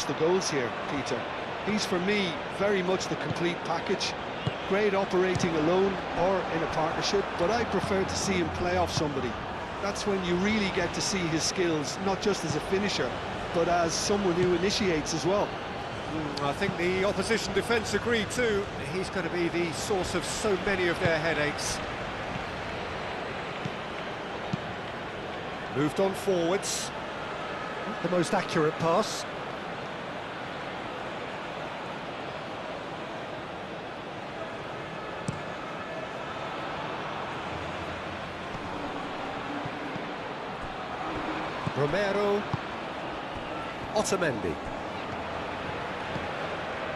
the goals here, Peter. He's, for me, very much the complete package. Great operating alone or in a partnership, but I prefer to see him play off somebody. That's when you really get to see his skills, not just as a finisher, but as someone who initiates as well. I think the opposition defence agree too. He's going to be the source of so many of their headaches. Moved on forwards. Not the most accurate pass. Romero. Otamendi.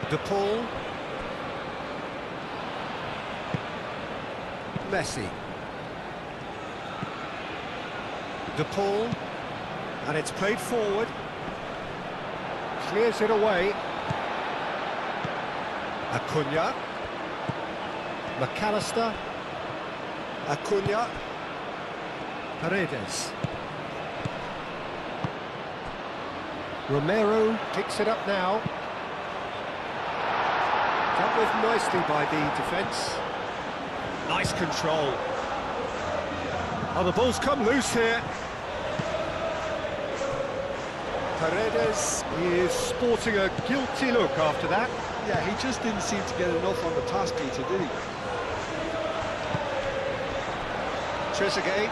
De Paul. Messi. De Paul. And it's played forward. Clears it away. Acuna. McAllister. Acuna. Paredes. Romero picks it up now. Dealt with nicely by the defence. Nice control. Oh, the ball's come loose here. Paredes is sporting a guilty look after that. Yeah, he just didn't seem to get enough on the pass, Peter, did he? Trezeguet.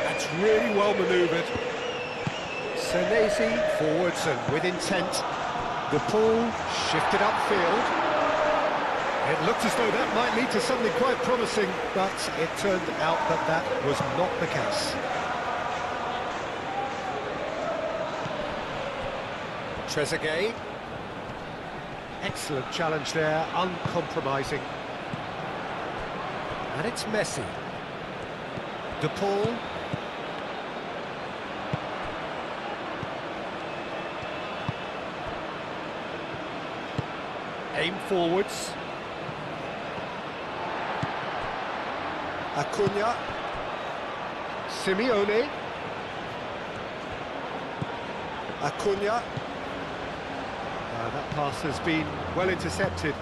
That's really well manoeuvred. Senesi forwards and with intent. De Paul shifted upfield. It looked as though that might lead to something quite promising, but it turned out that that was not the case. Trezeguet. Excellent challenge there, uncompromising. And it's Messi. De Paul. Aim forwards. Acuna. Simeone. Acuna. That pass has been well intercepted.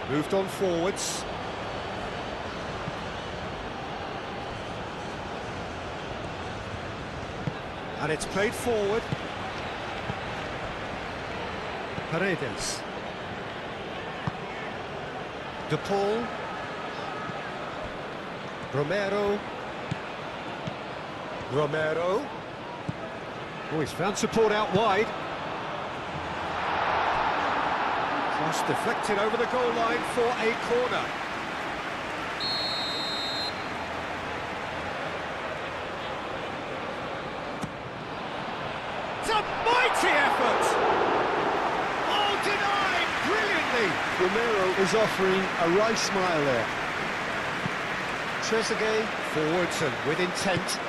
Moved on forwards. And it's played forward. Paredes. De Paul. Romero. Romero. Oh, he's found support out wide. Cross deflected over the goal line for a corner. It's a mighty effort! Oh, denied brilliantly! Romero is offering a right smile there. Trezeguet forwards and with intent.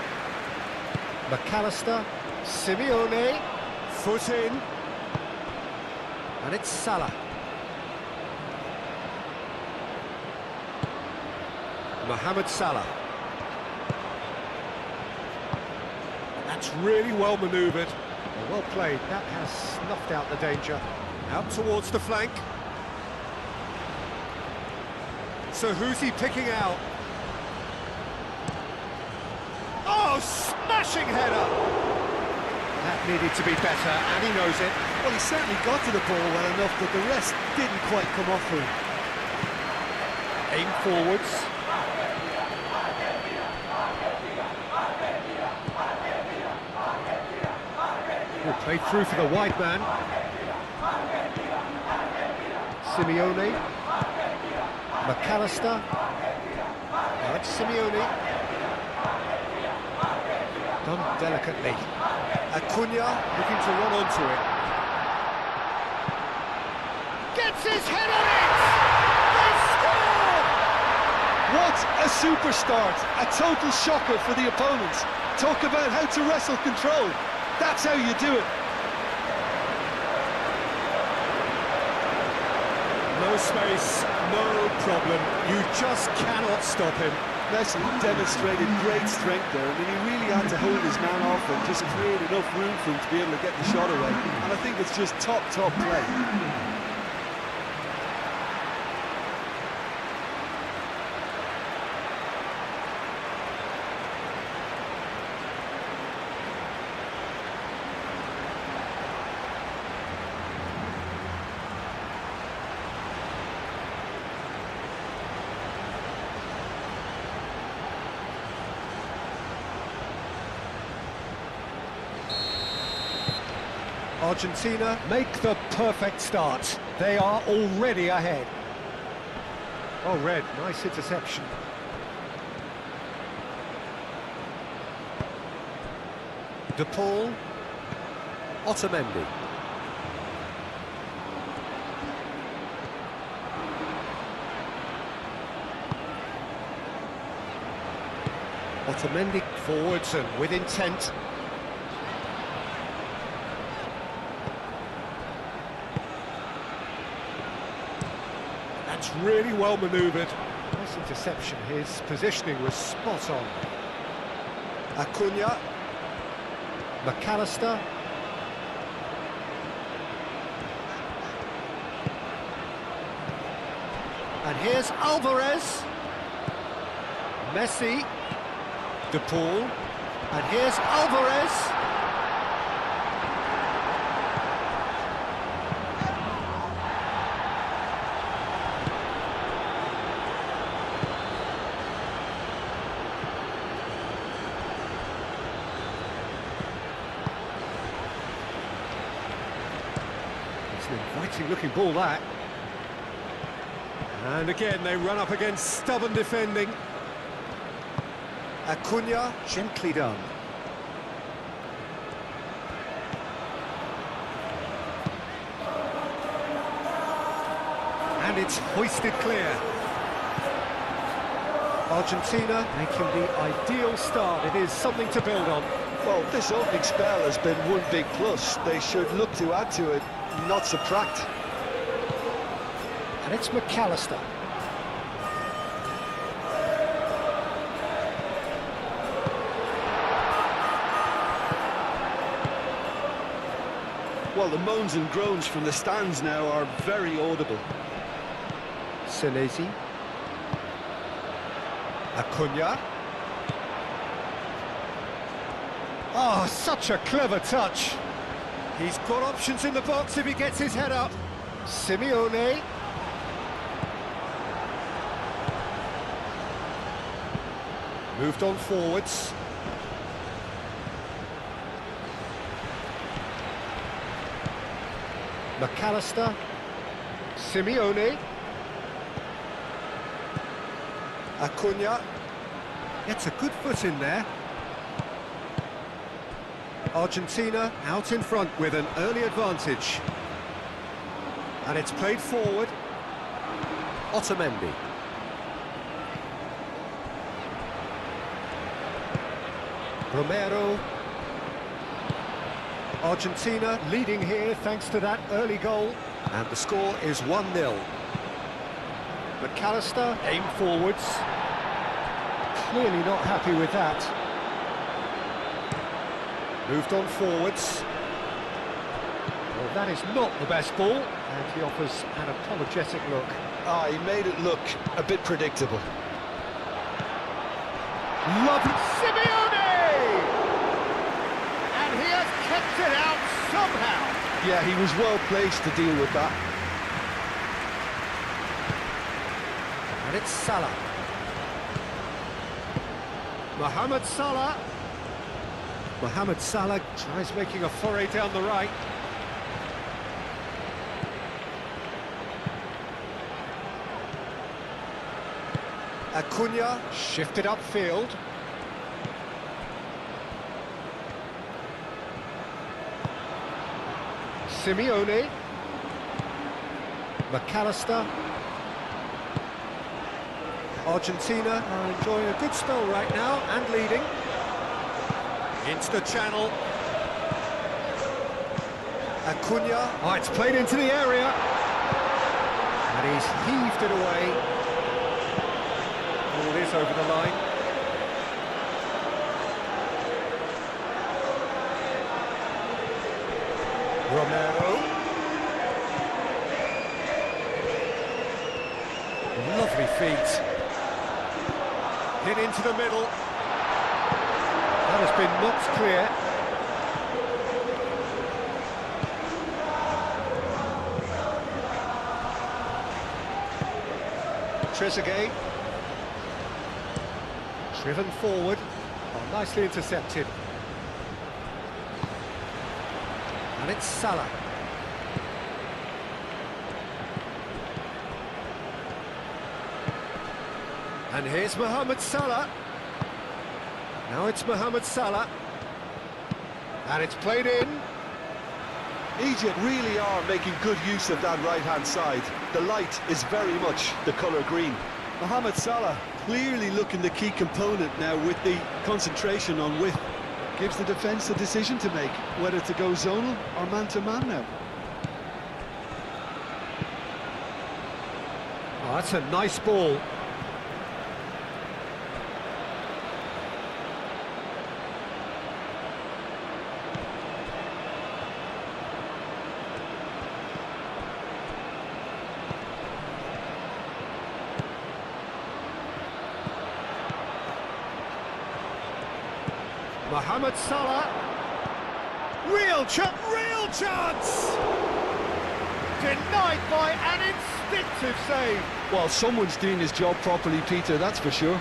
McAllister, Simeone, foot in, and it's Salah. Mohamed Salah. That's really well manoeuvred. Well played, that has snuffed out the danger. Out towards the flank. So who's he picking out? Oh, smashing header! That needed to be better, and he knows it. Well, he certainly got to the ball well enough, but the rest didn't quite come off for him. Aim forwards. Oh, played through for the wide man. Simeone. McAllister. Now it's Simeone. Done delicately. Acuna looking to run onto it. Gets his head on it! They score! What a super start! A total shocker for the opponents. Talk about how to wrestle control. That's how you do it. No space, no problem. You just cannot stop him. Messi demonstrated great strength there. I mean, he really had to hold his man off and just create enough room for him to be able to get the shot away. And I think it's just top play. Argentina make the perfect start. They are already ahead. Oh, Red, nice interception. De Paul. Otamendi. Otamendi forwards and with intent. That's really well manoeuvred. Nice interception. His positioning was spot on. Acuna. McAllister. And here's Alvarez. Messi. De Paul. And here's Alvarez. It's an inviting looking ball, that. And again, they run up against stubborn defending. Acuna, gently done. And it's hoisted clear. Argentina making the ideal start. It is something to build on. Well, this opening spell has been one big plus. They should look to add to it, not subtract. And it's McAllister. Well, the moans and groans from the stands now are very audible. Senesi. Acuna. Oh, such a clever touch. He's got options in the box if he gets his head up. Simeone. Moved on forwards. McAllister. Simeone. Acuna. Gets a good foot in there. Argentina out in front with an early advantage. And it's played forward. Otamendi. Romero. Argentina leading here thanks to that early goal. And the score is 1-0. McAllister aimed forwards. Clearly not happy with that. Moved on forwards. Well, that is not the best ball, and he offers an apologetic look. Ah, he made it look a bit predictable. Lovely Simeone! And he has kept it out somehow. Yeah, he was well placed to deal with that. And it's Salah. Mohamed Salah. Mohamed Salah tries making a foray down the right. Acuna shifted upfield. Simeone. McAllister. Argentina are enjoying a good spell right now and leading. Into the channel. Acuna. Oh, it's played into the area. And he's heaved it away. Oh, this this over the line. Romero. Lovely feet. Hit into the middle. That has been knocked clear. Trezeguet. Driven forward. Oh, nicely intercepted. And it's Salah. And here's Mohamed Salah. Now it's Mohamed Salah. And it's played in. Egypt really are making good use of that right-hand side. The light is very much the colour green. Mohamed Salah clearly looking the key component now with the concentration on width. Gives the defence a decision to make, whether to go zonal or man-to-man now. Oh, that's a nice ball. Mohamed Salah, real chance! Denied by an instinctive save. Well, someone's doing his job properly, Peter, that's for sure.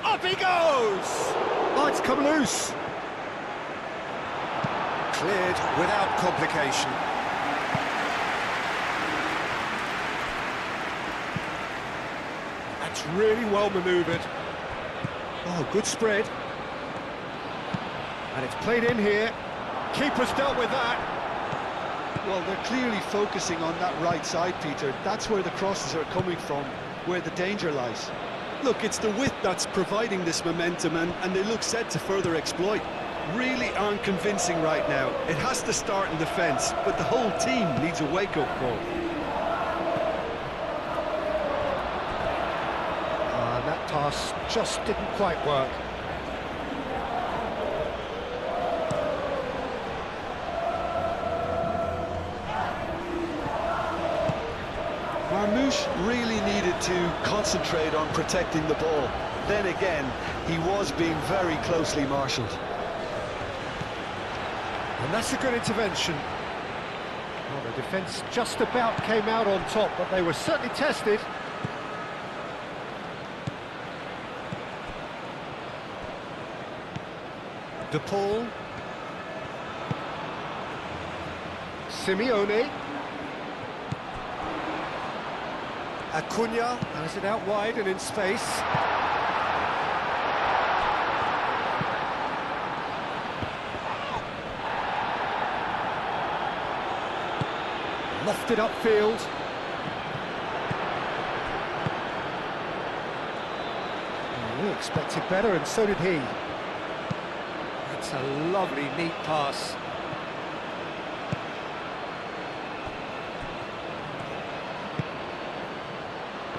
Up he goes! Oh, it's come loose. Cleared without complication. That's really well manoeuvred. Oh, good spread. And it's played in here. Keeper's dealt with that. Well, they're clearly focusing on that right side, Peter. That's where the crosses are coming from, where the danger lies. Look, it's the width that's providing this momentum, and they look set to further exploit. Really aren't convincing right now. It has to start in defence, but the whole team needs a wake-up call. That pass just didn't quite work. Marmoush really needed to concentrate on protecting the ball. Then again, he was being very closely marshalled. And that's a good intervention. Well, the defence just about came out on top, but they were certainly tested. De Paul. Simeone. Acuna has it out wide and in space. Lofted upfield. We expected better, and so did he. That's a lovely, neat pass.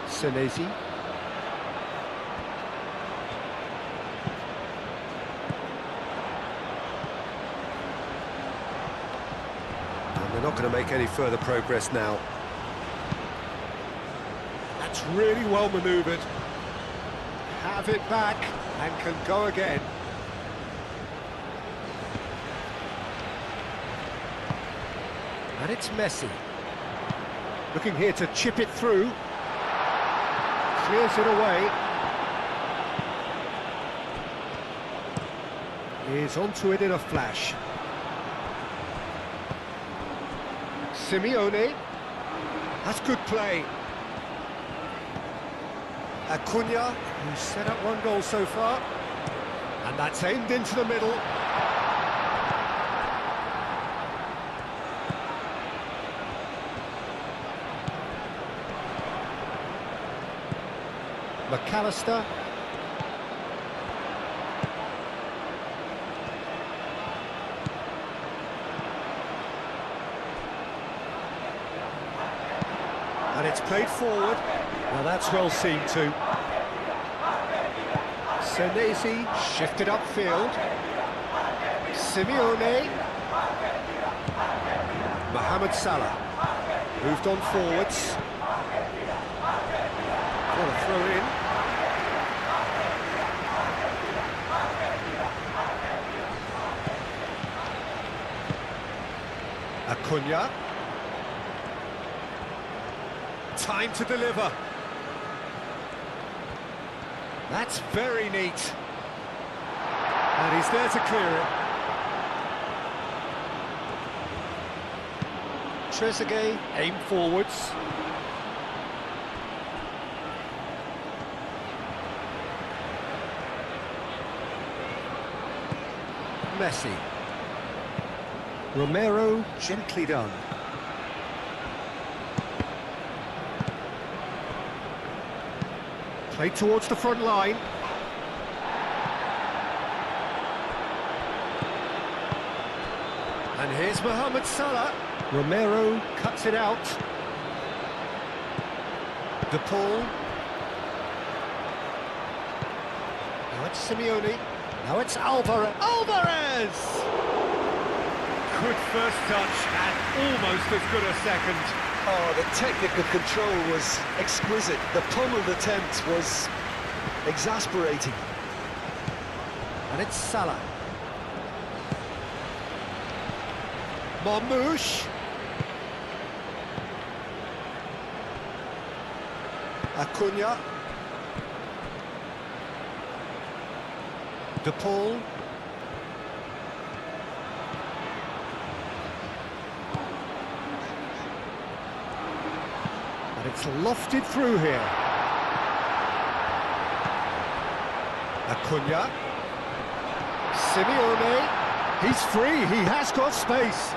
Senesi. And they're not going to make any further progress now. That's really well manoeuvred. Have it back and can go again. And it's Messi. Looking here to chip it through. Clears it away. He's onto it in a flash. Simeone. That's good play. Acuna, who's set up one goal so far. And that's aimed into the middle. McAllister. And it's played forward. Now that's well seen too. Senesi shifted upfield. Simeone. Mohamed Salah moved on forwards. What a throw in. Acuna. Time to deliver. That's very neat. And he's there to clear it. Trezeguet aim forwards. Messi. Romero gently done. Played towards the front line. And here's Mohamed Salah. Romero cuts it out. De Paul. Now it's Simeone. Now it's Alvarez. Alvarez! Good first touch and almost as good a second. Oh, the technical control was exquisite. The pummeled attempt was exasperating. And it's Salah. Marmoush. Acuna. De Paul. And it's lofted through here. Acuna. Simeone. He's free, he has got space.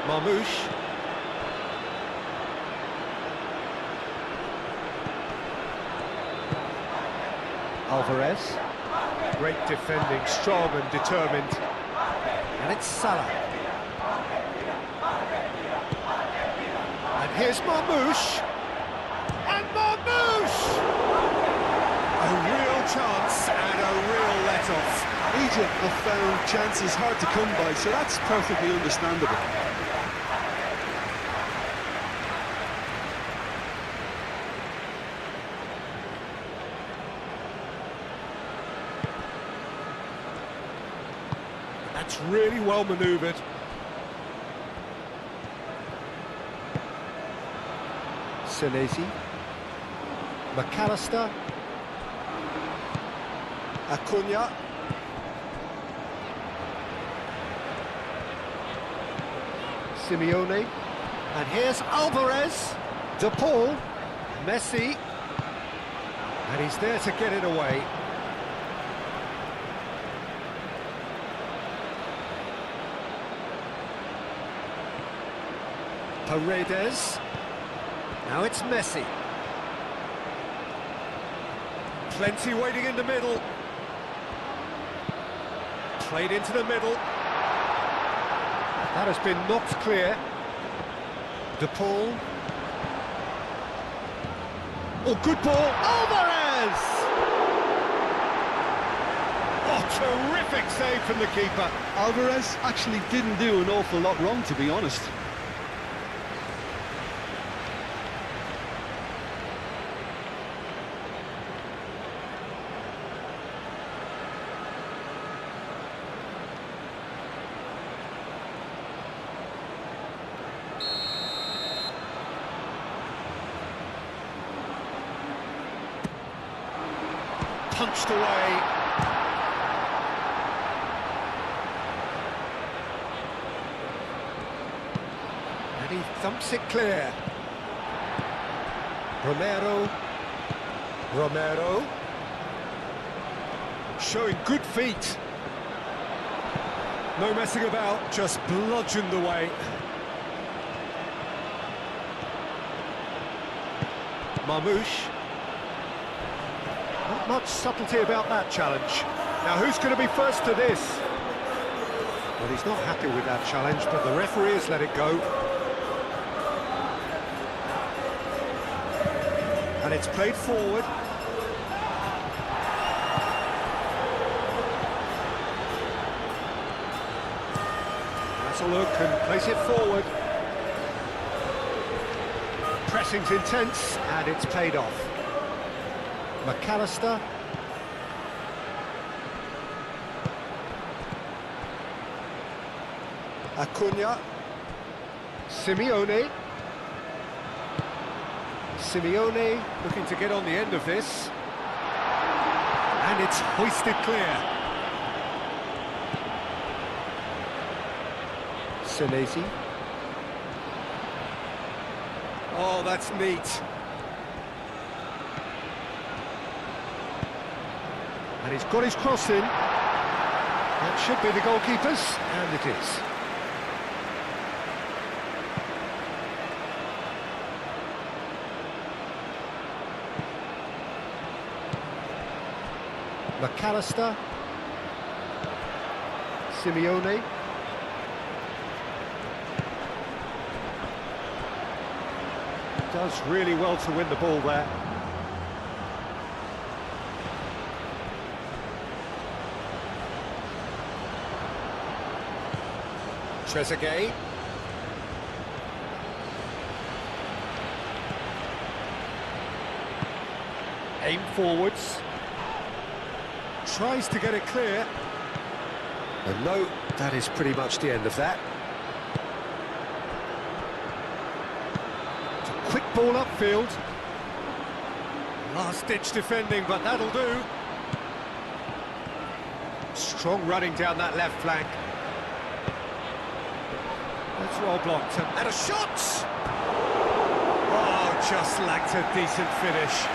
Marmoush. Alvarez. Great defending, strong and determined. And it's Salah. And here's Marmoush. And Marmoush! A real chance and a real let-off. Egypt have found chances hard to come by, so that's perfectly understandable. That's really well manoeuvred. Senesi. McAllister. Acuna. Simeone. And here's Alvarez. De Paul. Messi. And he's there to get it away. Paredes. Now it's Messi. Plenty waiting in the middle. Played into the middle. That has been knocked clear. De Paul. Oh, good ball. Alvarez! Oh, terrific save from the keeper. Alvarez actually didn't do an awful lot wrong, to be honest. Punched away. And he thumps it clear. Romero. Showing good feet. No messing about, just bludgeoned away. Marmouche. Not much subtlety about that challenge. Now who's going to be first to this? Well, he's not happy with that challenge, but the referee has let it go. And it's played forward. That's a look and plays it forward. Pressing's intense, and it's paid off. McAllister. Acuna. Simeone. Simeone looking to get on the end of this. And it's hoisted clear. Senesi. Oh, that's neat. And he's got his cross in. That should be the goalkeeper's, and it is. McAllister. Simeone. Does really well to win the ball there. Trezeguet. Aim forwards. Tries to get it clear. And no, that is pretty much the end of that. It's a quick ball upfield. Last-ditch defending, but that'll do. Strong running down that left flank. That's well blocked, and a shot! Oh, just lacked a decent finish.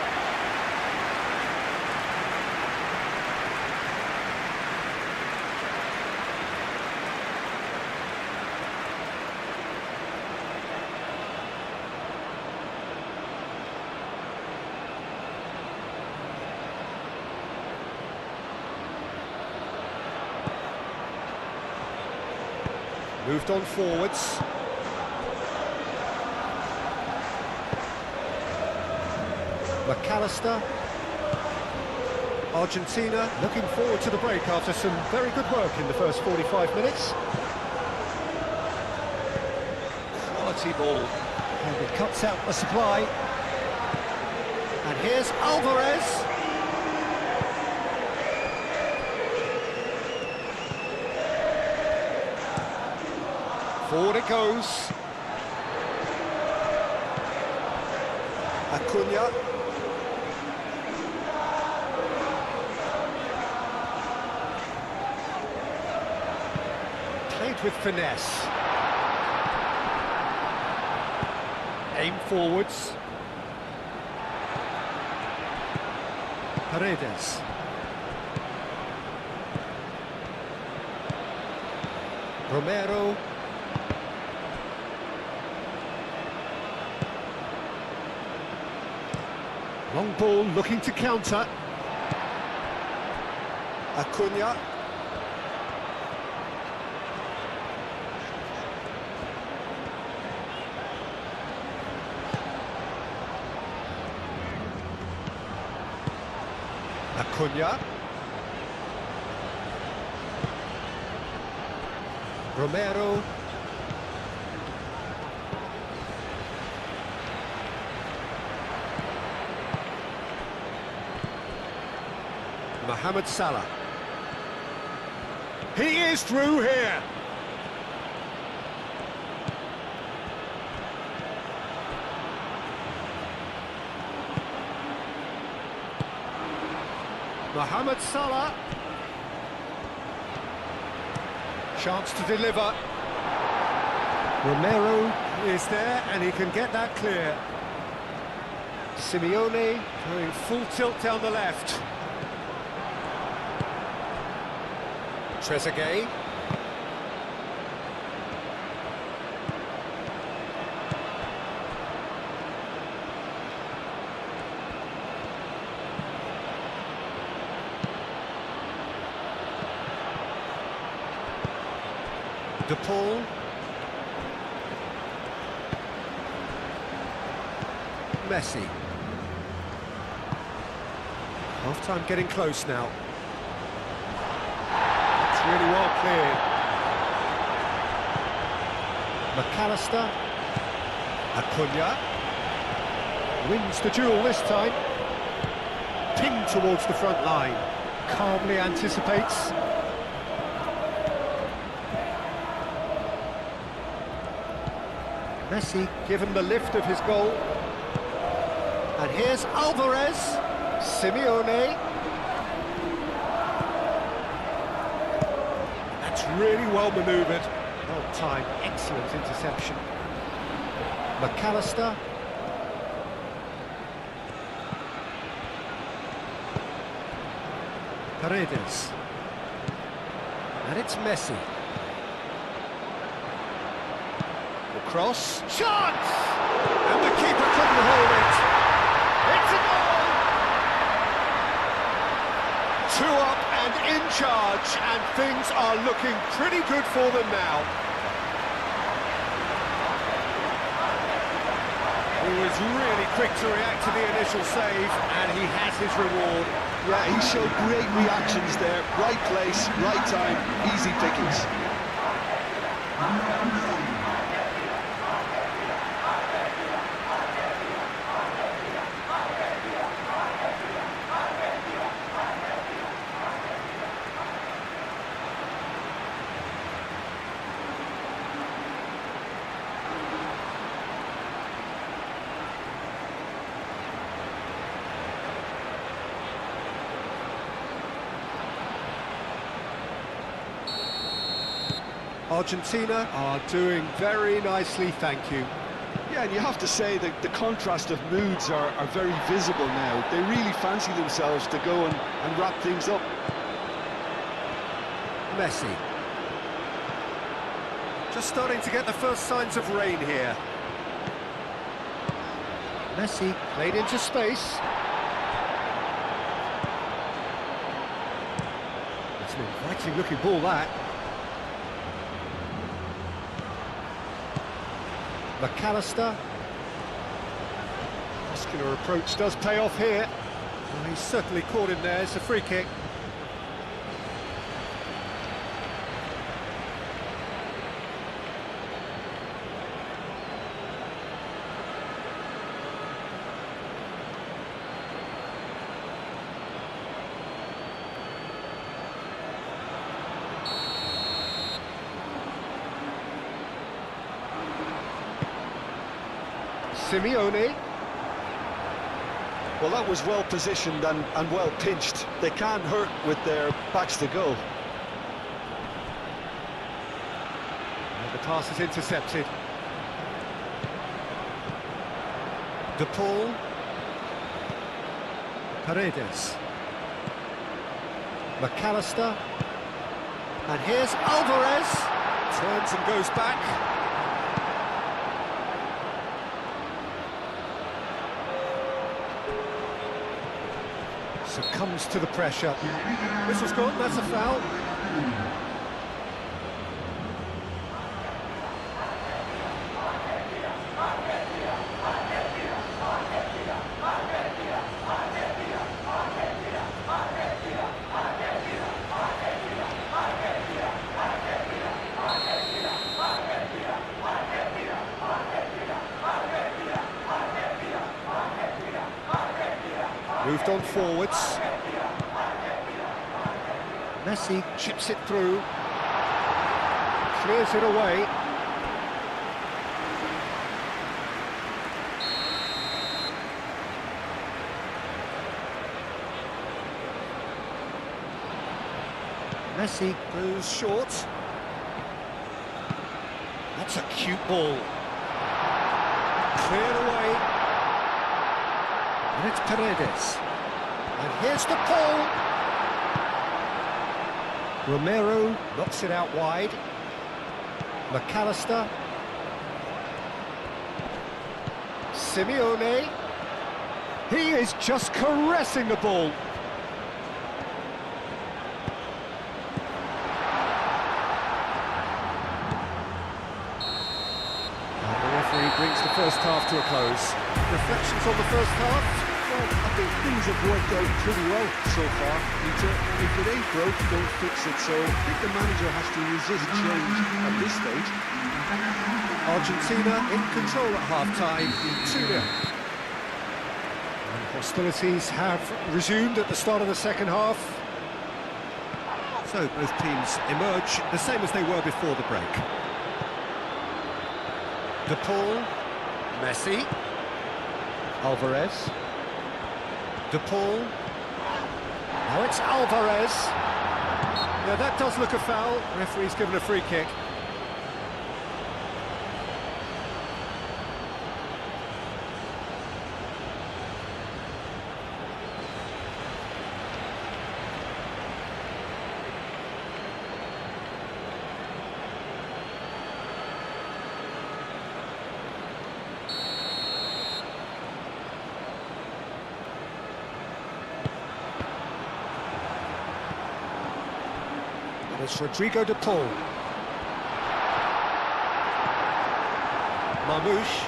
Moved on forwards. McAllister. Argentina looking forward to the break after some very good work in the first 45 minutes. Quality ball. And it cuts out the supply. And here's Alvarez. Forward it goes. Acuna. Played with finesse. Aim forwards. Paredes. Romero. Long ball looking to counter. Acuna. Acuna. Romero. Mohamed Salah. He is through here. Mohamed Salah. Chance to deliver. Romero is there and he can get that clear. Simeone going full tilt down the left. Trezeguet. De Paul. Messi. Half-time getting close now. It's really well cleared. McAllister. Acuna. Wins the duel this time. Pinged towards the front line. Calmly anticipates. Messi given the lift of his goal. And here's Alvarez. Simeone. That's really well manoeuvred. Well timed, excellent interception. McAllister. Paredes. And it's Messi. The cross. Chance! And the keeper couldn't hold it. It's a goal! 2 up and in charge, and things are looking pretty good for them now. He was really quick to react to the initial save, and he has his reward. Yeah, he showed great reactions there. Right place, right time, easy pickings. Argentina are doing very nicely, thank you. Yeah, and you have to say that the contrast of moods are very visible now. They really fancy themselves to go and wrap things up. Messi. Just starting to get the first signs of rain here. Messi played into space. It's an inviting looking ball, that. McAllister. Muscular approach does pay off here. Well, he's certainly caught him there. It's a free kick. Simeone. Well, that was well positioned and well pinched. They can't hurt with their backs to goal. And the pass is intercepted. De Paul. Paredes. McAllister. And here's Alvarez. Turns and goes back. Succumbs to the pressure. Whistle's gone, that's a foul. Moved on forwards. Messi chips it through. Clears it away. Messi goes short. That's a cute ball. Cleared away. And it's Paredes. And here's the Paul. Romero knocks it out wide. McAllister. Simeone. He is just caressing the ball. the first half to a close. Reflections on the first half? Well, I think things have worked out pretty well so far, Peter. If it ain't broke, don't fix it. So I think the manager has to resist change at this stage. Argentina in control at half-time, 2-0. And hostilities have resumed at the start of the second half. So both teams emerge the same as they were before the break. De Paul, Messi, Alvarez, De Paul, now it's Alvarez. Yeah, that does look a foul. Referee's given a free kick. It's Rodrigo De Paul. Marmoush.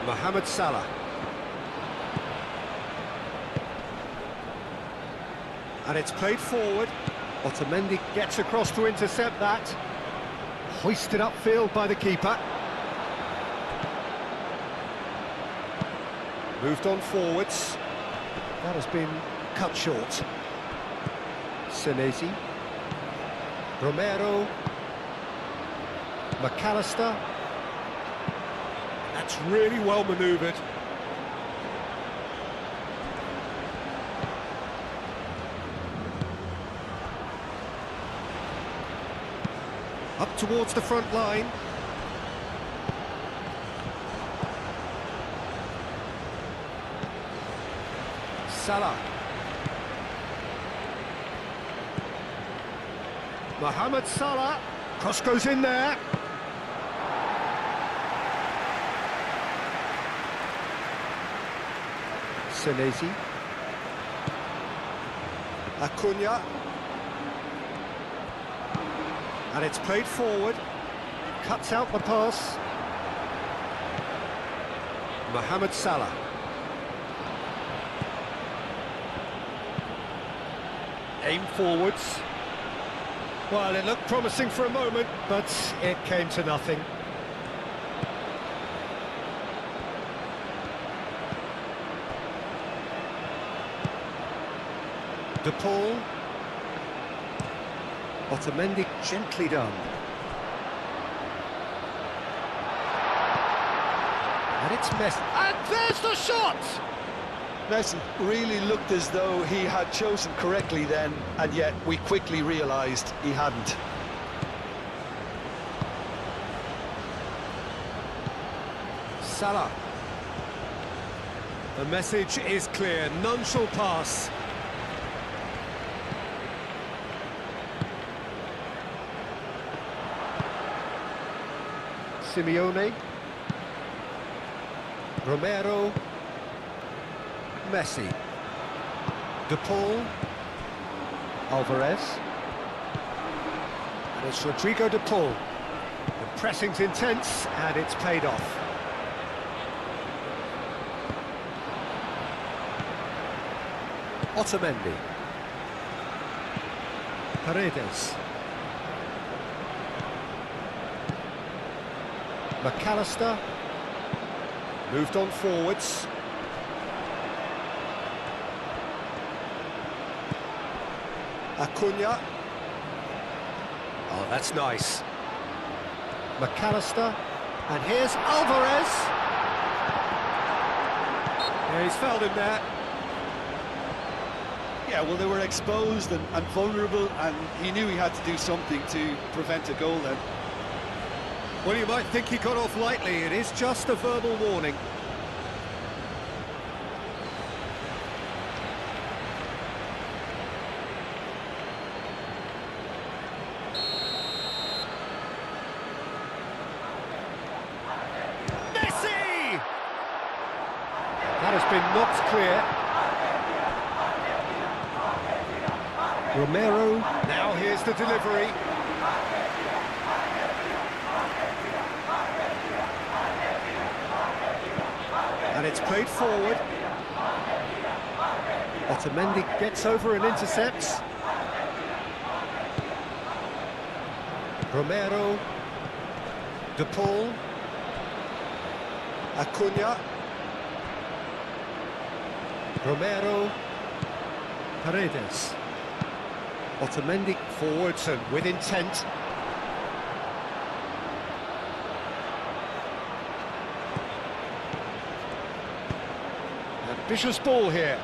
Mohamed Salah. And it's played forward. Otamendi gets across to intercept that. Hoisted upfield by the keeper. Moved on forwards. That has been cut short. Senesi, Romero, McAllister. That's really well manoeuvred. Up towards the front line. Salah. Mohamed Salah, cross goes in there. Senesi. Acuna. And it's played forward. Cuts out the pass. Mohamed Salah. Aim forwards. Well, it looked promising for a moment, but it came to nothing. De Paul. Otamendi gently done. And it's Messi. And there's the shot! Messi really looked as though he had chosen correctly then, and yet we quickly realised he hadn't. Salah. The message is clear, none shall pass. Simeone. Romero. Messi. De Paul. Alvarez. And it's Rodrigo De Paul. The pressing's intense and it's paid off. Otamendi. Paredes. McAllister. Moved on forwards. Acuna. Oh, that's nice. McAllister. And here's Alvarez. Yeah, he's fouled him there. Yeah, well, they were exposed and vulnerable, and he knew he had to do something to prevent a goal then. Well, you might think he got off lightly. It is just a verbal warning. Messi! That has been knocked clear. Romero. Now here's the delivery. it's played forward. Otamendi gets over and intercepts. Romero. De Paul. Acuna. Romero. Paredes. Otamendi forwards and with intent. Ambitious ball here.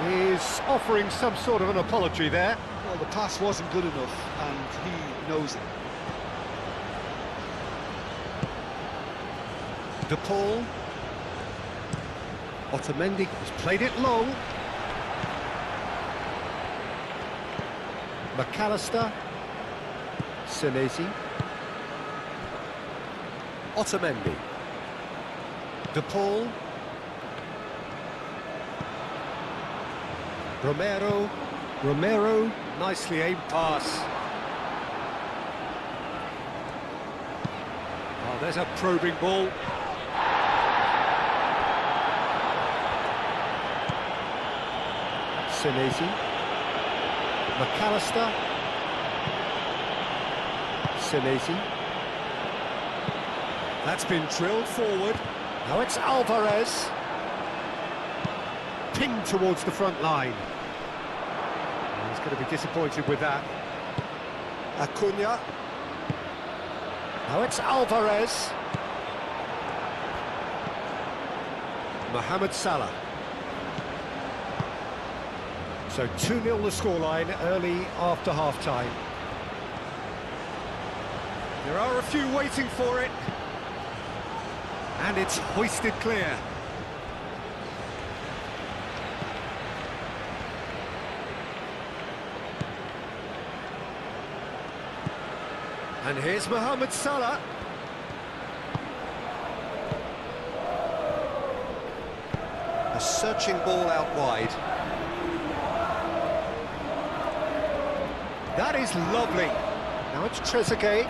He's offering some sort of an apology there. Well, the pass wasn't good enough, and he knows it. De Paul. Otamendi has played it long. McAllister. Senesi. Otamendi. De Paul. Romero, nicely aimed pass. Oh, there's a probing ball. Senesi. McAllister. Senesi. That's been drilled forward. Now it's Alvarez. Pinged towards the front line. He's going to be disappointed with that. Acuna. Now it's Alvarez. Mohamed Salah. So 2-0 the scoreline early after half-time. There are a few waiting for it. And it's hoisted clear. And here's Mohamed Salah. A searching ball out wide. That is lovely. Now it's Trezeguet,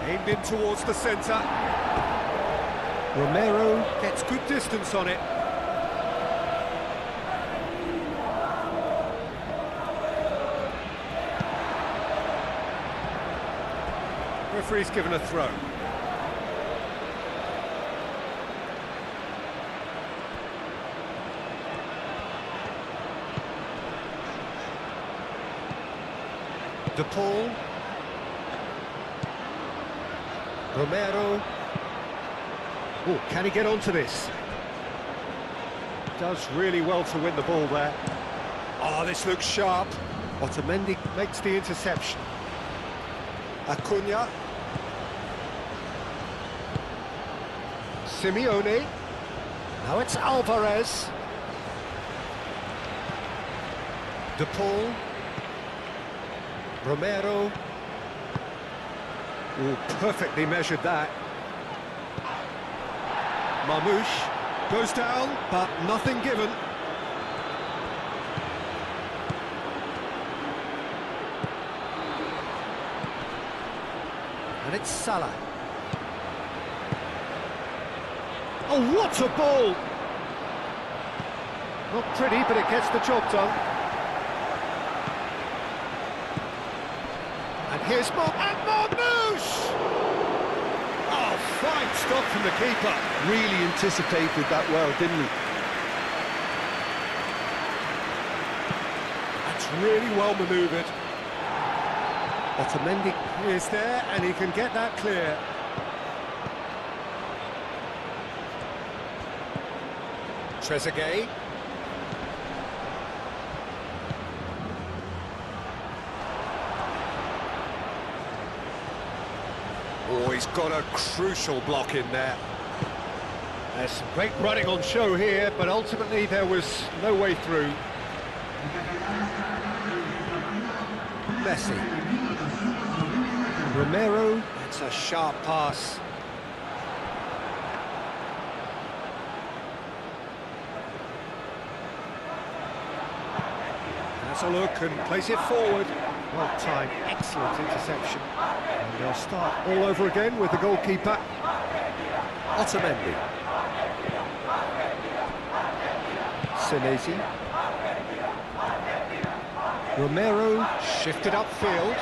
aimed in towards the centre. Romero gets good distance on it. Referee's given a throw. De Paul. Romero. Oh, can he get onto this? Does really well to win the ball there. Oh, this looks sharp. Otamendi makes the interception. Acuna. Simeone. Now it's Alvarez. De Paul. Romero. Oh, perfectly measured that. Mamouche goes down, but nothing given. And it's Salah. Oh, what a ball! Not pretty, but it gets the job done. And here's Mamouche! Oh, fine stop from the keeper. Really anticipated that well, didn't he? That's really well manoeuvred. Otamendi is there, and he can get that clear. Trezeguet. Oh, he's got a crucial block in there. There's some great running on show here, but ultimately there was no way through. Messi. Romero. It's a sharp pass. Has a look and plays it forward. Well timed, excellent interception. And they'll start all over again with the goalkeeper. Otamendi. Senesi. Romero shifted upfield.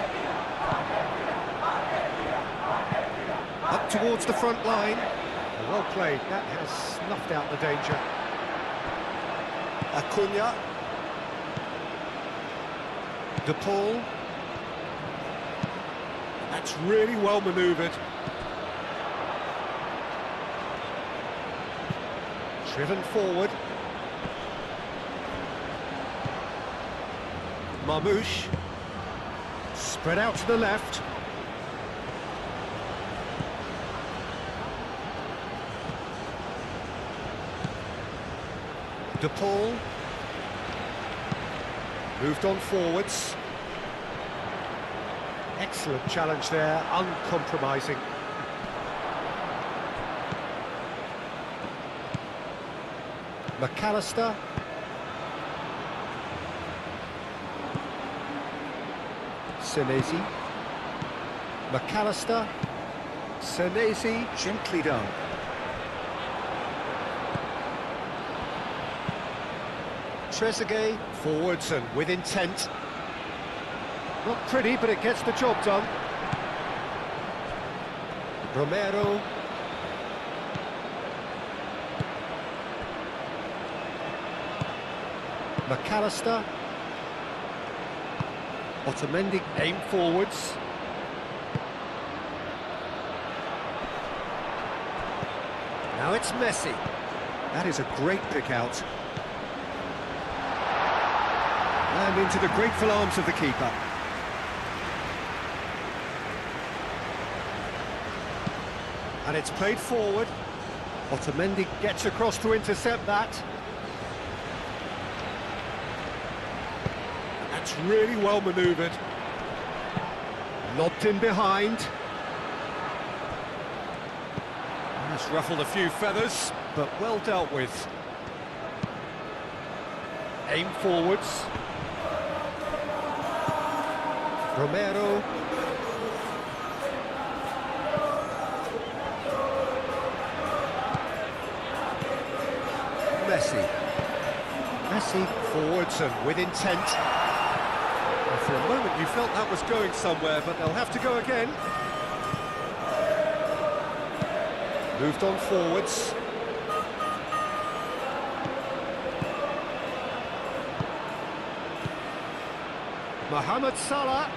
Up towards the front line. Well played, that has snuffed out the danger. Acuna. De Paul. That's really well manoeuvred. Driven forward. Marmouche. Spread out to the left. De Paul. Moved on forwards. Excellent challenge there, uncompromising. McAllister. Senesi. McAllister. Senesi, gently done. Trezeguet, forwards and with intent. Not pretty, but it gets the job done. Romero. McAllister. Otamendi aim forwards. Now it's Messi. That is a great pick out. And into the grateful arms of the keeper. And it's played forward. Otamendi gets across to intercept that. That's really well manoeuvred. Lobbed in behind. That's ruffled a few feathers, but well dealt with. Aim forwards. Romero. Messi forwards and with intent. And for a moment you felt that was going somewhere, but they'll have to go again. Moved on forwards. Mohamed Salah.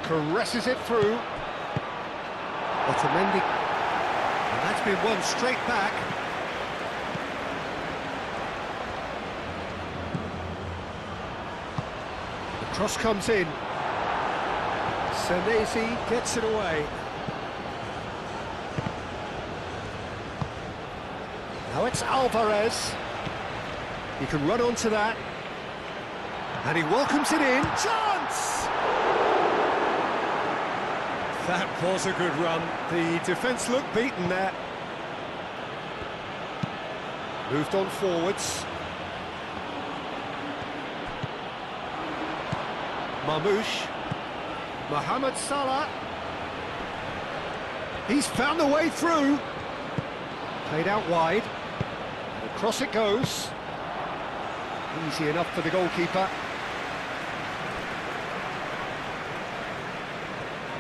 Caresses it through. Otamendi. And that's been won straight back. The cross comes in. Senesi gets it away. Now it's Alvarez. He can run onto that. And he welcomes it in. Chance! That was a good run. The defence looked beaten there. Moved on forwards. Marmouche. Mohamed Salah. He's found the way through. Played out wide. Across it goes. Easy enough for the goalkeeper.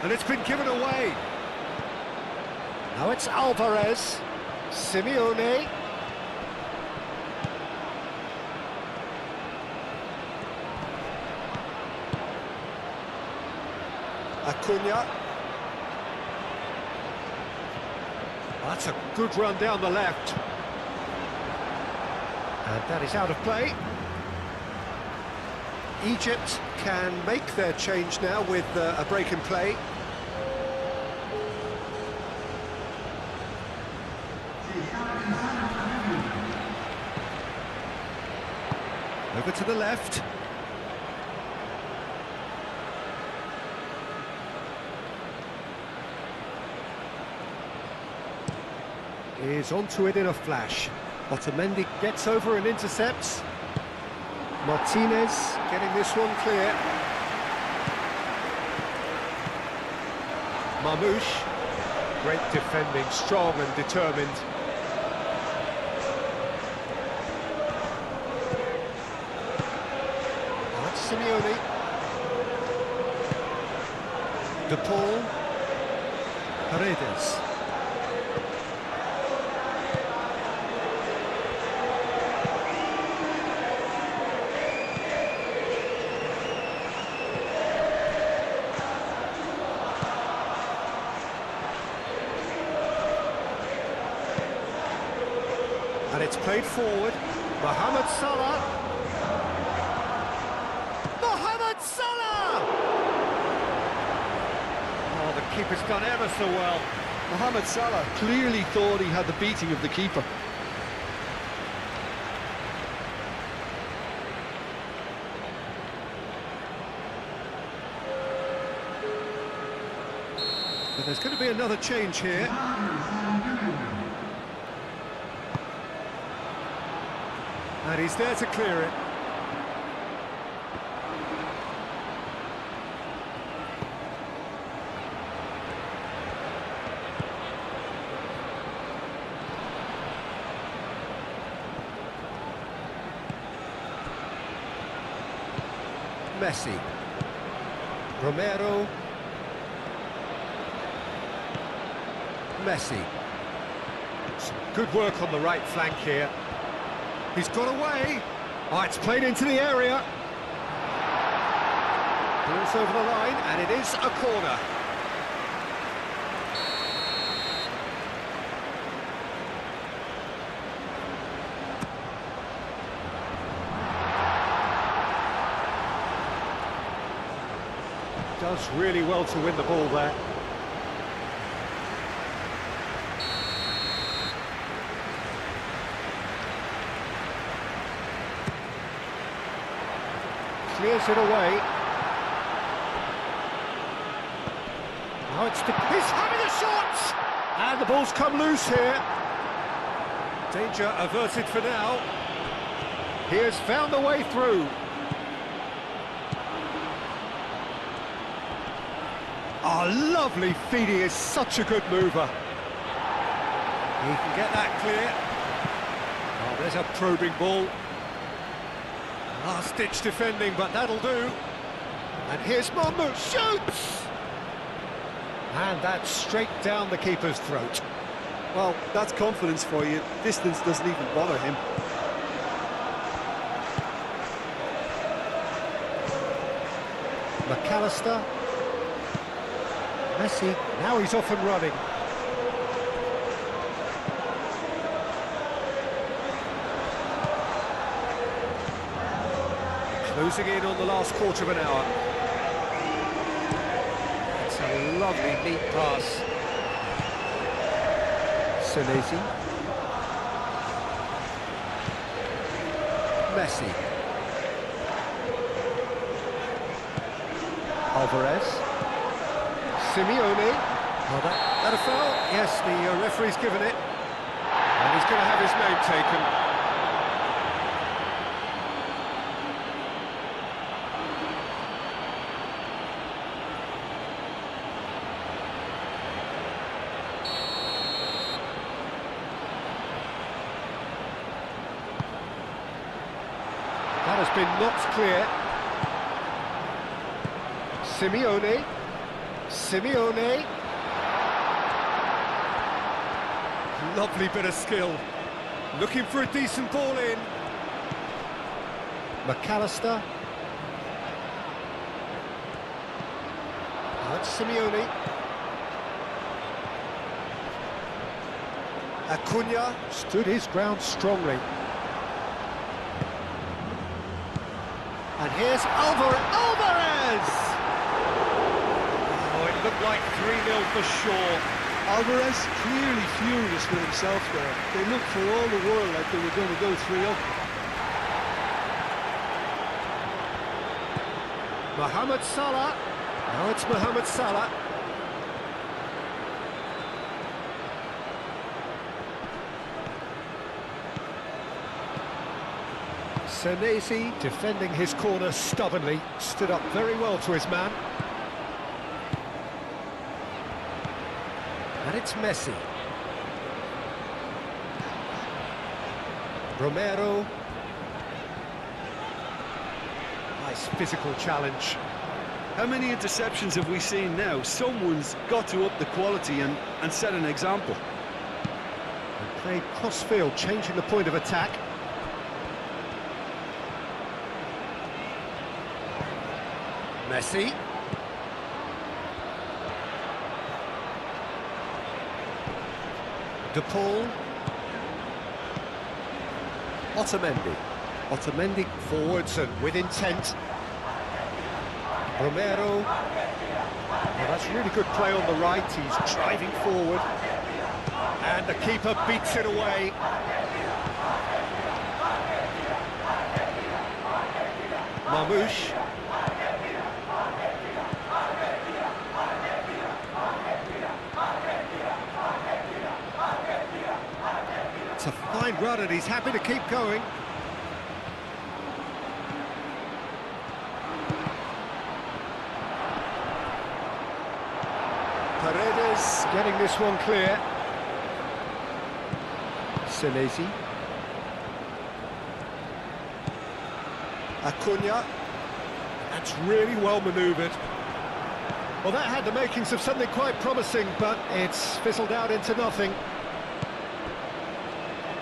And it's been given away. Now it's Alvarez. Simeone. Acuna. That's a good run down the left. And that is out of play. Egypt can make their change now with a break in play. Over to the left. Is onto it in a flash. Otamendi gets over and intercepts. Martinez getting this one clear. Marmouche. Great defending, strong and determined. De Paul. Paredes. And it's played forward. Mohamed Salah. Mohamed Salah! Oh, the keeper's done ever so well. Mohamed Salah clearly thought he had the beating of the keeper. But there's going to be another change here. And he's there to clear it. Messi. Romero. Messi. Some good work on the right flank here. He's got away. Oh, it's played into the area. Ball's over the line, and it is a corner. Does really well to win the ball there. Clears it away. Now it's he's having a shot! And the ball's come loose here. Danger averted for now. He has found a way through. Oh, lovely feed. He is such a good mover. He can get that clear. Oh, there's a probing ball. Last-ditch defending, but that'll do. And here's Mamou, shoots! And that's straight down the keeper's throat. Well, that's confidence for you. Distance doesn't even bother him. McAllister. Messi, now he's off and running. Closing in on the last quarter of an hour. It's a lovely, neat pass. Senesi. Messi. Alvarez. Simeone. Oh, that a foul? Yes, the referee's given it. And he's going to have his name taken. That has been knocked clear. Simeone. Simeone. Lovely bit of skill. Looking for a decent ball in. McAllister. That's Simeone. Acuna stood his ground strongly. And here's Alvarez! Oh, it looked like 3-0 for sure. Alvarez clearly furious with himself there. They looked for all the world like they were going to go 3-up. Mohamed Salah. Now it's Mohamed Salah. Senesi defending his corner stubbornly, stood up very well to his man. And it's Messi. Romero. Nice physical challenge. How many interceptions have we seen now? Someone's got to up the quality and set an example. And played cross-field, changing the point of attack. Messi. De Paul. Otamendi. Otamendi forwards and with intent. Romero. Well, that's really good play on the right. He's driving forward. And the keeper beats it away. Marmouche. It's a fine run and he's happy to keep going. Paredes getting this one clear. Senesi. Acuna. That's really well manoeuvred. Well, that had the makings of something quite promising, but it's fizzled out into nothing.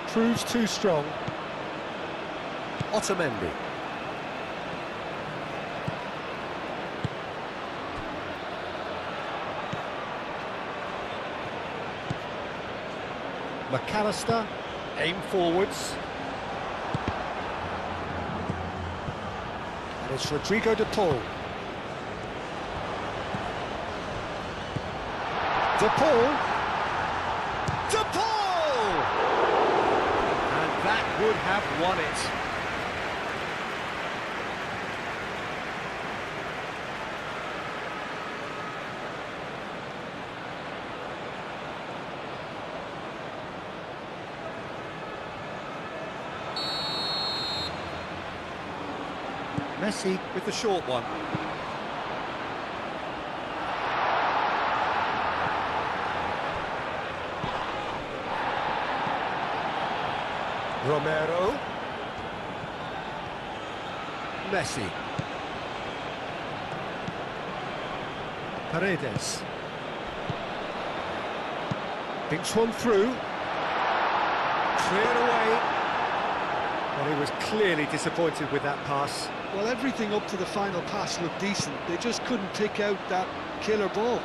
Proves too strong. Otamendi. McAllister, aim forwards. And it's Rodrigo de Paul. De Paul. De Paul! And that would have won it. Messi with the short one. Romero. Messi. Paredes. Thinks one through. Cleared away. Well, he was clearly disappointed with that pass. Well, everything up to the final pass looked decent. They just couldn't pick out that killer ball.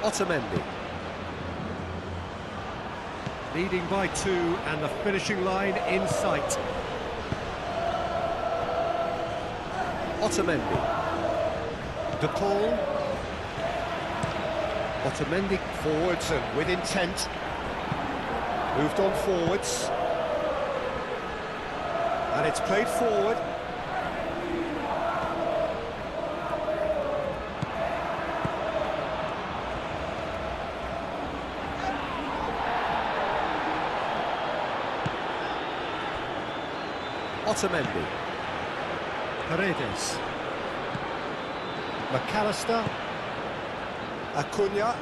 Otamendi. Leading by 2 and the finishing line in sight. Otamendi. De Paul. Otamendi forwards and with intent. Moved on forwards. And it's played forward. Otamendi. Paredes. McAllister. Acuna.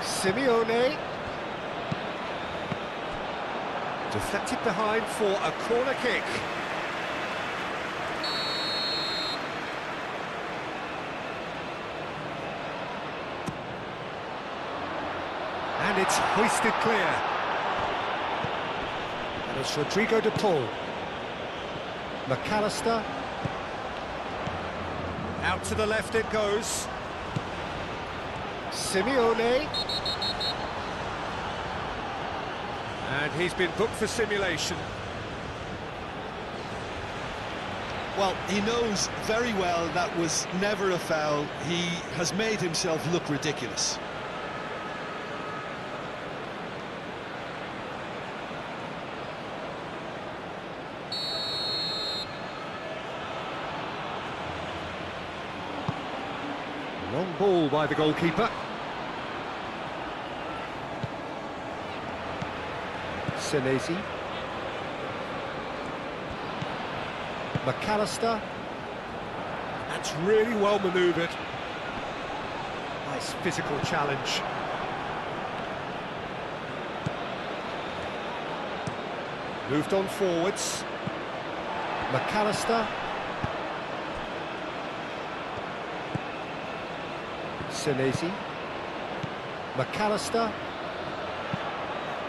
Simeone. Deflected behind for a corner kick. And it's hoisted clear. And it's Rodrigo de Paul. McAllister. Out to the left it goes. Simeone. And he's been booked for simulation. Well, he knows very well that was never a foul. He has made himself look ridiculous. Long ball by the goalkeeper. Senesi. McAllister. That's really well manoeuvred. Nice physical challenge. Moved on forwards. McAllister. Senesi. McAllister.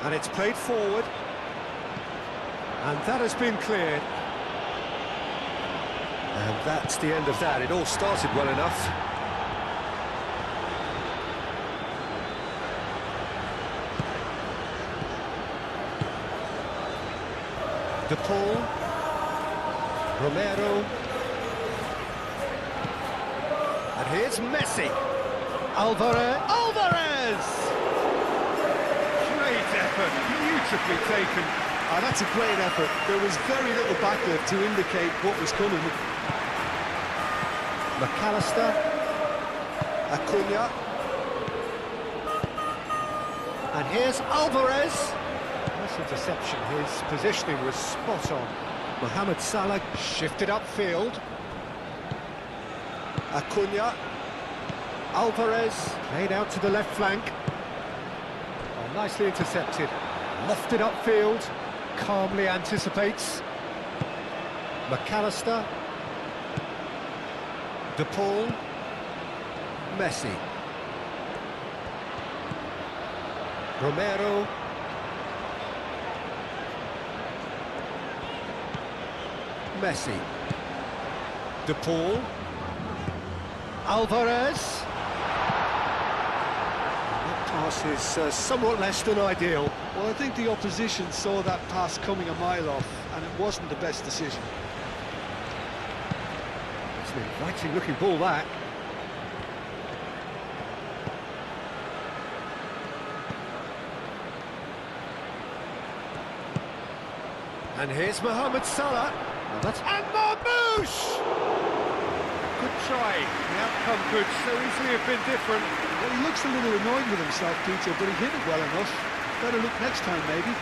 And it's played forward. And that has been cleared. And that's the end of that. It all started well enough. De Paul. Romero. And here's Messi. Alvarez! Great effort, beautifully taken. Oh, that's a great effort. There was very little backlift to indicate what was coming. McAllister. Acuna. And here's Alvarez. Nice interception, his positioning was spot on. Mohamed Salah shifted upfield. Acuna. Alvarez played out to the left flank. Oh, nicely intercepted. Lofted upfield. Calmly anticipates. McAllister. De Paul. Messi. Romero. Messi. De Paul. Alvarez. That pass is somewhat less than ideal. Well, I think the opposition saw that pass coming a mile off, and it wasn't the best decision. It's an inviting looking ball, that. And here's Mohamed Salah. And Marmoush! Good try. The outcome could so easily have been different. Well, he looks a little annoyed with himself, Peter, but he hit it well enough. Better look next time, maybe.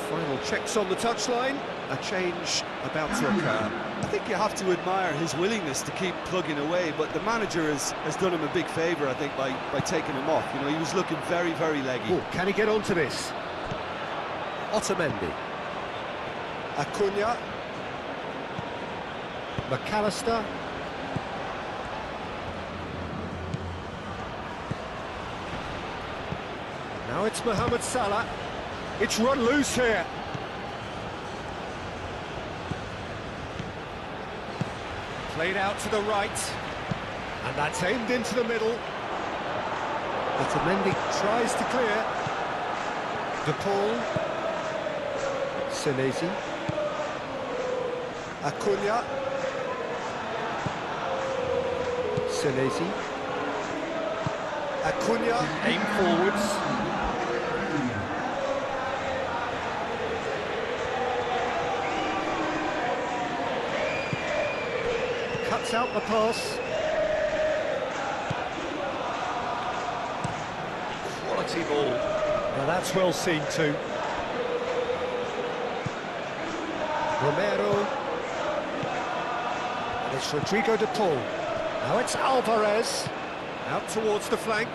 Final checks on the touchline. A change about to occur. I think you have to admire his willingness to keep plugging away, but the manager has done him a big favour, I think, by taking him off. You know, he was looking very, very leggy. Oh, can he get onto this? Otamendi. Acuna. McAllister. Now it's Mohamed Salah. It's run loose here. Played out to the right. And that's aimed into the middle. Otamendi tries to clear. De Paul. Senesi. Acuna. Senesi. Acuna. Aim forwards. Cuts out the pass. Quality ball. Now that's well seen too. Romero. And it's Rodrigo de Paul. Now it's Alvarez. Out towards the flank.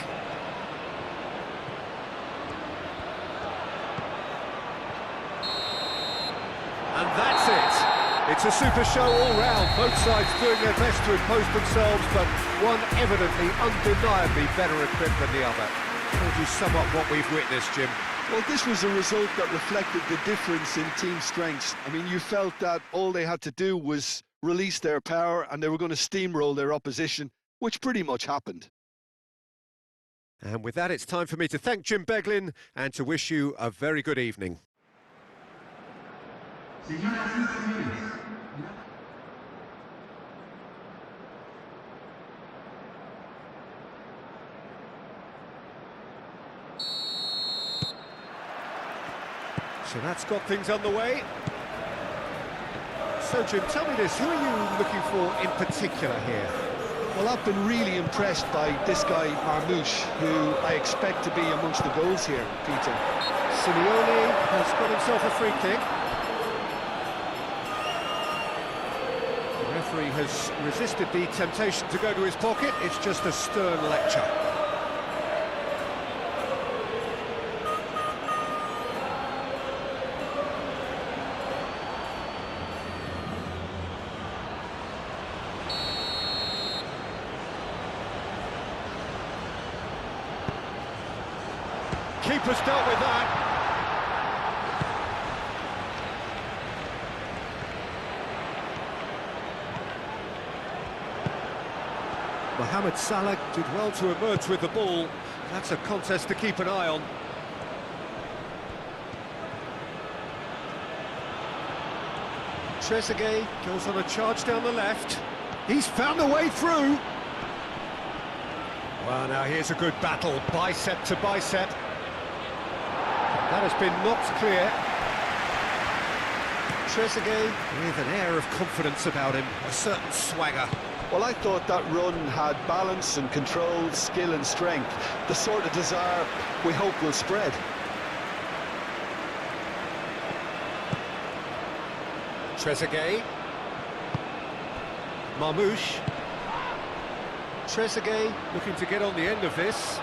And that's it. It's a super show all round. Both sides doing their best to impose themselves, but one evidently, undeniably better equipped than the other. How would you sum up what we've witnessed, Jim? Well, this was a result that reflected the difference in team strengths. I mean, you felt that all they had to do was release their power and they were going to steamroll their opposition, which pretty much happened. And with that, it's time for me to thank Jim Beglin and to wish you a very good evening. So that's got things underway. So Jim, tell me this, who are you looking for in particular here? Well, I've been really impressed by this guy, Marmoush, who I expect to be amongst the goals here, Peter. Simeone has got himself a free kick. The referee has resisted the temptation to go to his pocket. It's just a stern lecture. Keeper's dealt with that. Mohamed Salah did well to emerge with the ball. That's a contest to keep an eye on. Trezeguet goes on a charge down the left. He's found a way through. Well, now here's a good battle, bicep to bicep. That has been knocked clear. Trezeguet with an air of confidence about him, a certain swagger. Well, I thought that run had balance and control, skill and strength, the sort of desire we hope will spread. Trezeguet. Marmoush. Trezeguet looking to get on the end of this.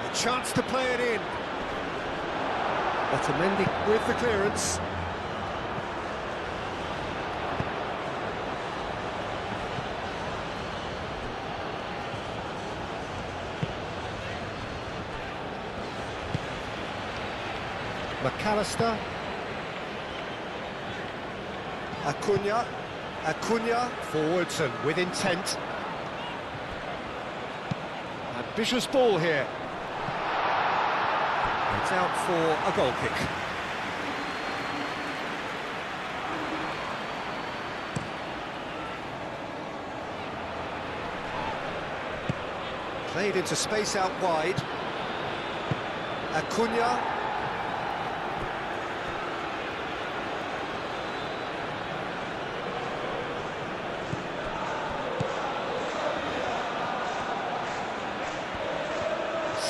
A chance to play it in. Otamendi with the clearance. McAllister. Acuna forwards and with intent. Ambitious ball here. It's out for a goal kick. Played into space out wide. Acuna.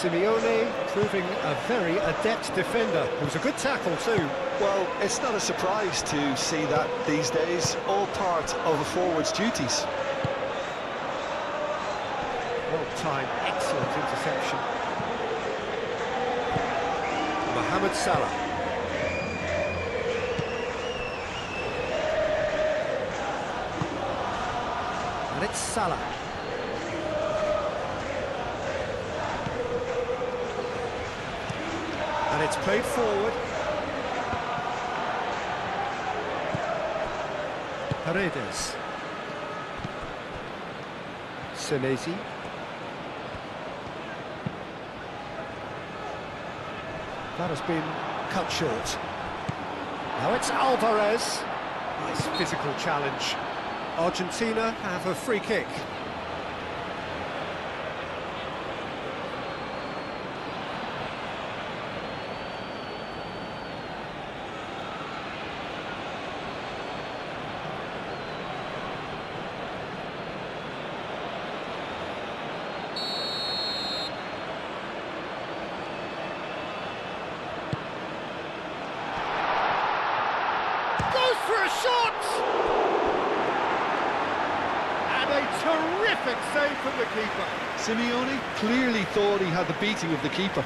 Simeone proving a very adept defender. It was a good tackle too. Well, it's not a surprise to see that these days, all part of a forward's duties. Well-timed, excellent interception. Mohamed Salah. And it's Salah. And it's played forward. Paredes. Senesi. That has been cut short. Now it's Alvarez. Nice physical challenge. Argentina have a free kick. For a shot! And a terrific save from the keeper. Simeone clearly thought he had the beating of the keeper.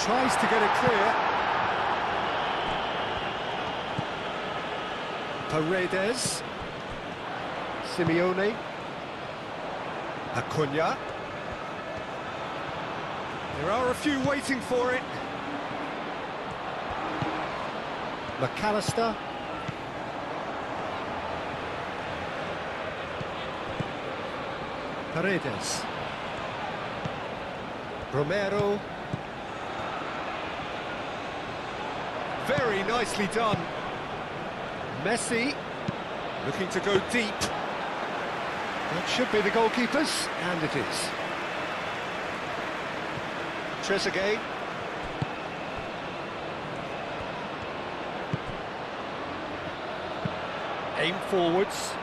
Tries to get it clear. Paredes. Simeone. Acuna. There are a few waiting for it. McAllister. Paredes. Romero. Very nicely done. Messi, looking to go deep. That should be the goalkeeper's, and it is. Trezeguet. Aim forwards.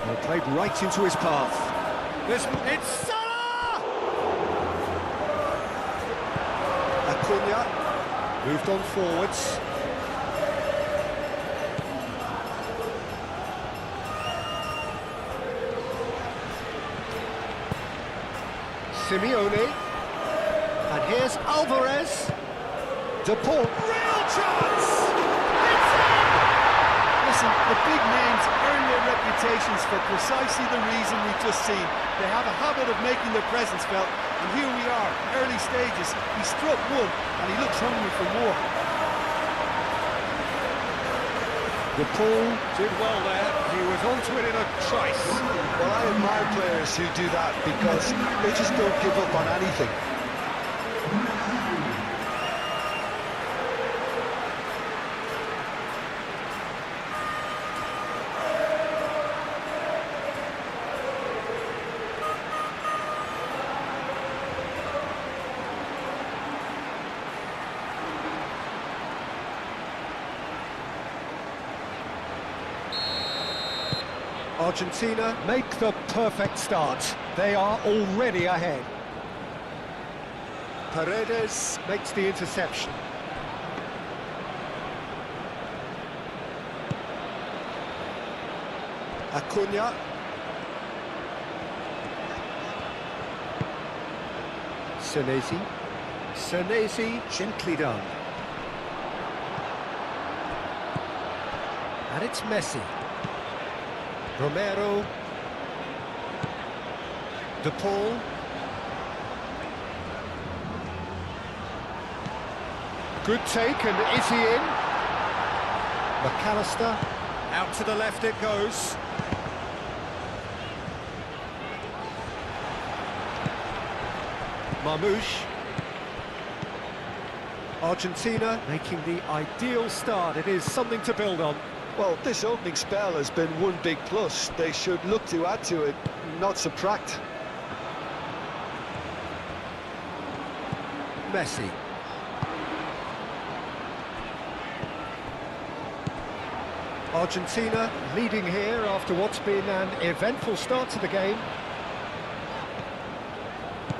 Well, played right into his path. It's Salah! Acuna moved on forwards. Simeone. And here's Alvarez. De Paul. Real chance! Listen, the big names earn their reputations for precisely the reason we've just seen. They have a habit of making their presence felt, and here we are, early stages. He struck one, and he looks hungry for more. De Paul did well there. He was onto it in a trice. Well, I admire players who do that because they just don't give up on anything. Argentina make the perfect start. They are already ahead. Paredes makes the interception. Acuna. Senesi, gently done. And it's Messi. Romero. De Paul. Good take, and is he in? McAllister. Out to the left it goes. Marmoush. Argentina making the ideal start. It is something to build on. Well, this opening spell has been one big plus. They should look to add to it, not subtract. Messi. Argentina leading here after what's been an eventful start to the game.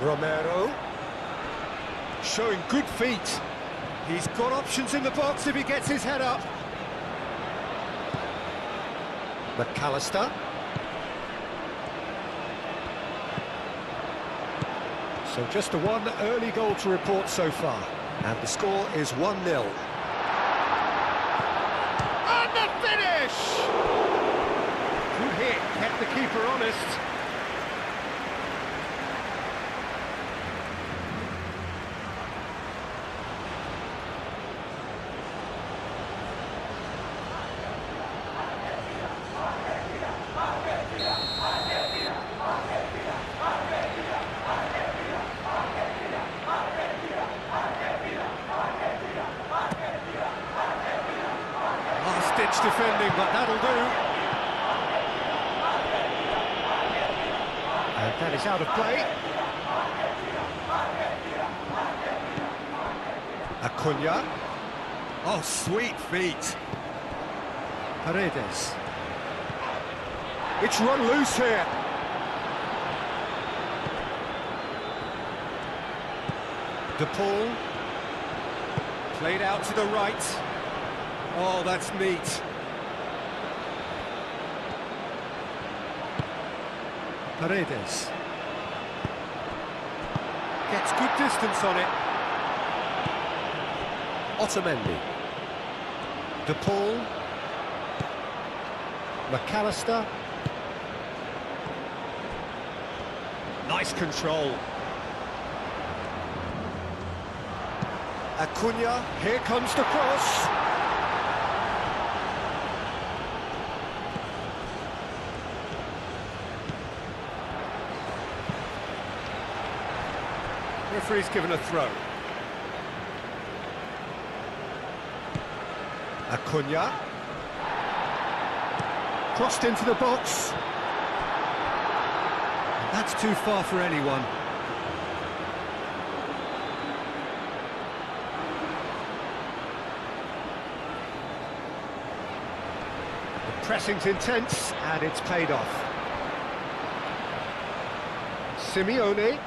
Romero. Showing good feet. He's got options in the box if he gets his head up. McAllister. So just the one early goal to report so far. And the score is 1-0. And the finish! Good hit, kept the keeper honest. Last-ditch defending, but that'll do. And that is out of play. Acuna. Oh, sweet feet. Paredes. It's run loose here. De Paul. Played out to the right. Oh, that's neat. Paredes. Gets good distance on it. Otamendi. De Paul. McAllister. Nice control. Acuna, here comes the cross. Referee's given a throw. Acuna. Crossed into the box. That's too far for anyone. The pressing's intense, and it's paid off. Simeone.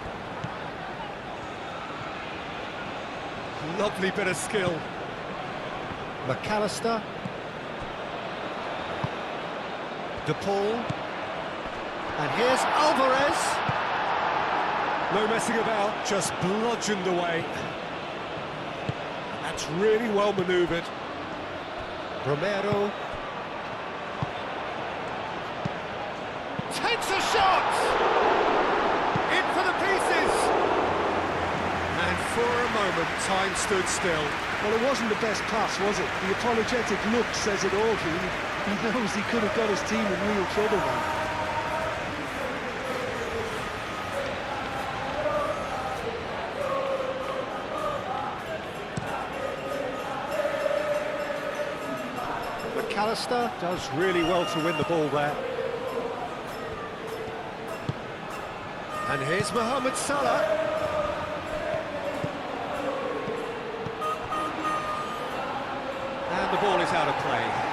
Lovely bit of skill. McAllister. De Paul. And here's Alvarez. No messing about, just bludgeoned away. That's really well manoeuvred. Romero. Takes a shot! In for the pieces! And for a moment, time stood still. Well, it wasn't the best pass, was it? The apologetic look says it all, really. He knows he could have got his team in real trouble now. McAllister does really well to win the ball there. And here's Mohamed Salah. And the ball is out of play.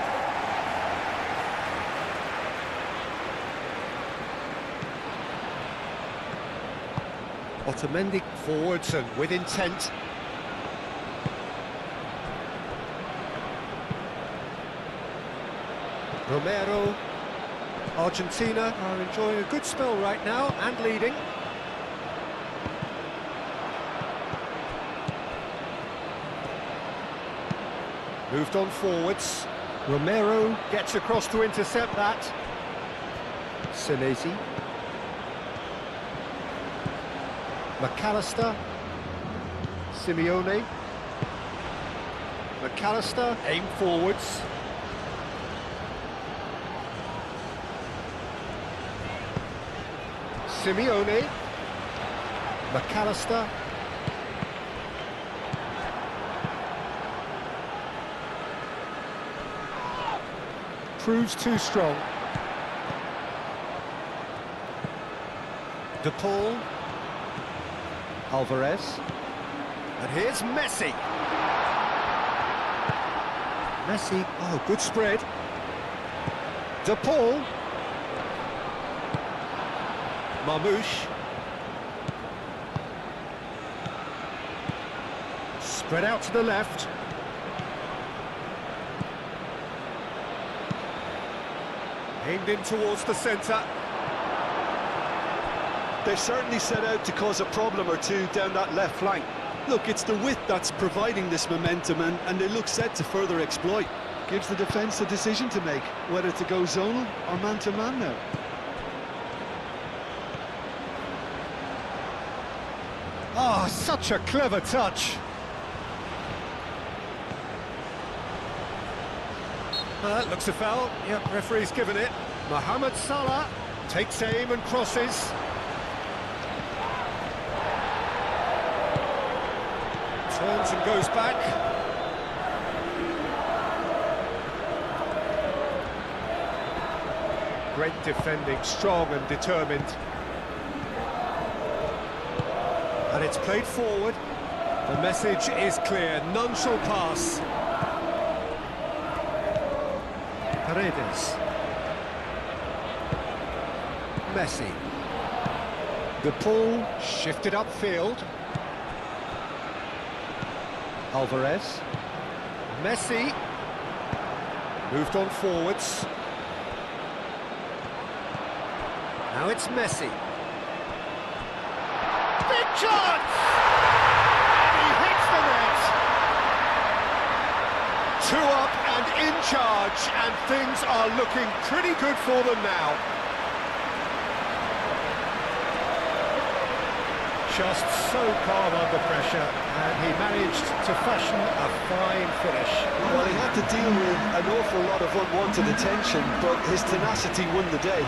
Otamendi forwards and with intent. Romero. Argentina are enjoying a good spell right now and leading. Moved on forwards. Romero gets across to intercept that. Senesi. McAllister. Simeone. McAllister aim forwards. Simeone. McAllister. Proves too strong. De Paul. Alvarez. And here's Messi. Messi, oh, good spread. De Paul. Marmouche. Spread out to the left. Aimed in towards the centre. They've certainly set out to cause a problem or two down that left flank. Look, it's the width that's providing this momentum, and they look set to further exploit. Gives the defence a decision to make, whether to go zonal or man-to-man now. Oh, such a clever touch. That looks a foul. Yep, referee's given it. Mohamed Salah takes aim and crosses. Turns and goes back. Great defending, strong and determined. And it's played forward. The message is clear, none shall pass. Paredes. Messi. De Paul shifted upfield. Alvarez. Messi. Moved on forwards. Now it's Messi. Big chance! And he hits the net! 2 up and in charge, and things are looking pretty good for them now. Just so calm under pressure, and he managed to fashion a fine finish. Well, he had to deal with an awful lot of unwanted attention, but his tenacity won the day.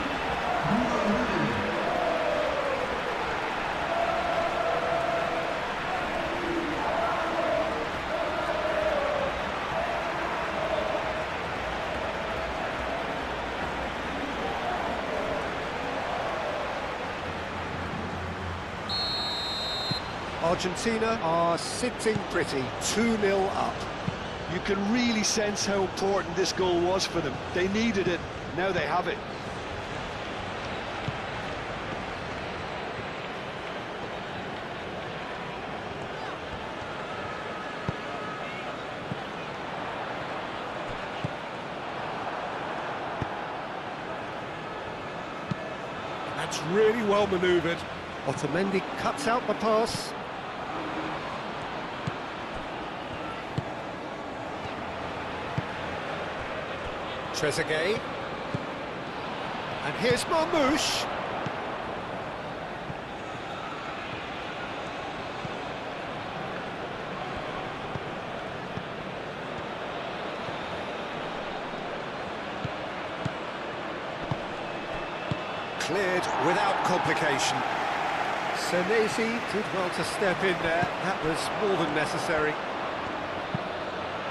Argentina are sitting pretty, 2-0 up. You can really sense how important this goal was for them. They needed it, now they have it. That's really well manoeuvred. Otamendi cuts out the pass. Trezeguet. And here's Marmouche. Cleared without complication. Senesi did well to step in there. That was more than necessary.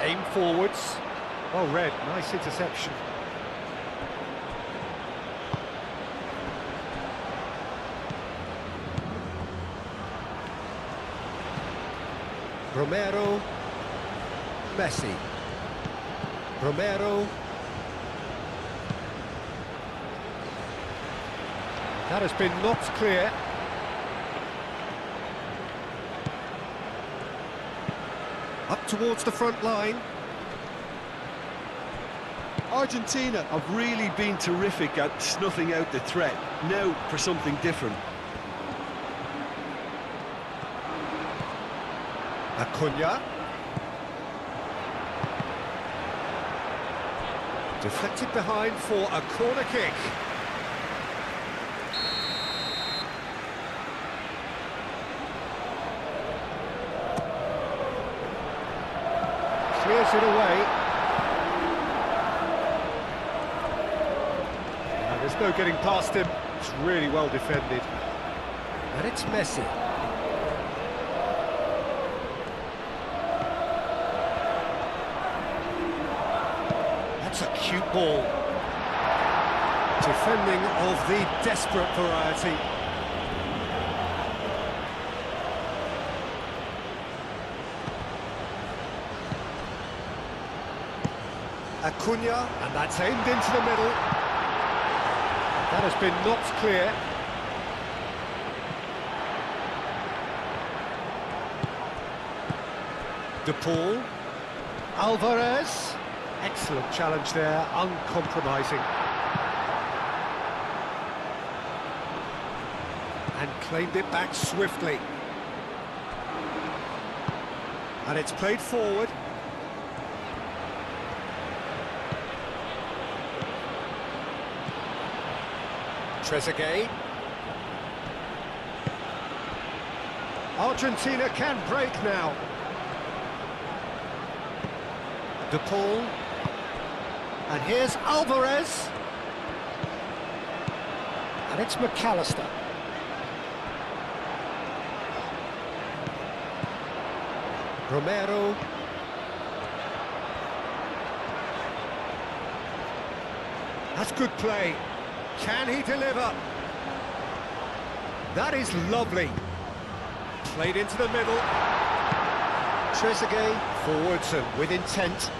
Aim forwards. Well read, nice interception. Romero. Messi. Romero. That has been knocked clear. Up towards the front line. Argentina have really been terrific at snuffing out the threat. Now for something different. Acuna. Deflected behind for a corner kick. Clears it away. No, there's no getting past him. It's really well defended. And it's Messi. That's a cute ball. Defending of the desperate variety. Acuna, and that's aimed into the middle. That has been knocked clear. De Paul. Alvarez. Excellent challenge there, uncompromising. And claimed it back swiftly. And it's played forward. Trezeguet. Argentina can break now. De Paul. And here's Alvarez. And it's McAllister. Romero. That's good play. Can he deliver? That is lovely. Played into the middle. Trezeguet forwards and with intent.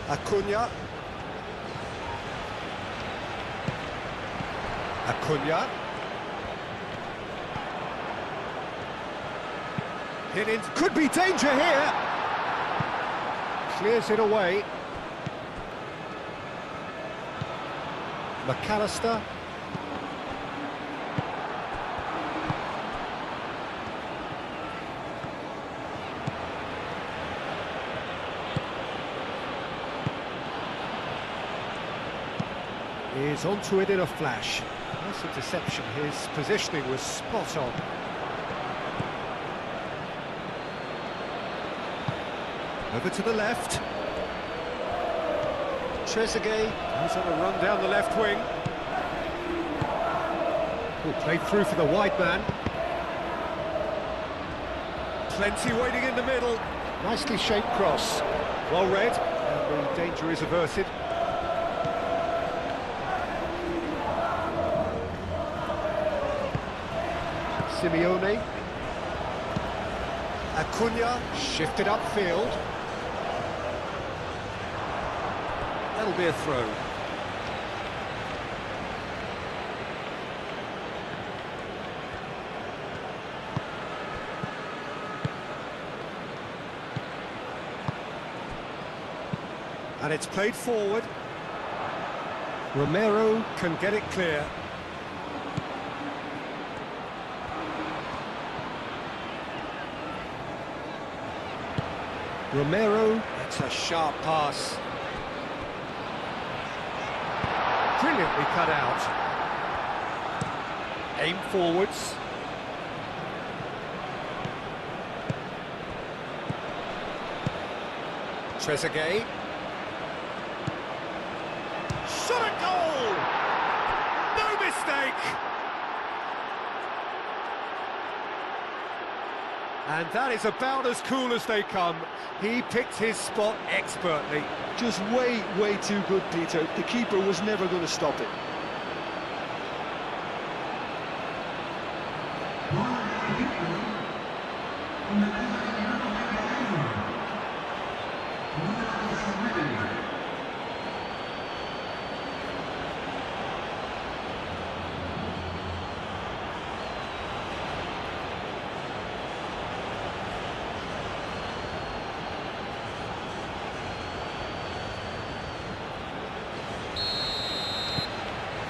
Acuna. Acuna. Hit in. Could be danger here. Clears it away. McAllister. Is onto it in a flash. Nice interception. His positioning was spot on. Over to the left. Trezeguet, he's on a run down the left wing. Oh, played through for the wide man. Plenty waiting in the middle. Nicely shaped cross. Well read, and the danger is averted. Simeone. Acuna shifted upfield. That'll be a throw. And it's played forward. Romero can get it clear. Romero, that's a sharp pass. Brilliantly cut out. Aim forwards. Trezeguet. Shot a goal! No mistake! And that is about as cool as they come. He picked his spot expertly. Just way, way too good, Peter. The keeper was never going to stop it.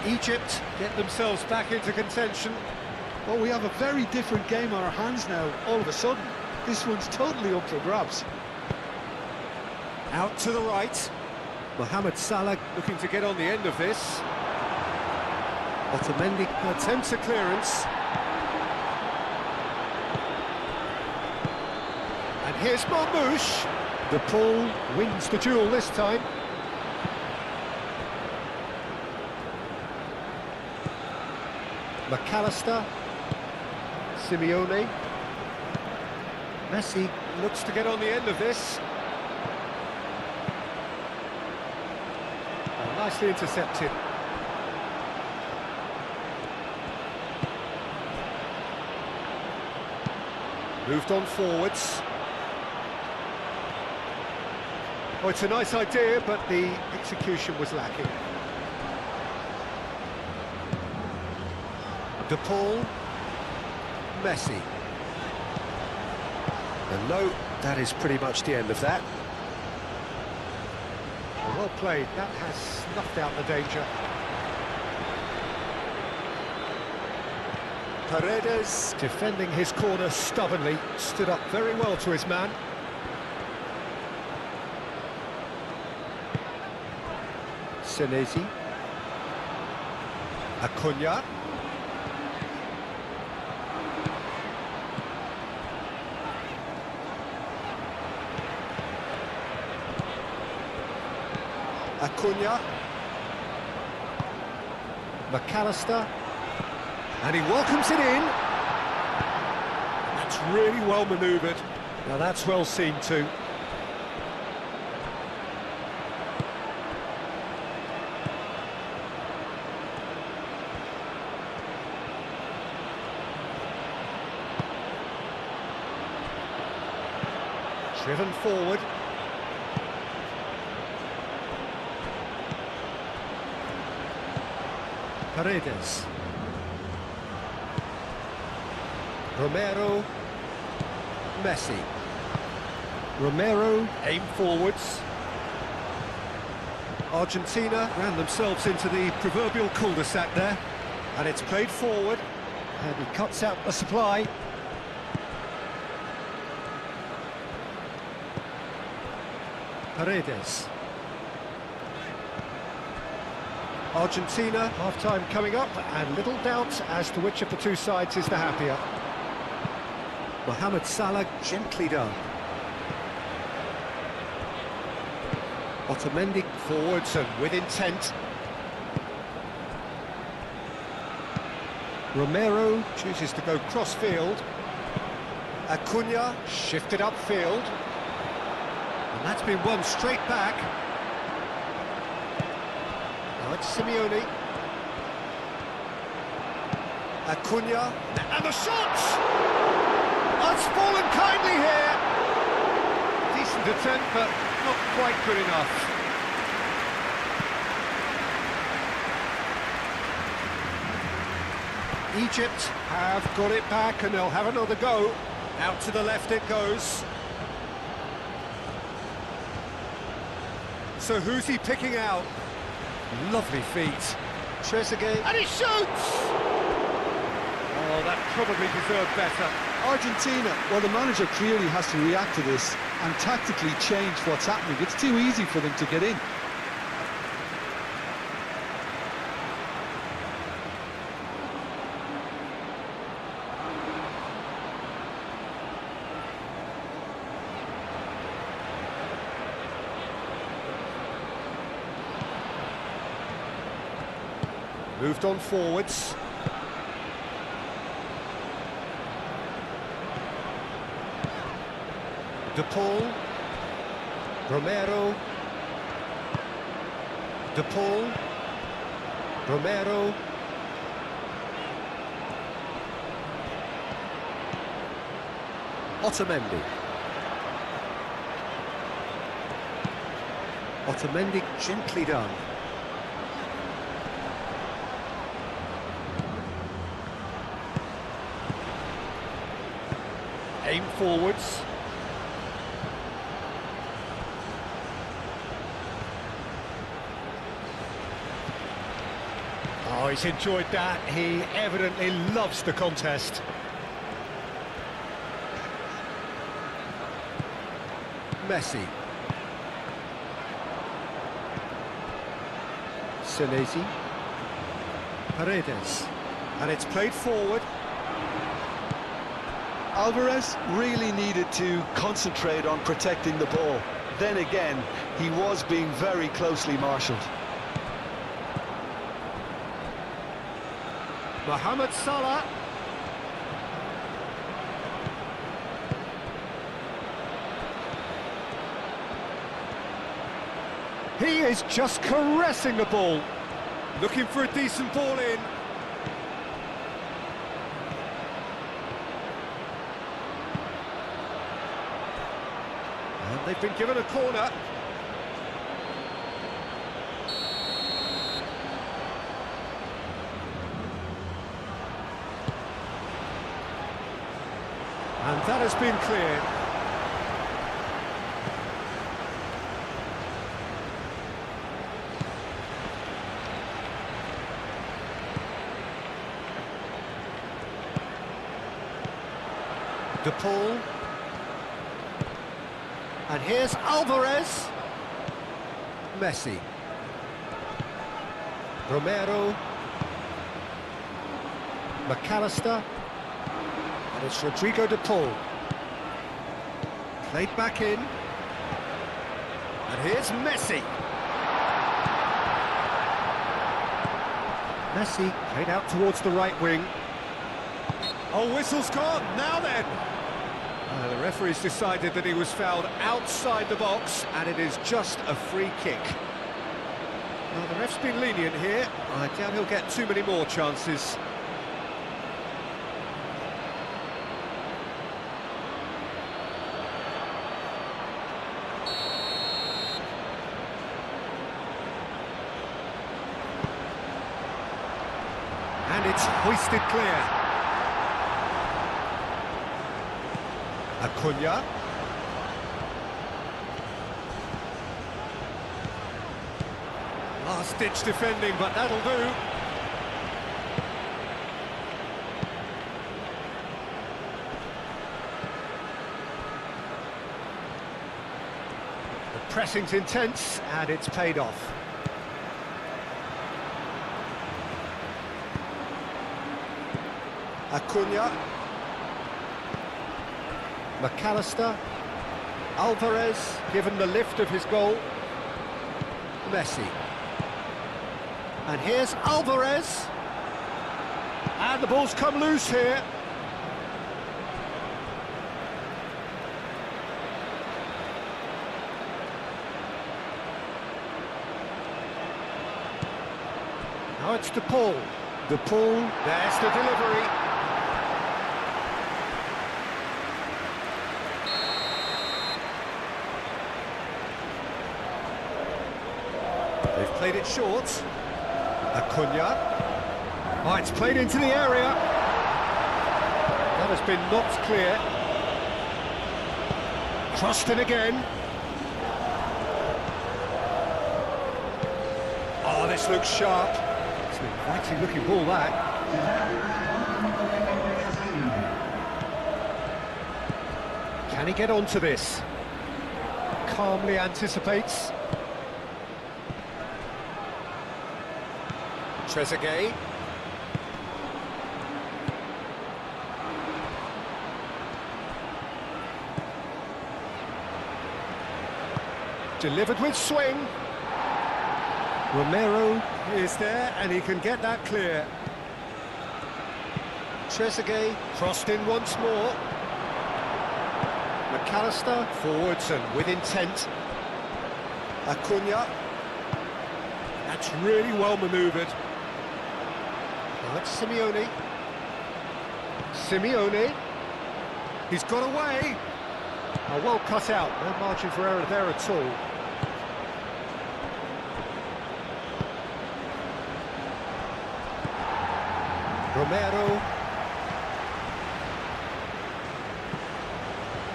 Egypt get themselves back into contention. Well, we have a very different game on our hands now, all of a sudden. This one's totally up for grabs. Out to the right. Mohamed Salah looking to get on the end of this. Otamendi attempts a clearance. And here's Marmoush. The Paul wins the duel this time. McAllister, Simeone, Messi looks to get on the end of this. Oh, nicely intercepted. Moved on forwards. Oh, it's a nice idea, but the execution was lacking. De Paul, Messi. And no, that is pretty much the end of that. Well played, that has snuffed out the danger. Paredes, defending his corner stubbornly, stood up very well to his man. Senesi. Acuna. Acuna, McAllister, and he welcomes it in. That's really well manoeuvred. Now that's well seen too. Driven forward. Paredes. Romero. Messi. Romero, aim forwards. Argentina ran themselves into the proverbial cul-de-sac there. And it's played forward. And he cuts out the supply. Paredes. Argentina, half-time coming up, and little doubt as to which of the two sides is the happier. Mohamed Salah, gently done. Otamendi forwards and with intent. Romero chooses to go cross-field. Acuna shifted upfield. And that's been won straight back. Now it's Simeone. Acuna, and the shot! Oh, it's fallen kindly here. Decent attempt, but not quite good enough. Egypt have got it back and they'll have another go. Out to the left it goes. So who's he picking out? Lovely feet. Trezeguet, and he shoots! Oh, that probably deserved better. Argentina, well, the manager clearly has to react to this and tactically change what's happening. It's too easy for them to get in. Moved on forwards. De Paul. Romero. De Paul. Romero. Otamendi. Otamendi gently done. Aim forwards. Oh, he's enjoyed that. He evidently loves the contest. Messi. Senesi. Paredes. And it's played forward. Alvarez really needed to concentrate on protecting the ball. Then again, he was being very closely marshalled. Mohamed Salah. He is just caressing the ball. Looking for a decent ball in. They've been given a corner. And that has been cleared. De Paul. And here's Alvarez. Messi. Romero. McAllister. And it's Rodrigo De Paul. Played back in. And here's Messi. Messi played out towards the right wing. Oh, whistle's gone. Now then. The referee's decided that he was fouled outside the box, and it is just a free kick. Well, the ref's been lenient here. I doubt he'll get too many more chances. And it's hoisted clear. Acuna. Last-ditch defending, but that'll do. The pressing's intense, and it's paid off. Acuna. McAllister. Alvarez, given the lift of his goal. Messi. And here's Alvarez. And the ball's come loose here. Now it's De Paul. The pull, there's the delivery. They've played it short. Acuna. Oh, it's played into the area. That has been knocked clear. Crossed in again. Oh, this looks sharp. It's an inviting looking ball, that. Can he get onto this? Calmly anticipates. Trezeguet. Delivered with swing. Romero is there, and he can get that clear. Trezeguet crossed in once more. McAllister forwards and with intent. Acuna. That's really well manoeuvred. Now it's Simeone. Simeone. He's got away. Oh, well cut out. No margin for error there at all. Romero.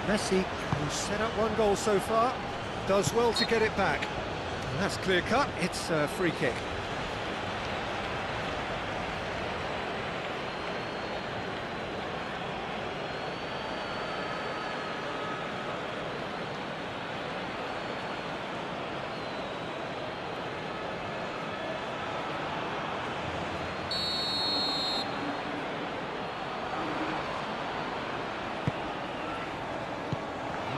Messi, who's set up one goal so far, does well to get it back. And that's clear cut, it's a free kick.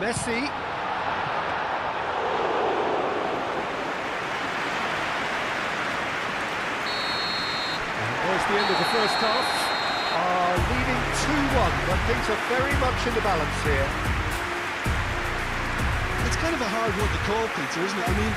Messi. And there's the end of the first half. Leading 2-1, but things are very much in the balance here. It's kind of a hard one to call, Peter, isn't it? I mean,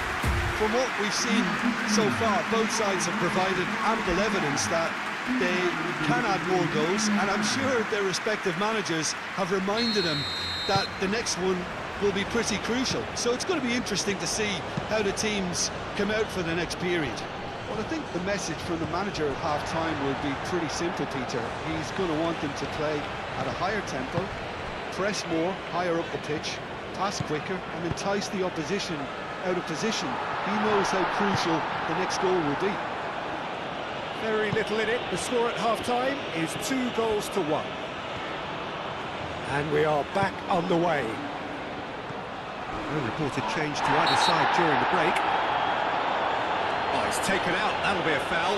from what we've seen so far, both sides have provided ample evidence that they can add more goals, and I'm sure their respective managers have reminded them that the next one will be pretty crucial. So it's going to be interesting to see how the teams come out for the next period. Well, I think the message from the manager at half-time will be pretty simple, Peter. He's going to want them to play at a higher tempo, press more, higher up the pitch, pass quicker, and entice the opposition out of position. He knows how crucial the next goal will be. Very little in it. The score at half-time is 2-1. And we are back underway. No reported change to either side during the break. Oh, he's taken out. That'll be a foul.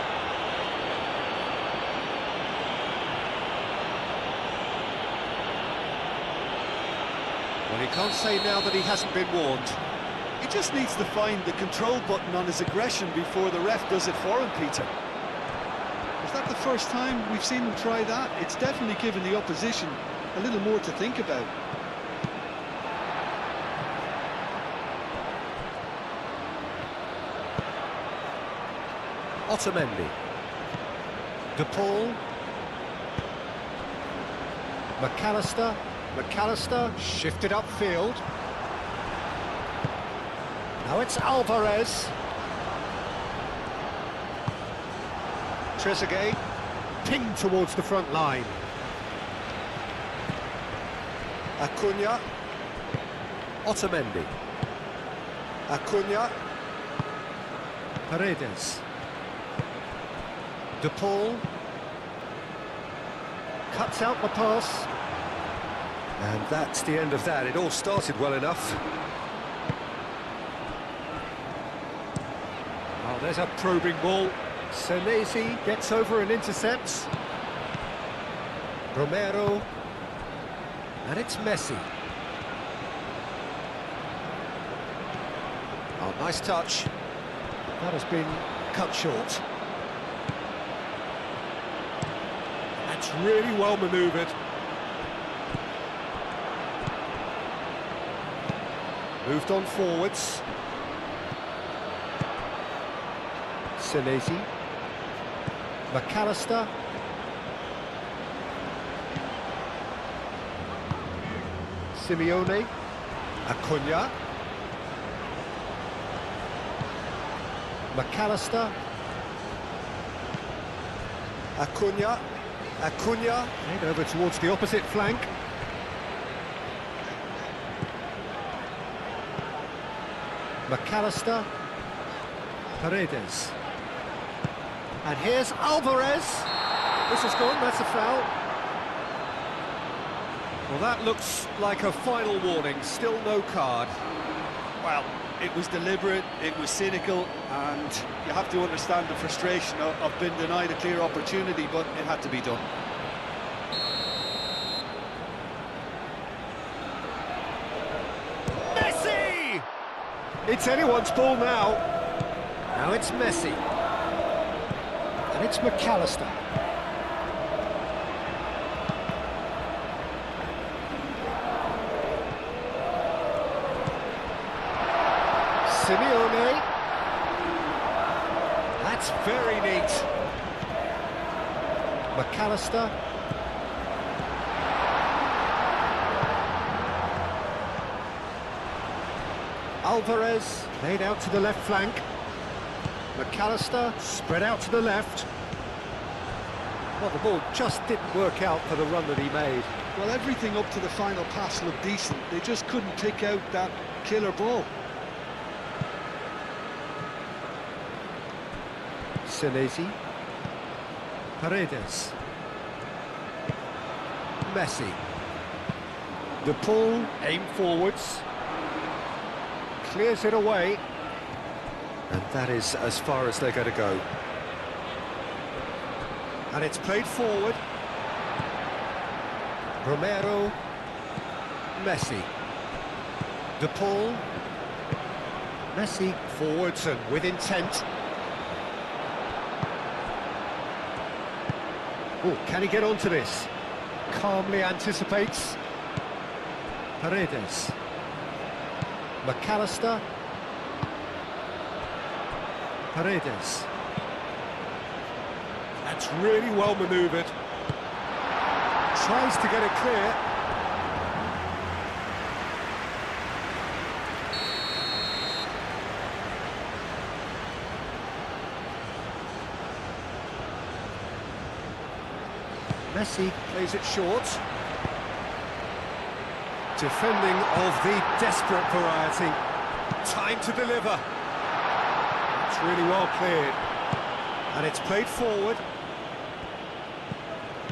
Well, he can't say now that he hasn't been warned. He just needs to find the control button on his aggression before the ref does it for him, Peter. Is that the first time we've seen him try that? It's definitely given the opposition a little more to think about. Otamendi. De Paul. McAllister. McAllister shifted upfield. Now it's Alvarez. Trezeguet pinged towards the front line. Acuna. Otamendi. Acuna. Paredes. De Paul. Cuts out the pass. And that's the end of that. It all started well enough. Oh, there's a probing ball. Senesi gets over and intercepts. Romero. And it's Messi. Oh, nice touch. That has been cut short. That's really well manoeuvred. Moved on forwards. Senesi. McAllister. Simeone. Acuna. McAllister. Acuna. Acuna. Head over towards the opposite flank. McAllister. Paredes. And here's Alvarez. This is gone, that's a foul. Well, that looks like a final warning, still no card. Well, it was deliberate, it was cynical, and you have to understand the frustration of being denied a clear opportunity, but it had to be done. Messi! It's anyone's ball now. Now it's Messi. And it's McAllister. Simeone. That's very neat. McAllister. Alvarez laid out to the left flank. McAllister spread out to the left. Well, the ball just didn't work out for the run that he made. Well, everything up to the final pass looked decent. They just couldn't pick out that killer ball. Senesi. Paredes. Messi. The pull, aim forwards. Clears it away. And that is as far as they're going to go. And it's played forward. Romero. Messi. The pull. Messi forwards and with intent. Oh, can he get onto this? Calmly anticipates. Paredes. McAllister. Paredes. That's really well manoeuvred. Tries to get it clear. Messi plays it short. Defending of the desperate variety. Time to deliver. It's really well cleared. And it's played forward.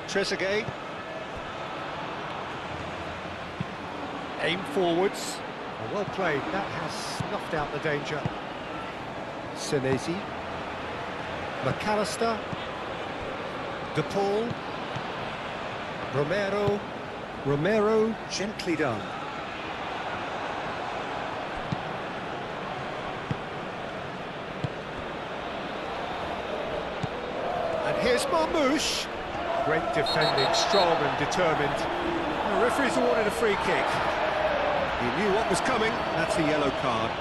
Trezeguet. Aim forwards. Well played. That has snuffed out the danger. Senesi. McAllister. De Paul. Romero. Romero, gently done. And here's Marmouche. Great defending, strong and determined. The referee's awarded a free kick. He knew what was coming. That's a yellow card.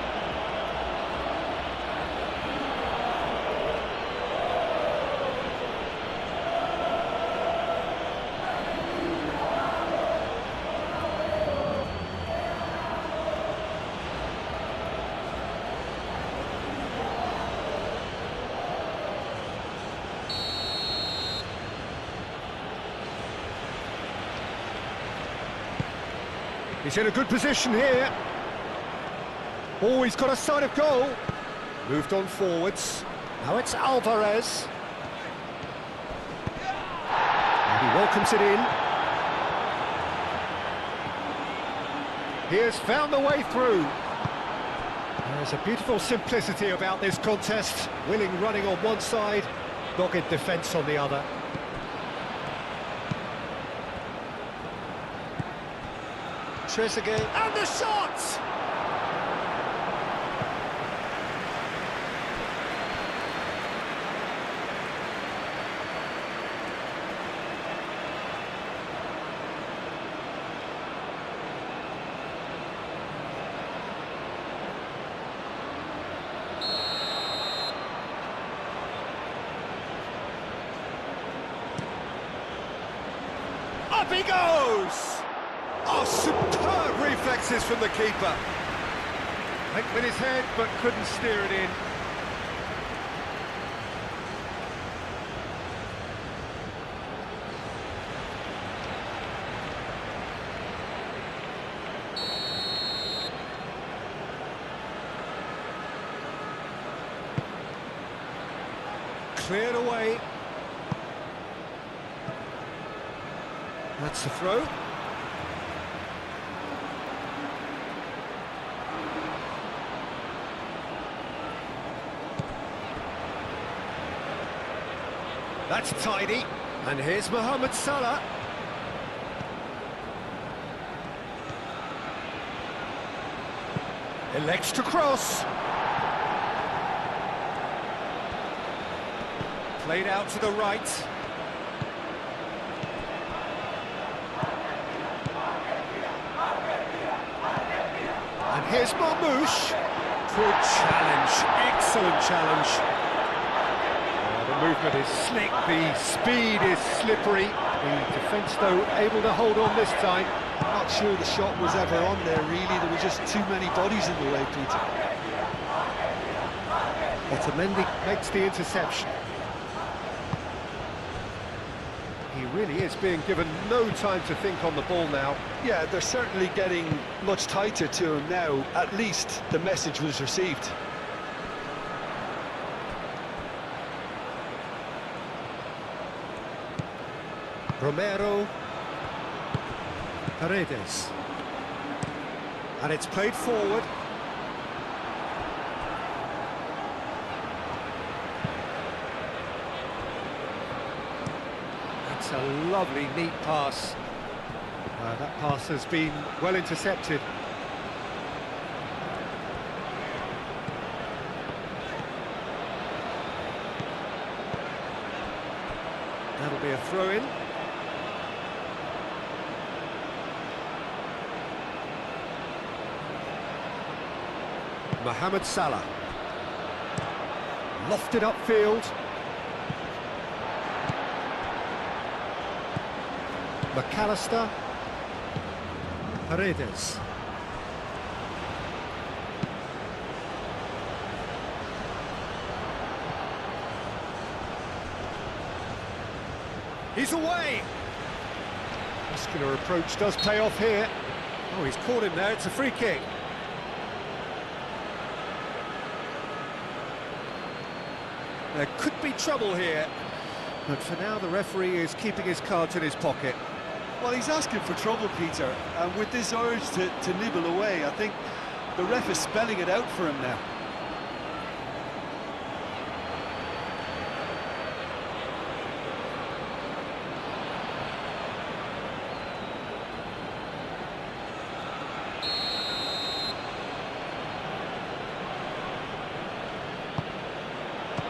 He's in a good position here. Oh, he's got a sight of goal. Moved on forwards. Now it's Alvarez. And he welcomes it in. He has found the way through. There's a beautiful simplicity about this contest. Willing running on one side, dogged defence on the other. Trezeguet, and the shot! Up he goes! Oh, superb reflexes from the keeper. Went with his head, but couldn't steer it in. Cleared away. That's the throw. That's tidy. And here's Mohamed Salah. Elects to cross. Played out to the right. And here's Marmoush. Good challenge, excellent challenge. The movement is slick, the speed is slippery. The defence, though, able to hold on this time. Not sure the shot was ever on there, really. There were just too many bodies in the way, Peter. Otamendi makes the interception. He really is being given no time to think on the ball now. Yeah, they're certainly getting much tighter to him now. At least the message was received. Romero. Paredes. And it's played forward. That's a lovely, neat pass. That pass has been well intercepted. That'll be a throw-in. Mohamed Salah. Lofted upfield. McAllister. Paredes. He's away. Muscular approach does pay off here. Oh, he's caught him there. It's a free kick. There could be trouble here, but for now the referee is keeping his cards in his pocket. Well, he's asking for trouble, Peter, and with this urge to nibble away, I think the ref is spelling it out for him now.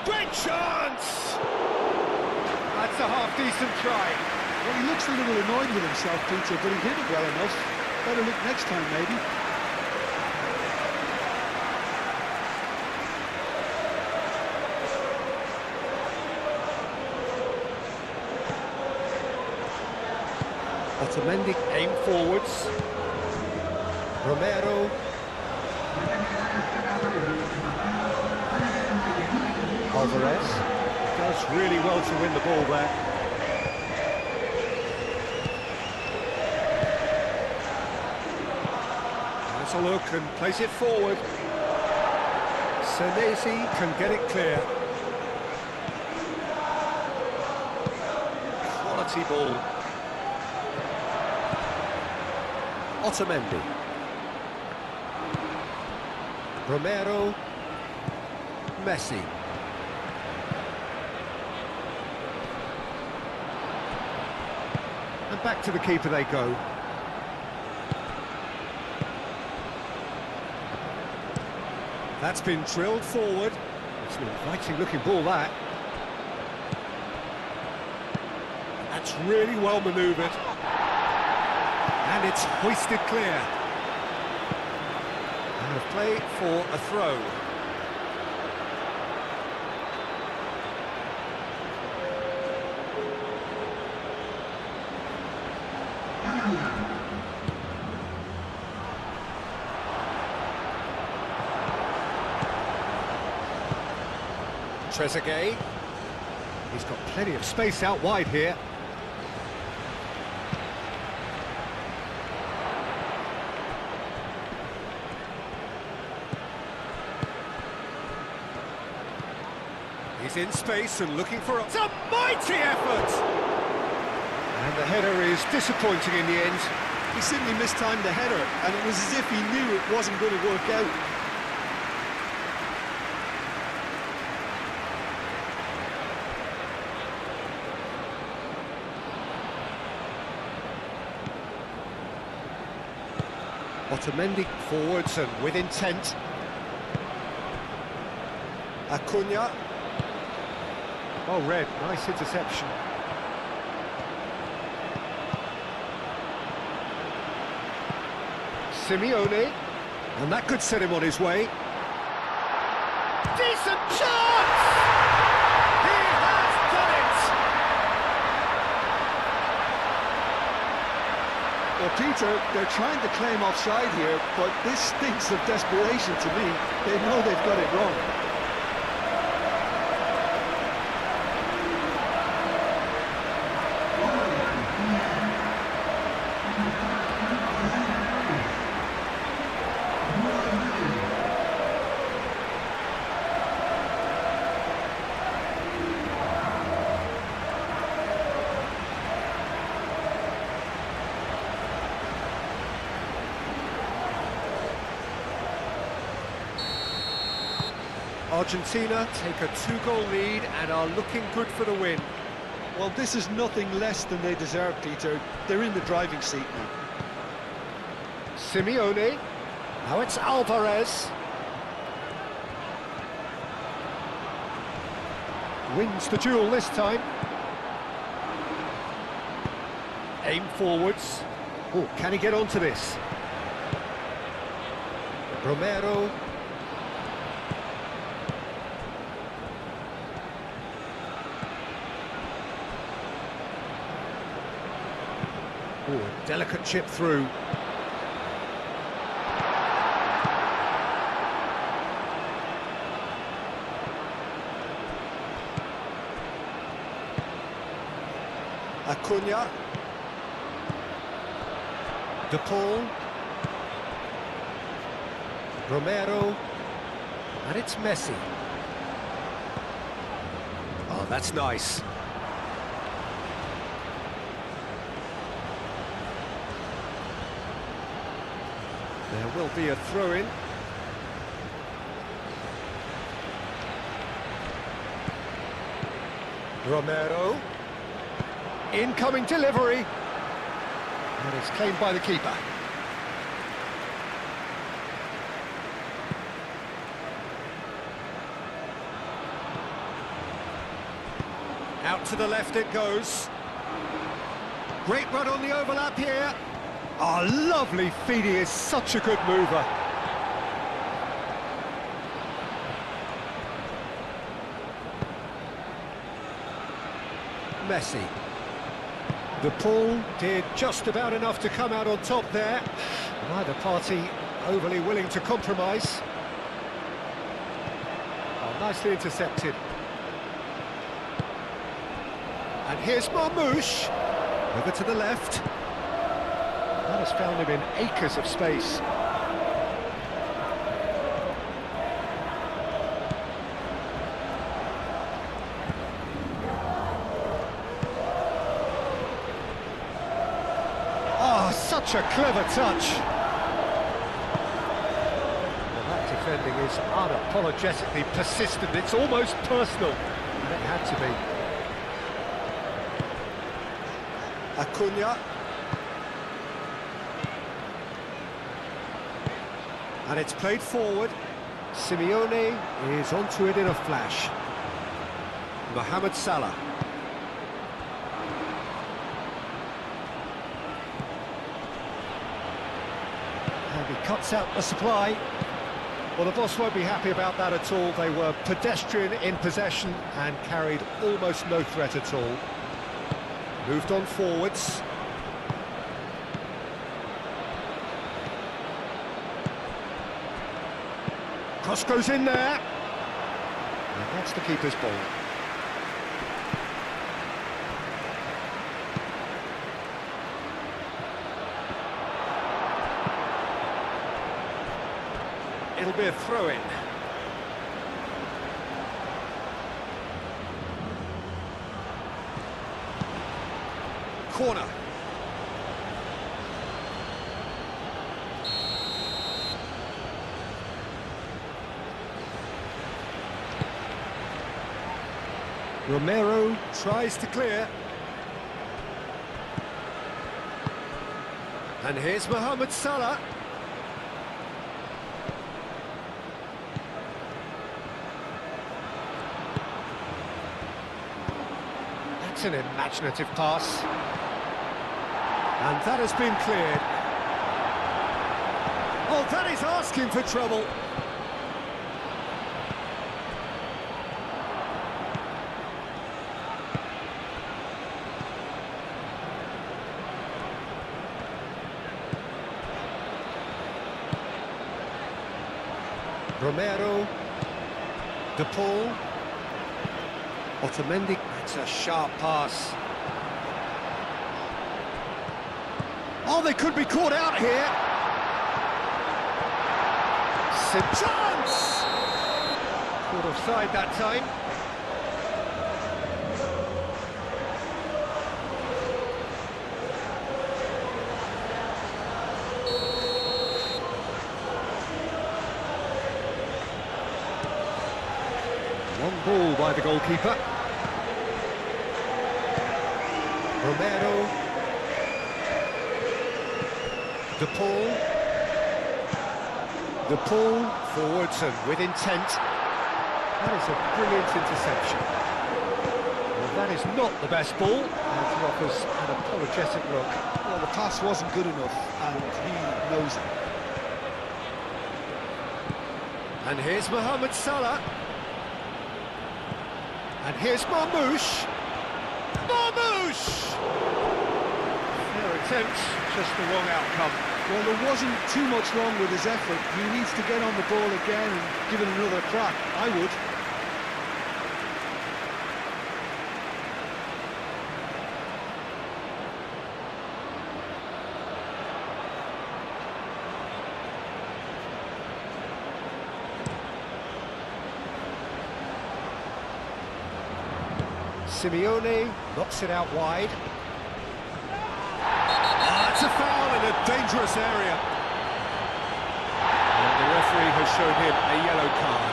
Great chance! That's a half-decent try. Well, he looks a little annoyed with himself, Peter, but he hit it well enough. Better look next time, maybe. Otamendi aim forwards. Romero. Alvarez does really well to win the ball there. Has a look and plays it forward. Senesi can get it clear. Quality ball. Otamendi. Romero. Messi. And back to the keeper they go. That's been drilled forward. It's an inviting looking ball, that. That's really well manoeuvred. And it's hoisted clear. And a play for a throw. Trezeguet. He's got plenty of space out wide here. He's in space and looking for a mighty effort! And the header is disappointing in the end. He simply mistimed the header, and it was as if he knew it wasn't going to work out. Otamendi forwards and with intent. Acuna. Oh, Red, nice interception. Simeone, and that could set him on his way. Decent chance! He has done it! Well, Peter, they're trying to claim offside here, but this stinks of desperation to me. They know they've got it wrong. Argentina take a 2-goal lead and are looking good for the win. Well, this is nothing less than they deserve, Peter. They're in the driving seat now. Simeone. Now it's Alvarez. Wins the duel this time. Aim forwards. Oh, can he get onto this? Romero. Oh, a delicate chip through. Acuna. De Paul. Romero. And it's Messi. Oh, that's nice. There will be a throw-in. Romero. Incoming delivery. And it's claimed by the keeper. Out to the left it goes. Great run on the overlap here. Oh, lovely feed, he is such a good mover. Messi. De Paul did just about enough to come out on top there. Neither party overly willing to compromise. Oh, nicely intercepted. And here's Marmoush. Over to the left. That has found him in acres of space. Oh, such a clever touch. Well, that defending is unapologetically persistent. It's almost personal, and it had to be. Acuna. And it's played forward. Simeone is onto it in a flash. Mohamed Salah. And he cuts out the supply. Well, the boss won't be happy about that at all. They were pedestrian in possession and carried almost no threat at all. Moved on forwards. Cross goes in there. And That's the keeper's ball. It'll be a throw-in. Corner. Romero tries to clear. And here's Mohamed Salah. That's an imaginative pass. And that has been cleared. Oh, that is asking for trouble. Romero, De Paul, Otamendi. That's a sharp pass. Oh, they could be caught out here. Chance! Caught offside that time. One ball by the goalkeeper. Romero. De Paul. De Paul forwards and with intent. That is a brilliant interception. Well, that is not the best ball, and he offers an apologetic look. Well, the pass wasn't good enough, and he knows it. And here's Mohamed Salah. And here's Marmoush. Marmoush! Fair attempt, just the wrong outcome. Well, there wasn't too much wrong with his effort. He needs to get on the ball again and give it another crack. I would. Simeone knocks it out wide. That's a foul in a dangerous area. And the referee has shown him a yellow card.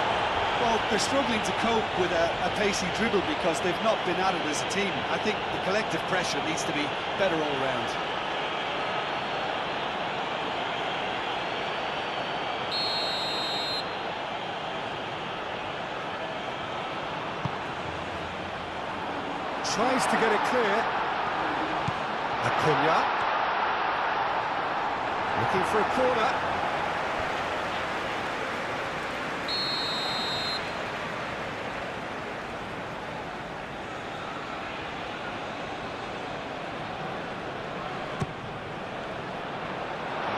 Well, they're struggling to cope with a pacey dribble because they've not been at it as a team. I think the collective pressure needs to be better all round. Tries to get it clear. Acuna. Looking for a corner.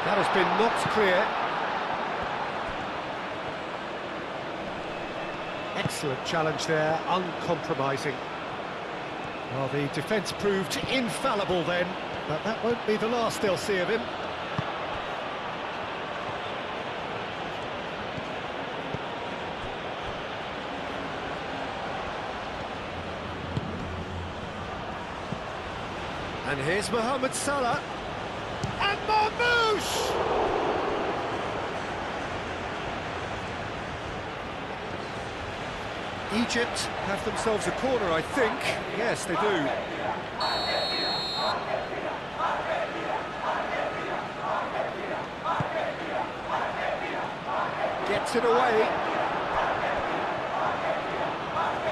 That has been knocked clear. Excellent challenge there, uncompromising. Well, the defence proved infallible then, but that won't be the last they'll see of him. And here's Mohamed Salah. And Marmoush! Egypt have themselves a corner, I think. Yes, they do. Gets it away.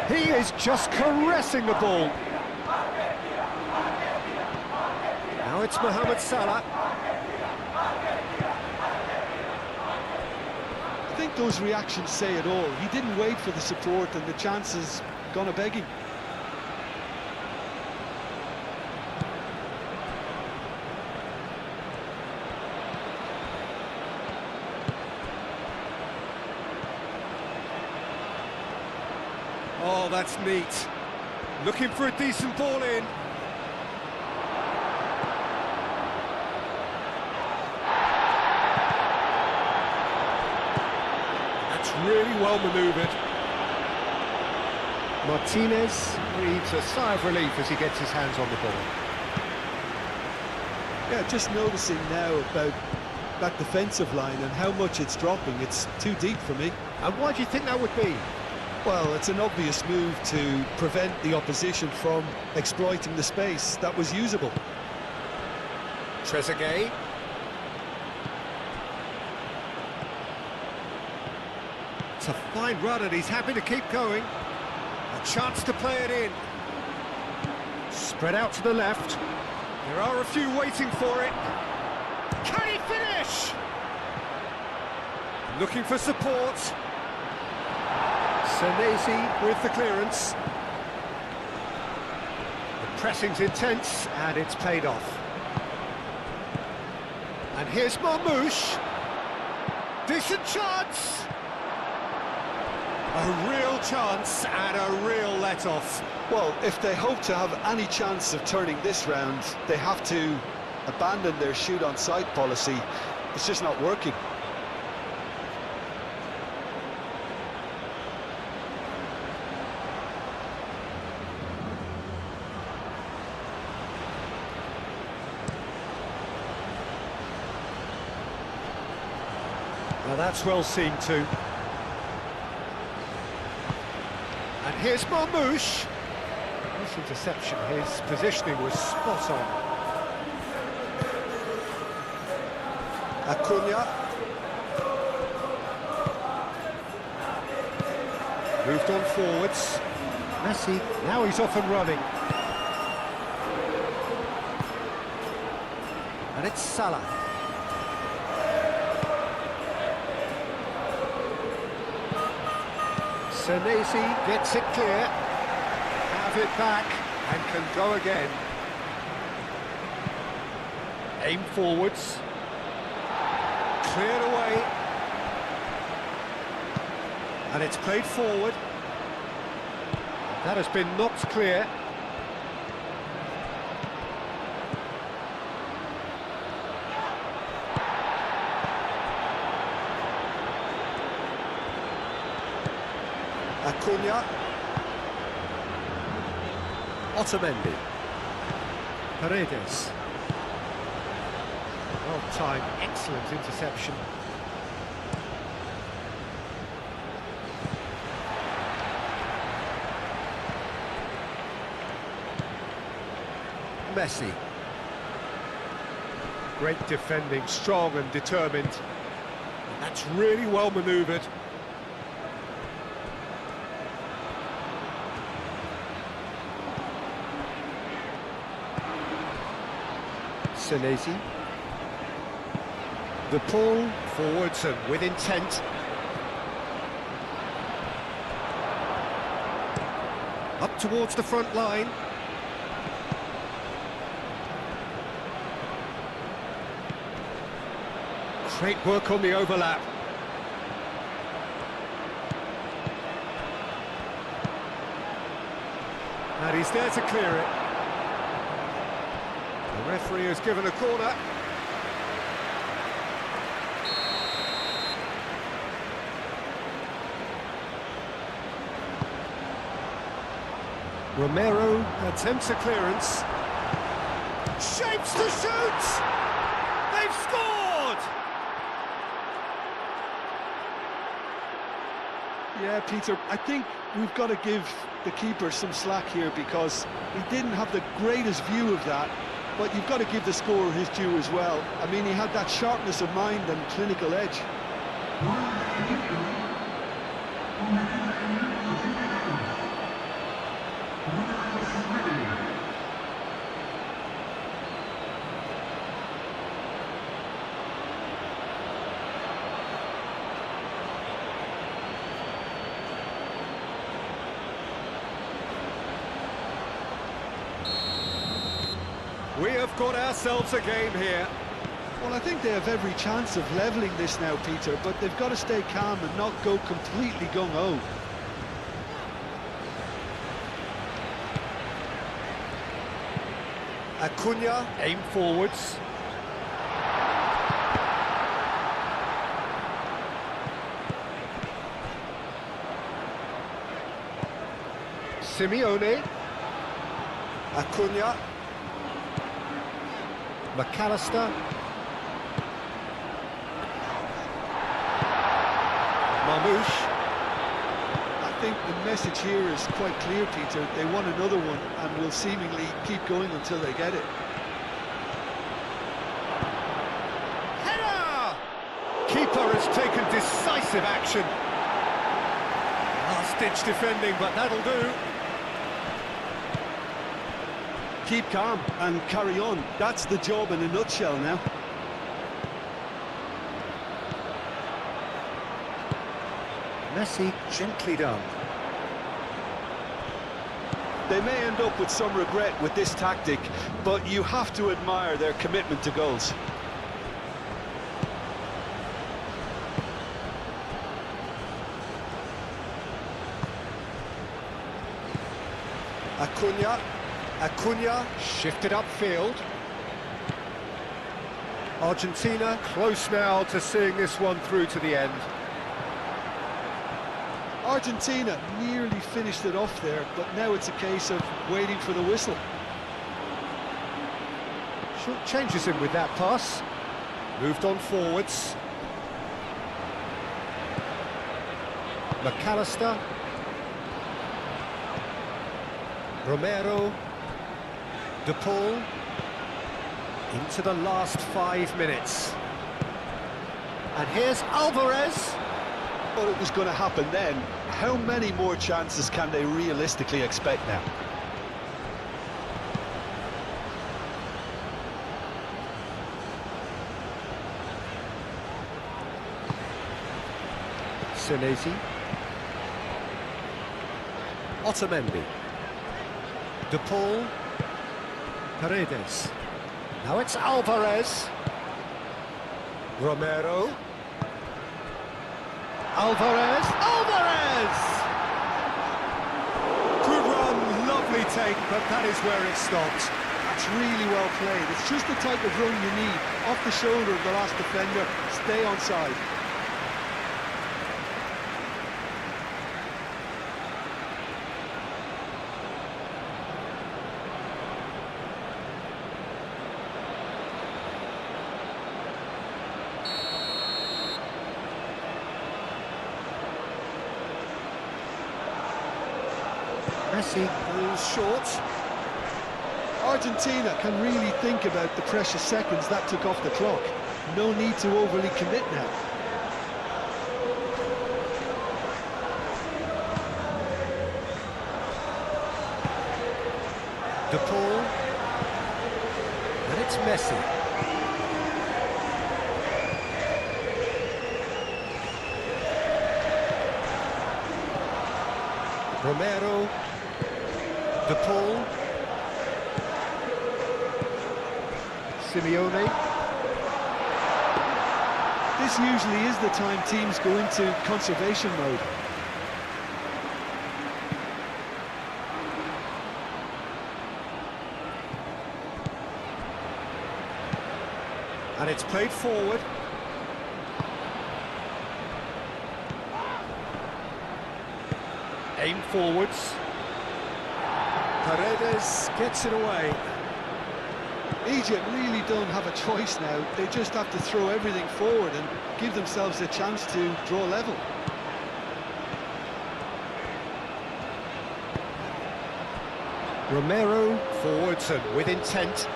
He is just caressing the ball. Now it's Mohamed Salah. I think those reactions say it all. He didn't wait for the support, and the chance is gonna beg him. Well, that's neat. Looking for a decent ball in. That's really well manoeuvred. Martinez breathes a sigh of relief as he gets his hands on the ball. Yeah, just noticing now about that defensive line and how much it's dropping. It's too deep for me. And why do you think that would be? Well, it's an obvious move to prevent the opposition from exploiting the space that was usable. Trezeguet. It's a fine run and he's happy to keep going. A chance to play it in. Spread out to the left. There are a few waiting for it. Can he finish? Looking for support. Senesi with the clearance. The pressing's intense and it's paid off. And here's Marmoush. Decent chance. A real chance and a real let-off. Well, if they hope to have any chance of turning this round, they have to abandon their shoot-on-sight policy. It's just not working. Well, that's well seen too. And here's Marmoush. Nice interception. His positioning was spot on. Acuna. Moved on forwards. Messi, now he's off and running. And it's Salah. Senesi gets it clear. Have it back and can go again. Aim forwards. Cleared away. And it's played forward. That has been knocked clear. Acuna. Otamendi. Paredes. Well timed, excellent interception. Messi. Great defending, strong and determined. And that's really well manoeuvred. Senesi. The pull forwards and with intent. Up towards the front line. Great work on the overlap. And he's there to clear it. The referee has given a corner. Romero attempts a clearance. Shapes to shoot! They've scored! Yeah, Peter, I think we've got to give the keeper some slack here because he didn't have the greatest view of that, but you've got to give the scorer his due as well. I mean, he had that sharpness of mind and clinical edge. We have got ourselves a game here. Well, I think they have every chance of levelling this now, Peter, but they've got to stay calm and not go completely gung-ho. Acuna, aim forwards. Simeone. Acuna. McAllister. Mamouche. I think the message here is quite clear, Peter. They want another one and will seemingly keep going until they get it. Header! Keeper has taken decisive action. Last-ditch defending, but that'll do. Keep calm and carry on. That's the job in a nutshell now. Messi gently done. They may end up with some regret with this tactic, but you have to admire their commitment to goals. Acuna shifted upfield. Argentina close now to seeing this one through to the end. Argentina nearly finished it off there, but now it's a case of waiting for the whistle. Short changes him with that pass. Moved on forwards. McAllister. Romero. De Paul. Into the last 5 minutes. And here's Alvarez. Thought it was going to happen then. How many more chances can they realistically expect now? Senesi. Otamendi. De Paul. Paredes. Now it's Alvarez. Romero. Alvarez. Alvarez! Good run, lovely take, but that is where it stopped. That's really well played. It's just the type of run you need. Off the shoulder of the last defender, stay onside. Messi pulls short. Argentina can really think about the precious seconds that took off the clock. No need to overly commit now. De Paul. And it's Messi. Romero. De Paul. Simeone. This usually is the time teams go into conservation mode. And it's played forward. Aim forwards. Paredes gets it away. Egypt really don't have a choice now. They just have to throw everything forward and give themselves a chance to draw level. Romero forwards and with intent.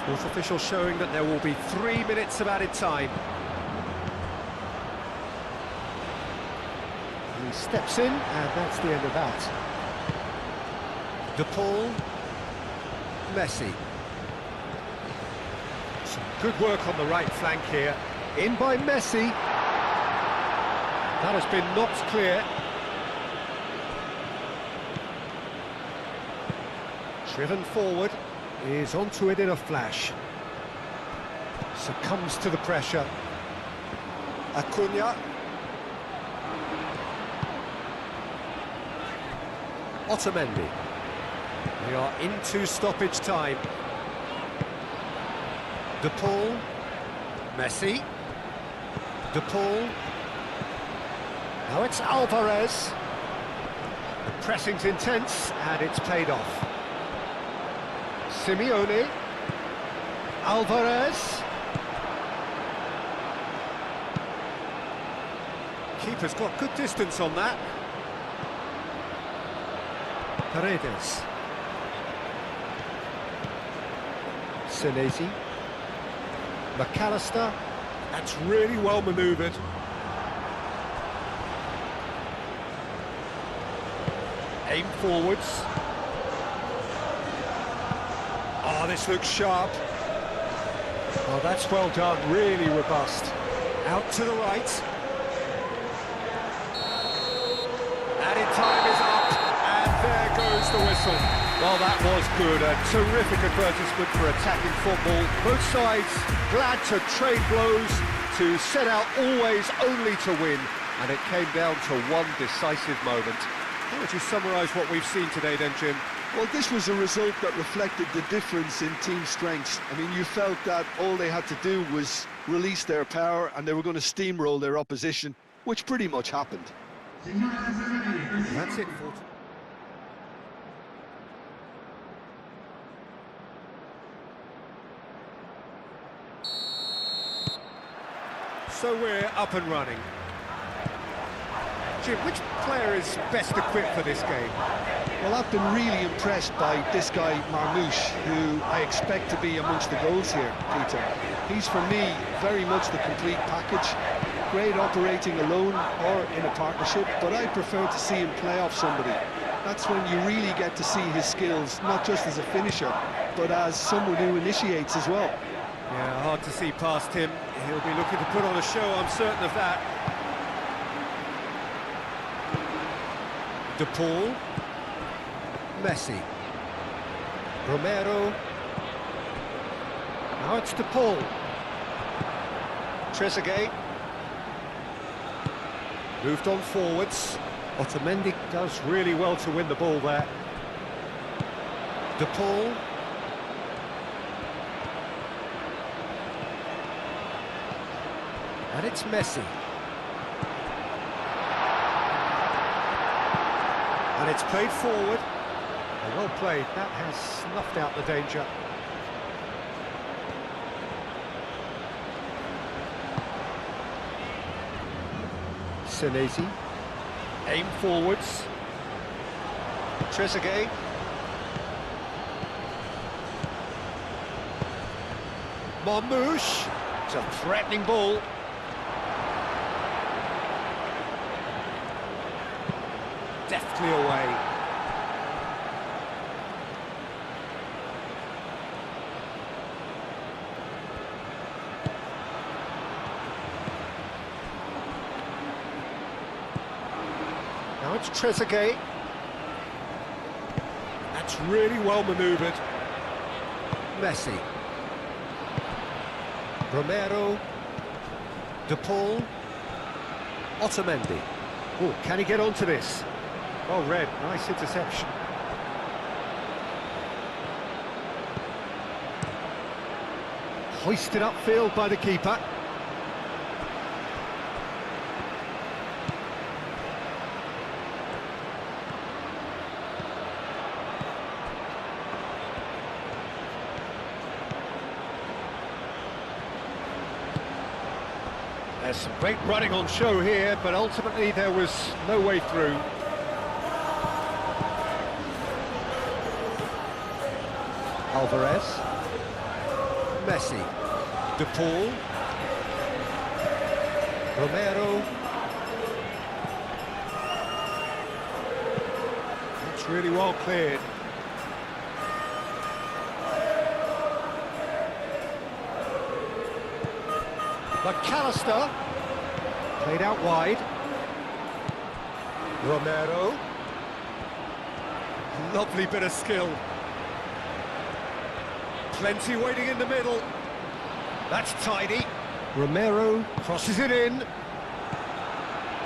Fourth official showing that there will be 3 minutes of added time. He steps in, and that's the end of that. De Paul. Messi. Some good work on the right flank here. In by Messi. That has been knocked clear. Driven forward, is onto it in a flash. Succumbs to the pressure. Acuna. Otamendi. We are into stoppage time. De Paul. Messi. De Paul. Now it's Alvarez. The pressing's intense and it's paid off. Simeone. Alvarez. Keeper's got good distance on that. Paredes. Senesi. McAllister. That's really well manoeuvred. Aim forwards. Oh, this looks sharp. Oh, that's well done, really robust. Out to the right. Added time is up, and there goes the whistle. Well, that was good, a terrific advertisement for attacking football. Both sides glad to trade blows, to set out always only to win, and it came down to one decisive moment. How would you summarise what we've seen today then, Jim? Well, this was a result that reflected the difference in team strengths. I mean, you felt that all they had to do was release their power and they were going to steamroll their opposition, which pretty much happened. That's it for... So we're up and running. Jim, which player is best equipped for this game? Well, I've been really impressed by this guy, Marmoush, who I expect to be amongst the goals here, Peter. He's, for me, very much the complete package. Great operating alone or in a partnership, but I prefer to see him play off somebody. That's when you really get to see his skills, not just as a finisher, but as someone who initiates as well. Yeah, hard to see past him. He'll be looking to put on a show, I'm certain of that. De Paul. Messi. Romero. Now it's De Paul. Trezeguet. Moved on forwards. Otamendi does really well to win the ball there. De Paul. And it's Messi. And it's played forward. Well played, that has snuffed out the danger. Senesi. Aim forwards. Trezeguet. Marmoush. It's a threatening ball. Deftly away. Now it's Trezeguet. That's really well manoeuvred. Messi. Romero. De Paul. Otamendi. Oh, can he get onto this? Oh, Red, nice interception. Hoisted upfield by the keeper. There's some great running on show here, but ultimately there was no way through. Alvarez. Messi. De Paul. Romero. It's really well cleared. McAllister. Played out wide. Romero. Lovely bit of skill. Plenty waiting in the middle. That's tidy. Romero crosses it in.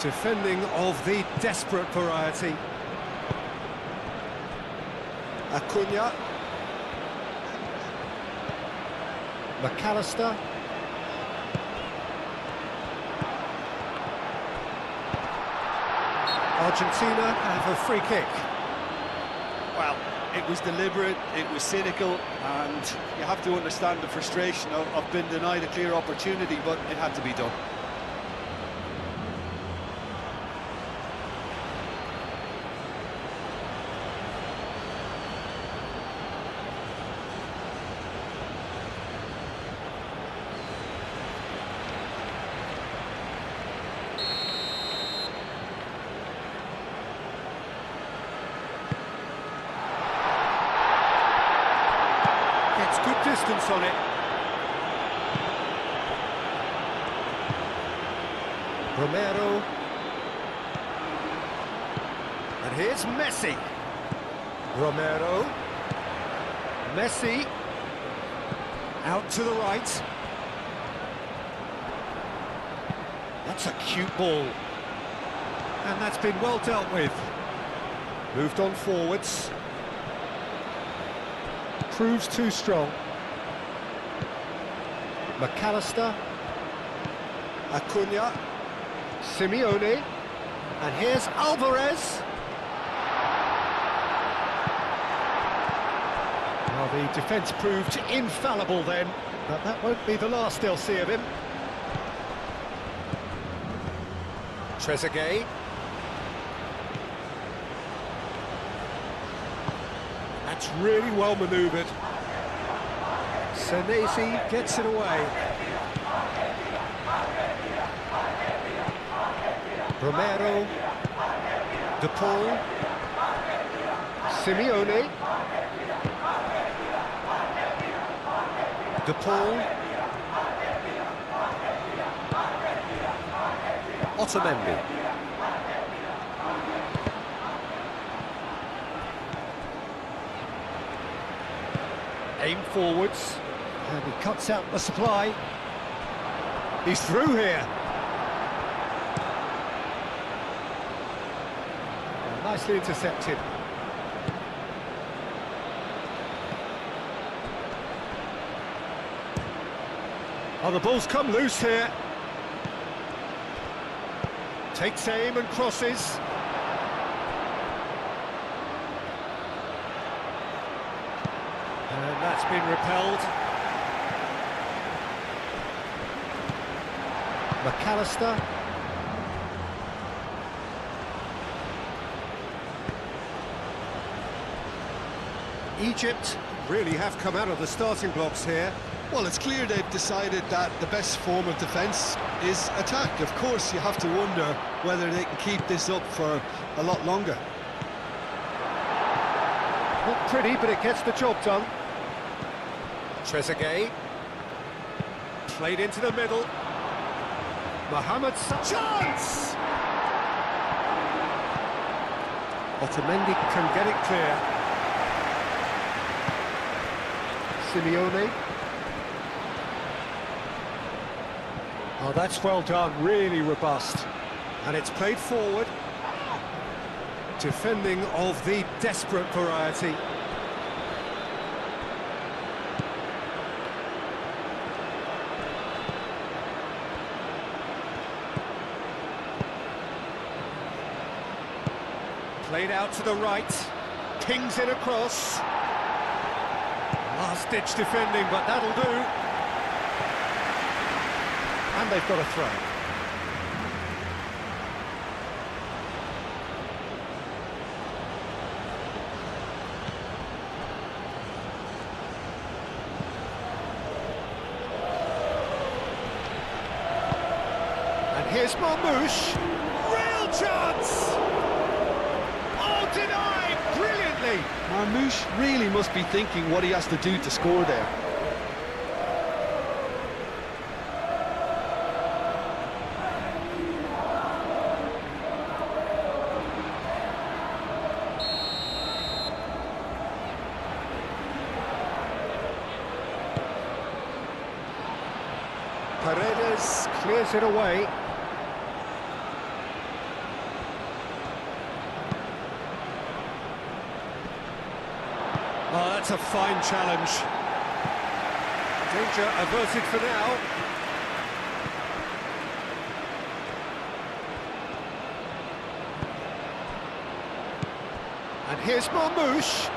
Defending of the desperate variety. Acuna. McAllister. Argentina have a free kick. Well, it was deliberate, it was cynical, and you have to understand the frustration of being denied a clear opportunity, but it had to be done. Gets good distance on it. Romero. And here's Messi. Romero. Messi. Out to the right. That's a cute ball. And that's been well dealt with. Moved on forwards. Proves too strong. McAllister. Acuna. Simeone. And here's Alvarez. Well, the defence proved infallible then, but that won't be the last they'll see of him. Trezeguet. That's really well manoeuvred. Senesi gets it away. Romero. De Paul. Simeone. De Paul. Otamendi. Aim forwards, and he cuts out the supply. He's through here. Nicely intercepted. Oh, the ball's come loose here. Takes aim and crosses. And that's been repelled. McAllister. Egypt really have come out of the starting blocks here. Well, it's clear they've decided that the best form of defence is attack. Of course, you have to wonder whether they can keep this up for a lot longer. Not pretty, but it gets the job done. Trezeguet. Played into the middle. Mohamed chance! Otamendi can get it clear. Simeone. Oh, that's well done, really robust. And it's played forward. Defending of the desperate variety. Played out to the right. Pings it across. Last-ditch defending, but that'll do. And they've got a throw. And here's Marmoush. Real chance! Oh, denied brilliantly! Marmoush really must be thinking what he has to do to score there. Paredes clears it away. Oh, that's a fine challenge. Danger averted for now. And here's Marmouche.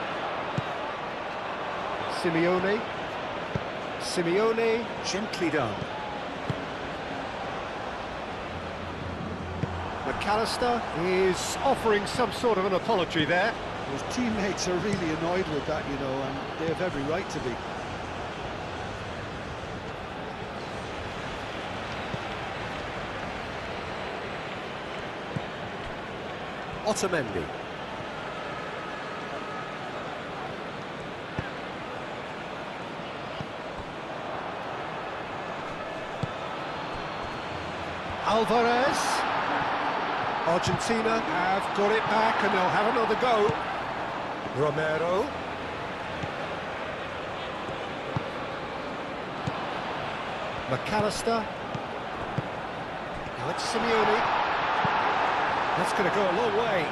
Simeone, gently done. McAllister is offering some sort of an apology there. His teammates are really annoyed with that, you know, and they have every right to be. Otamendi. Alvarez. Argentina have got it back and they'll have another go. Romero. McAllister. Now it's Simeone. That's going to go a long way.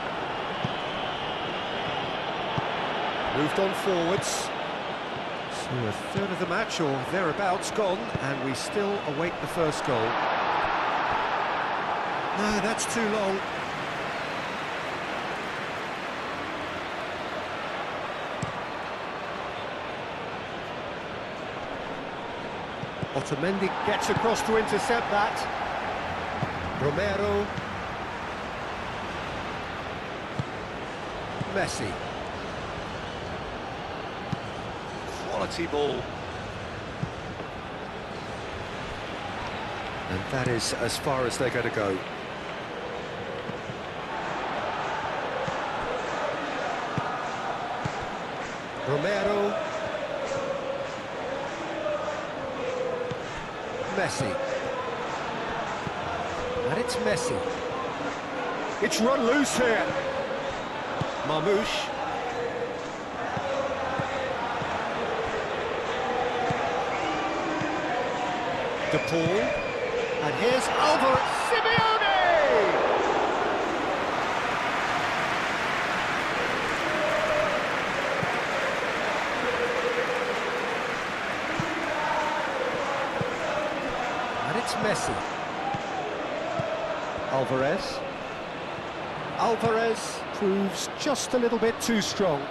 Moved on forwards. So a third of the match or thereabouts gone, and we still await the first goal. No, that's too long. Otamendi gets across to intercept that. Romero. Messi. Quality ball. And that is as far as they're going to go. Romero. Messi. And it's Messi. It's run loose here. Marmouche. De Paul. And here's Alvarez. Simeone! And it's Messi. Alvarez. Alvarez proves just a little bit too strong.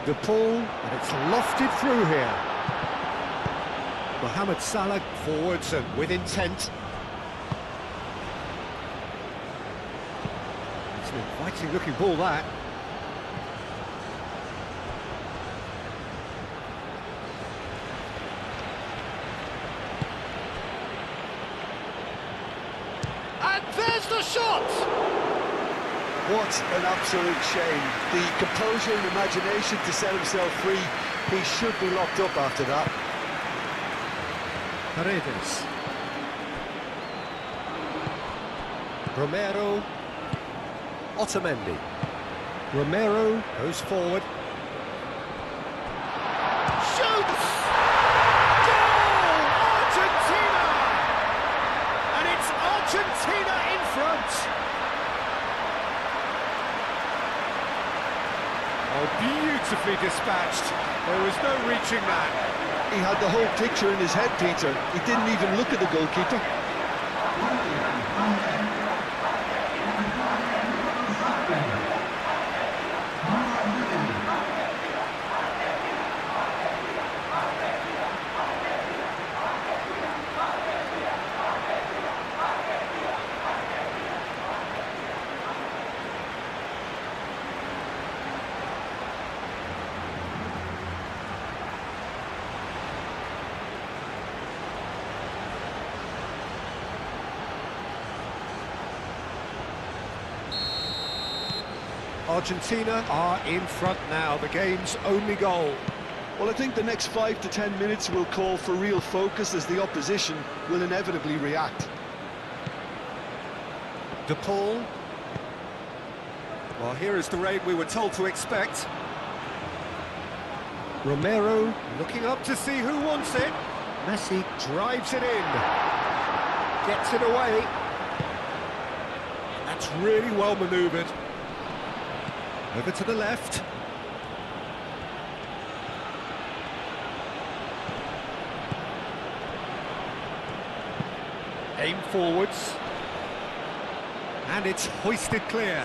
De Paul, and it's lofted through here. Mohamed Salah forwards and with intent. It's an inviting looking ball, that. And there's the shot! What an absolute shame. The composure and imagination to set himself free. He should be locked up after that. Paredes. Romero. Otamendi. Romero goes forward. Shoots! Goal! Argentina! And it's Argentina in front! Oh, beautifully dispatched. There was no reaching that. He had the whole picture in his head, Peter. He didn't even look at the goalkeeper. Argentina are in front now, the game's only goal. Well, I think the next 5 to 10 minutes will call for real focus as the opposition will inevitably react. De Paul. Well, here is the rain we were told to expect. Romero looking up to see who wants it. Messi drives it in. Gets it away. That's really well manoeuvred. Over to the left. Aim forwards. And it's hoisted clear.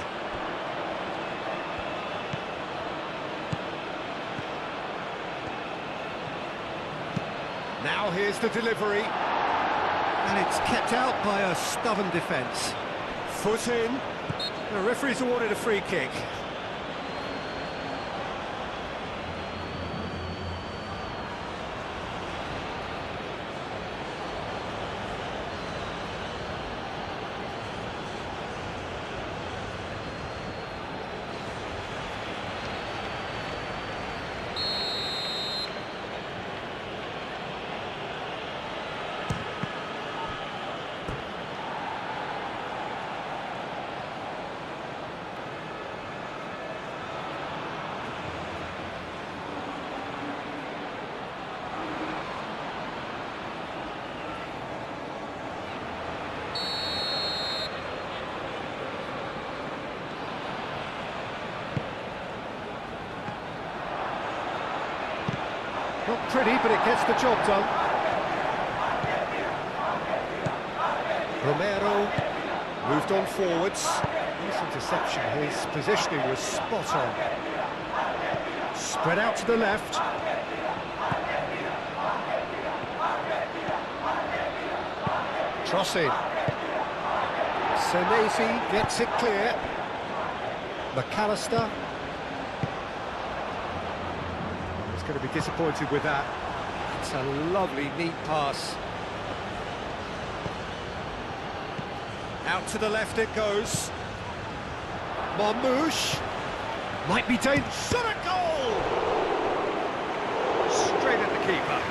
Now here's the delivery. And it's kept out by a stubborn defence. Foot in. The referee's awarded a free kick. Not pretty, but it gets the job done. Romero moved on forwards. Nice interception, his positioning was spot on. Spread out to the left. Crossing. Senesi gets it clear. McAllister. Going to be disappointed with that. It's a lovely, neat pass. Out to the left it goes. Marmouche. Might be dangerous. Shot a goal! Straight at the keeper.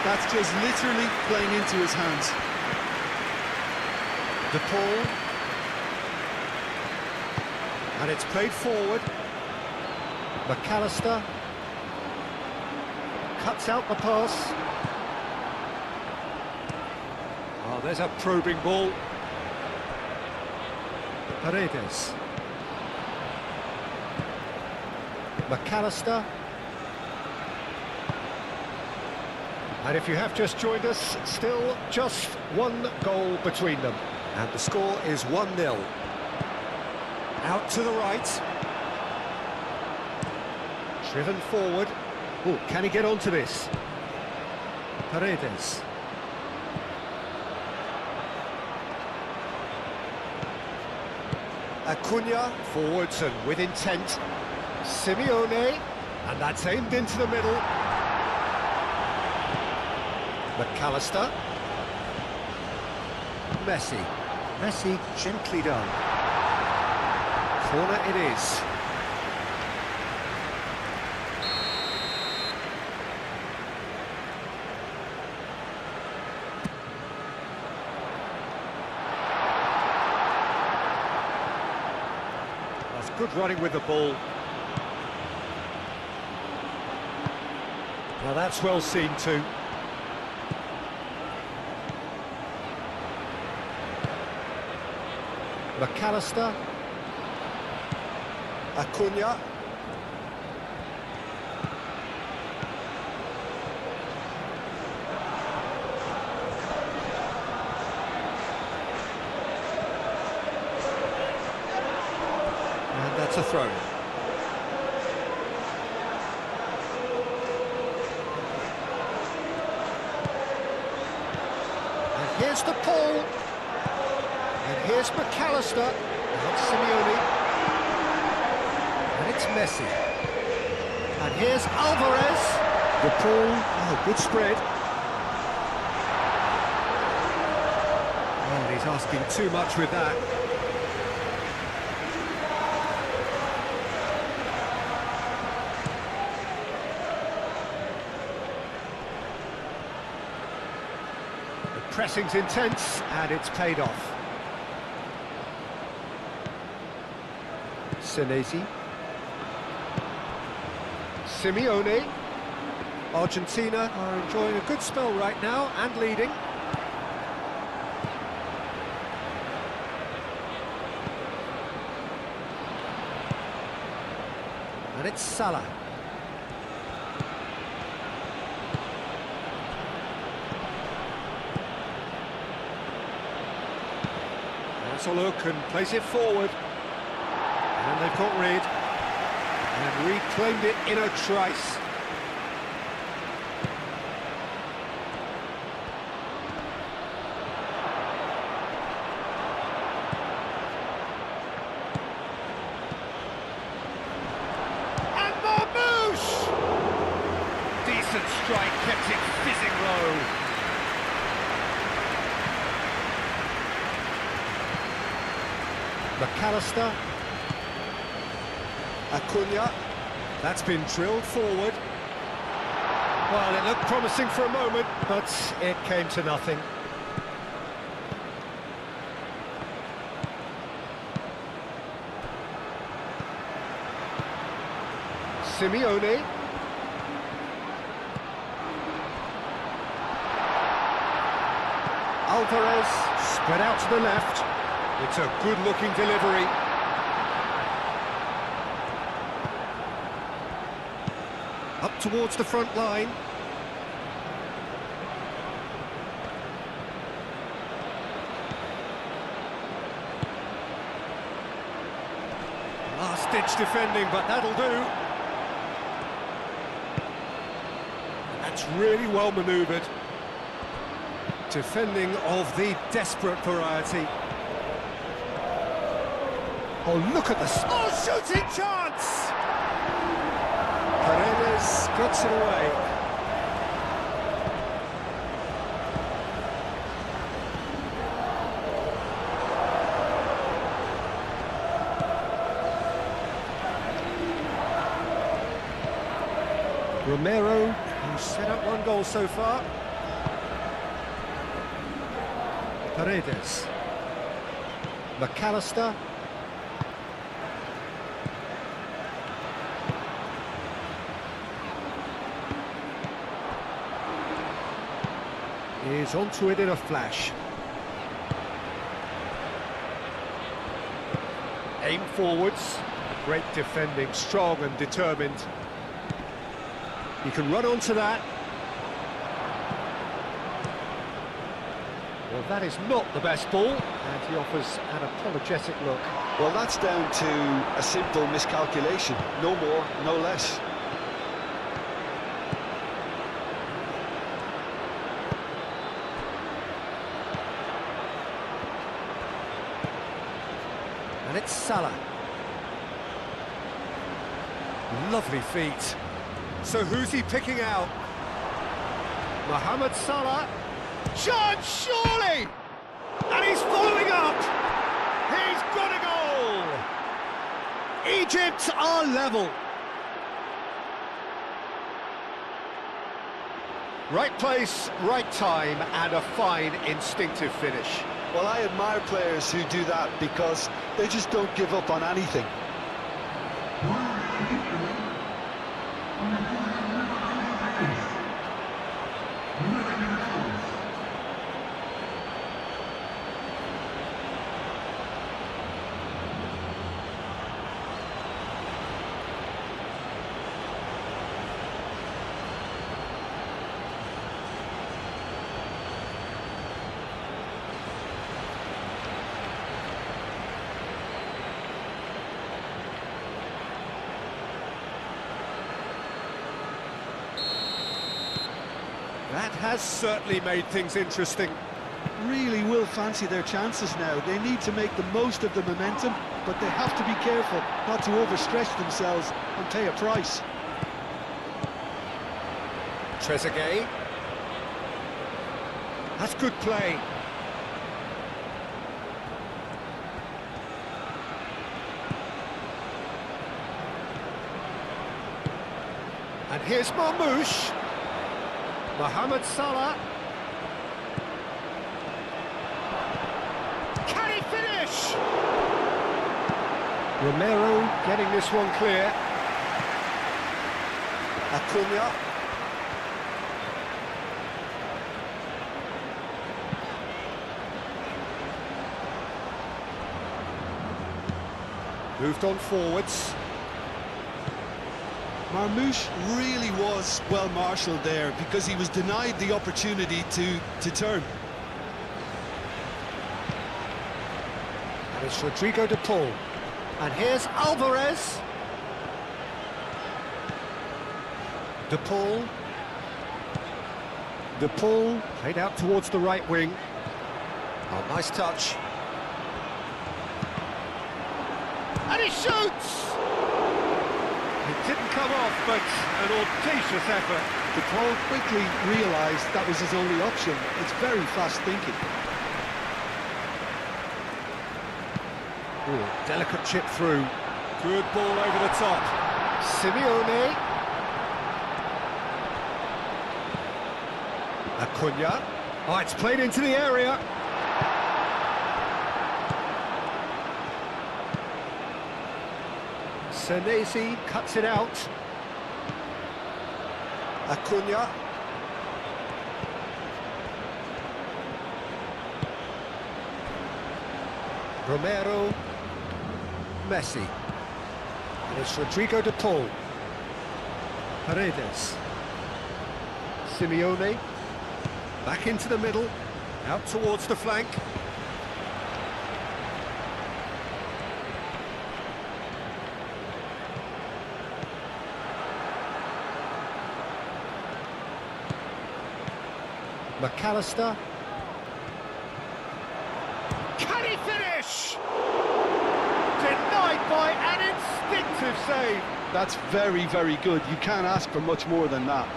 That's just literally playing into his hands. De Paul. And it's played forward. McAllister. Cuts out the pass. Oh, there's a probing ball. Paredes. McAllister. And if you have just joined us, still just one goal between them. And the score is 1-0. Out to the right. Driven forward. Oh, can he get onto this? Paredes. Acuna, forwards and with intent. Simeone, and that's aimed into the middle. McAllister. Messi gently done. Corner it is. Good running with the ball. Now that's well seen too. McAllister. Acuna. That's a throw. And here's the Paul. And here's McAllister. That's Simeone. And it's Messi. And here's Alvarez. The Paul. Oh, good spread. Oh, he's asking too much with that. Pressing's intense, and it's paid off. Senesi. Simeone. Argentina are enjoying a good spell right now, and leading. And it's Salah. That's a look and place it forward. And they've got rid. And reclaimed it in a trice. Decent strike, kept it fizzing low. McAllister. Acuna. That's been drilled forward. Well, it looked promising for a moment, but it came to nothing. Simeone. Alvarez, spread out to the left. It's a good-looking delivery. Up towards the front line. Last-ditch defending, but that'll do. That's really well manoeuvred. Defending of the desperate variety. Oh, look at this. Oh, shooting chance! Paredes gets it away. Romero, who's set up one goal so far. Paredes. McAllister. Is onto it in a flash. Aim forwards. Great defending, strong and determined. He can run onto that. Well, that is not the best ball, and he offers an apologetic look. Well, that's down to a simple miscalculation. No more, no less. And it's Salah. Lovely feet. So who's he picking out? Mohamed Salah. Chance, surely! And he's following up! He's got a goal! Egypt are level. Right place, right time, and a fine instinctive finish. Well, I admire players who do that because they just don't give up on anything. That has certainly made things interesting. Really will fancy their chances now. They need to make the most of the momentum, but they have to be careful not to overstretch themselves and pay a price. Trezeguet. That's good play. And here's Marmoush. Mohamed Salah. Can he finish? Romero getting this one clear. Acuna. Moved on forwards. Marmoush really was well marshalled there because he was denied the opportunity to turn. And it's Rodrigo de Paul. And here's Alvarez. De Paul. De Paul played out towards the right wing. Oh, nice touch. And he shoots! It didn't come off, but an audacious effort. De Paul quickly realised that was his only option. It's very fast thinking. Ooh, delicate chip through. Good ball over the top. Simeone. Acuna. Oh, it's played into the area. Senesi cuts it out. Acuna. Romero. Messi. And it's Rodrigo de Paul. Paredes. Simeone. Back into the middle. Out towards the flank. McAllister. Can he finish? Denied by an instinctive save. That's very, very good. You can't ask for much more than that.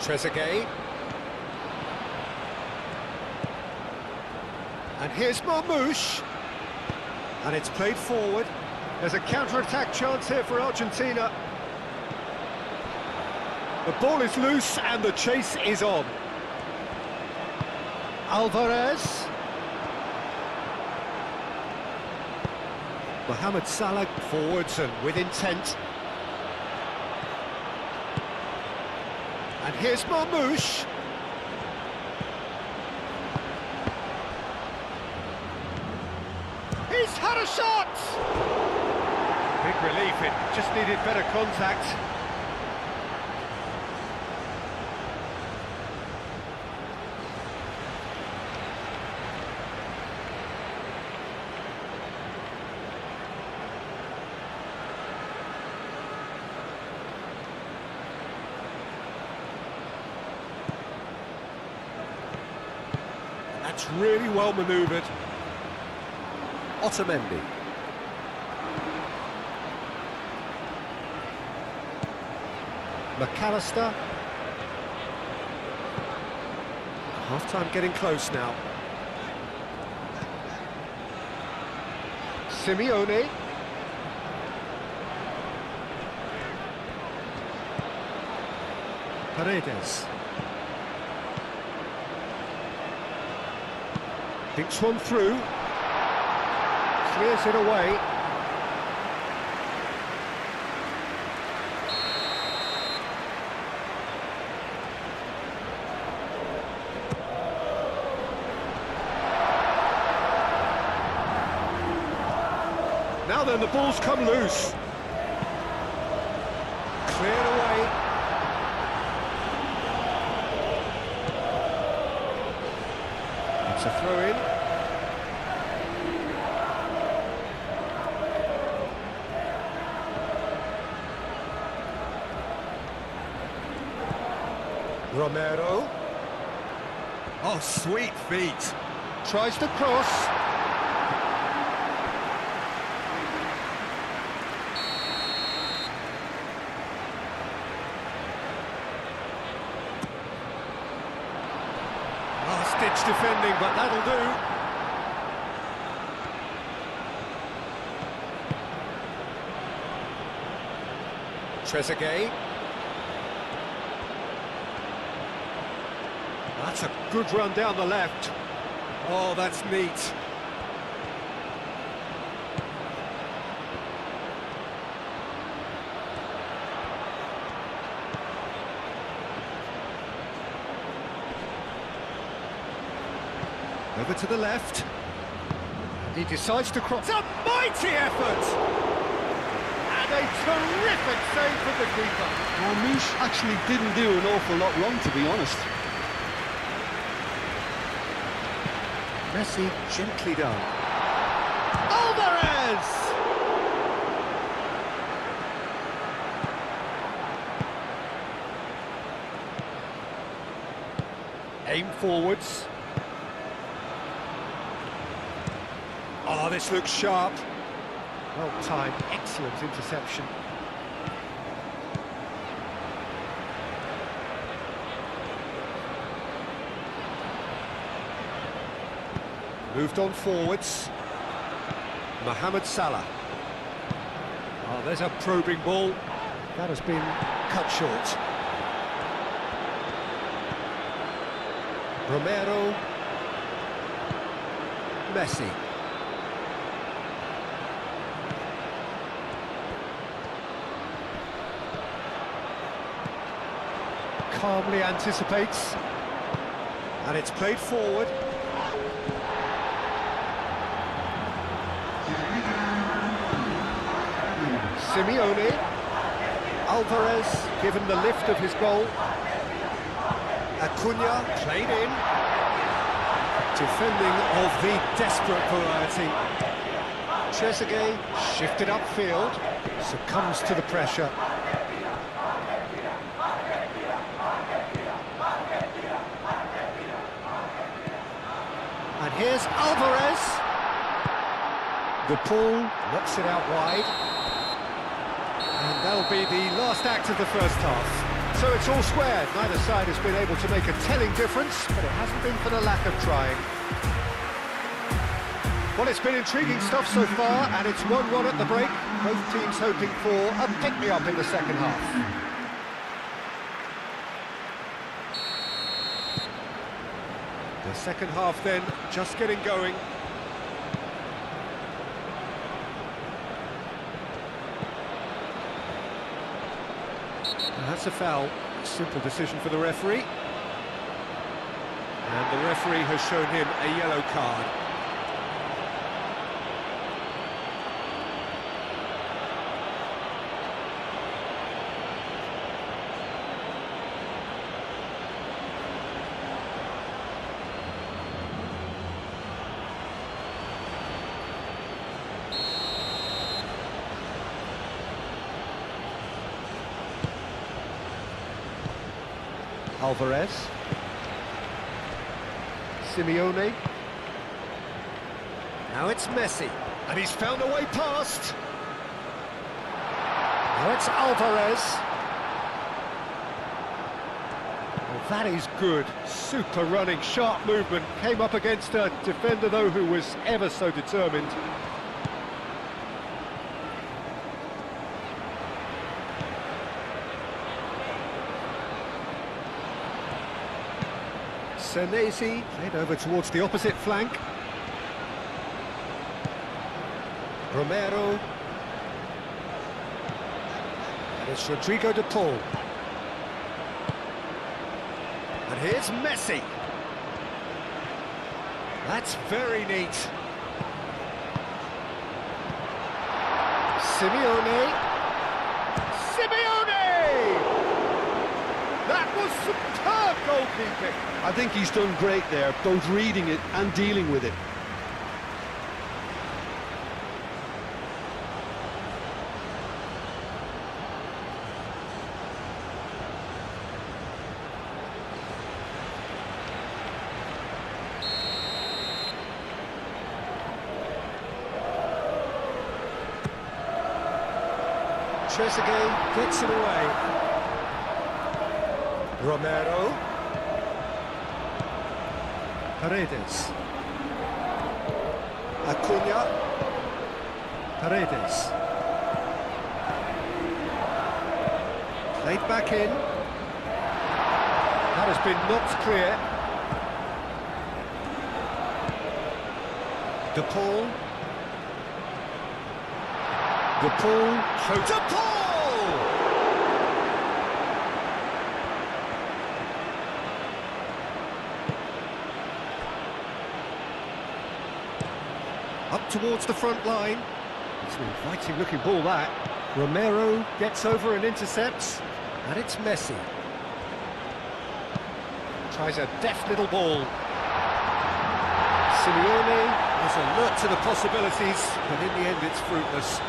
Trezeguet. And here's Marmoush. And it's played forward. There's a counter-attack chance here for Argentina. The ball is loose and the chase is on. Alvarez. Mohamed Salah forwards and with intent. And here's Marmoush. He's had a shot! Big relief, it just needed better contact. That's really well manoeuvred. Otamendi. McAllister. Half-time getting close now. Simeone. Paredes. Thinks one through. Clears it away. Now then, the ball's come loose. Cleared away. It's a throw-in. Romero. Oh, sweet feet. Tries to cross. Last-ditch defending, but that'll do. Trezeguet. That's a good run down the left. Oh, that's neat. Over to the left. He decides to cross. It's a mighty effort! And a terrific save from the keeper. Marmoush actually didn't do an awful lot wrong, to be honest. Messi gently done. Alvarez! Aim forwards. Oh, this looks sharp. Well timed, excellent interception. Moved on forwards. Mohamed Salah. Oh, there's a probing ball. That has been cut short. Romero. Messi. Calmly anticipates. And it's played forward. Simeone. Alvarez given the lift of his goal. Acuna played in. Defending of the desperate variety. Trezeguet shifted upfield. Succumbs to the pressure. And here's Alvarez. The ball knocks it out wide. And that'll be the last act of the first half. So it's all squared. Neither side has been able to make a telling difference, but it hasn't been for the lack of trying. Well, it's been intriguing stuff so far, and it's 1-1 at the break. Both teams hoping for a pick-me-up in the second half. The second half then, just getting going. That's a foul. Simple decision for the referee. And the referee has shown him a yellow card. Alvarez. Simeone. Now it's Messi. And he's found a way past. Now it's Alvarez. Well, that is good. Super running, sharp movement. Came up against a defender, though, who was ever so determined. Senesi played over towards the opposite flank. Romero. And it's Rodrigo de Paul. And here's Messi. That's very neat. Simeone. That was superb goalkeeping. I think he's done great there, both reading it and dealing with it. Trezeguet gets it away. Romero. Paredes. Acuna. Paredes. Played back in. That has been knocked clear. De Paul. De Paul. De Paul! Up towards the front line. It's an inviting looking ball, that. Romero gets over and intercepts, and it's Messi. Tries a deft little ball. Simeone is alert to the possibilities, but in the end it's fruitless.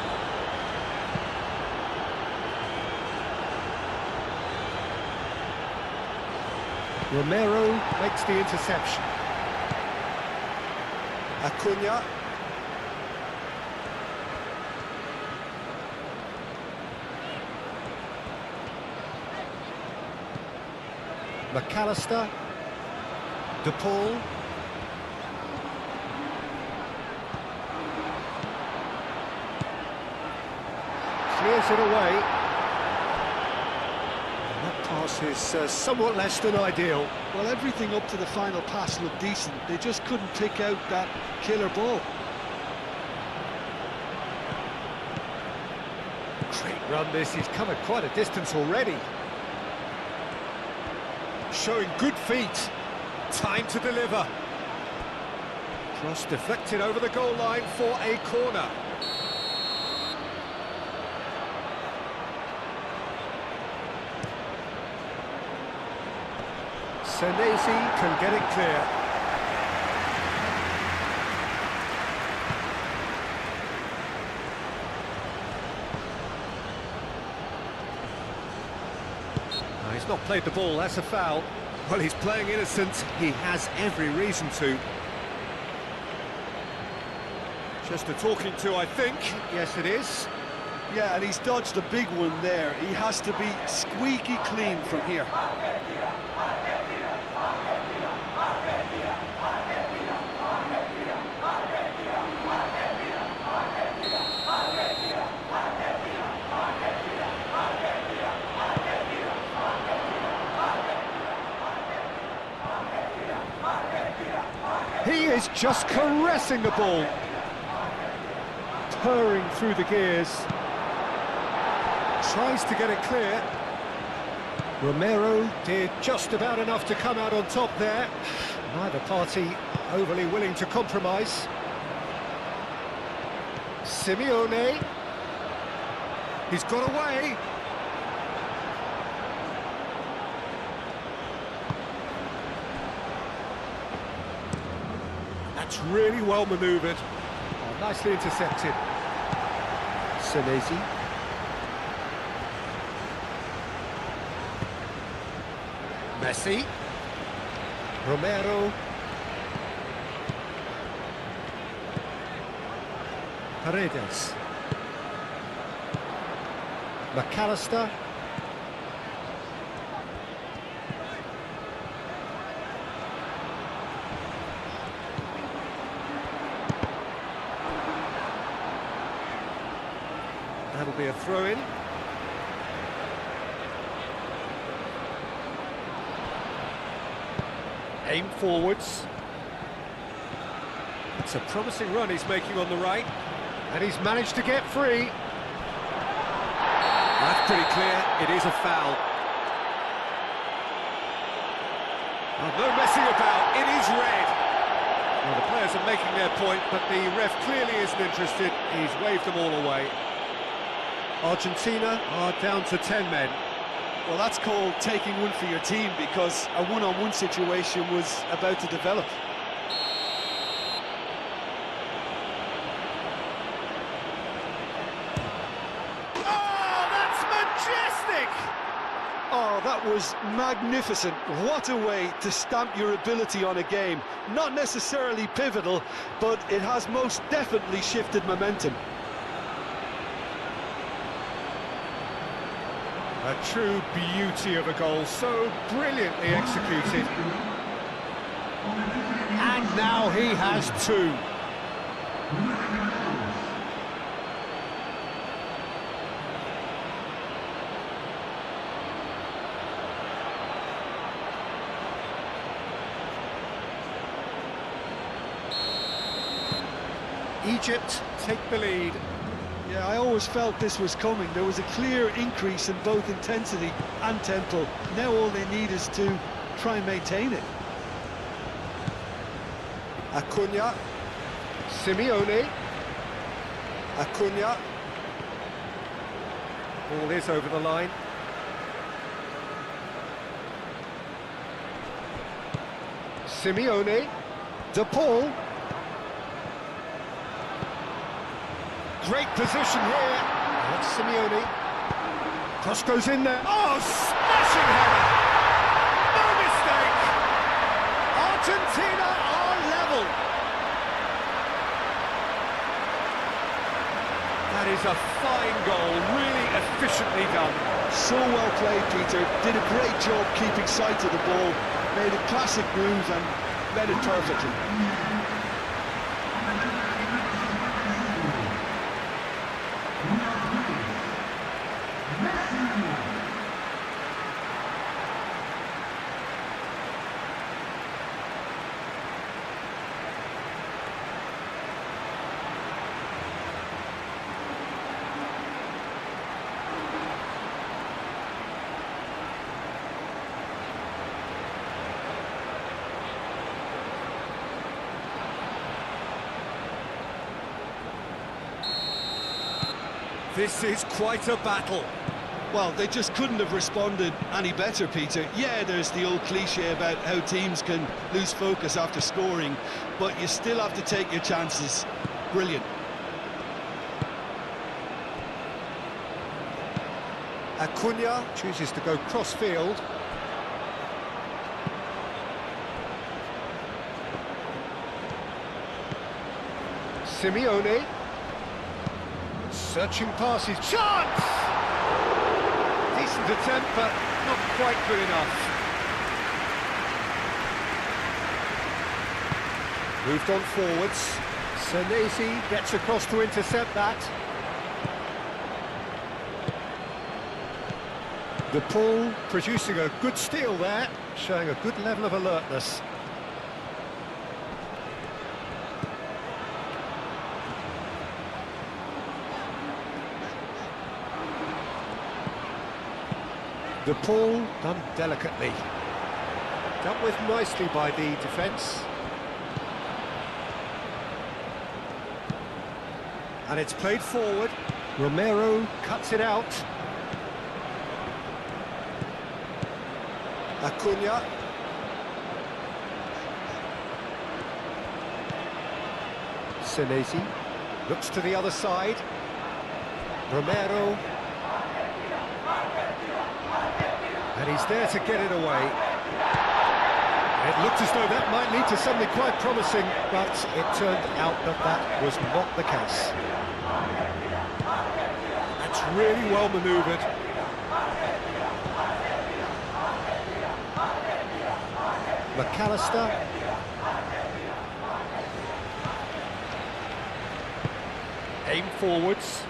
Romero makes the interception. Acuna. McAllister. De Paul. Clears it away. And that pass is somewhat less than ideal. Well, everything up to the final pass looked decent. They just couldn't pick out that killer ball. Great run this, he's come quite a distance already. Showing good feet. Time to deliver. Cross deflected over the goal line for a corner. Senesi can get it clear. No, he's not played the ball, that's a foul. Well, he's playing innocent, he has every reason to. Just a talking to, I think. Yes, it is. Yeah, and he's dodged a big one there. He has to be squeaky clean from here. He is just caressing the ball. Purring through the gears. Tries to get it clear. Romero did just about enough to come out on top there. Neither party overly willing to compromise. Simeone. He's got away. That's really well manoeuvred. Oh, nicely intercepted. Senesi. Messi. Romero. Paredes. McAllister. That'll be a throw-in. Aim forwards. It's a promising run he's making on the right. And he's managed to get free. That's pretty clear, it is a foul. Oh, no messing about, it is red. Well, the players are making their point, but the ref clearly isn't interested. He's waved them all away. Argentina are down to 10 men. Well, that's called taking one for your team, because a one-on-one situation was about to develop. Oh, that was magnificent. What a way to stamp your ability on a game. Not necessarily pivotal, but it has most definitely shifted momentum. A true beauty of a goal, so brilliantly executed. And now he has two. Egypt take the lead. Yeah, I always felt this was coming. There was a clear increase in both intensity and tempo. Now all they need is to try and maintain it. Acuna. Simeone. Acuna. Ball is over the line. Simeone. De Paul. Great position here. That's Simeone. Cross goes in there. Oh, smashing header! No mistake! Argentina are level. That is a fine goal, really efficiently done. So well played, Peter. Did a great job keeping sight of the ball. Made a classic move and read it perfectly. This is quite a battle. Well, they just couldn't have responded any better, Peter. Yeah, there's the old cliche about how teams can lose focus after scoring, but you still have to take your chances. Brilliant. Acuna chooses to go cross-field. Simeone. Searching passes. Chance! Decent attempt, but not quite good enough. Moved on forwards. Senesi gets across to intercept that. De Paul producing a good steal there, showing a good level of alertness. De Paul done delicately. Dealt with nicely by the defence. And it's played forward. Romero cuts it out. Acuna. Senesi looks to the other side. Romero. And he's there to get it away. It looked as though that might lead to something quite promising, but it turned out that that was not the case. That's really well manoeuvred. McAllister. Aim forwards.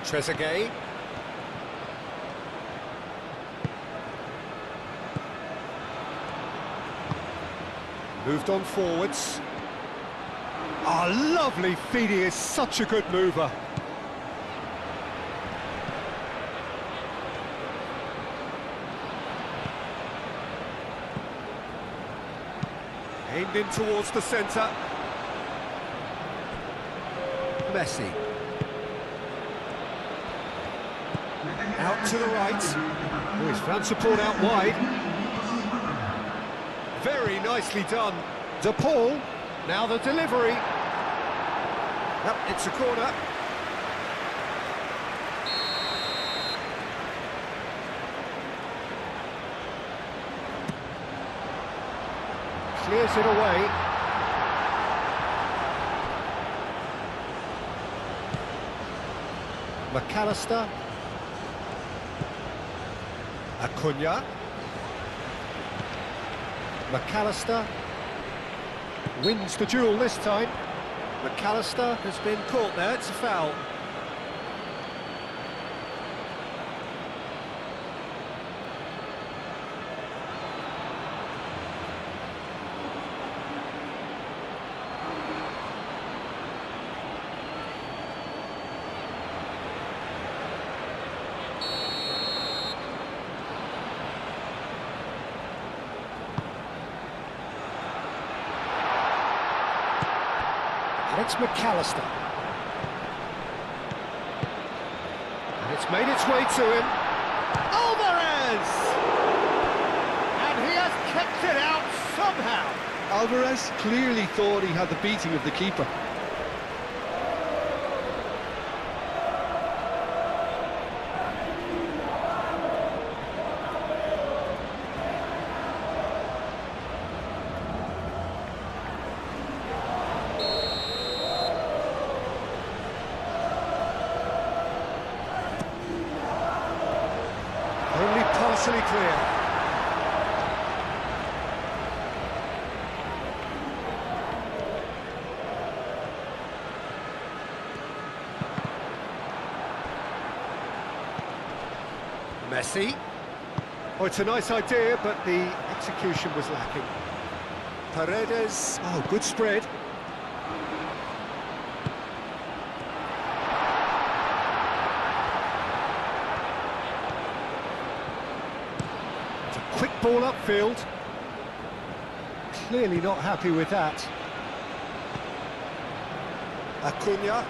Trezeguet. Moved on forwards. Oh, lovely feed. He is such a good mover. Aimed in towards the centre. Messi. Out to the right. Oh, he's found support out wide. Very nicely done. De Paul. Now the delivery. Yep, it's a corner. Clears it away. McAllister. Acuna. McAllister wins the duel this time. McAllister has been caught there, it's a foul. And it's McAllister. And it's made its way to him. Alvarez! And he has kept it out somehow. Alvarez clearly thought he had the beating of the keeper. Only partially clear. Messi. Oh, it's a nice idea, but the execution was lacking. Paredes. Oh, good spread. It's a quick ball upfield. Clearly not happy with that. Acuna.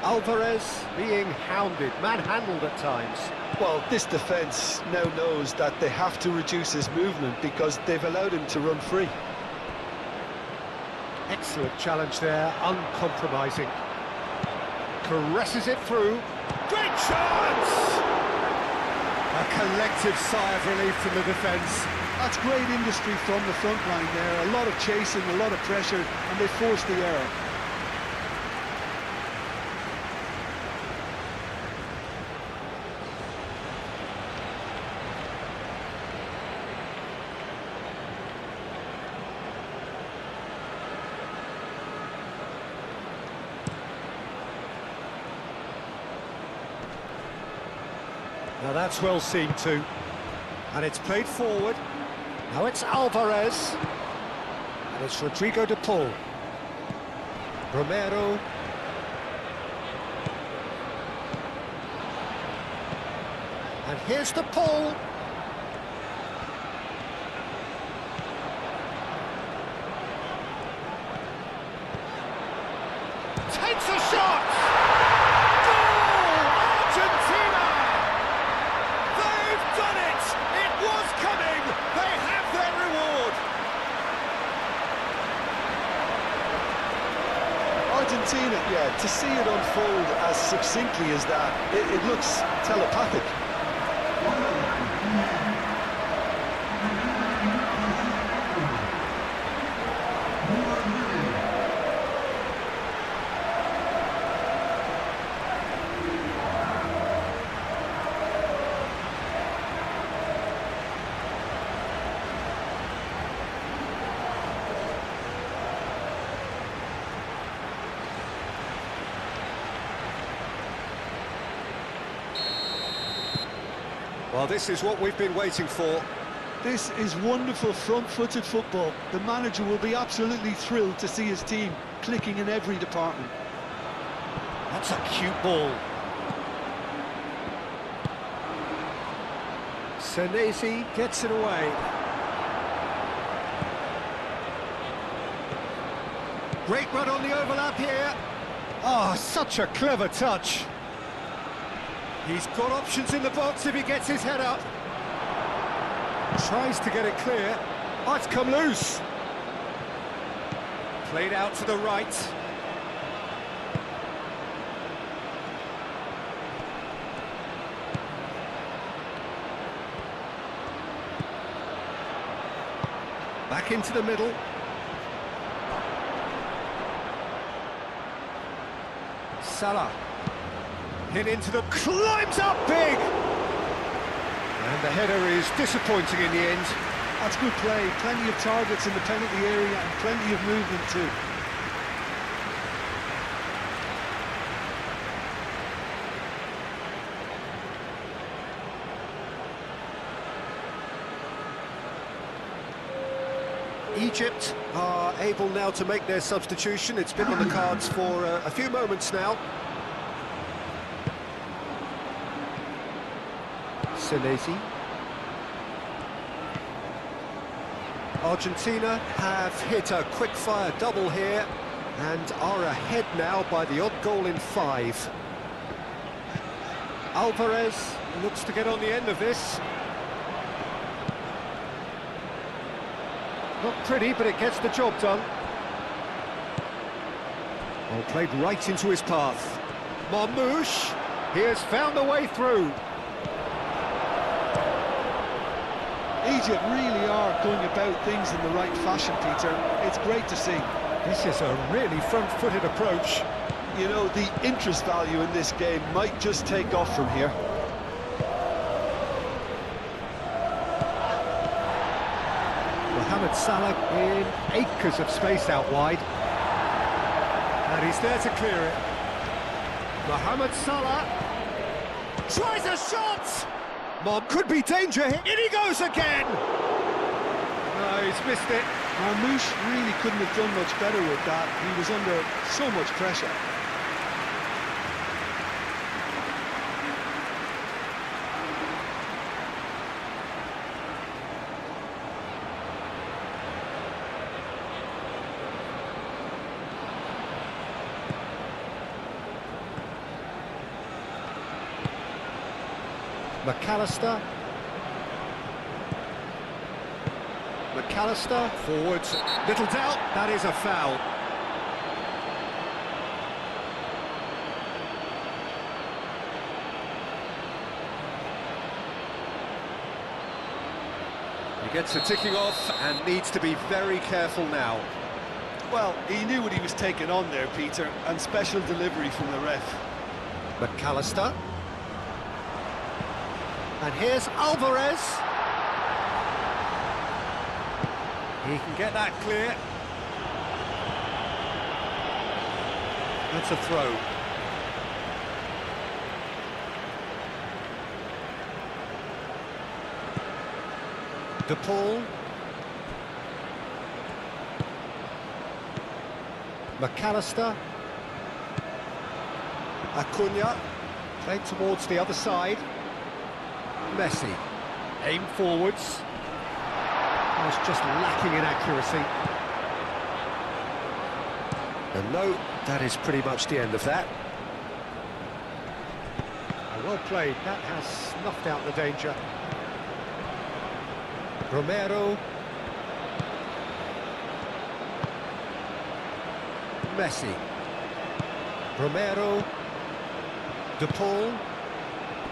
Alvarez being hounded, manhandled at times. Well, this defence now knows that they have to reduce his movement because they've allowed him to run free. Excellent challenge there, uncompromising. Caresses it through. Great chance! A collective sigh of relief from the defence. That's great industry from the front line there. A lot of chasing, a lot of pressure, and they forced the error. Now that's well seen too. And it's played forward. Now it's Alvarez. And it's Rodrigo de Paul. Romero. And here's de Paul. Takes a shot! Goal! Argentina! They've done it! It was coming! They have their reward! Argentina, yeah, to see it unfold as succinctly as that, it looks telepathic. Well, this is what we've been waiting for. This is wonderful front-footed football. The manager will be absolutely thrilled to see his team clicking in every department. That's a cute ball. Senesi gets it away. Great run on the overlap here. Oh, such a clever touch. He's got options in the box if he gets his head up. Tries to get it clear. Oh, it's come loose. Played out to the right. Back into the middle. Salah. Hit into the... climbs up big! And the header is disappointing in the end. That's good play. Plenty of targets in the penalty area and plenty of movement too. Egypt are able now to make their substitution. It's been on the cards for a few moments now. Senesi. Argentina have hit a quick-fire double here and are ahead now by the odd goal in 5. Alvarez looks to get on the end of this. Not pretty, but it gets the job done. Well, played right into his path. Marmoush, he has found a way through. Egypt really are going about things in the right fashion, Peter. It's great to see. This is a really front-footed approach. You know, the interest value in this game might just take off from here. Mohamed Salah in acres of space out wide. And he's there to clear it. Mohamed Salah tries a shot! Mom could be danger here. In he goes again! No, he's missed it. Marmoush really couldn't have done much better with that. He was under so much pressure. McAllister, forwards, little doubt, that is a foul. He gets a ticking off and needs to be very careful now. Well, he knew what he was taking on there, Peter, and special delivery from the ref. McAllister. And here's Alvarez. He can get that clear. That's a throw. De Paul. McAllister. Acuna. Played towards the other side. Messi. Aim forwards. Was just lacking in accuracy. And no, that is pretty much the end of that. Well played, that has snuffed out the danger. Romero. Messi. Romero. De Paul.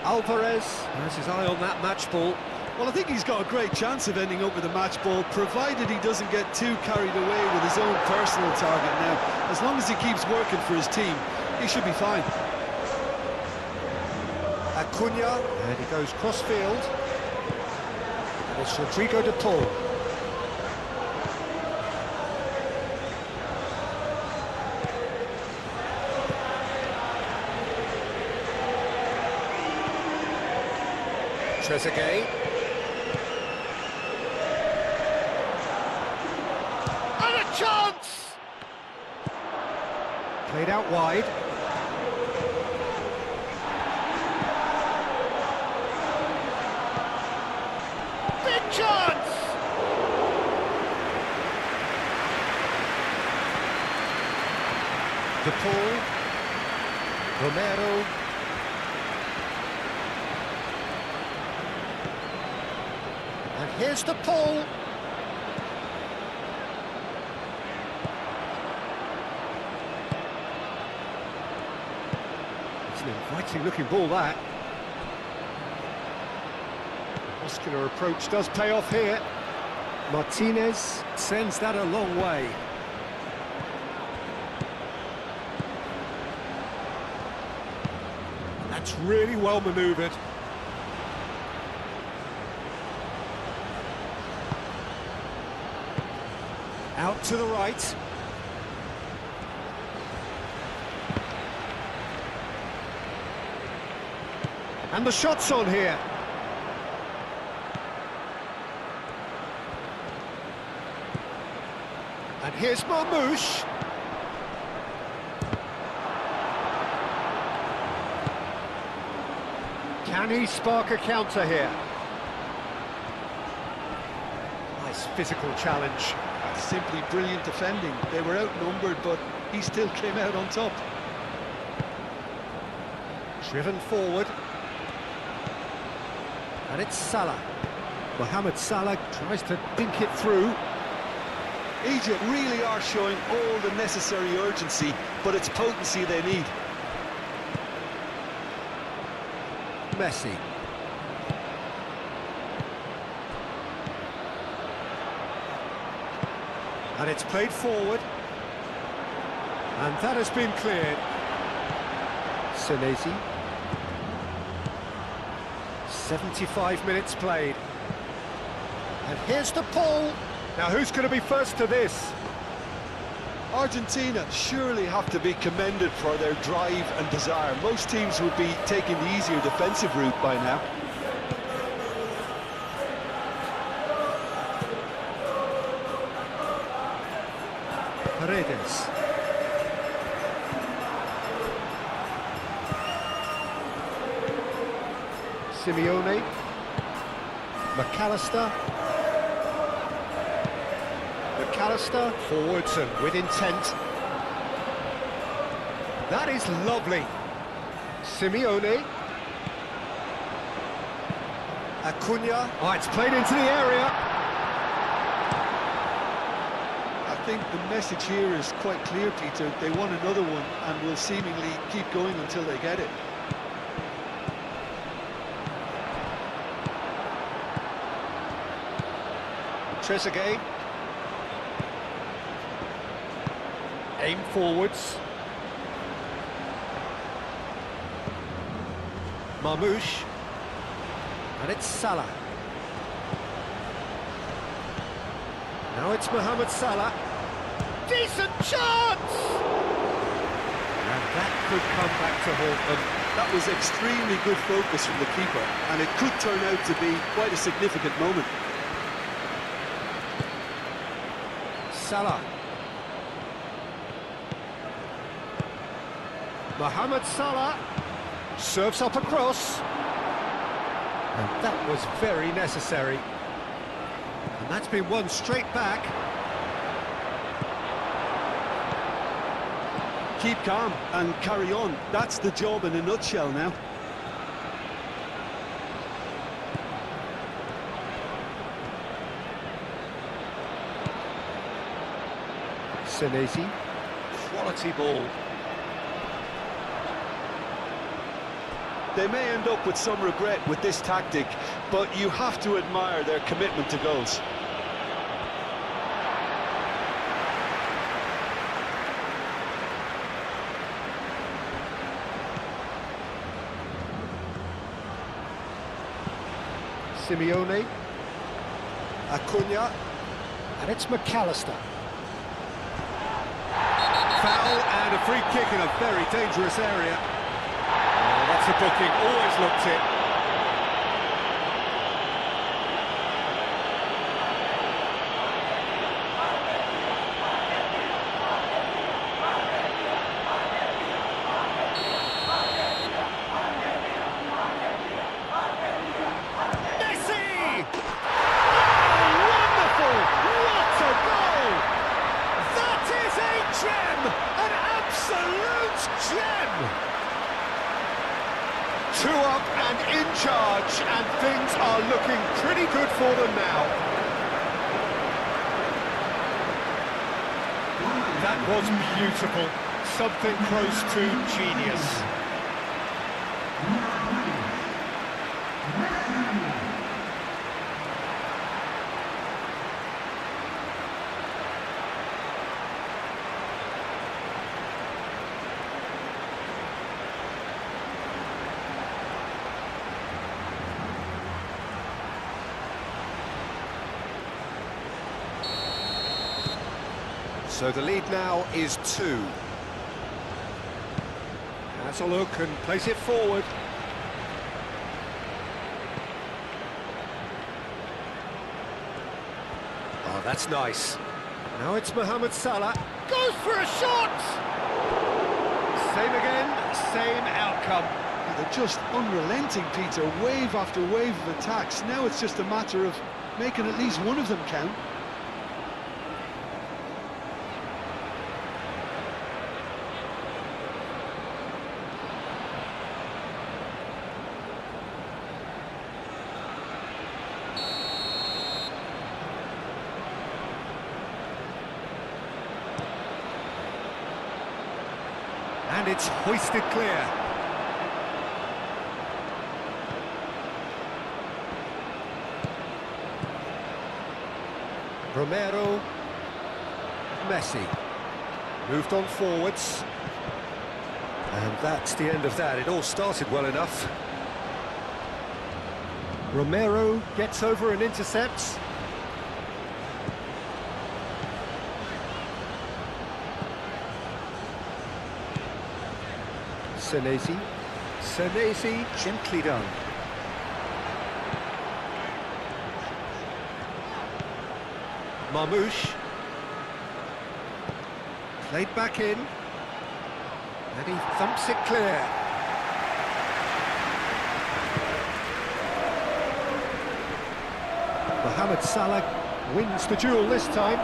Alvarez has his eye on that match ball. Well, I think he's got a great chance of ending up with a match ball, provided he doesn't get too carried away with his own personal target now. As long as he keeps working for his team, he should be fine. Acuna, and he goes cross-field. It's Rodrigo de Paul. Trezeguet. And a chance! Played out wide. Big chance! De Paul. Romero. And here's De Paul. It's an inviting looking ball, that. Muscular approach does pay off here. Martinez sends that a long way. That's really well manoeuvred. Out to the right. And the shot's on here. And here's Marmoush. Can he spark a counter here? Nice intense physical challenge. That's simply brilliant defending. They were outnumbered, but he still came out on top. Driven forward. And it's Salah. Mohamed Salah tries to dink it through. Egypt really are showing all the necessary urgency, but it's potency they need. Messi. And it's played forward. And that has been cleared. Senesi. 75 minutes played. And here's the pull. Now who's going to be first to this? Argentina surely have to be commended for their drive and desire. Most teams would be taking the easier defensive route by now. Paredes. Simeone. McAllister. McAllister forwards and with intent. That is lovely. Simeone. Acuna. Oh, it's played into the area. I think the message here is quite clear, Peter. They want another one and will seemingly keep going until they get it. Trezeguet. Aim forwards. Marmoush. And it's Salah. Now it's Mohamed Salah. Decent chance! And that could come back to haunt them. That was extremely good focus from the keeper, and it could turn out to be quite a significant moment. Salah. Mohamed Salah serves up across. And that was very necessary. And that's been won straight back. Keep calm and carry on. That's the job in a nutshell now. Senesi. Quality ball. They may end up with some regret with this tactic, but you have to admire their commitment to goals. Simeone. Acuna. And it's McAllister. Foul and a free kick in a very dangerous area. Oh, that's a booking, always looked it. Messi! Oh, wonderful! What a goal! That is a gem! An absolute gem! 2 up and in charge, and things are looking pretty good for them now. That was beautiful. Something close to genius. So the lead now is 2. Has a look and plays it forward. Oh, that's nice. Now it's Mohamed Salah. Goes for a shot! Same again, same outcome. You they're just unrelenting, Peter. Wave after wave of attacks. Now it's just a matter of making at least one of them count. And it's hoisted clear. Romero, Messi, moved on forwards. And that's the end of that. It all started well enough. Romero gets over and intercepts. Senesi, gently done. Marmouche. Played back in. And he thumps it clear. Mohamed Salah wins the duel this time.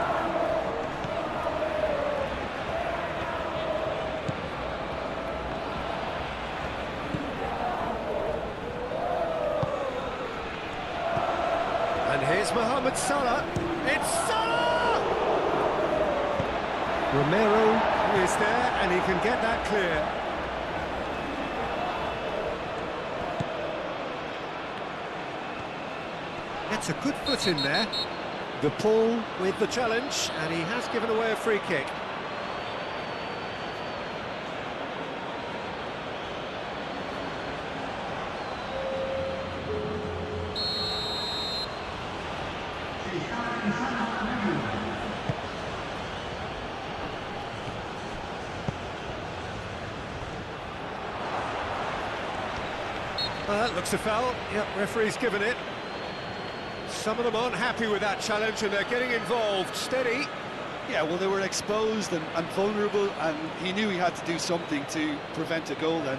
And here's Mohamed Salah. It's Salah! Romero is there, and he can get that clear. That's a good foot in there. The Paul with the challenge, and he has given away a free kick. Looks a foul. Yep, referee's given it. Some of them aren't happy with that challenge and they're getting involved. Steady. Yeah, well, they were exposed and vulnerable, and he knew he had to do something to prevent a goal then.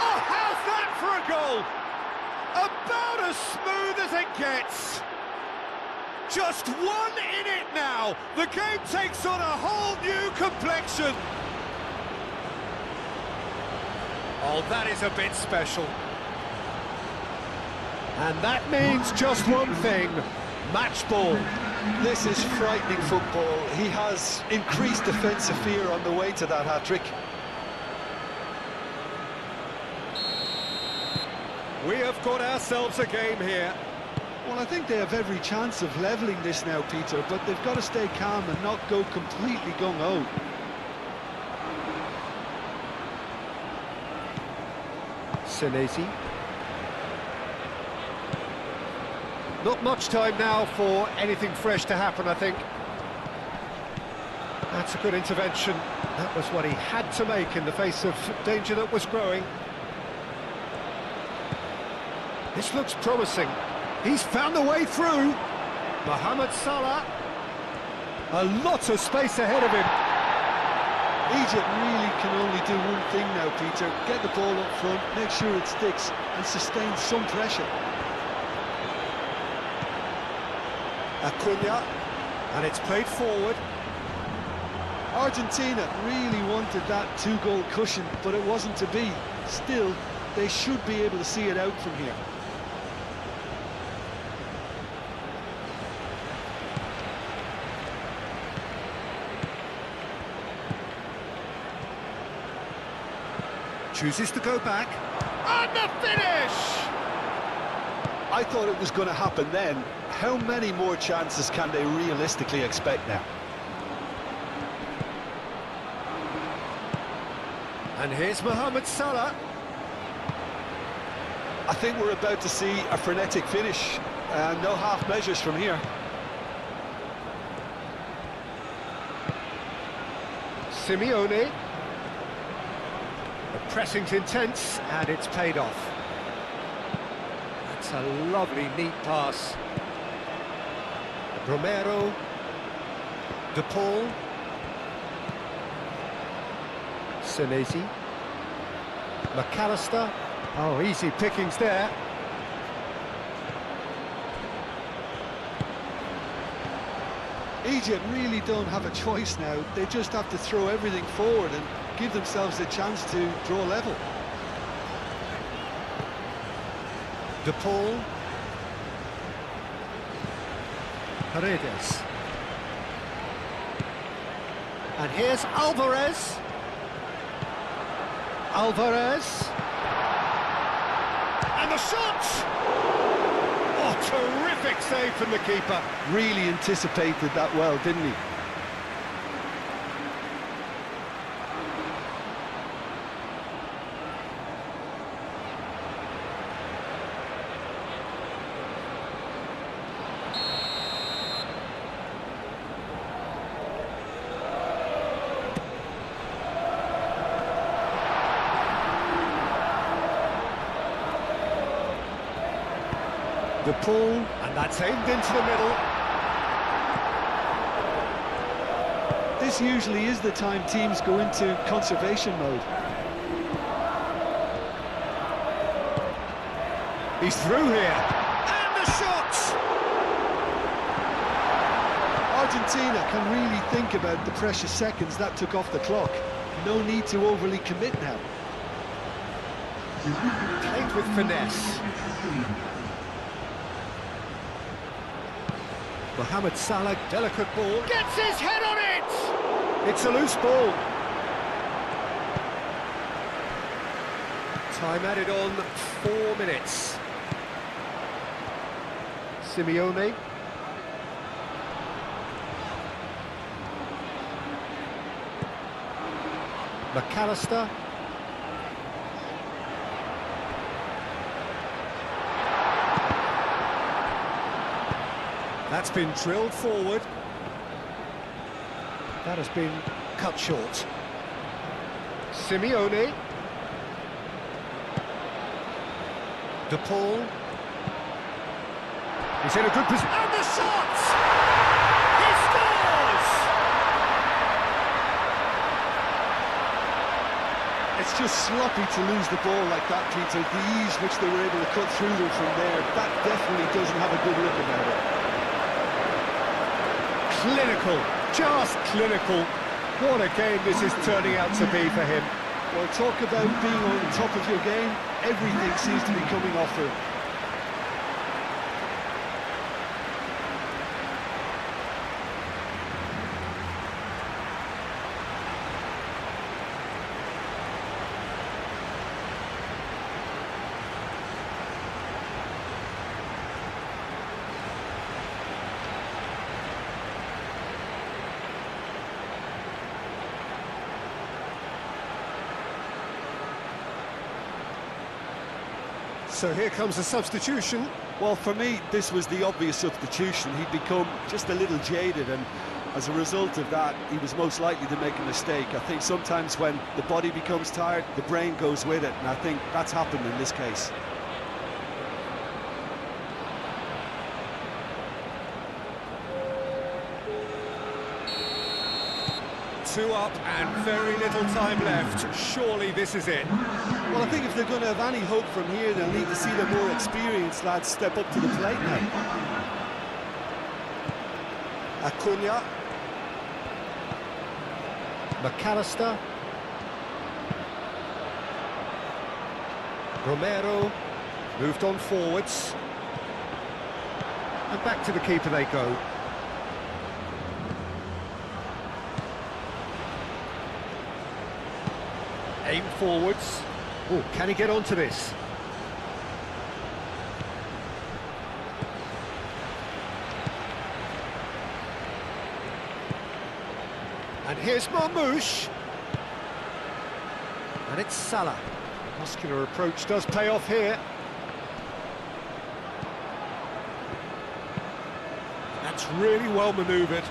Oh, how's that for a goal? About as smooth as it gets. Just one in it now. The game takes on a whole new complexion. Oh, that is a bit special. And that means just one thing. Match ball. This is frightening football. He has increased defensive fear on the way to that hat-trick. We have got ourselves a game here. Well, I think they have every chance of levelling this now, Peter, but they've got to stay calm and not go completely gung-ho. Senesi. Not much time now for anything fresh to happen, I think. That's a good intervention. That was what he had to make in the face of danger that was growing. This looks promising. He's found a way through. Mohamed Salah. A lot of space ahead of him. Egypt really can only do one thing now, Peter. Get the ball up front, make sure it sticks, and sustain some pressure. Acuna. And it's played forward. Argentina really wanted that two-goal cushion, but it wasn't to be. Still, they should be able to see it out from here. Chooses to go back. And the finish! I thought it was going to happen then. How many more chances can they realistically expect now? And here's Mohamed Salah. I think we're about to see a frenetic finish. No half measures from here. Simeone. Pressing's intense, and it's paid off. That's a lovely, neat pass. Romero. De Paul. Senesi. McAllister. Oh, easy pickings there. Egypt really don't have a choice now. They just have to throw everything forward and give themselves a chance to draw level. De Paul. Paredes. And here's Alvarez. Alvarez. And the shot! Oh, terrific save from the keeper. Really anticipated that well, didn't he? De Paul, and that's aimed into the middle. This usually is the time teams go into conservation mode. He's through here, and the shot! Argentina can really think about the precious seconds that took off the clock. No need to overly commit now. Played with finesse. Mohamed Salah, delicate ball, gets his head on it! It's a loose ball. Time added on, 4 minutes. Simeone. McAllister. That's been drilled forward. That has been cut short. Simeone. De Paul. He's in a good position. And the shot! He scores! It's just sloppy to lose the ball like that, Peter. The ease which they were able to cut through them from there, that definitely doesn't have a good look about it. Clinical, just clinical. What a game this is turning out to be for him. Well, talk about being on top of your game. Everything seems to be coming off for him. So here comes a substitution. Well, for me, this was the obvious substitution. He'd become just a little jaded, and as a result of that, he was most likely to make a mistake. I think sometimes when the body becomes tired, the brain goes with it, and I think that's happened in this case. Two up and very little time left. Surely this is it. Well, I think if they're going to have any hope from here, they'll need to see the more experienced lads step up to the plate now. Acuna. McAllister. Romero. Moved on forwards. And back to the keeper they go. Aim forwards. Oh, can he get onto this? And here's Marmoush. And it's Salah. Muscular approach does pay off here. That's really well manoeuvred.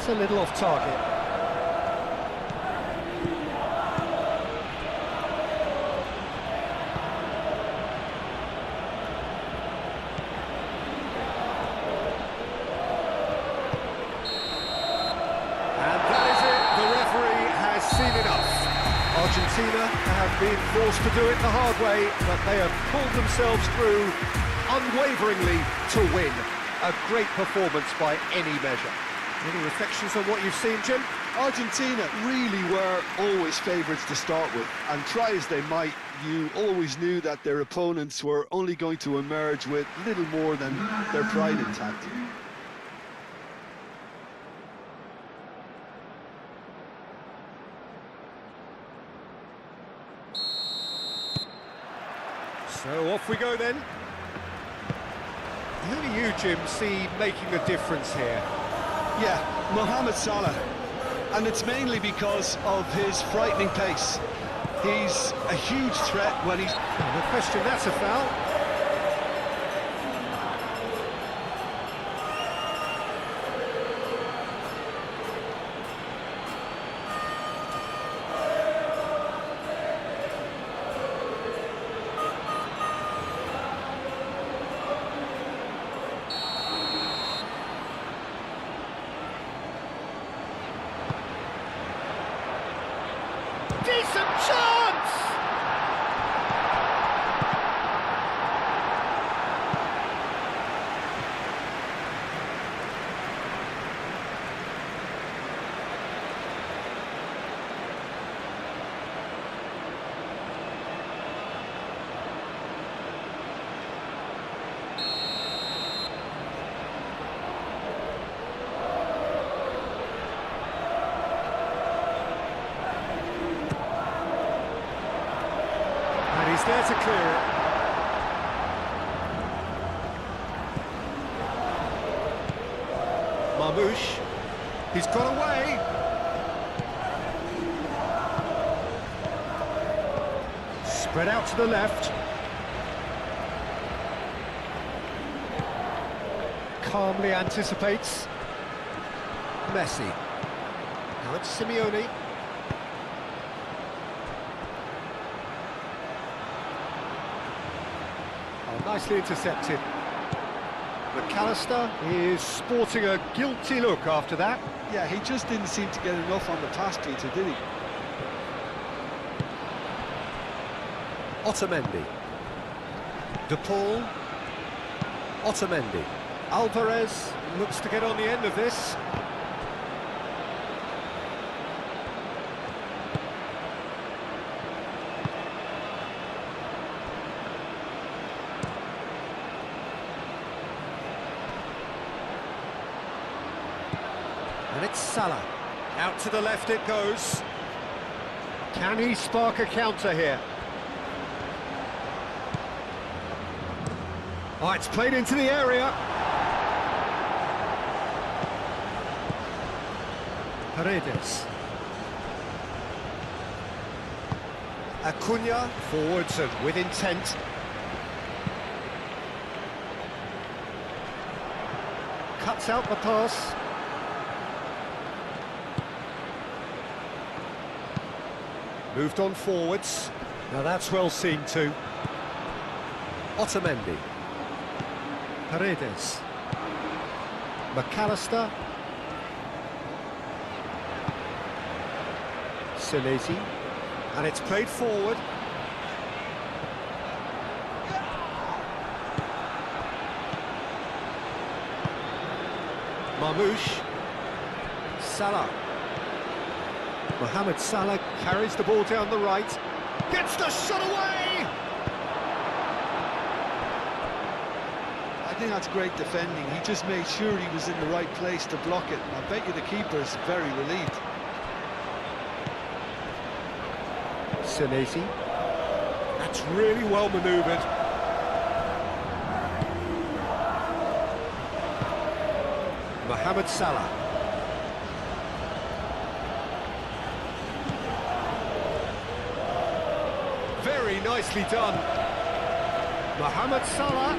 a little off target. And that is it. The referee has seen enough. Argentina have been forced to do it the hard way, but they have pulled themselves through unwaveringly to win. A great performance by any measure. Any reflections on what you've seen, Jim? Argentina really were always favourites to start with, and try as they might, you always knew that their opponents were only going to emerge with little more than their pride intact. So off we go then. Who do you, Jim, see making a difference here? Yeah, Mohamed Salah, and it's mainly because of his frightening pace. He's a huge threat when he's... No question, that's a foul. Decent chance! He's there to clear it. Marmoush, he's got away. Spread out to the left. Calmly anticipates. Messi. Now it's Simeone. Nicely intercepted. McAllister is sporting a guilty look after that. Yeah, he just didn't seem to get enough on the pass, Peter, did he? Otamendi. De Paul. Otamendi. Alvarez looks to get on the end of this. And it's Salah. Out to the left it goes. Can he spark a counter here? Oh, it's played into the area. Paredes. Acuna forwards and with intent. Cuts out the pass. Moved on forwards. Now that's well seen too. Otamendi. Paredes. McAllister. Senesi. And it's played forward. Marmoush. Salah. Mohamed Salah carries the ball down the right. Gets the shot away! I think that's great defending. He just made sure he was in the right place to block it. And I bet you the keeper's very relieved. Senesi. That's really well manoeuvred. Mohamed Salah. Very nicely done. Mohamed Salah.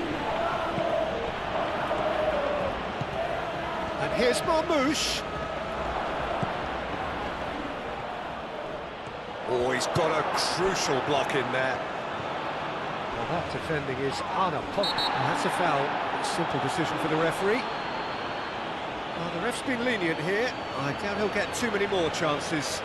And here's Marmoush. Oh, he's got a crucial block in there. Well, that defending is unapologetic. That's a foul. Simple decision for the referee. Well, the ref's been lenient here. I doubt he'll get too many more chances.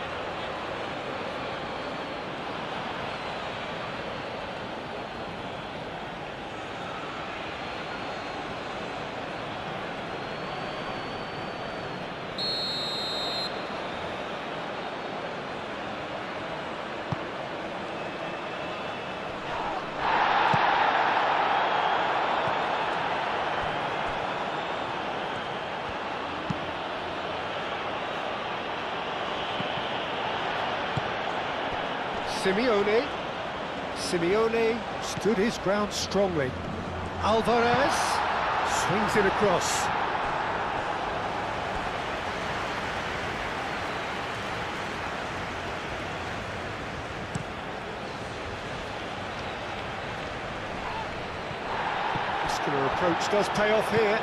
Simeone stood his ground strongly. Alvarez swings it across. Muscular approach does pay off here.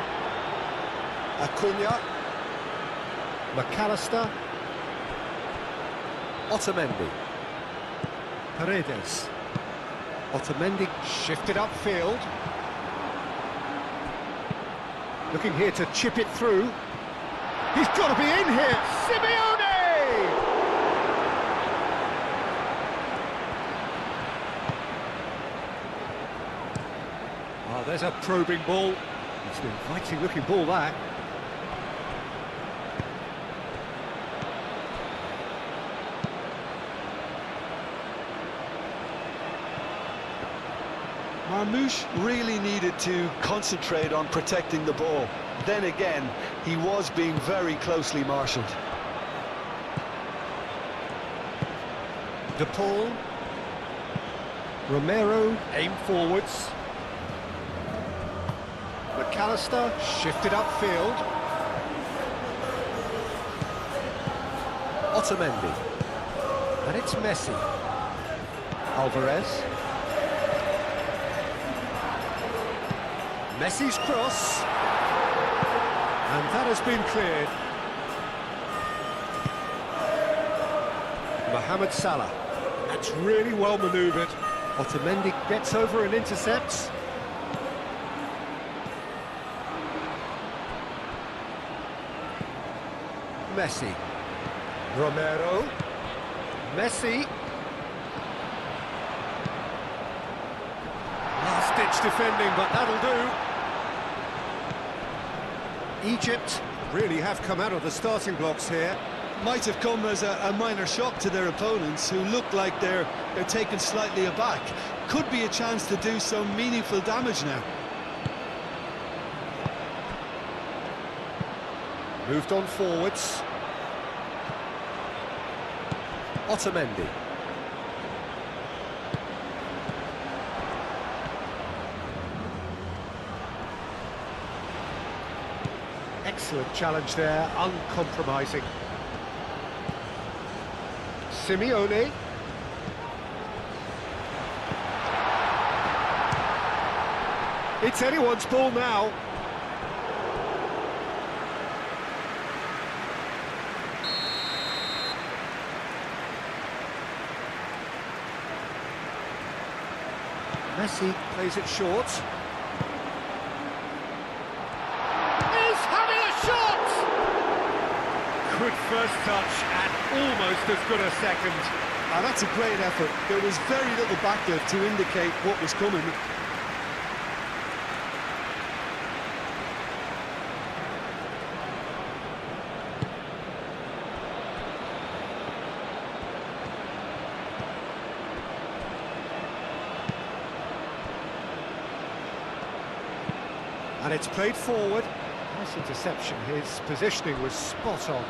Acuna. McAllister. Otamendi. Paredes. Otamendi shifted upfield. Looking here to chip it through. He's got to be in here. Simeone! Oh, there's a probing ball. It's an inviting looking ball, that. Marmoush really needed to concentrate on protecting the ball. Then again, he was being very closely marshalled. De Paul. Romero aim forwards. McAllister shifted upfield. Otamendi. And it's Messi. Alvarez. Messi's cross, and that has been cleared. Mohamed Salah, that's really well manoeuvred. Otamendi gets over and intercepts. Messi, Romero, Messi. Last-ditch defending, but that'll do. Egypt really have come out of the starting blocks here. Might have come as a minor shock to their opponents, who look like they're taken slightly aback. Could be a chance to do some meaningful damage now. Moved on forwards. Otamendi. Excellent challenge there, uncompromising. Simeone. It's anyone's ball now. Messi plays it short. Good first touch and almost as good a second. That's a great effort. There was very little backlift to indicate what was coming. And it's played forward. Nice interception. His positioning was spot on.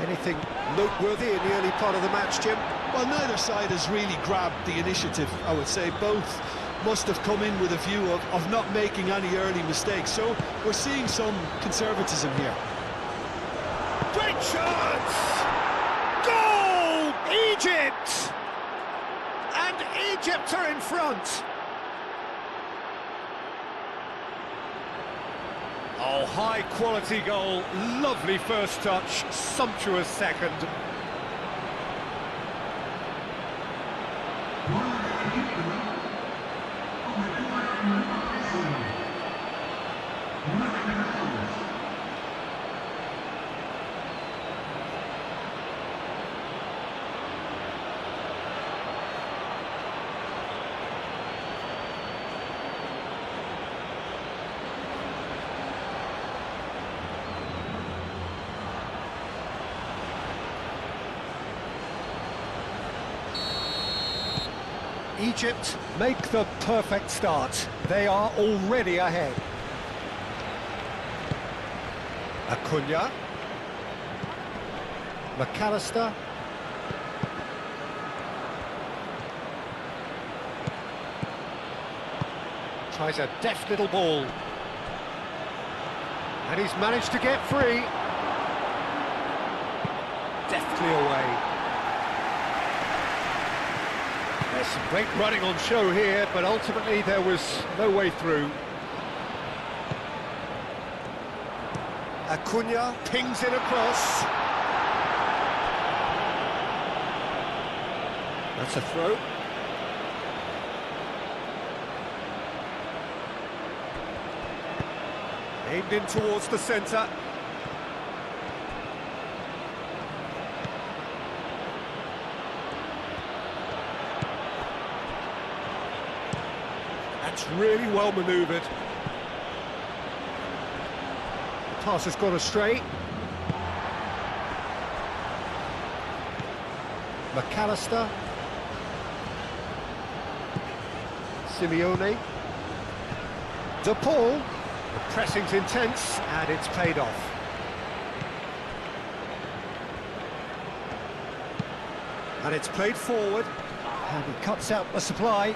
Anything noteworthy in the early part of the match, Jim? Well, neither side has really grabbed the initiative, I would say. Both must have come in with a view of not making any early mistakes. So we're seeing some conservatism here. Great chance! Goal! Egypt! And Egypt are in front. Oh, Oh, high-quality goal, lovely first touch, sumptuous second. Egypt make the perfect start. They are already ahead. Acuna. McAllister. Tries a deft little ball. And he's managed to get free. Deftly away. There's some great running on show here, but ultimately there was no way through. Acuna pings it across. That's a throw. Aimed in towards the centre. That's really well manoeuvred. The pass has gone astray. McAllister. Simeone. De Paul. The pressing's intense, and it's paid off. And it's played forward. And he cuts out the supply.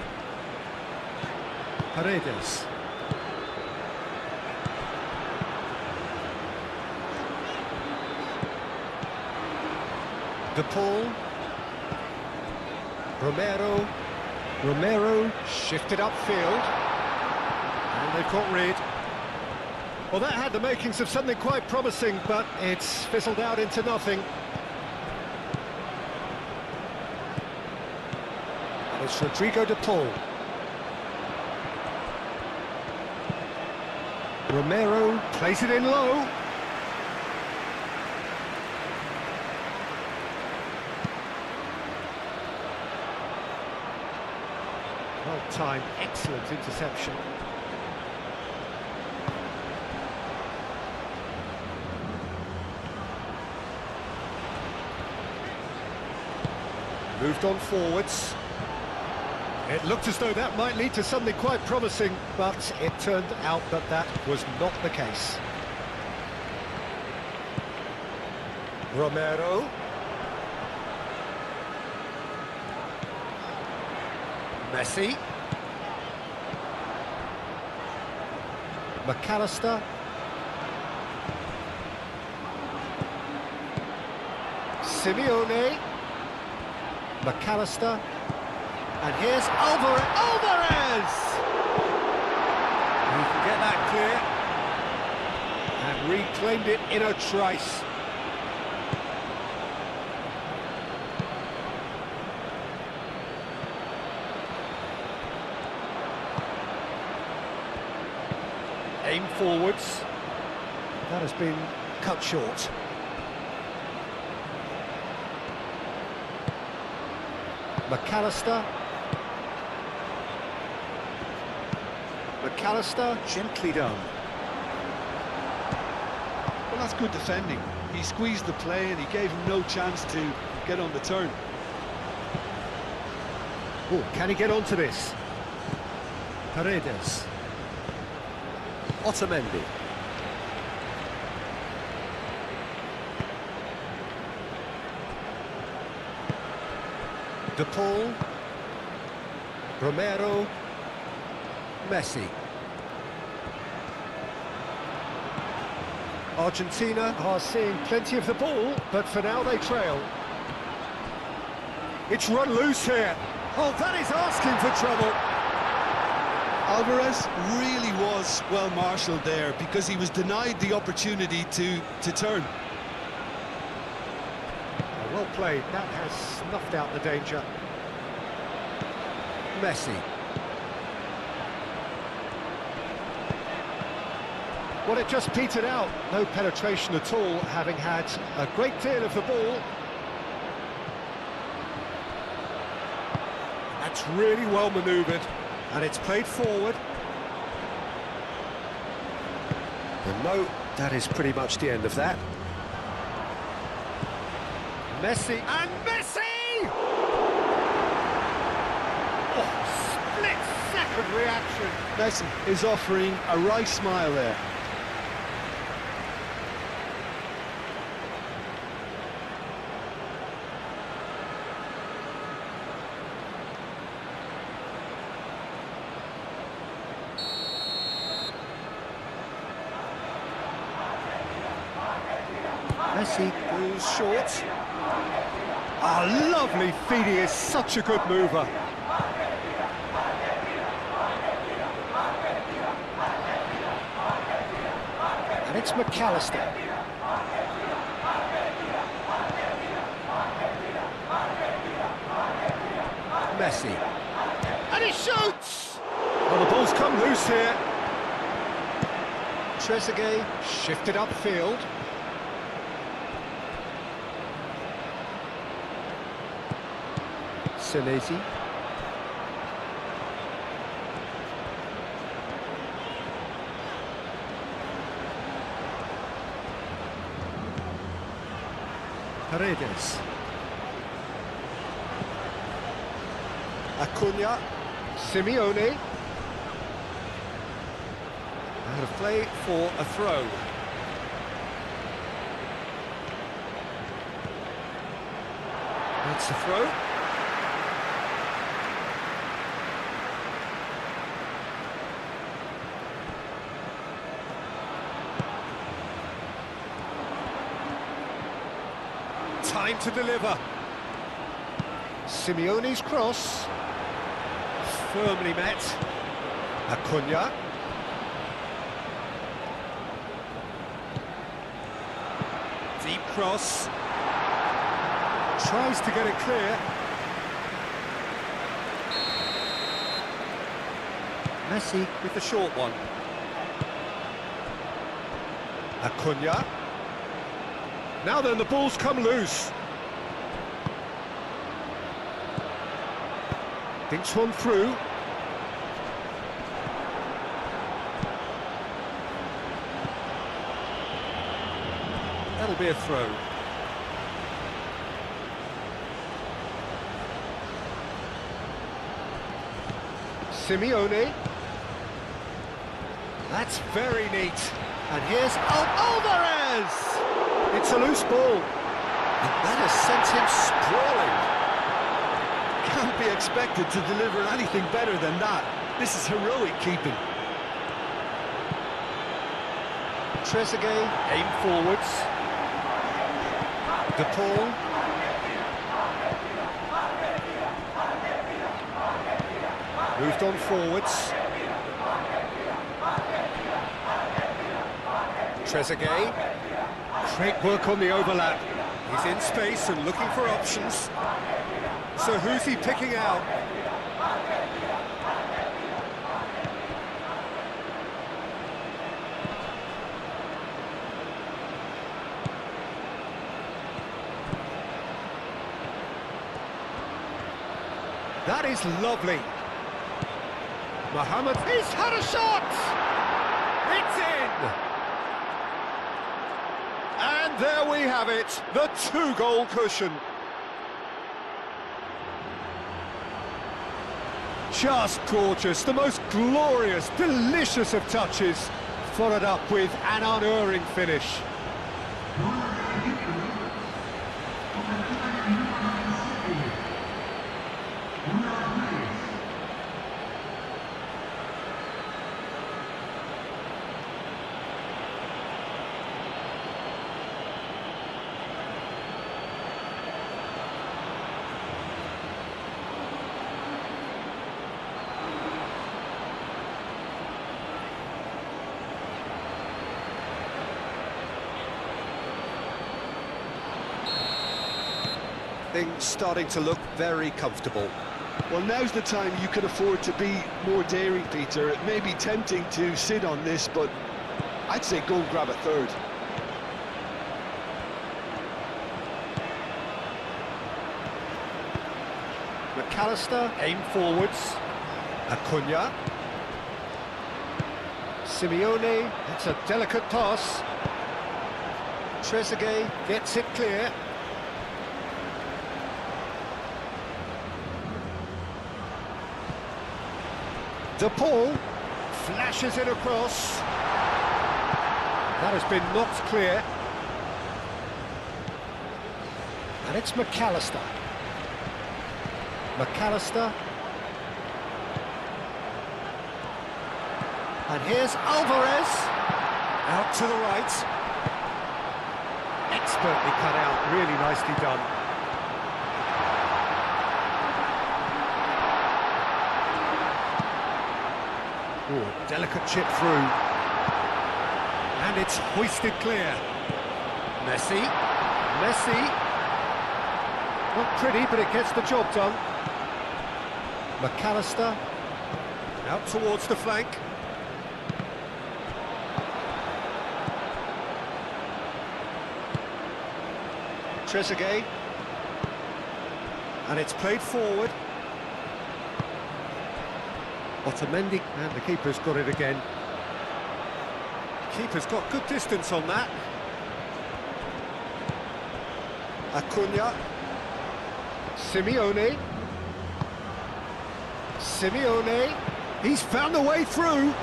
Paredes. De Paul. Romero shifted upfield. And they've got rid. Well, that had the makings of something quite promising, but it's fizzled out into nothing. And it's Rodrigo De Paul. Romero plays it in low. Well timed, excellent interception. Moved on forwards. It looked as though that might lead to something quite promising, but it turned out that that was not the case. Romero. Messi. McAllister. Simeone. McAllister. And here's Alvarez! He can get that clear. And reclaimed it in a trice. Aim forwards. That has been cut short. McAllister. McAllister, gently done. Well, that's good defending. He squeezed the play and he gave him no chance to get on the turn. Oh, can he get onto this? Paredes. Otamendi. De Paul. Romero. Messi. Argentina are seeing plenty of the ball, but for now they trail. It's run loose here. Oh, that is asking for trouble. Alvarez really was well marshalled there because he was denied the opportunity to turn. Well played, that has snuffed out the danger. Messi. Well, it just petered out, no penetration at all, having had a great deal of the ball. That's really well manoeuvred, and it's played forward. And no, that is pretty much the end of that. Messi, and Messi! Oh, split-second reaction. Messi is offering a right smile there. Messi goes short. Ah, lovely feed, he is such a good mover. And it's McAllister. Messi. And he shoots! Well, the ball's come loose here. Trezeguet shifted upfield. Senesi. Paredes. Acuna. Simeone. Out of play for a throw. That's the throw. Time to deliver. Simeone's cross. Firmly met. Acuna. Deep cross. Tries to get it clear. Messi with the short one. Acuna. Now then, the ball's come loose. Thinks one through. That'll be a throw. Simeone. That's very neat. And here's Alvarez! It's a loose ball. And that has sent him sprawling. Can't be expected to deliver anything better than that. This is heroic keeping. Trezeguet, aim forwards. De Paul. Moved on forwards. Trezeguet. Great work on the overlap. He's in space and looking for options. So who's he picking out? That is lovely. Mohamed, he's had a shot! It's in! And there we have it, the two-goal cushion. Just gorgeous, the most glorious, delicious of touches, followed up with an unerring finish. Things starting to look very comfortable. Well, now's the time you can afford to be more daring, Peter. It may be tempting to sit on this, but I'd say go and grab a third. McAllister, aim forwards. Acuna. Simeone, it's a delicate pass. Trezeguet gets it clear. De Paul flashes it across. That has been knocked clear. And it's McAllister. McAllister. And here's Alvarez. Out to the right. Expertly cut out, really nicely done. Ooh, delicate chip through. And it's hoisted clear. Messi. Not pretty, but it gets the job done. McAllister. Out towards the flank. Trezeguet. And it's played forward. Otamendi, and the keeper's got it again. Keeper's got good distance on that. Acuna. Simeone. He's found a way through.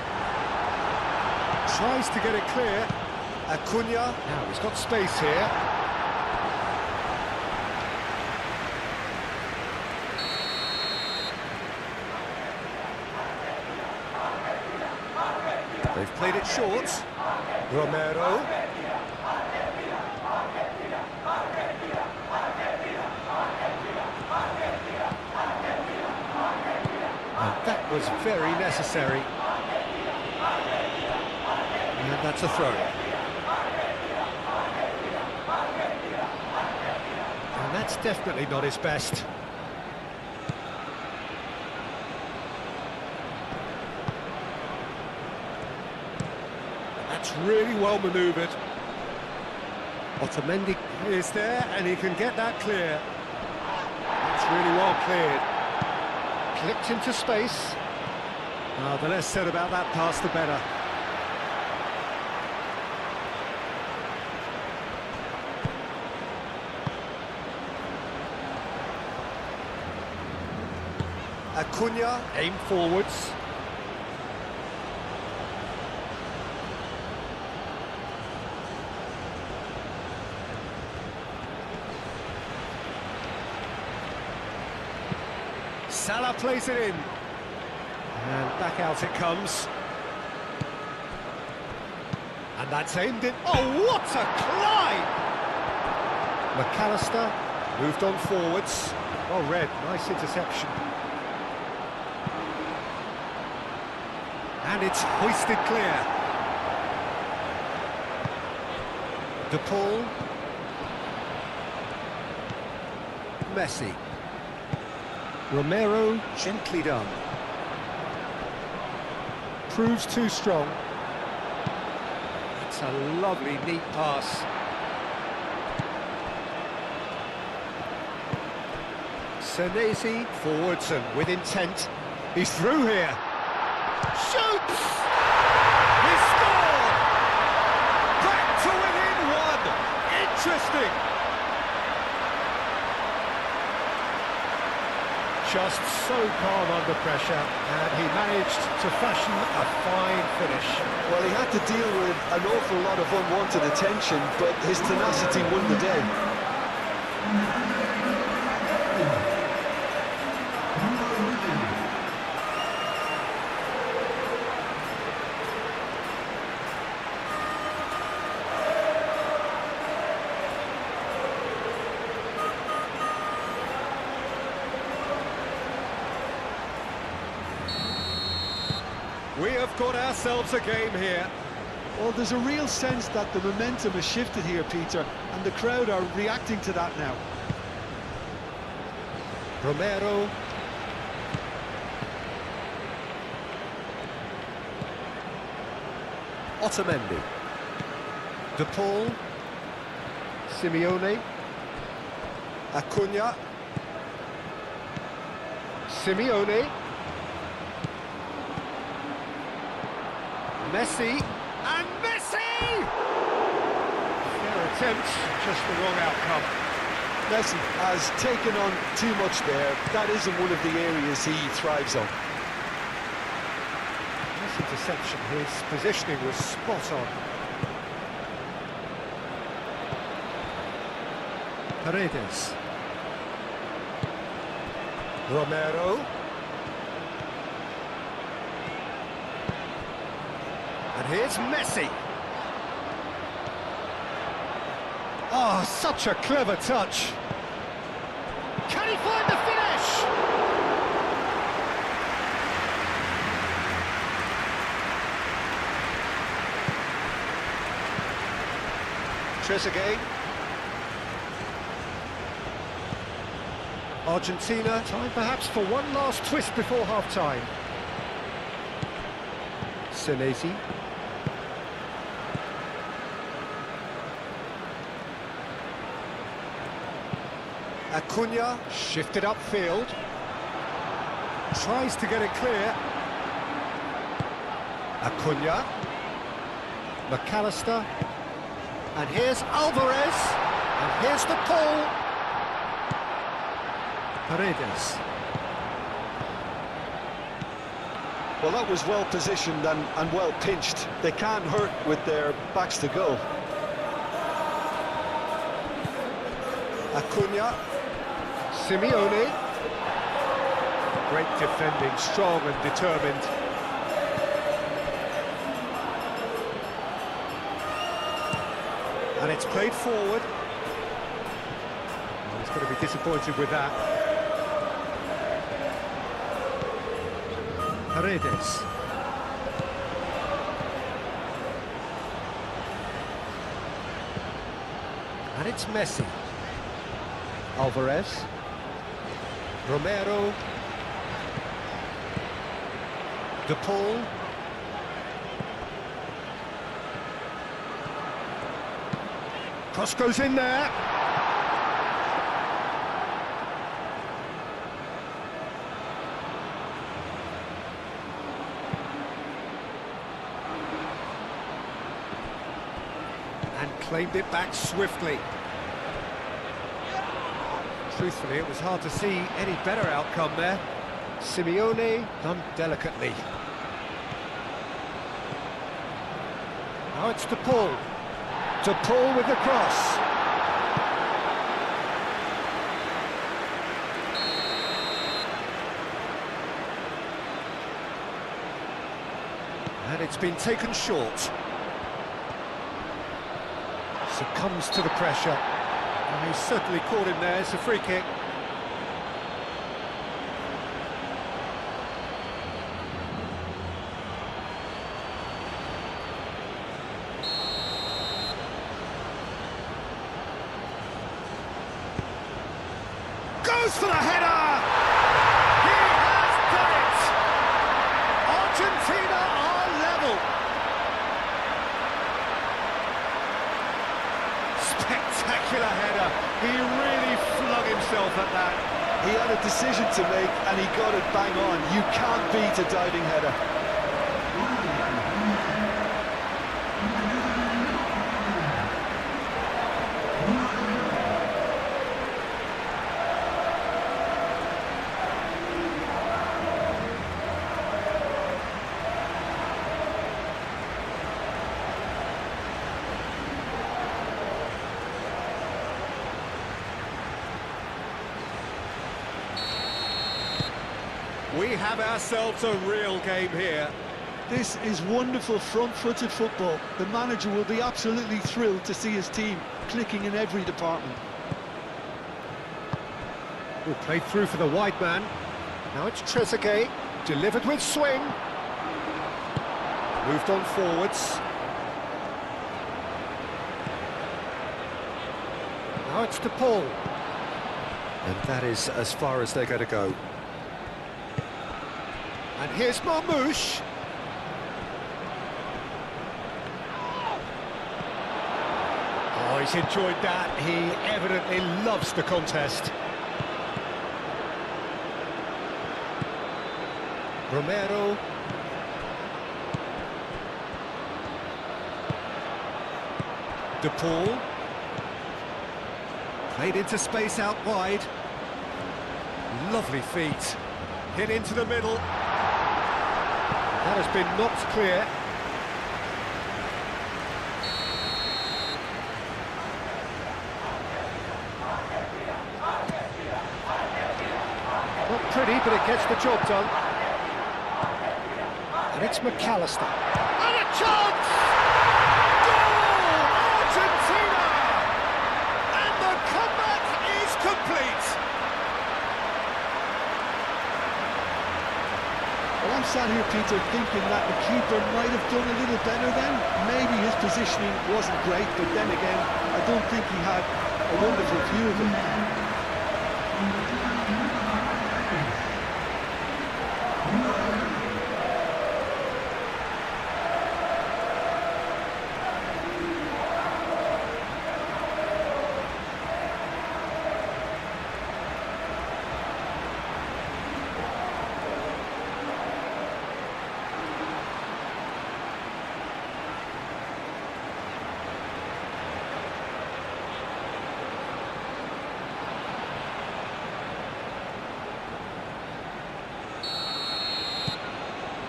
Tries to get it clear. Acuna. Now he's got space here. They've played it short. Romero. And that was very necessary. And that's a throw. And that's definitely not his best. Really well manoeuvred. Otamendi is there and he can get that clear. It's really well cleared. Clipped into space. The less said about that pass, the better. Acuna, aim forwards. Salah plays it in. And back out it comes. And that's aimed in. Oh, what a climb! McAllister moved on forwards. Well read, nice interception. And it's hoisted clear. De Paul. Messi. Romero, gently done. Proves too strong. It's a lovely, neat pass. Senesi, forwards and with intent. He's through here. Shoots! He scored! Back to within one! Interesting! Just so calm under pressure, and he managed to fashion a fine finish. Well, he had to deal with an awful lot of unwanted attention, but his tenacity won the day. We have got ourselves a game here. Well, there's a real sense that the momentum has shifted here, Peter, and the crowd are reacting to that now. Romero. Otamendi. De Paul. Simeone. Acuna. Simeone. Messi. And Messi! Fair attempt, just the wrong outcome. Messi has taken on too much there. That isn't one of the areas he thrives on. This interception, his positioning was spot on. Paredes. Romero. And here's Messi. Oh, such a clever touch. Can he find the finish? Trezeguet. Argentina, time perhaps for one last twist before half-time. Senesi. Acuna, shifted upfield. Tries to get it clear. Acuna. McAllister. And here's Alvarez. And here's the Paul. Paredes. Well, that was well positioned and well pinched. They can't hurt with their backs to goal. Acuna. Simeone. Great defending, strong and determined. And it's played forward. Well, he's going to be disappointed with that. Paredes. And it's Messi. Alvarez. Romero. De Paul. Cross goes in there. And claimed it back swiftly. Truthfully, it was hard to see any better outcome there. Simeone done delicately. Now it's De Paul. De Paul with the cross. And it's been taken short. Succumbs to the pressure. And he's certainly caught him there. It's a free kick. Goes for the header! He has done it! Argentina are level! Spectacular header. He really flung himself at that. He had a decision to make and he got it bang on. You can't beat a diving header. We have ourselves a real game here. This is wonderful front-footed football. The manager will be absolutely thrilled to see his team clicking in every department. Well, played through for the wide man. Now it's Trezeguet, delivered with swing. Moved on forwards. Now it's De Paul. And that is as far as they're going to go. And here's Marmoush. Oh, he's enjoyed that. He evidently loves the contest. Romero. De Paul. Played into space out wide. Lovely feet. Hit into the middle. That has been knocked clear. Not pretty, but it gets the job done. And it's McAllister. And a chance! Goal! Argentina! And the comeback is complete. Well, I'm sat here, Peter, thinking that the keeper might have done a little better then. Maybe his positioning wasn't great, but then again, I don't think he had a wonderful view of it.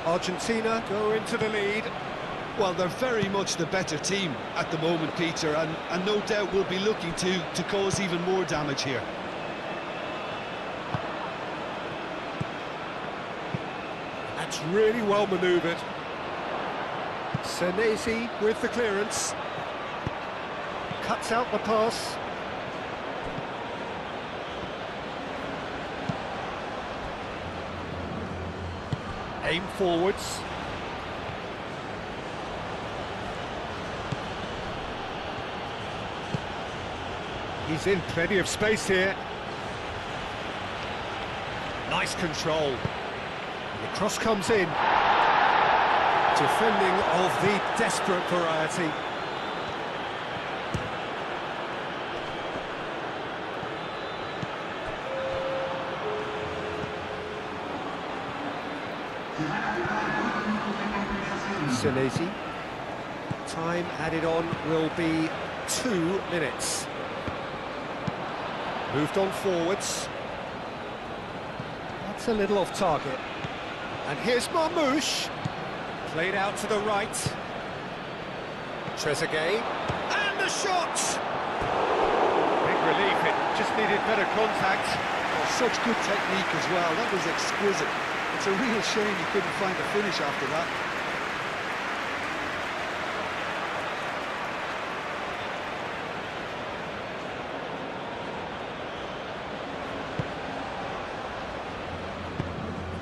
Argentina go into the lead. Well, they're very much the better team at the moment, Peter, and no doubt will be looking to cause even more damage here. That's really well manoeuvred. Senesi with the clearance. Cuts out the pass. Aim forwards. He's in plenty of space here. Nice control. And the cross comes in. Defending of the desperate variety. Senesi. Time added on will be 2 minutes. Moved on forwards. That's a little off target. And here's Marmoush. Played out to the right. Trezeguet. And the shot! Big relief, it just needed better contact. Oh, such good technique as well, that was exquisite. It's a real shame he couldn't find a finish after that.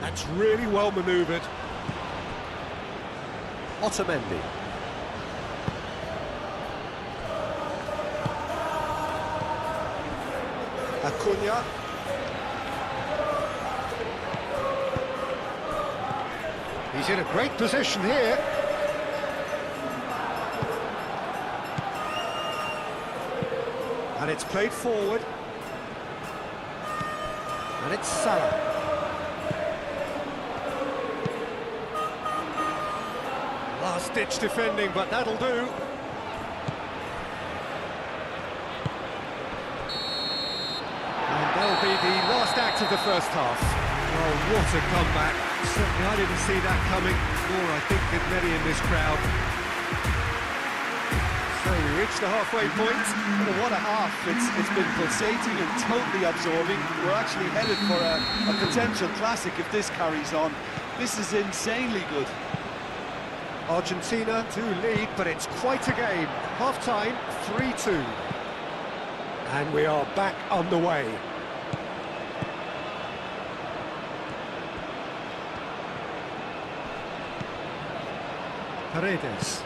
That's really well manoeuvred. Otamendi. Acuna. He's in a great position here. And it's played forward. And it's Salah. Last-ditch defending, but that'll do. And that'll be the last act of the first half. Oh, what a comeback. Certainly I didn't see that coming, nor I think did many in this crowd. So we reached the halfway point. Well, what a half. It's been pulsating and totally absorbing. We're actually headed for a potential classic if this carries on. This is insanely good. Argentina to lead, but it's quite a game. Half-time, 3-2. And we are back underway. Paredes.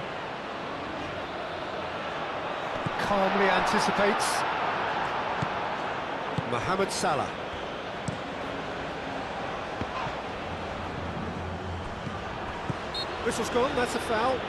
Calmly anticipates. Mohamed Salah. Whistle's gone, that's a foul.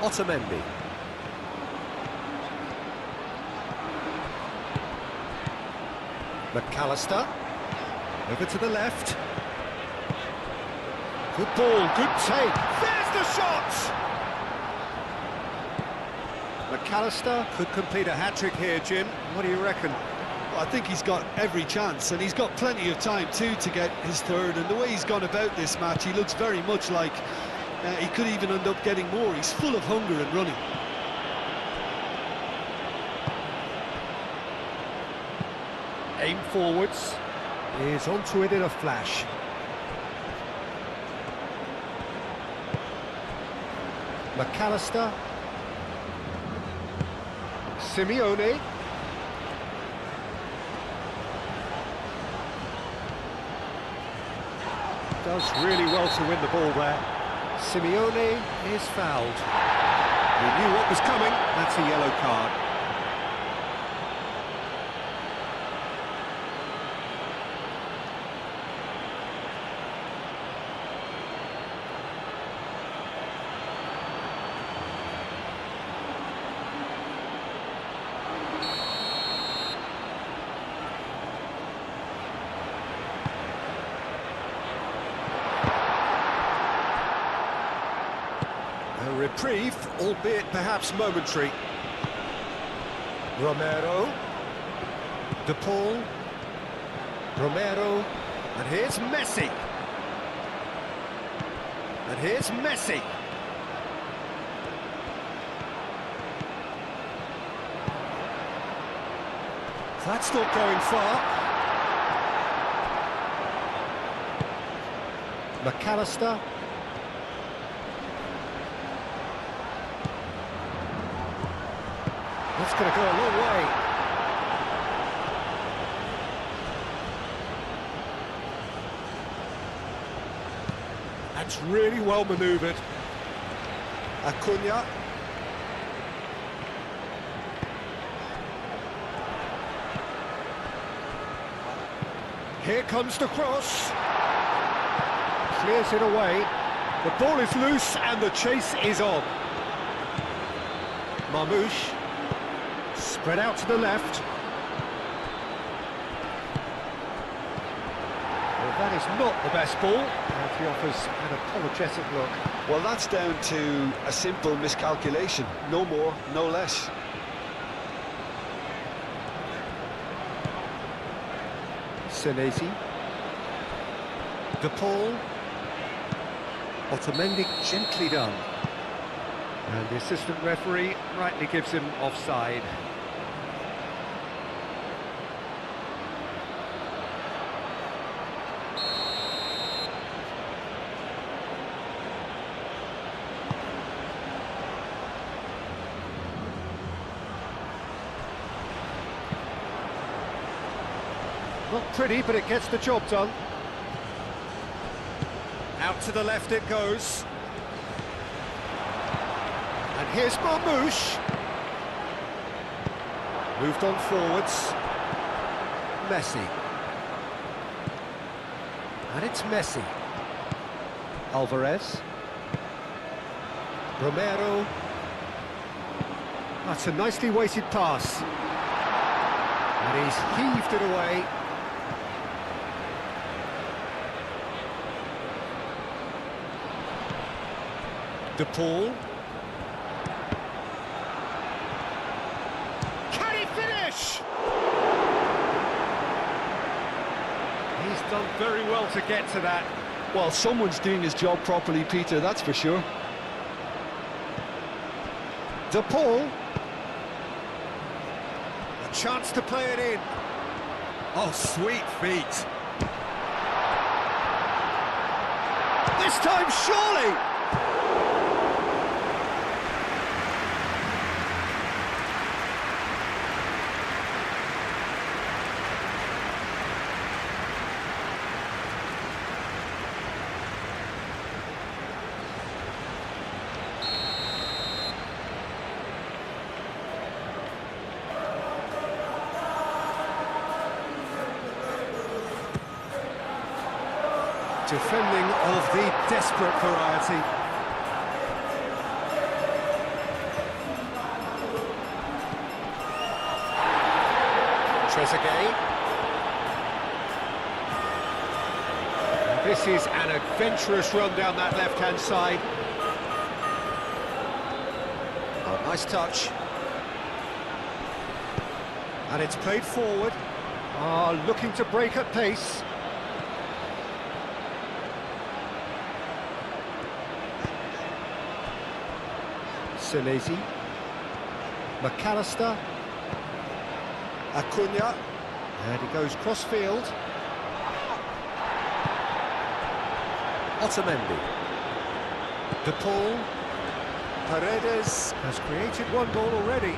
Otamendi. McAllister. Over to the left. Good ball, good take. There's the shot! McAllister could complete a hat-trick here, Jim. What do you reckon? Well, I think he's got every chance, and he's got plenty of time too to get his third. And the way he's gone about this match, he looks very much like he could even end up getting more. He's full of hunger and running. Aim forwards. Is onto it in a flash. McAllister. Simeone. Does really well to win the ball there. Simeone is fouled. He knew what was coming. That's a yellow card. A reprieve, albeit perhaps momentary. Romero. De Paul. Romero. And here's Messi. And here's Messi. That's not going far. McAllister. That's going to go a long way. That's really well manoeuvred. Acuna. Here comes the cross. Clears it away. The ball is loose and the chase is on. Marmoush. Spread out to the left. Well, that is not the best ball. And he offers an apologetic look. Well, that's down to a simple miscalculation. No more, no less. Senesi. De Paul. Otamendi gently done. And the assistant referee rightly gives him offside. Not pretty, but it gets the job done. Out to the left it goes. And here's Marmoush. Moved on forwards. Messi. And it's Messi. Alvarez. Romero. That's a nicely weighted pass. And he's heaved it away. De Paul. Can he finish? He's done very well to get to that. Well, someone's doing his job properly, Peter, that's for sure. De Paul. A chance to play it in. Oh, sweet feet. this time, surely! Defending of the desperate variety. Trezeguet. This is an adventurous run down that left-hand side. Oh, nice touch. And it's played forward. Looking to break at pace. Senesi, McAllister, Acuna, and he goes cross-field. Otamendi, De Paul, Paredes has created one goal already.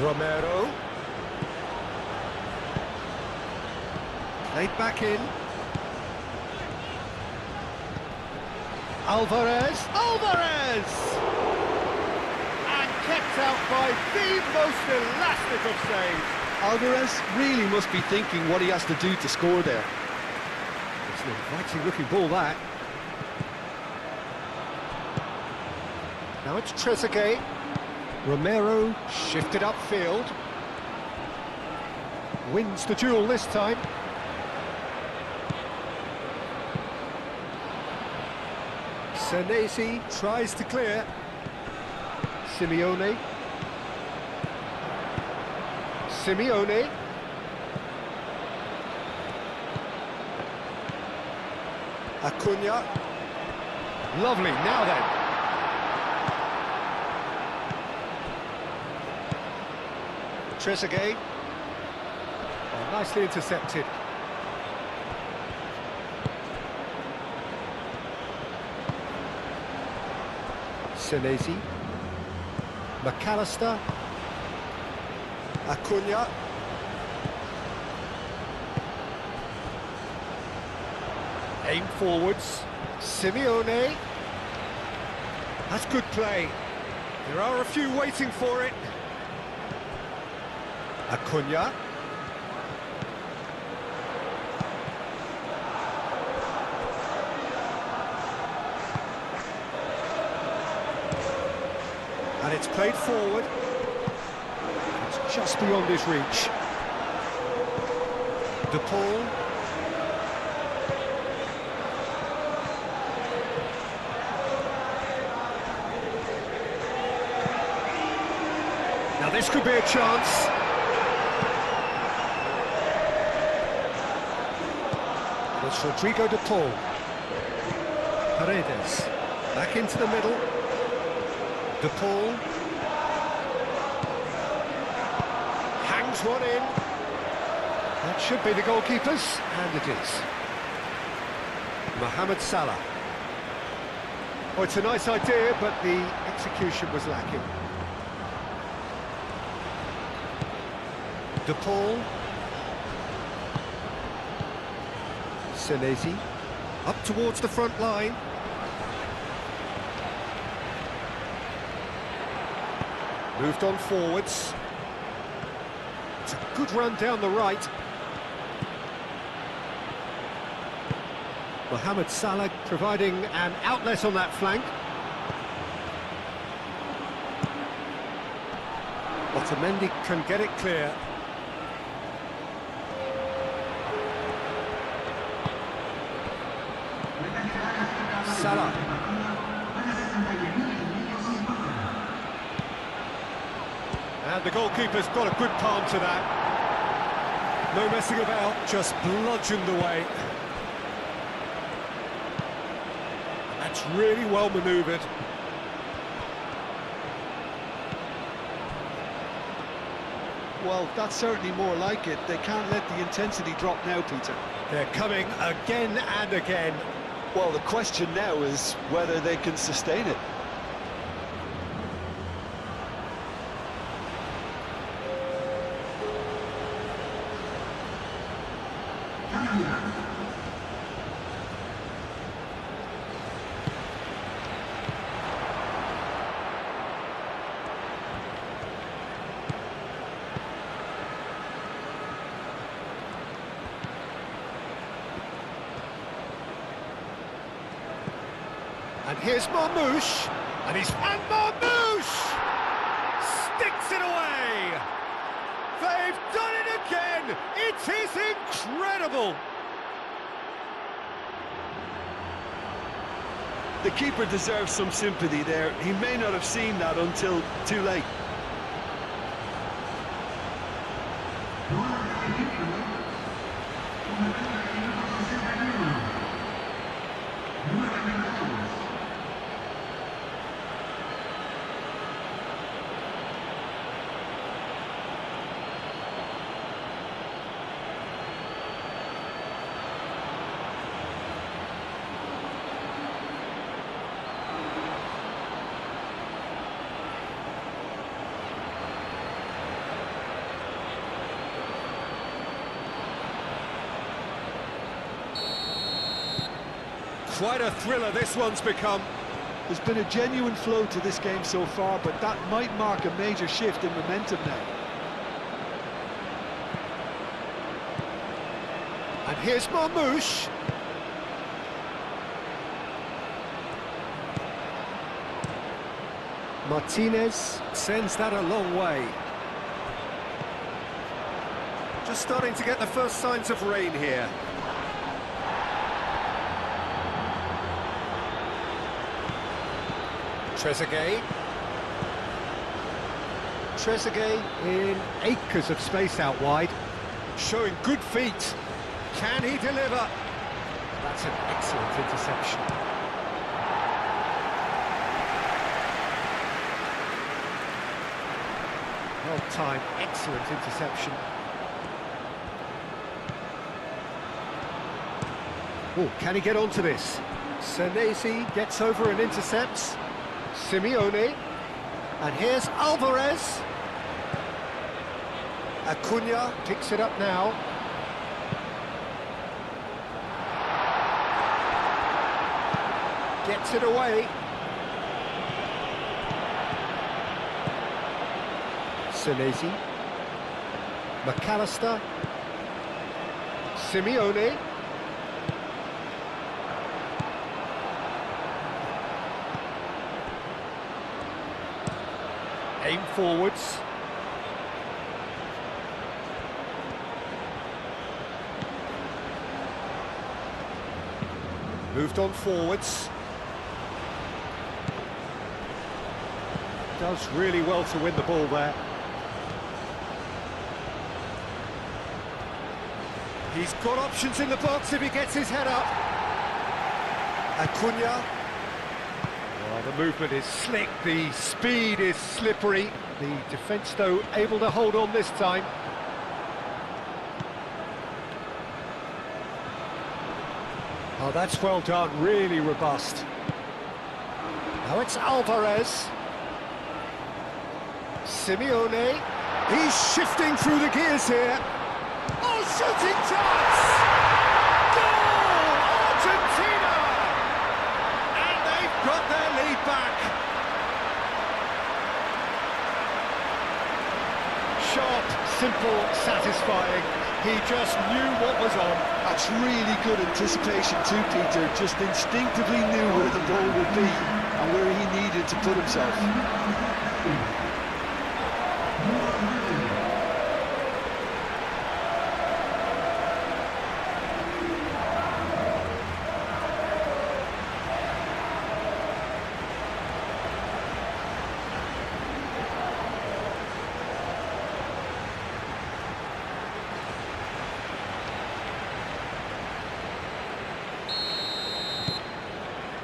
Romero, played back in. Alvarez! And kept out by the most elastic of saves. Alvarez really must be thinking what he has to do to score there. It's an inviting looking ball, that. Now it's Trezeguet. Romero shifted upfield. Wins the duel this time. Senesi tries to clear. Simeone. Acuna. Lovely, now then. Trezeguet. Oh, nicely intercepted. Senesi, McAllister, Acuna, aim forwards, Simeone, that's good play, there are a few waiting for it, Acuna, and it's played forward. It's just beyond his reach. De Paul. Now this could be a chance. It's Rodrigo De Paul. Paredes. Back into the middle. De Paul hangs one in. That should be the goalkeeper's, and it is. Mohamed Salah. Oh, it's a nice idea, but the execution was lacking. De Paul. Senesi. Up towards the front line. Moved on forwards. It's a good run down the right. Mohamed Salah providing an outlet on that flank. Otamendi can get it clear. Salah. And the goalkeeper's got a good palm to that. No messing about, just bludgeoned away. That's really well manoeuvred. Well, that's certainly more like it. They can't let the intensity drop now, Peter. They're coming again and again. Well, the question now is whether they can sustain it. And here's Marmoush, and Marmoush sticks it away. They've done it again. It is incredible. The keeper deserves some sympathy there. He may not have seen that until too late. Quite a thriller this one's become. There's been a genuine flow to this game so far, but that might mark a major shift in momentum now. And here's Marmoush. Martinez sends that a long way. Just starting to get the first signs of rain here. Trezeguet in acres of space out wide, showing good feet. Can he deliver? That's an excellent interception. Well timed, excellent interception. Oh, can he get onto this? Senesi gets over and intercepts. Simeone, and here's Alvarez. Acuna picks it up now. Gets it away. Senesi, McAllister, Simeone. Aim forwards. Moved on forwards. Does really well to win the ball there. He's got options in the box if he gets his head up. Acuna. The movement is slick, the speed is slippery. The defence, though, able to hold on this time. Oh, that's well done, really robust. Now it's Alvarez. Simeone. He's shifting through the gears here. Oh, shooting chance! Goal! Argentina! And they've got their lead back. Sharp, simple, satisfying. He just knew what was on. That's really good anticipation too, Peter. Just instinctively knew where the ball would be and where he needed to put himself.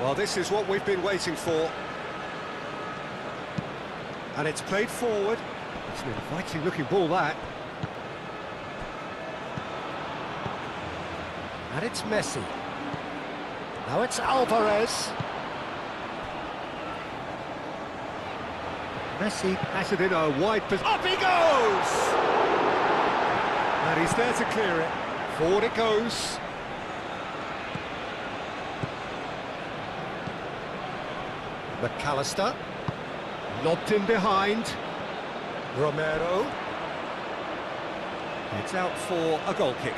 Well, this is what we've been waiting for. And it's played forward. It's an inviting looking ball, that. And it's Messi. Now it's Alvarez. Messi has it in a wide position. Up he goes! And he's there to clear it. Forward it goes. McAllister. Lobbed in behind. Romero. It's out for a goal kick.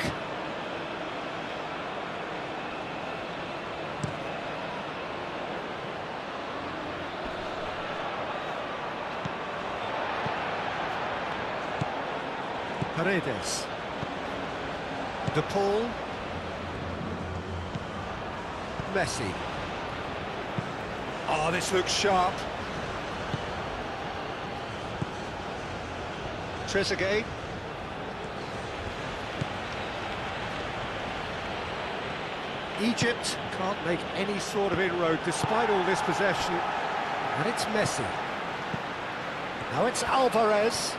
Paredes. De Paul. Messi. Oh, this looks sharp. Trezeguet. Egypt can't make any sort of inroad despite all this possession. And it's Messi. Now it's Alvarez.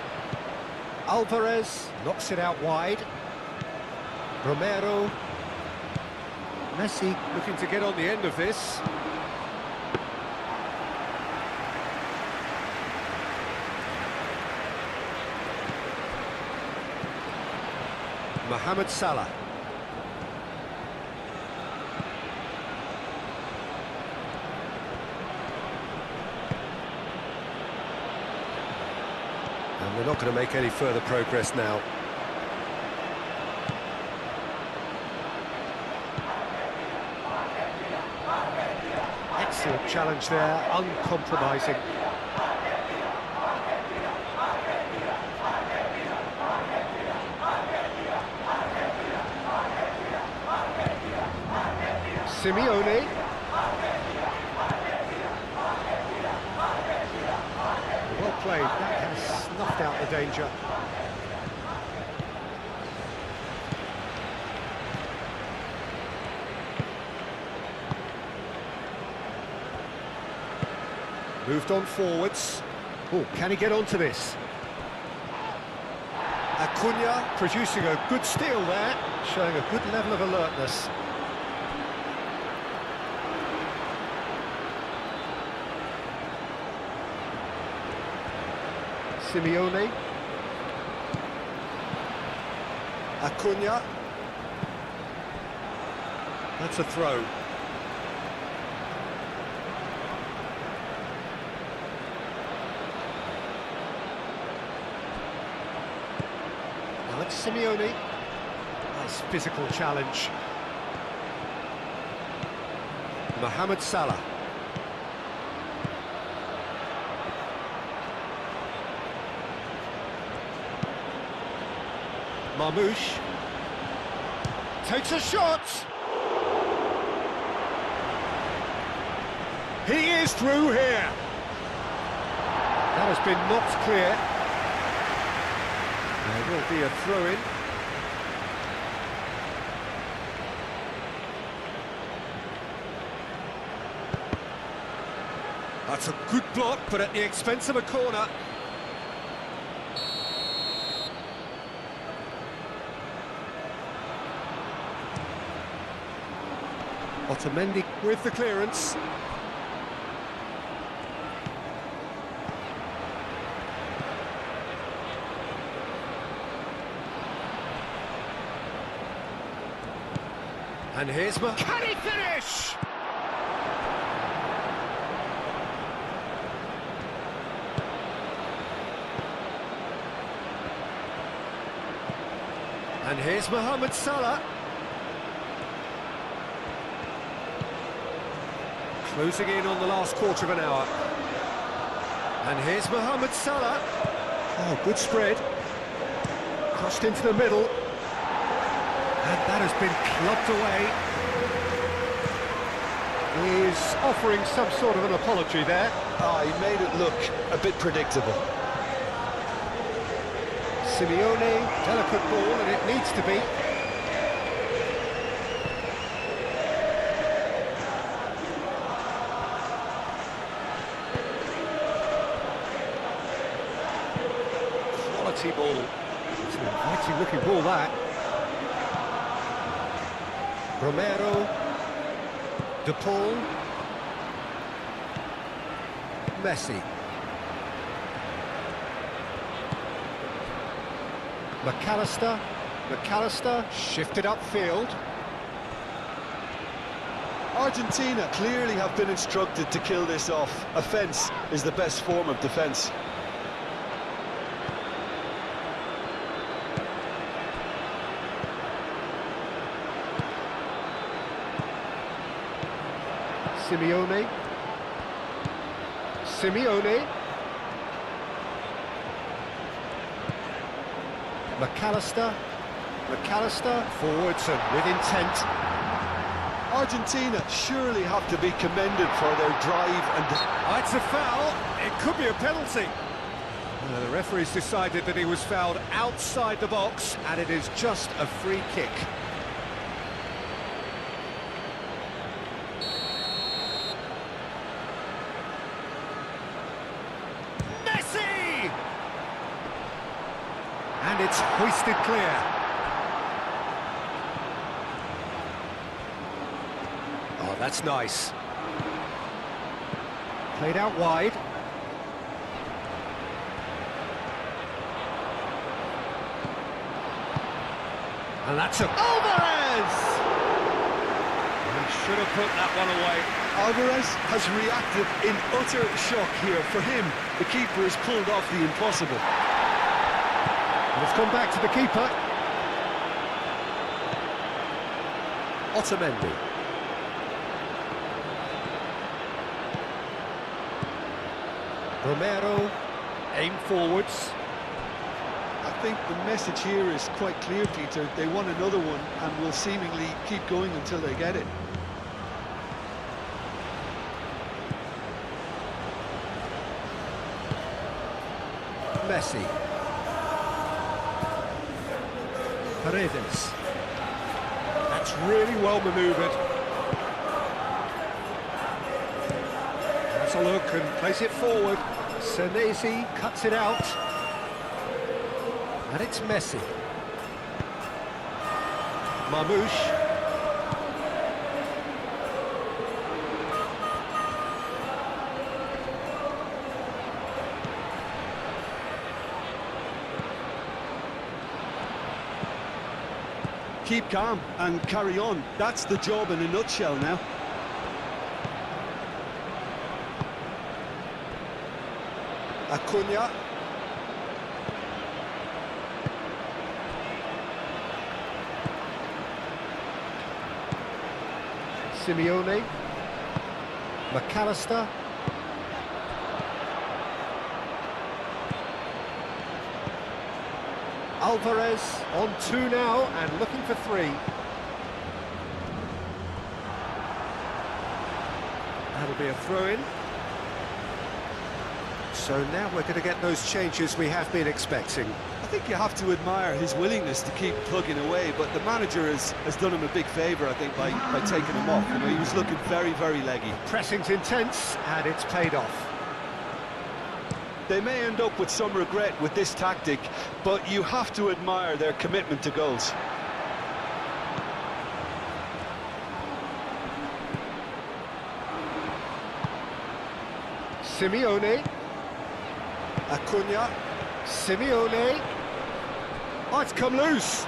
Alvarez knocks it out wide. Romero. Messi looking to get on the end of this. Mohamed Salah. And they're not going to make any further progress now. Excellent challenge there, uncompromising. Simeone. Well played, that has snuffed out the danger. Moved on forwards. Oh, can he get onto this? Acuna producing a good steal there, showing a good level of alertness. Simeone. Acuna. That's a throw. Now it's Simeone. Nice physical challenge. Mohamed Salah. Marmoush takes a shot. He is through here. That has been knocked clear. There will be a throw-in. That's a good block, but at the expense of a corner. Otamendi with the clearance. And here's Can he finish? And here's Mohamed Salah. Closing in on the last quarter of an hour. And here's Mohamed Salah. Oh, good spread. Crossed into the middle. And that has been clubbed away. He's offering some sort of an apology there. He made it look a bit predictable. Simeone, delicate ball, and it needs to be. Quality ball. It's an inviting looking ball, that. Romero. De Paul. Messi. McAllister. McAllister shifted upfield. Argentina clearly have been instructed to kill this off. Offence is the best form of defence. Simeone. Simeone. McAllister. McAllister forwards and with intent. Argentina surely have to be commended for their drive and... It's a foul. It could be a penalty. The referee's decided that he was fouled outside the box, and it is just a free kick. Messi! And it's hoisted clear. Oh, that's nice. Played out wide. And that's a... Alvarez! He should have put that one away. Alvarez has reacted in utter shock here. For him, the keeper has pulled off the impossible. And it's come back to the keeper. Otamendi. Romero, aim forwards. I think the message here is quite clear, Peter. They want another one and will seemingly keep going until they get it. Messi. Paredes. That's really well manoeuvred. Has a look and plays it forward. Senesi cuts it out. And it's Messi. Marmouche. Keep calm and carry on. That's the job in a nutshell now. Acuna. Simeone. McAllister. Alvarez on 2 now and looking for 3. That'll be a throw-in. So now we're going to get those changes we have been expecting. I think you have to admire his willingness to keep plugging away, but the manager has done him a big favour, I think, by taking him off. You know, he was looking very, very leggy. Pressing's intense, and it's paid off. They may end up with some regret with this tactic, but you have to admire their commitment to goals. Simeone. Acuna. Simeone. Oh, it's come loose.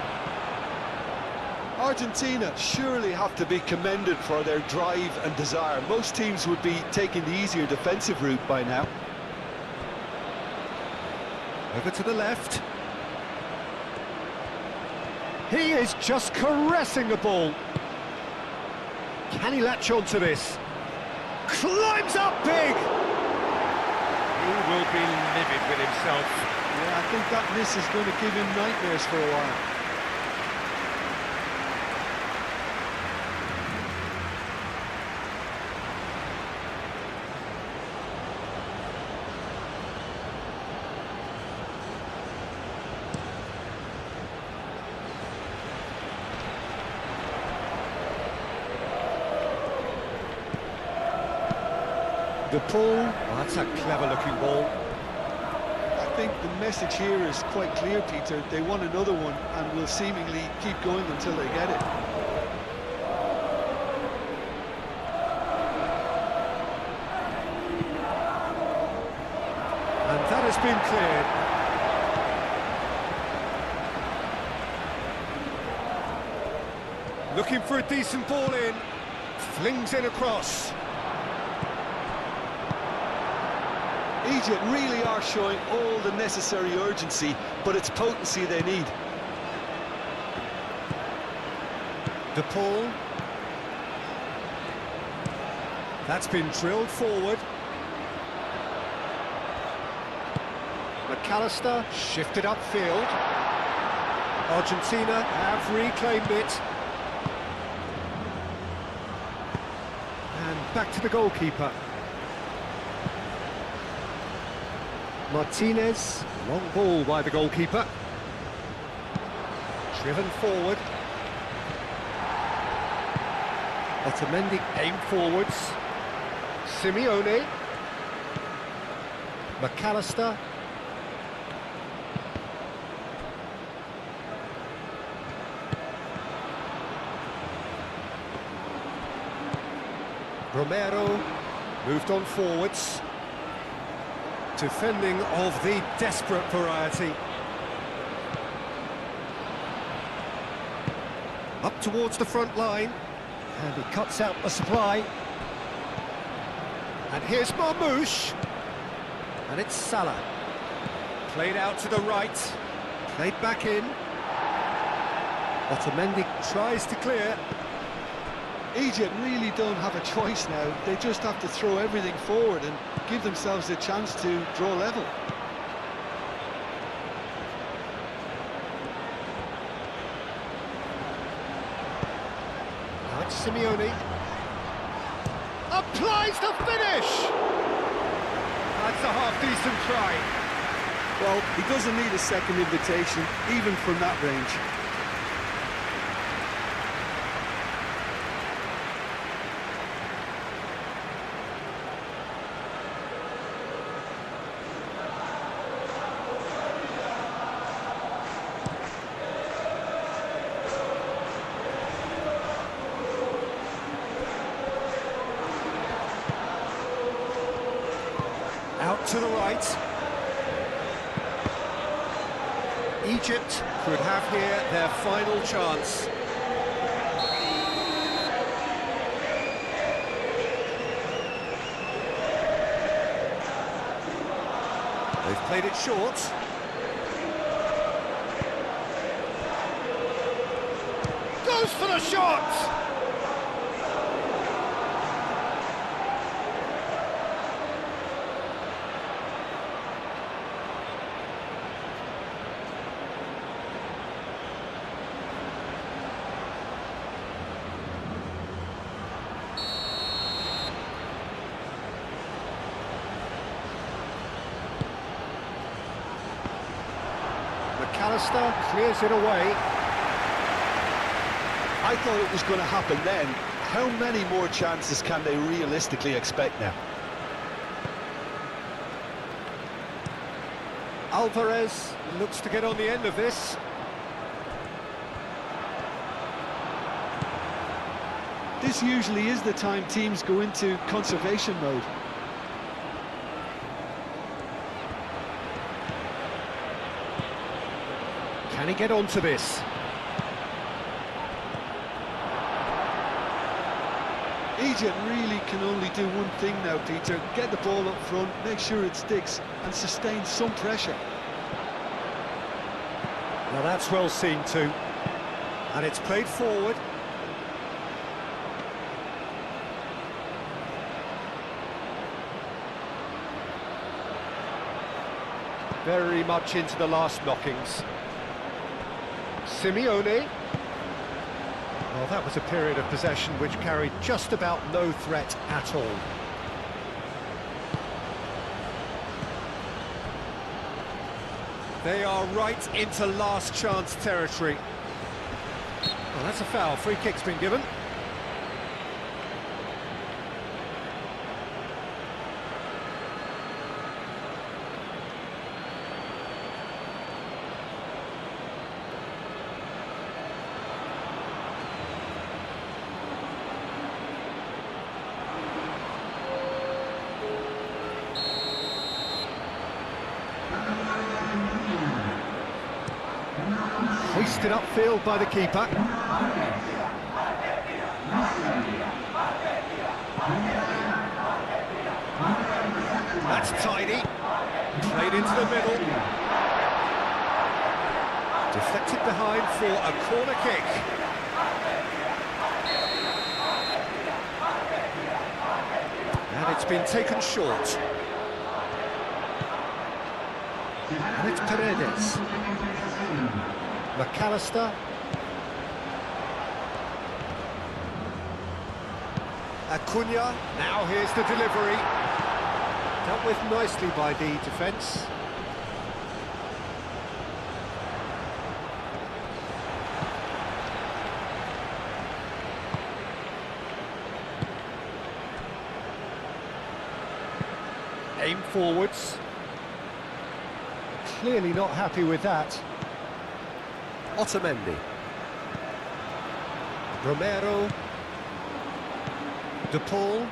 Argentina surely have to be commended for their drive and desire. Most teams would be taking the easier defensive route by now. Over to the left. He is just caressing the ball. Can he latch on to this? Climbs up big! He will be livid with himself. Yeah, I think that miss is going to give him nightmares for a while. De Paul, oh, that's a clever-looking ball. I think the message here is quite clear, Peter. They want another one and will seemingly keep going until they get it. been cleared. Looking for a decent ball in. Flings in across. Egypt really are showing all the necessary urgency, but it's potency they need. De Paul. That's been drilled forward. McAllister shifted upfield. Argentina have reclaimed it. And back to the goalkeeper. Martinez, long ball by the goalkeeper. Driven forward. Otamendi aimed forwards. Simeone. McAllister. Romero moved on forwards. Defending of the desperate variety. Up towards the front line. And he cuts out the supply. And here's Marmoush. And it's Salah. Played out to the right. Played back in. Otamendi tries to clear. Egypt really don't have a choice now. They just have to throw everything forward and give themselves a chance to draw level. Now it's Simeone. Applies the finish! That's a half-decent try. Well, he doesn't need a second invitation, even from that range. Out to the right. Egypt could have here their final chance. They've played it short. Goes for the shot! McAllister clears it away. I thought it was going to happen then. How many more chances can they realistically expect now? Alvarez looks to get on the end of this. This usually is the time teams go into conservation mode. Can he get onto this? Egypt really can only do one thing now, Peter. Get the ball up front, make sure it sticks, and sustain some pressure. Now that's well seen too. And it's played forward. Very much into the last knockings. Simeone. Well, that was a period of possession which carried just about no threat at all. They are right into last chance territory. Well, that's a foul. Free kick's been given. Hoisted upfield by the keeper. That's tidy. Played into the middle. Deflected behind for a corner kick. And it's been taken short. And it's Paredes. McAllister. Acuna. Now here's the delivery. Dealt with nicely by the defence. Aim forwards. Clearly not happy with that. Otamendi. Romero. De Paul.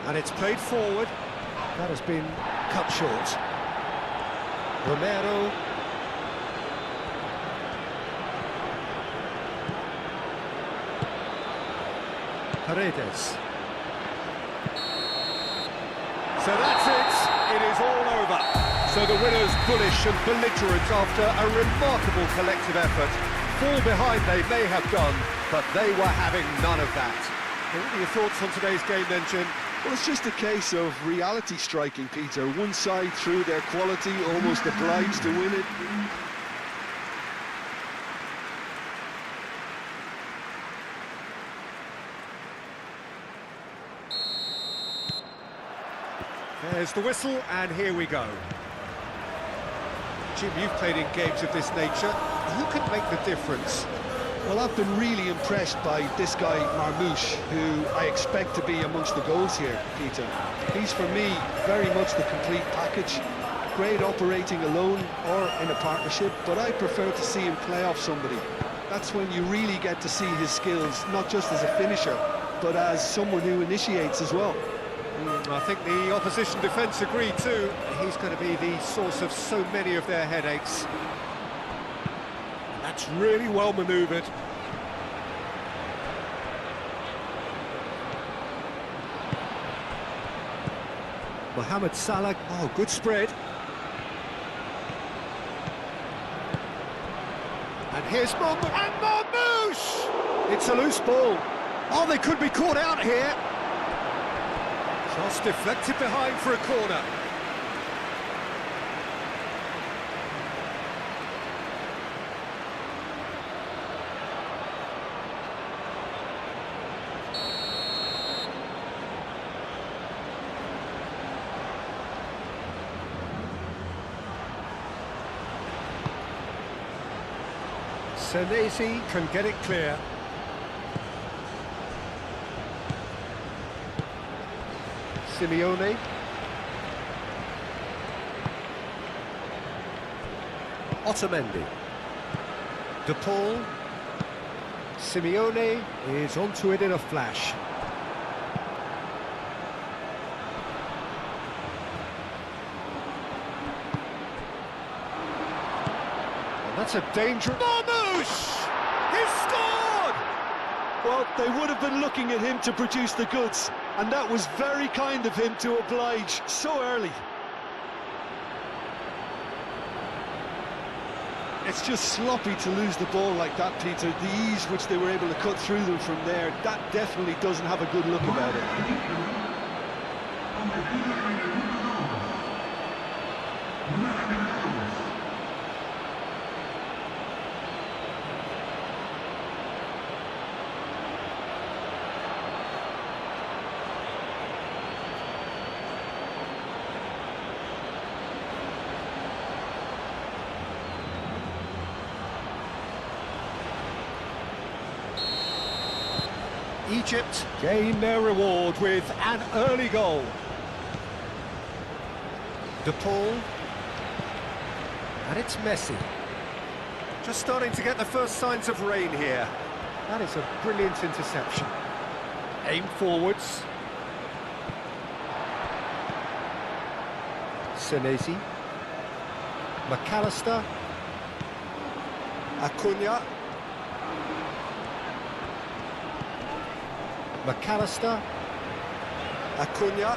And it's played forward. That has been cut short. Romero. Paredes. So that's it. It is all over. So the winners bullish and belligerent after a remarkable collective effort. Fall behind they may have done, but they were having none of that. What are your thoughts on today's game then, Jim? Well, it's just a case of reality striking, Peter. One side, through their quality, almost obliged to win it. There's the whistle, and here we go. Jim, you've played in games of this nature. Who can make the difference? Well, I've been really impressed by this guy, Marmoush, who I expect to be amongst the goals here, Peter. He's, for me, very much the complete package. Great operating alone or in a partnership, but I prefer to see him play off somebody. That's when you really get to see his skills, not just as a finisher, but as someone who initiates as well. I think the opposition defence agreed too. He's going to be the source of so many of their headaches. That's really well manoeuvred. Mohamed Salah, oh, good spread. And here's Marmoush! It's a loose ball. Oh, they could be caught out here. Cross deflected behind for a corner. Senesi can get it clear. Simeone. Otamendi. De Paul. Simeone is onto it in a flash. And that's a dangerous... Marmoush! He's scored! Well, they would have been looking at him to produce the goods, and that was very kind of him to oblige so early. It's just sloppy to lose the ball like that, Peter. The ease which they were able to cut through them from there, that definitely doesn't have a good look about it. Egypt gain their reward with an early goal. De Paul. And it's Messi. Just starting to get the first signs of rain here. That is a brilliant interception. Aim forwards. Senesi. McAllister. Acuna. McAllister. Acuna.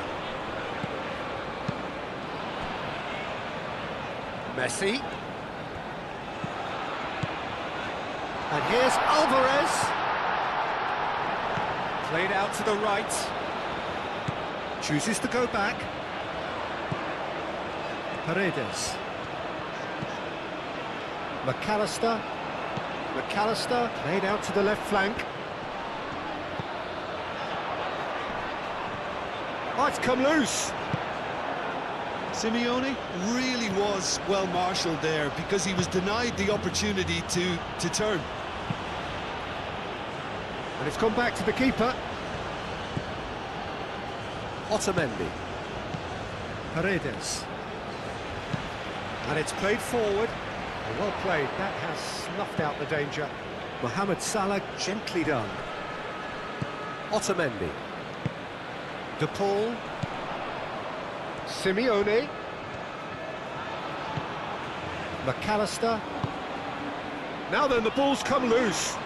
Messi. And here's Alvarez. Played out to the right. Chooses to go back. Paredes. McAllister. McAllister played out to the left flank. Oh, it's come loose. Simeone really was well marshalled there because he was denied the opportunity to turn. And it's gone back to the keeper. Otamendi. Paredes. And it's played forward. Well played, that has snuffed out the danger. Mohamed Salah, gently done. Otamendi. De Paul. Simeone. McAllister. Now then, the ball's come loose.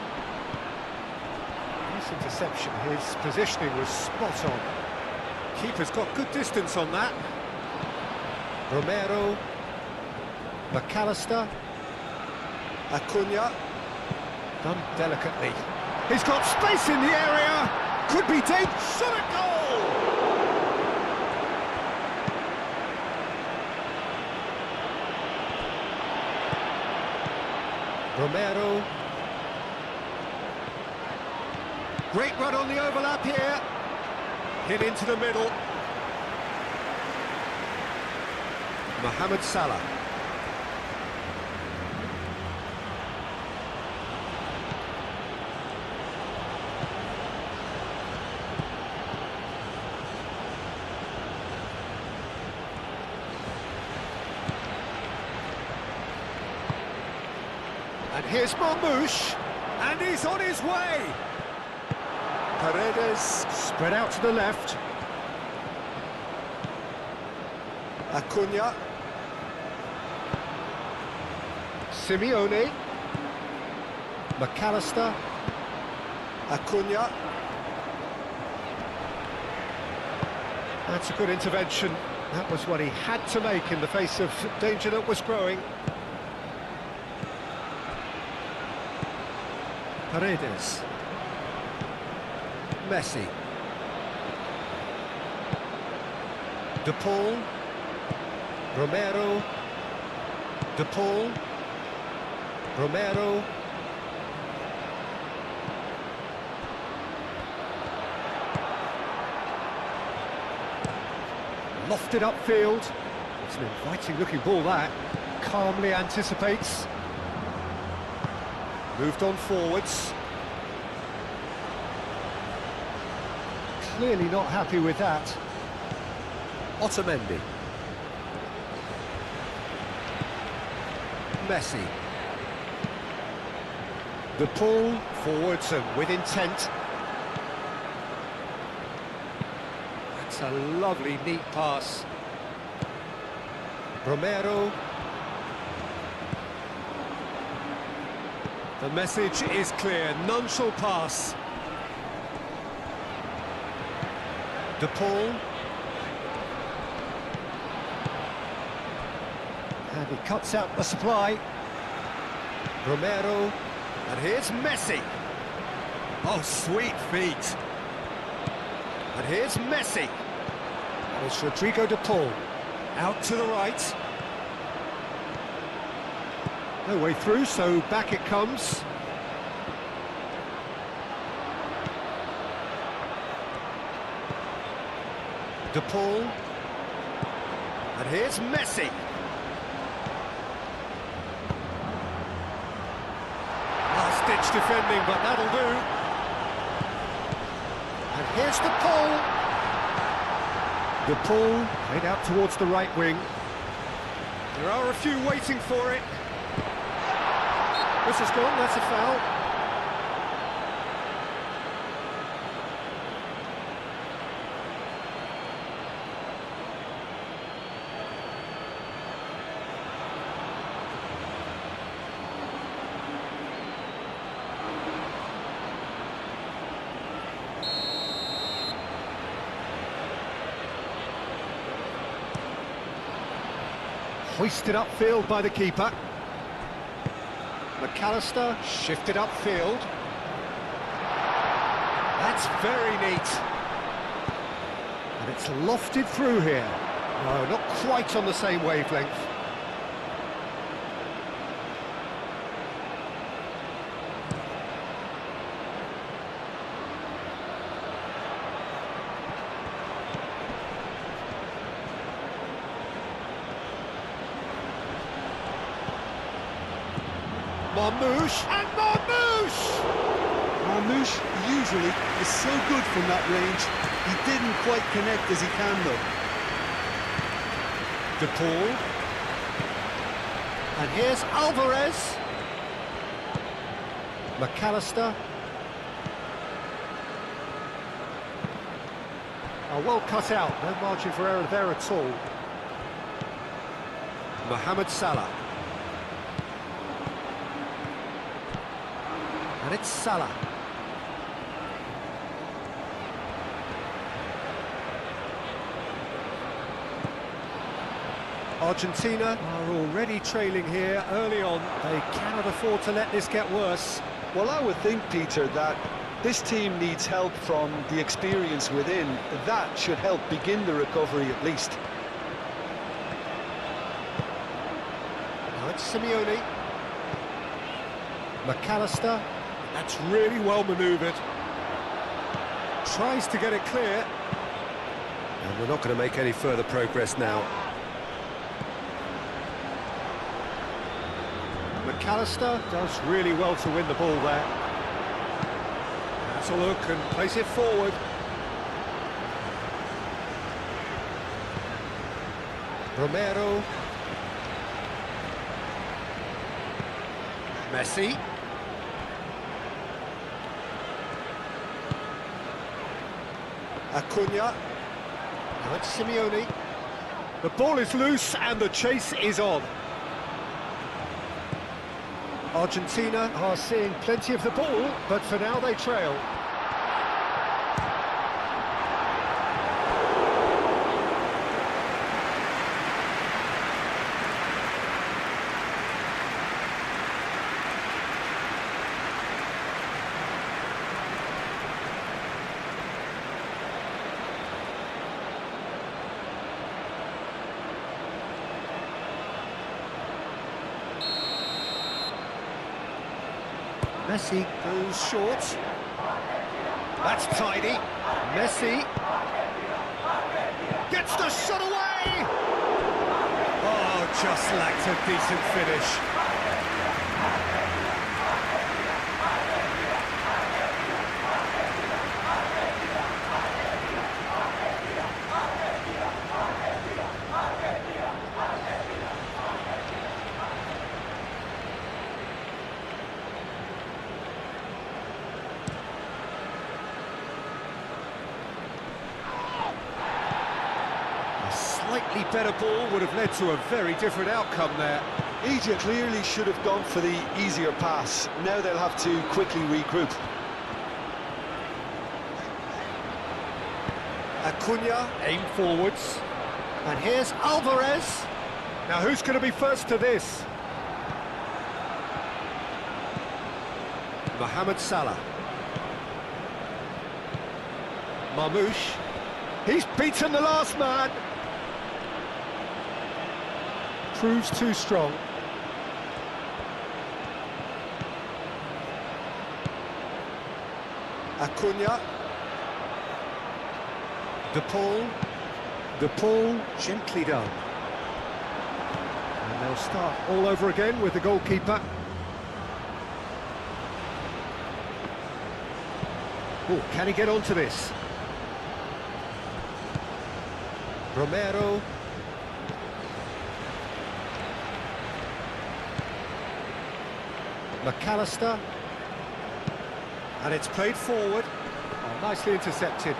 Nice interception, his positioning was spot on. Keeper's got good distance on that. Romero. McAllister. Acuna. Done delicately. He's got space in the area. Could be dangerous. Shot at goal! Romero. Great run on the overlap here. Hit into the middle. Mohamed Salah. And here's Marmoush, and he's on his way. Paredes spread out to the left. Acuna. Simeone. McAllister. Acuna. That's a good intervention. That was what he had to make in the face of danger that was growing. Paredes. Messi. De Paul. Romero. De Paul. Romero. Lofted upfield. It's an inviting looking ball that. Calmly anticipates. Moved on forwards. Clearly not happy with that. Otamendi. Messi. De Paul, forwards and with intent. That's a lovely, neat pass. Romero. The message is clear, none shall pass. De Paul. And he cuts out the supply. Romero. And here's Messi. Oh, sweet feet. And here's Messi. And it's Rodrigo De Paul. Out to the right. No way through, so back it comes. De Paul. And here's Messi. Last-ditch defending, but that'll do. And here's De Paul. De Paul played out towards the right wing. There are a few waiting for it. This is gone, that's a foul. Hoisted upfield by the keeper. McAllister shifted upfield. That's very neat. And it's lofted through here. No, not quite on the same wavelength. Marmouche, and Marmouche! Marmouche usually is so good from that range. He didn't quite connect as he can though. De Paul. And here's Alvarez. McAllister. Oh, well cut out, no margin for error there at all. Mohamed Salah. And it's Salah. Argentina are already trailing here early on. They cannot afford to let this get worse. Well, I would think, Peter, that this team needs help from the experience within. That should help begin the recovery at least. Now it's Simeone. McAllister. That's really well manoeuvred. Tries to get it clear. And we're not going to make any further progress now. McAllister does really well to win the ball there. That's a look and plays it forward. Romero. Messi. Acuna. Now it's Simeone. The ball is loose and the chase is on. Argentina are seeing plenty of the ball, but for now they trail. Messi goes short. That's tidy. Messi gets the shot away! Oh, just lacked a decent finish. Slightly better ball would have led to a very different outcome there. Egypt clearly should have gone for the easier pass. Now they'll have to quickly regroup. Acuna, aim forwards. And here's Alvarez. Now who's going to be first to this? Mohamed Salah. Marmouche. He's beaten the last man. Proves too strong. Acuna. De Paul. De Paul, gently done. And they'll start all over again with the goalkeeper. Oh, can he get onto this? Romero. McAllister. And it's played forward. Oh, nicely intercepted.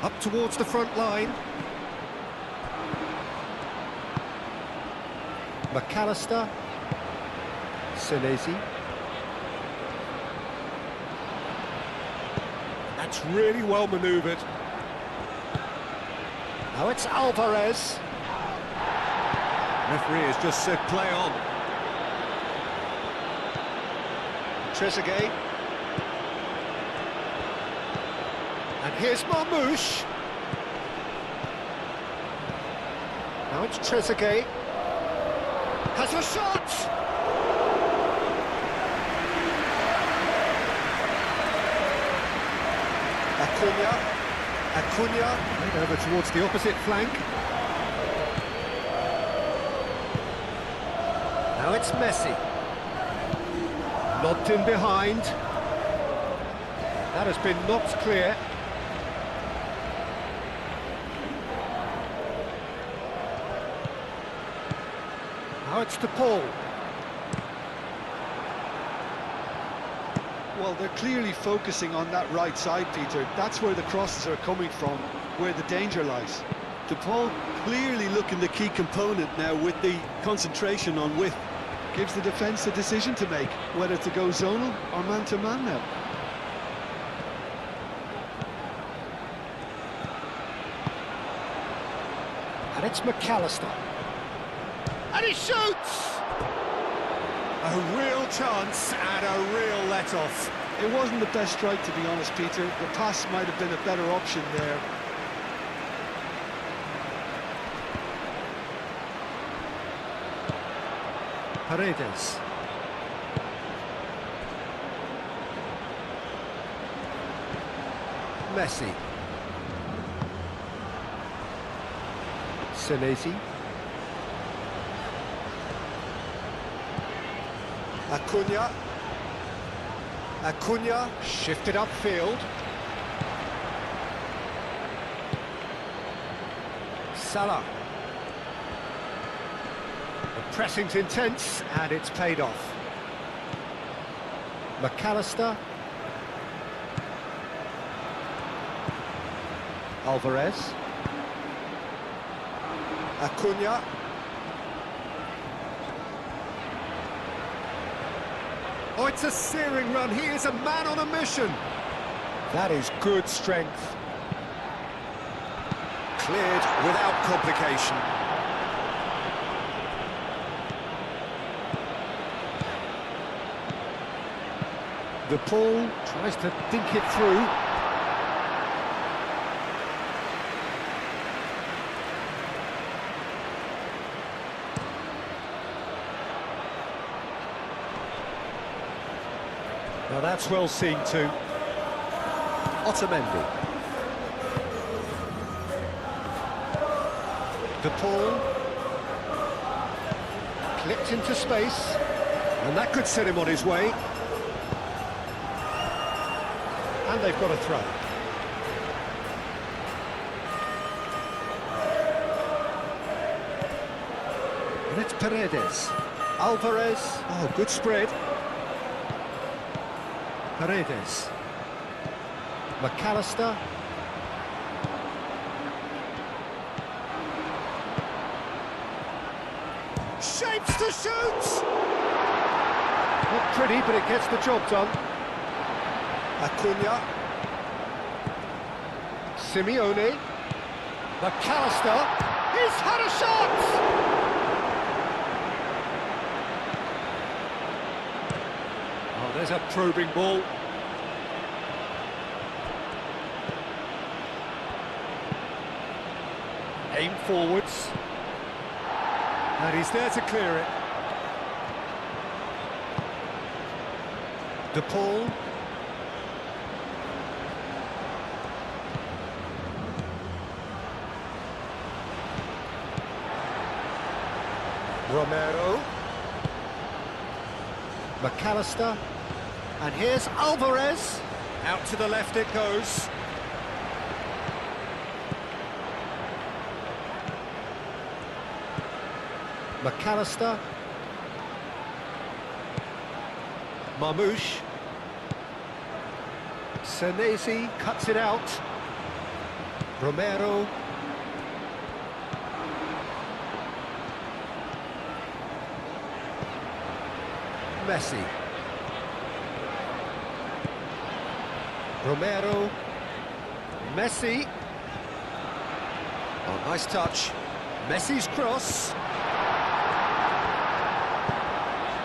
Up towards the front line. McAllister. Senesi. That's really well manoeuvred. Now it's Alvarez. Referee has just said play on. Trezeguet. And here's Marmoush. Now it's Trezeguet. Has a shot! Acuna, right over towards the opposite flank. Now it's Messi. Lobbed in behind. That has been knocked clear. Now it's to Paul. Well, they're clearly focusing on that right side, Peter. That's where the crosses are coming from, where the danger lies. DePaul clearly looking the key component now with the concentration on width. Gives the defence a decision to make, whether to go zonal or man-to-man now. And it's McAllister. And he shoots! A real chance and a real let-off. It wasn't the best strike, to be honest, Peter. The pass might have been a better option there. Paredes. Messi. Senesi. Acuna shifted upfield. Salah. The pressing's intense and it's paid off. McAllister. Alvarez. Acuna. Oh, it's a searing run. He is a man on a mission. That is good strength. Cleared without complication. The ball tries to dink it through. Now that's well seen too. Otamendi. De Paul. Clipped into space. And that could set him on his way. And they've got a throw. And it's Paredes. Alvarez. Oh, good spread. Paredes. McAllister. Shapes to shoot! Not pretty, but it gets the job done. Acuna. Simeone. McAllister. He's had a shot! Oh, there's a probing ball. Aim forwards. And he's there to clear it. De Paul. Romero. McAllister. And here's Alvarez. Out to the left it goes. McAllister. Marmoush. Senesi cuts it out. Romero. Messi. Romero. Messi. Oh, nice touch. Messi's cross.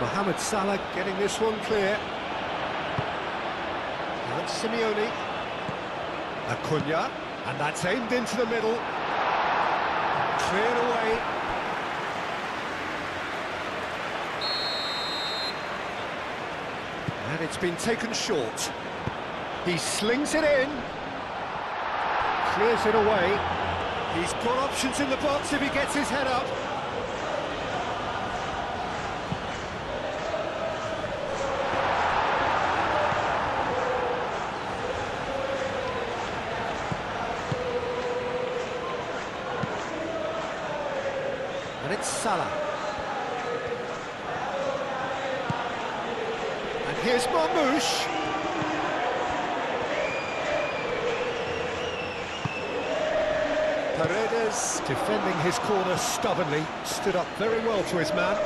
Mohamed Salah getting this one clear. Now it's Simeone. Acuna, and that's aimed into the middle. Cleared away. And it's been taken short. He slings it in. Clears it away. He's got options in the box if he gets his head up. And it's Salah. And here's Marmoush. Paredes, defending his corner stubbornly, stood up very well to his man.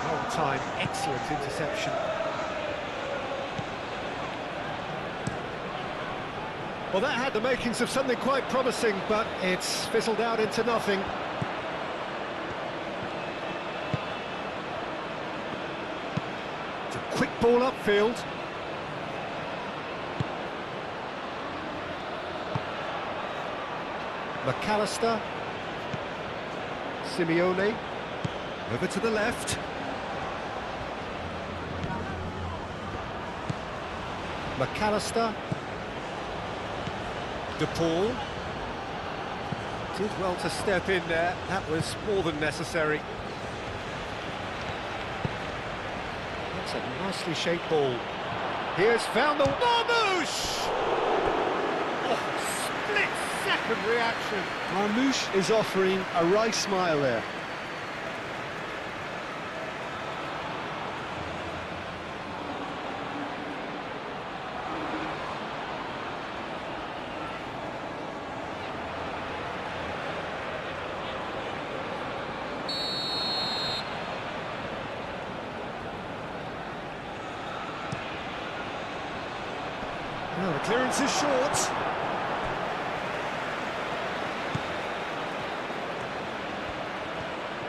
Long time, excellent interception. Well, that had the makings of something quite promising, but it's fizzled out into nothing. It's a quick ball upfield. McAllister. Simeone. Over to the left. McAllister. De Paul did well to step in there. That was more than necessary. That's a nicely shaped ball. Here's found the Marmoush! Oh, split-second reaction. Marmoush is offering a wry smile there. Well, the clearance is short.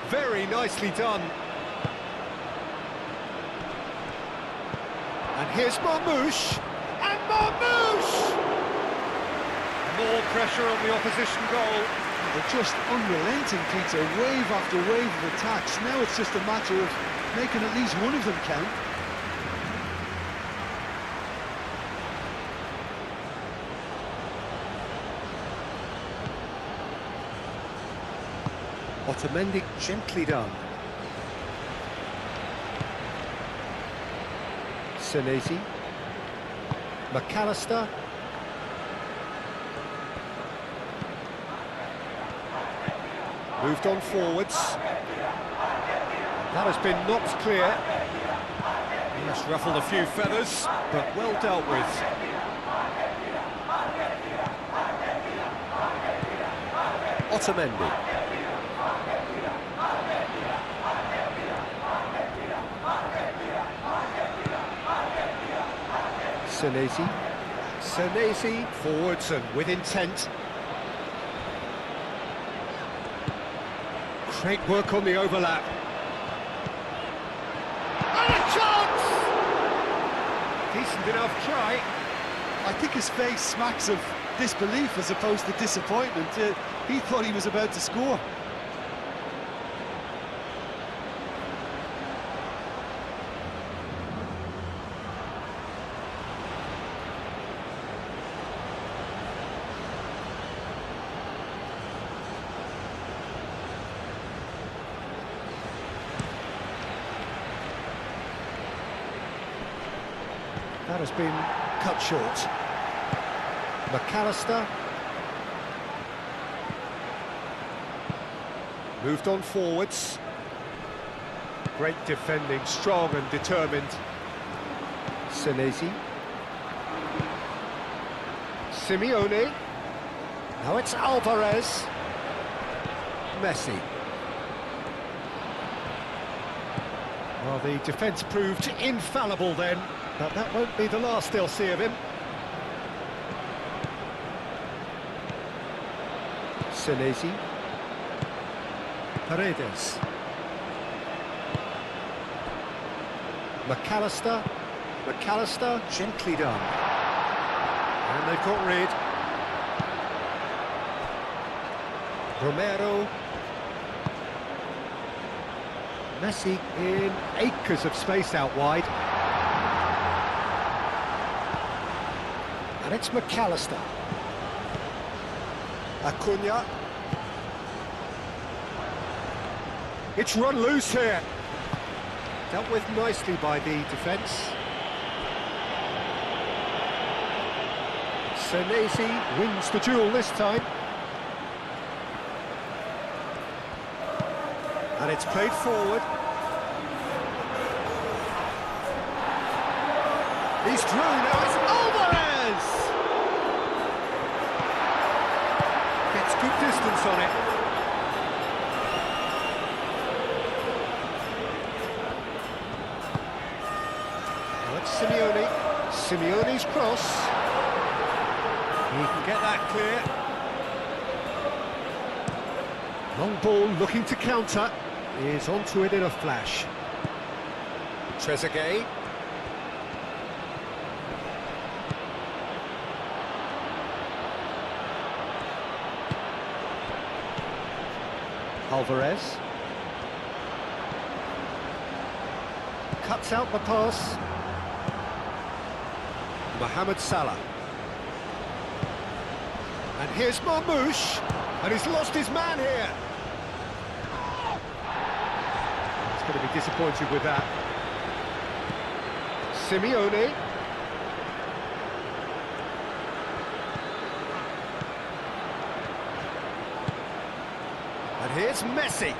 Very nicely done. And here's Marmoush. And Marmoush! More pressure on the opposition goal. They're just unrelenting, Peter. Wave after wave of attacks. Now it's just a matter of making at least one of them count. Otamendi gently done. Senesi. McAllister. Moved on forwards. That has been knocked clear. He's ruffled a few feathers, but well dealt with. Otamendi. Senesi forwards and with intent. Great work on the overlap. And a chance! Decent enough try. I think his face smacks of disbelief as opposed to disappointment. He thought he was about to score. That has been cut short. McAllister. Moved on forwards. Great defending, strong and determined. Senesi. Simeone. Now it's Alvarez. Messi. Well, the defence proved infallible then, but that won't be the last they'll see of him. Senesi. Paredes. McAllister, gently done. And they've got rid. Romero. Messi in acres of space out wide. And it's McAllister. Acuna. It's run loose here. Dealt with nicely by the defence. Senesi wins the duel this time. And it's played forward. He's through, now it's Alvarez! Gets good distance on it. Now it's Simeone. Simeone's cross. He can get that clear. Long ball looking to counter. Is onto it in a flash. Trezeguet. Alvarez. Cuts out the pass. Mohamed Salah. And here's Marmoush. And he's lost his man here. Going to be disappointed with that. Simeone. And here's Messi.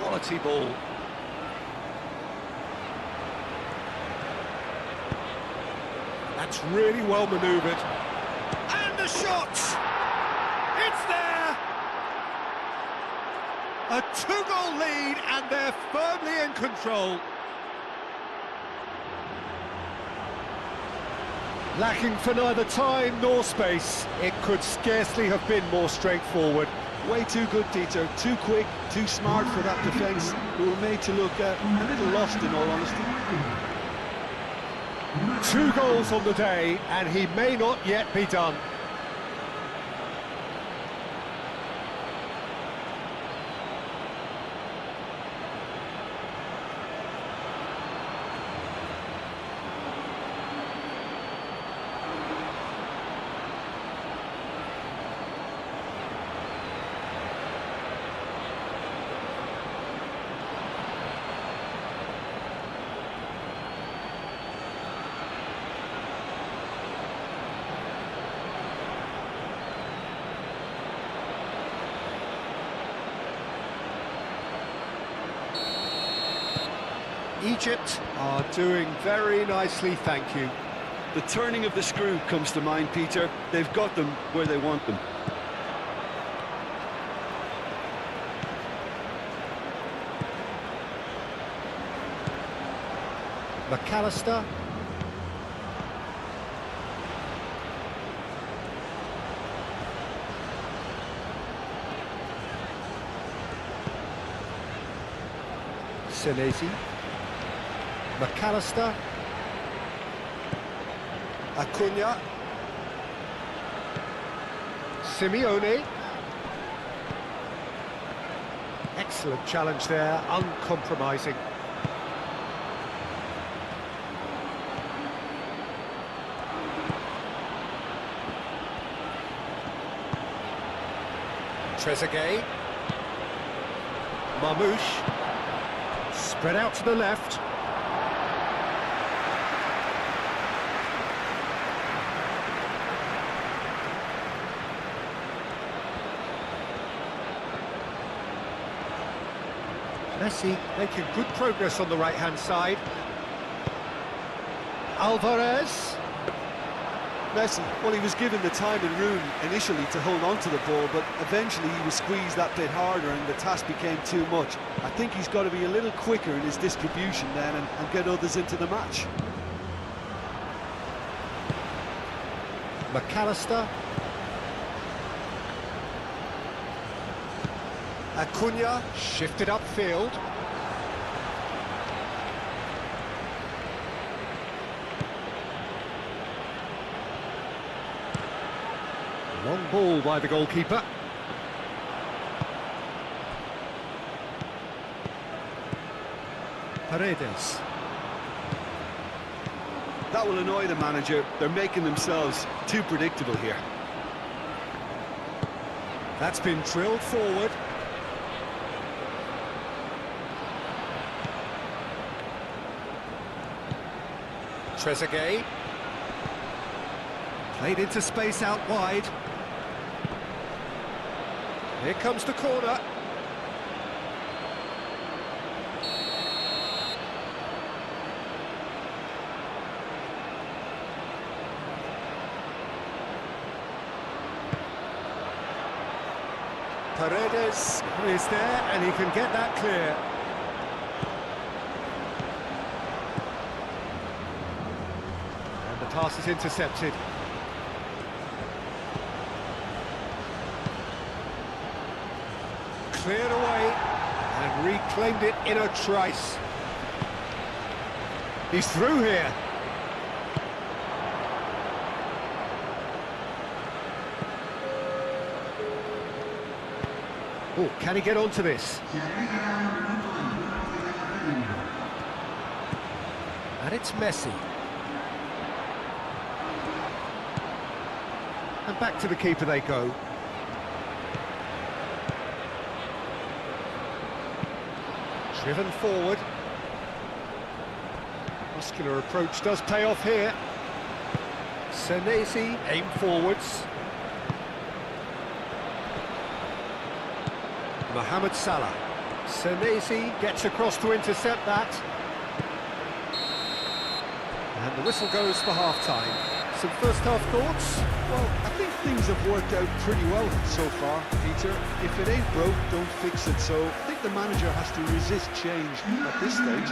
Quality ball. That's really well manoeuvred. The shot! It's there! A two-goal lead and they're firmly in control. Lacking for neither time nor space, it could scarcely have been more straightforward. Way too good, Dieter. Too quick, too smart for that defence, who were made to look a little lost, in all honesty. 2 goals on the day, and he may not yet be done. Egypt are doing very nicely, thank you. The turning of the screw comes to mind, Peter. They've got them where they want them. McAllister. Senesi. McAllister. Acuna. Simeone. Excellent challenge there, uncompromising. Trezeguet. Marmoush. Spread out to the left. Messi making good progress on the right-hand side. Alvarez. Messi, well, he was given the time and room initially to hold on to the ball, but eventually he was squeezed that bit harder and the task became too much. I think he's got to be a little quicker in his distribution then and get others into the match. McAllister. Acuna shifted upfield. Long ball by the goalkeeper. Paredes. That will annoy the manager. They're making themselves too predictable here. That's been drilled forward. Trezeguet. Played into space out wide. Here comes the corner. Paredes is there and he can get that clear. And the pass is intercepted. Cleared away and reclaimed it in a trice. He's through here. Oh, can he get onto this? And it's Messi. And back to the keeper they go. Driven forward. Muscular approach does pay off here. Senesi aim forwards. Mohamed Salah. Senesi gets across to intercept that. And the whistle goes for half-time. Some first-half thoughts? Well, I think things have worked out pretty well so far, Peter. If it ain't broke, don't fix it. So I think the manager has to resist change at this stage.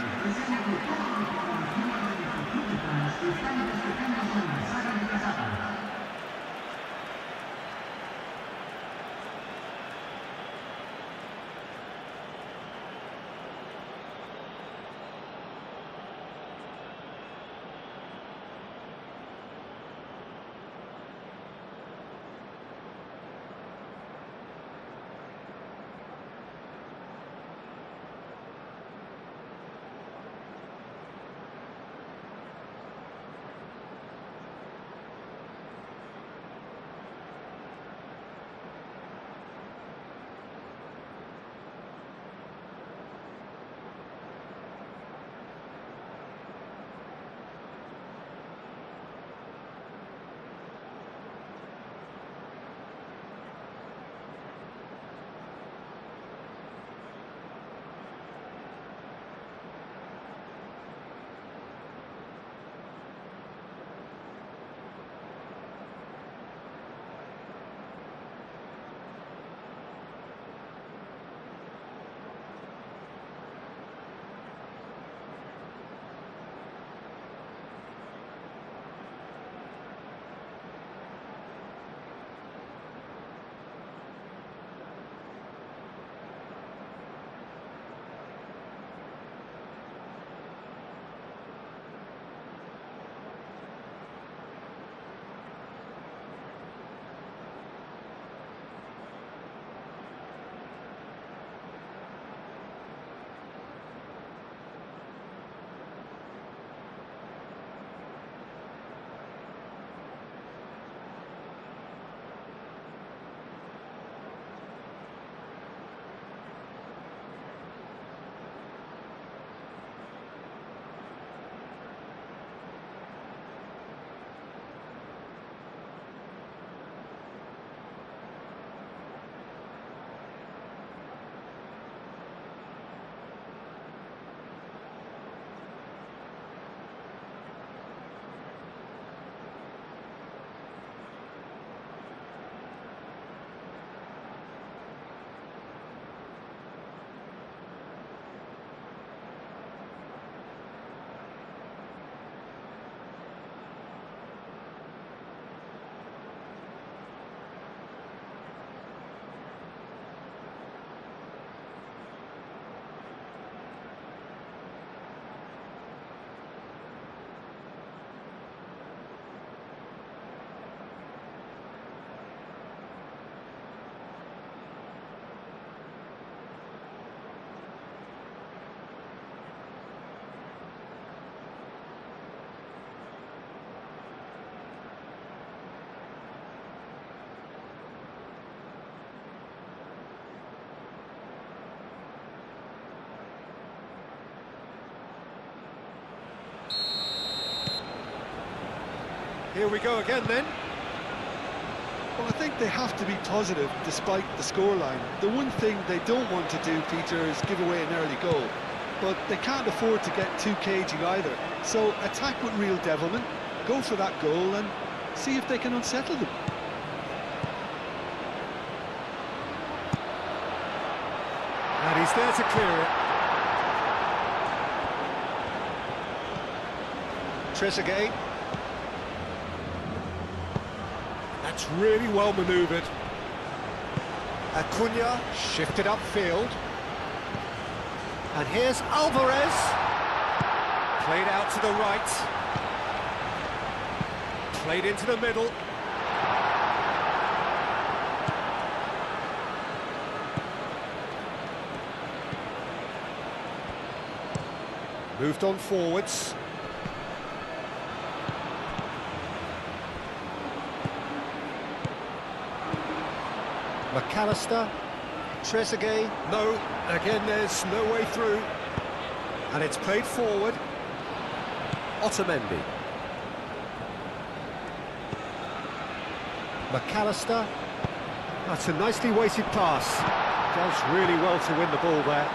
Here we go again then. Well, I think they have to be positive despite the scoreline. The one thing they don't want to do, Peter, is give away an early goal. But they can't afford to get too cagey either. So attack with real devilment, go for that goal and see if they can unsettle them. And he's there to clear it. Trezeguet. That's really well manoeuvred. Acuna shifted upfield. And here's Alvarez. Played out to the right. Played into the middle. Moved on forwards. McAllister, Trezeguet, no, again there's no way through, and it's played forward. Otamendi. McAllister, that's a nicely weighted pass, does really well to win the ball there.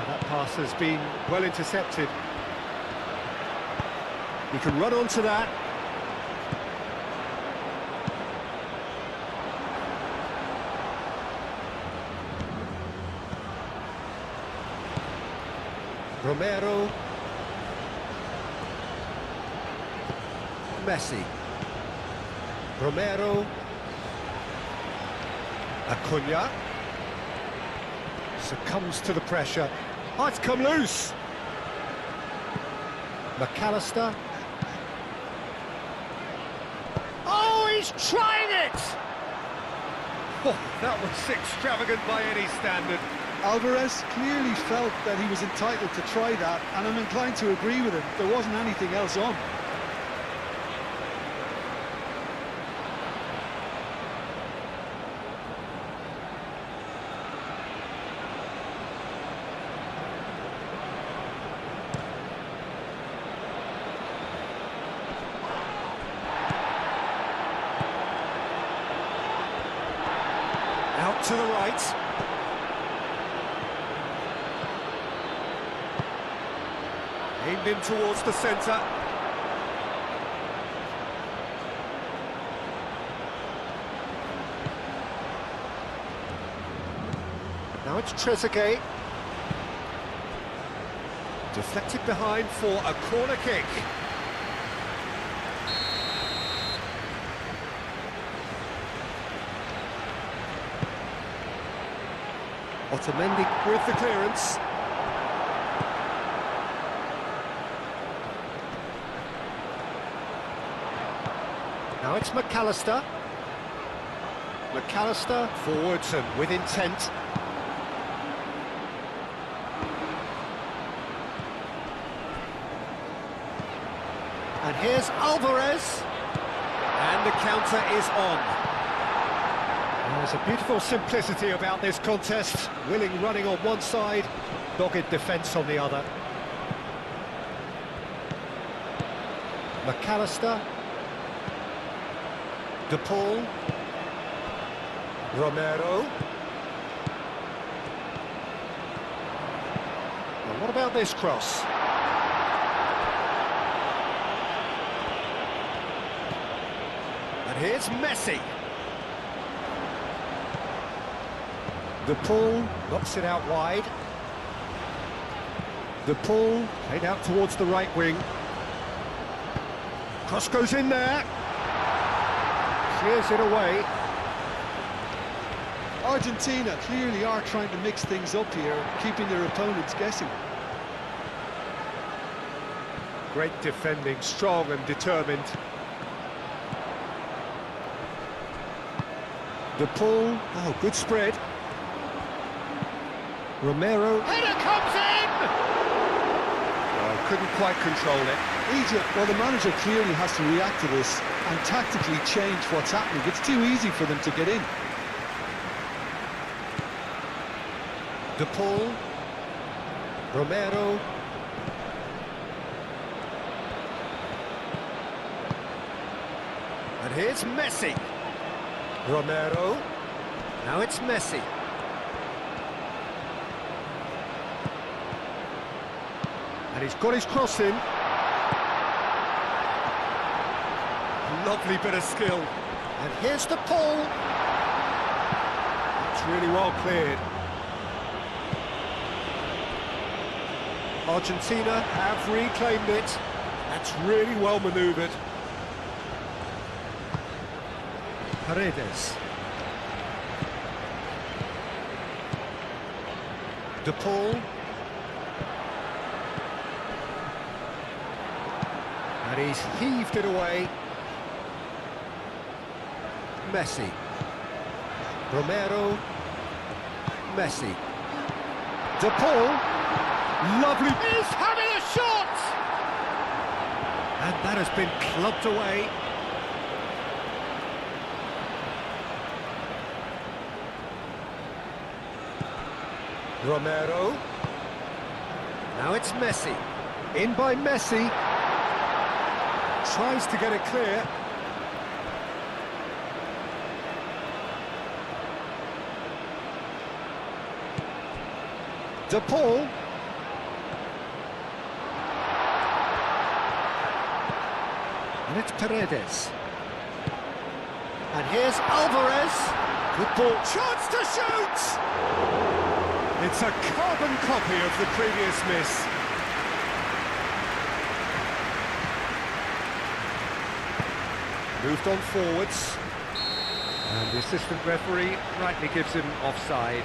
That pass has been well intercepted. He can run onto that. Romero. Messi. Romero. Acuna. Succumbs to the pressure. Oh, it's come loose. McAllister. Oh, he's trying it! Oh, that was extravagant by any standard. Alvarez clearly felt that he was entitled to try that, and I'm inclined to agree with him. There wasn't anything else on. Out to the right. Aimed in towards the centre. Now it's Trezeguet. Deflected behind for a corner kick. Otamendi with the clearance. Now it's McAllister. McAllister forwards and with intent. And here's Alvarez. And the counter is on. There's a beautiful simplicity about this contest. Willing running on one side, dogged defence on the other. McAllister. De Paul. Romero. Now what about this cross? And here's Messi. De Paul knocks it out wide. De Paul played out towards the right wing. Cross goes in there. Clears it away. Argentina clearly are trying to mix things up here, keeping their opponents guessing. Great defending, strong and determined. De Paul, oh, good spread. Romero. Header comes in! Oh, couldn't quite control it. Egypt, well, the manager clearly has to react to this and tactically change what's happening. It's too easy for them to get in. De Paul. Romero. And here's Messi. Romero. Now it's Messi. And he's got his cross in. Lovely bit of skill. And here's De Paul. It's really well cleared. Argentina have reclaimed it. That's really well manoeuvred. Paredes. De Paul. And he's heaved it away. Messi. Romero. Messi. De Paul. Lovely. He's having a shot! And that has been clubbed away. Romero. Now it's Messi. In by Messi. Tries to get it clear. De Paul. And it's Paredes. And here's Alvarez. Good ball. Chance to shoot! It's a carbon copy of the previous miss. Moved on forwards. And the assistant referee rightly gives him offside.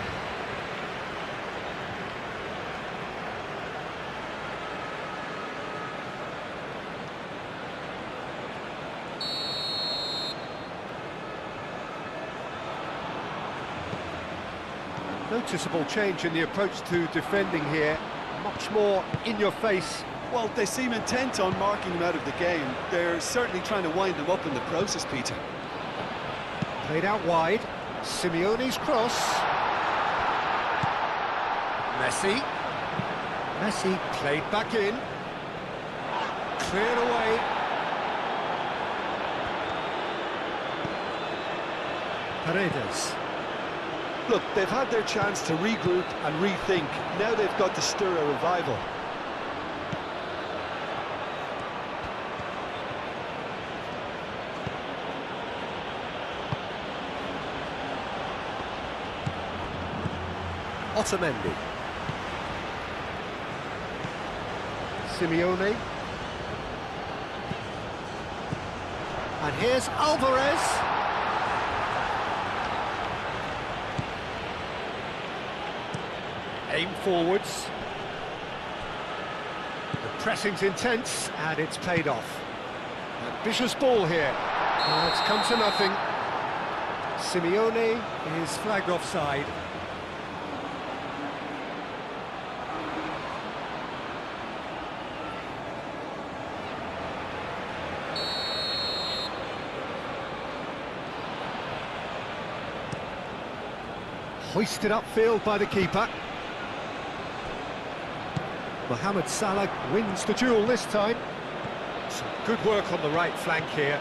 Noticeable change in the approach to defending here. Much more in your face. Well, they seem intent on marking him out of the game. They're certainly trying to wind him up in the process, Peter. Played out wide. Simeone's cross. Messi. Messi played back in. Cleared away. Paredes. Look, they've had their chance to regroup and rethink. Now they've got to stir a revival. Otamendi. Simeone. And here's Alvarez. Aim forwards. The pressing's intense, and it's paid off. Ambitious ball here. It's come to nothing. Simeone is flagged offside. Hoisted upfield by the keeper. Mohamed Salah wins the duel this time. Some good work on the right flank here.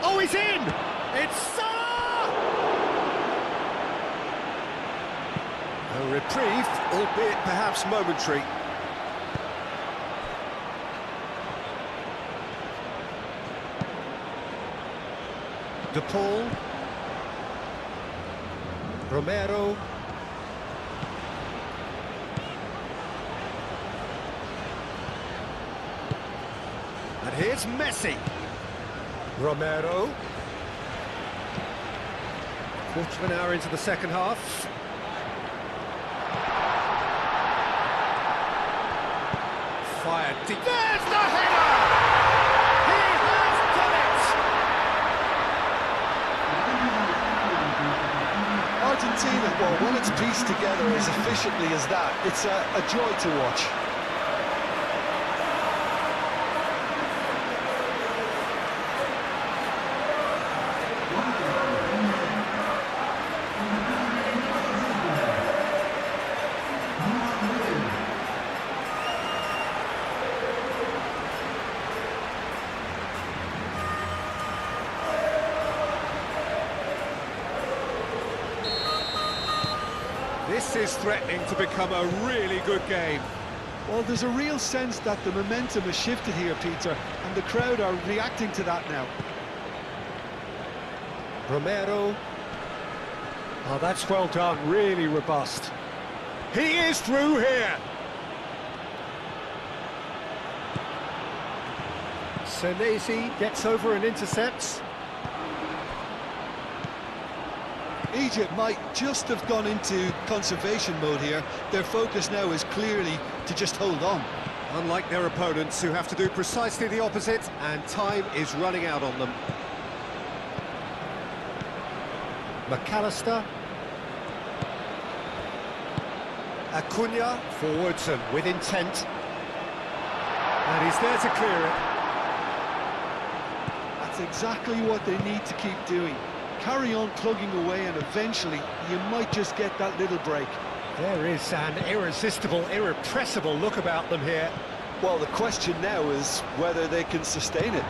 Oh, he's in! It's Salah! A reprieve, albeit perhaps momentary. De Paul. Romero. And here's Messi. Romero. Quarter of an hour into the second half. Fired deep. There's the header! He has done it! Argentina, well, when it's pieced together as efficiently as that, it's a joy to watch. This is threatening to become a really good game. Well, there's a real sense that the momentum has shifted here, Peter, and the crowd are reacting to that now. Romero. Oh, that's well done, really robust. He is through here. Senesi gets over and intercepts. Egypt might just have gone into conservation mode here. Their focus now is clearly to just hold on. Unlike their opponents, who have to do precisely the opposite, and time is running out on them. McAllister. Acuna forwards and with intent. And he's there to clear it. That's exactly what they need to keep doing. Carry on plugging away, and eventually you might just get that little break. There is an irresistible, irrepressible look about them here. Well, the question now is whether they can sustain it.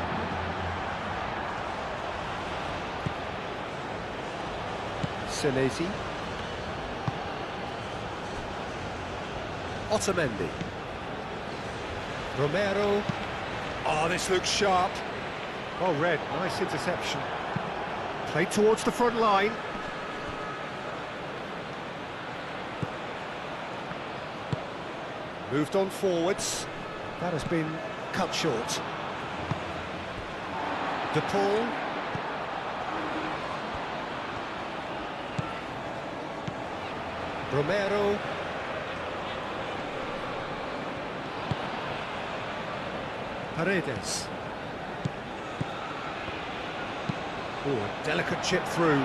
Senesi. Otamendi. Romero. Oh, this looks sharp. Well read, nice interception. Played towards the front line. Moved on forwards. That has been cut short. De Paul. Romero. Paredes. Oh, a delicate chip through. And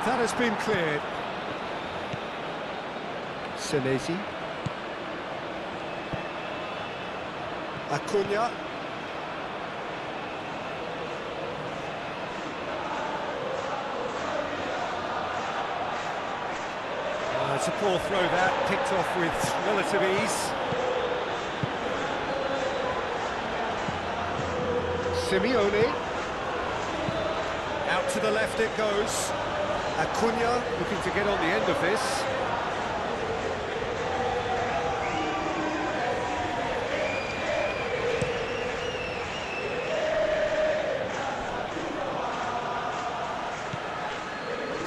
that has been cleared. Senesi. Acuna. It's a poor throw that, picked off with relative ease. Simeone. Out to the left it goes. Acuna looking to get on the end of this.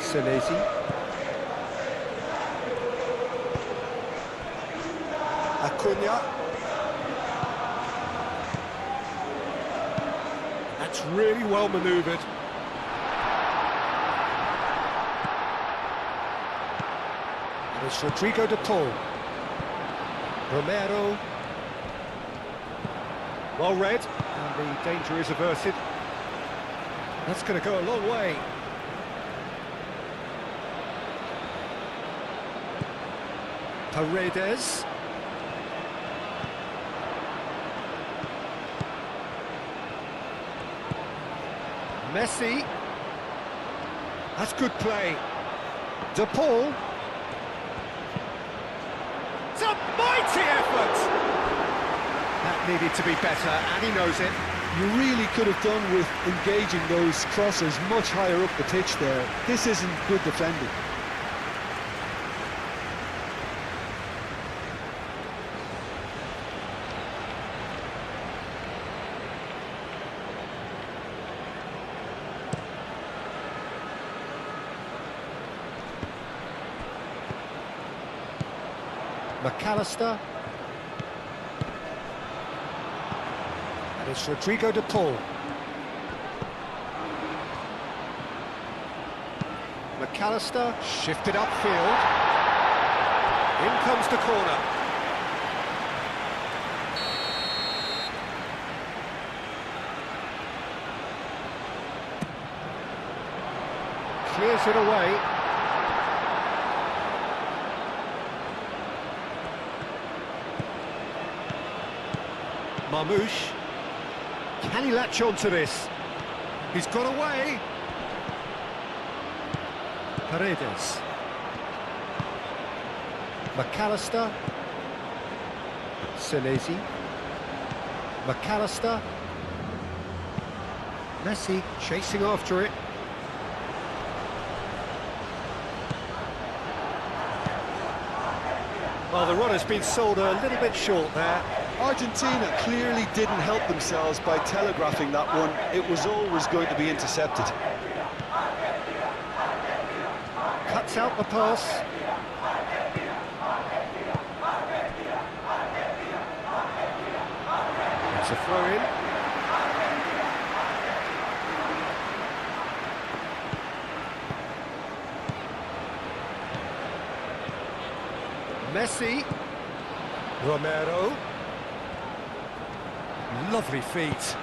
Senesi. Acuna. That's really well manoeuvred. And it's Rodrigo de Paul. Romero. Well read, and the danger is averted. That's going to go a long way. Paredes. Messi. That's good play. De Paul. It's a mighty effort! That needed to be better, and he knows it. You really could have done with engaging those crosses much higher up the pitch there. This isn't good defending. McAllister. And it's Rodrigo de Paul. McAllister shifted upfield. In comes the corner. Clears it away. Marmouche. Can he latch on to this? He's got away. Paredes. McAllister. Senesi. McAllister. Messi chasing after it. Well, the runner's been sold a little bit short there. Argentina clearly didn't help themselves by telegraphing that one. It was always going to be intercepted. Cuts out the pass. It's a throw-in. Messi. Romero. Lovely feet.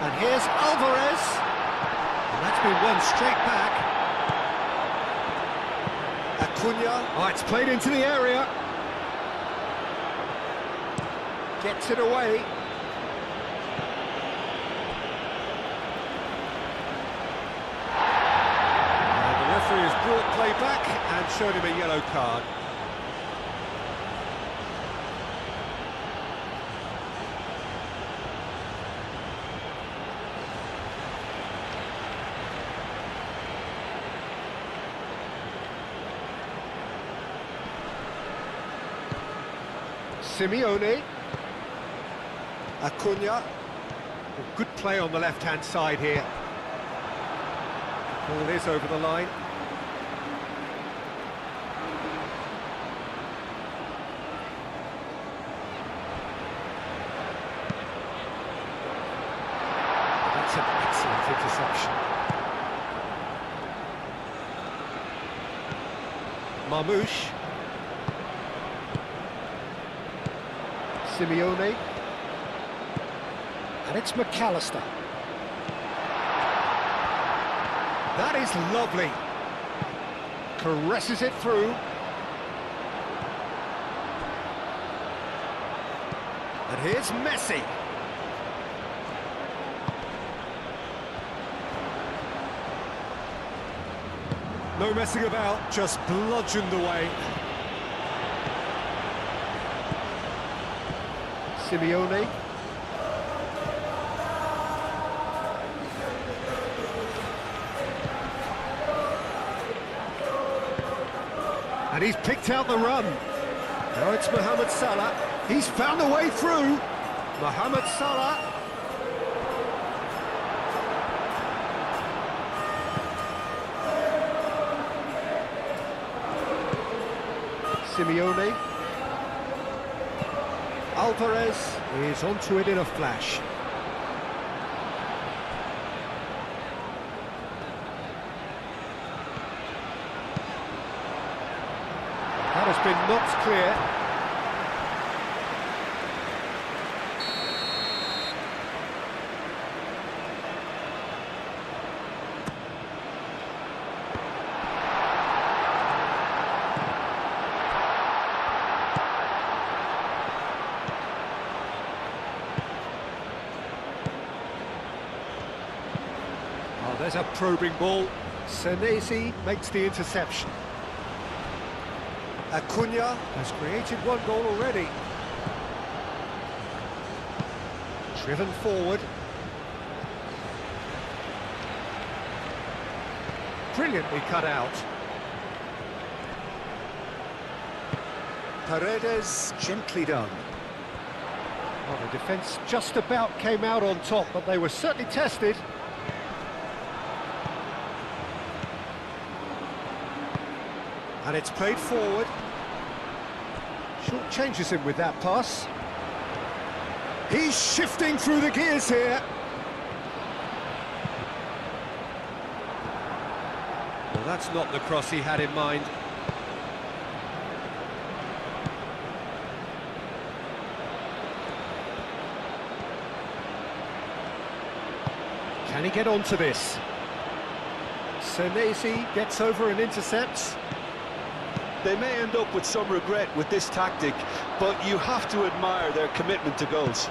And here's Alvarez. And that's been won straight back. Acuna. Oh, it's played into the area. Gets it away. And the referee has brought play back and showed him a yellow card. Simeone. Acuna. Good play on the left-hand side here. Ball is over the line. That's an excellent interception. Marmouche. Simeone. And it's McAllister. That is lovely. Caresses it through. And here's Messi. No messing about, just bludgeoned away. Simeone. And he's picked out the run. Now it's Mohamed Salah. He's found a way through. Mohamed Salah. Simeone. Alvarez is onto it in a flash. That has been knocked clear. There's a probing ball. Senesi makes the interception. Acuna has created one goal already. Driven forward. Brilliantly cut out. Paredes, gently done. Well, the defence just about came out on top, but they were certainly tested. And it's played forward. Short changes him with that pass. He's shifting through the gears here. Well, that's not the cross he had in mind. Can he get onto this? Senesi gets over and intercepts. They may end up with some regret with this tactic, but you have to admire their commitment to goals.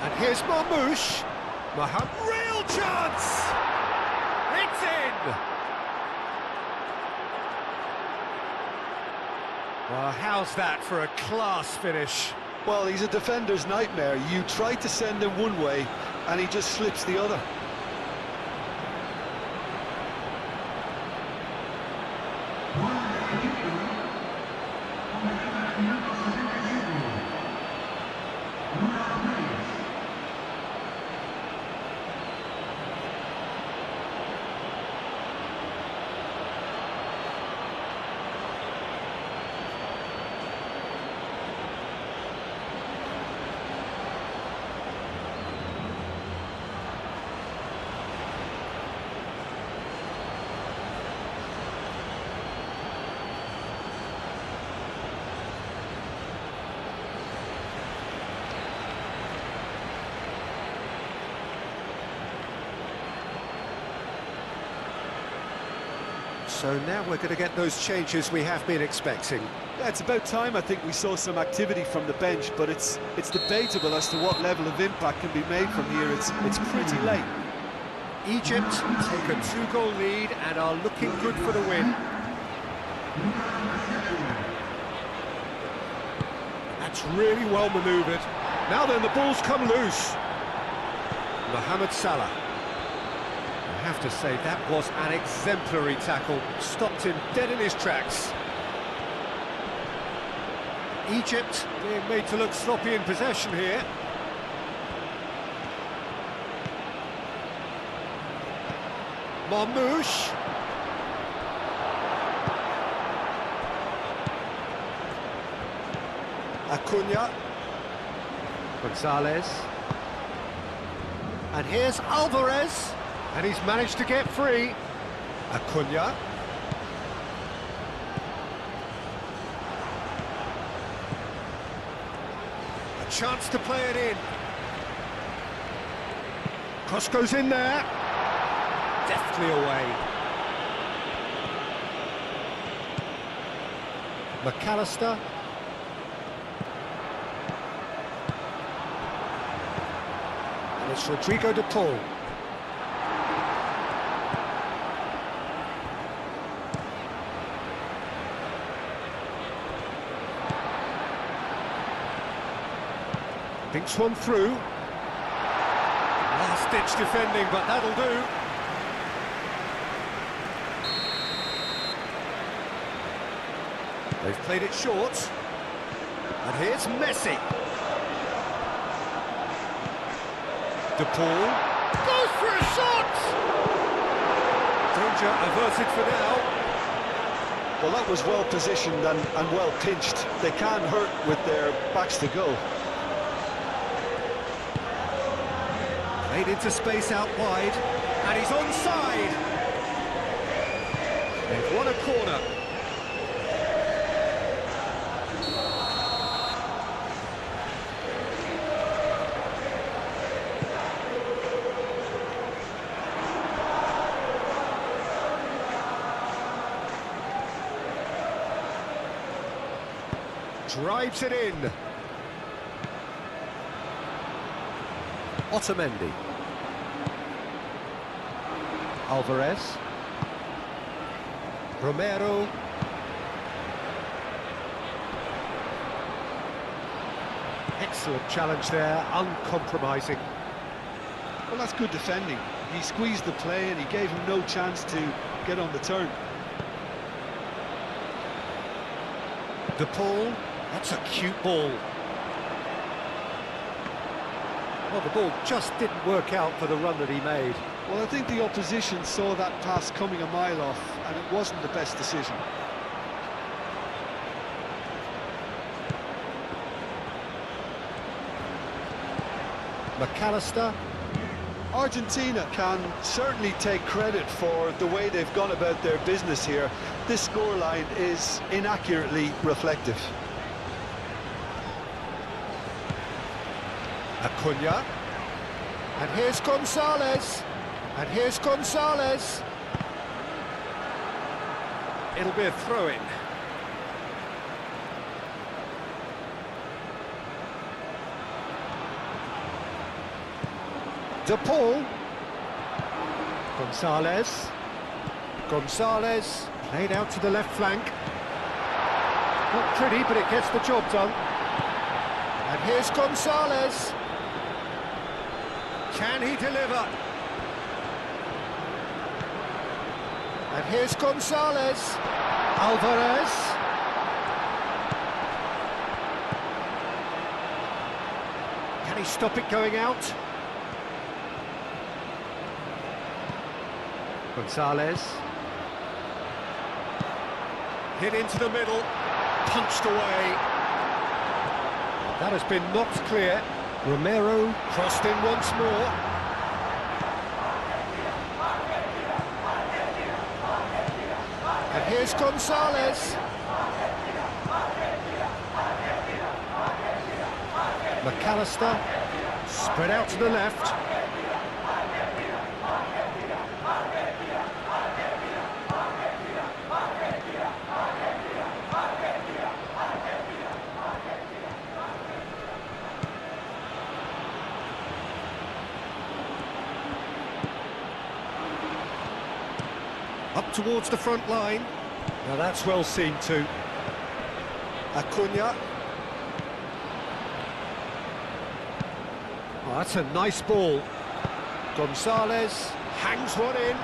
And here's Marmouche. Real chance! It's in! Well, how's that for a class finish? Well, he's a defender's nightmare. You try to send him one way, and he just slips the other. So now we're going to get those changes we have been expecting. Yeah, it's about time I think we saw some activity from the bench, but it's debatable as to what level of impact can be made from here. It's pretty late. Egypt take a 2-goal lead and are looking good for the win. That's really well manoeuvred. Now then, the ball's come loose. Mohamed Salah. I have to say, that was an exemplary tackle. Stopped him dead in his tracks. Egypt being made to look sloppy in possession here. Marmoush. Acuna. Gonzalez. And here's Alvarez. And he's managed to get free. Acuna. A chance to play it in. Cross goes in there. Deftly away. McAllister. And it's Rodrigo de Paul. Thinks one through. Last-ditch defending, but that'll do. They've played it short. And here's Messi. De Paul goes for a shot! Danger averted for now. Well, that was well positioned and well pinched. They can't hurt with their backs to goal. Played into space out wide, and he's onside. They've won a corner. Drives it in. Otamendi. Alvarez. Romero. Excellent challenge there, uncompromising. Well, that's good defending. He squeezed the play and he gave him no chance to get on the turn. De Paul. That's a cute ball. Well, the ball just didn't work out for the run that he made. Well, I think the opposition saw that pass coming a mile off, and it wasn't the best decision. McAllister. Argentina can certainly take credit for the way they've gone about their business here. This scoreline is inaccurately reflective. Acuna. And here's Gonzalez. And here's Gonzalez. It'll be a throw-in. De Paul. Gonzalez. Gonzalez. Played out to the left flank. Not pretty, but it gets the job done. And here's Gonzalez. Can he deliver? And here's Gonzalez. Alvarez. Can he stop it going out? Gonzalez. Hit into the middle. Punched away. That has been knocked clear. Romero crossed in once more. And here's Gonzalez. McAllister spread out to the left. Up towards the front line. Now that's well seen too. Acuna. Oh, that's a nice ball. Gonzalez hangs one in.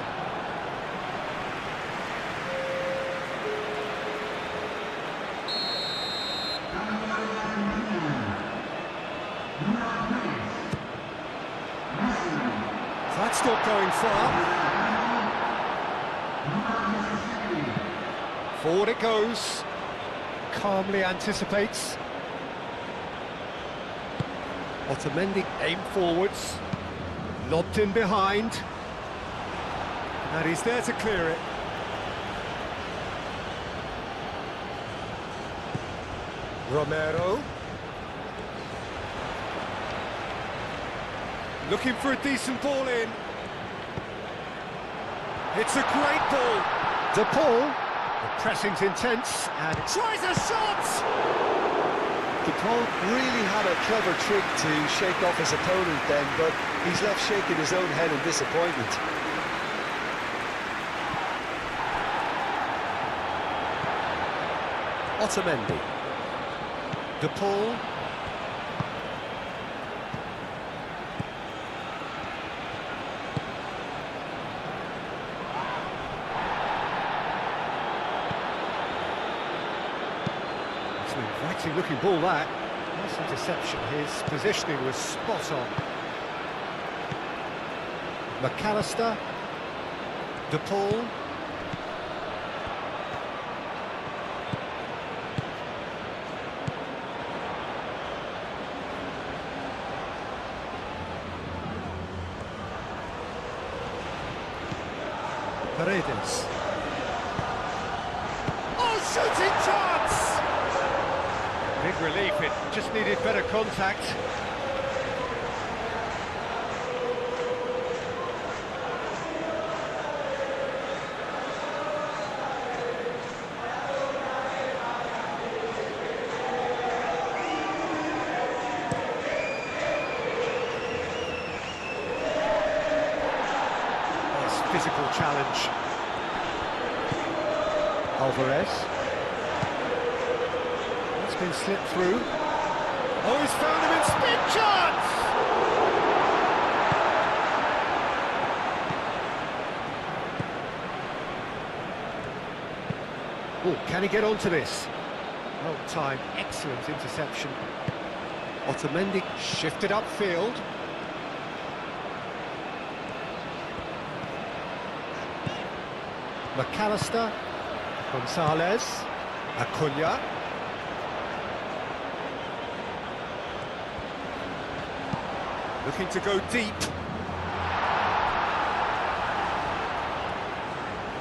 That's not going far. Forward it goes. Calmly anticipates. Otamendi aimed forwards. Lobbed in behind. And he's there to clear it. Romero. Looking for a decent ball in. It's a great ball. De Paul. The pressing's intense and tries a shot! DePaul really had a clever trick to shake off his opponent then, but he's left shaking his own head in disappointment. Otamendi. De Paul. Inviting looking ball that. Nice interception. His positioning was spot on. McAllister. De Paul. Paredes. Oh, shooting chance! Big relief, it just needed better contact. Nice physical challenge. Alvarez. Been slipped through. Oh, he's found him in spin chance! Oh, can he get onto this? Well timed, excellent interception. Otamendi shifted upfield. McAllister. Gonzalez. Acuna. Looking to go deep.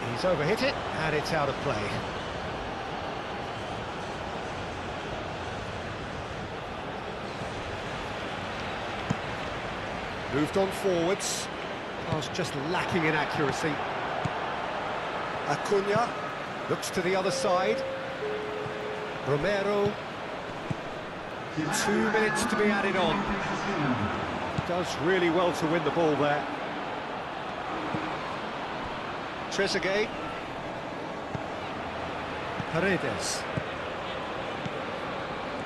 He's overhit it, and it's out of play. Moved on forwards. Pass just lacking in accuracy. Acuna looks to the other side. Romero. 2 minutes to be added on. Does really well to win the ball there. Trezeguet. Paredes.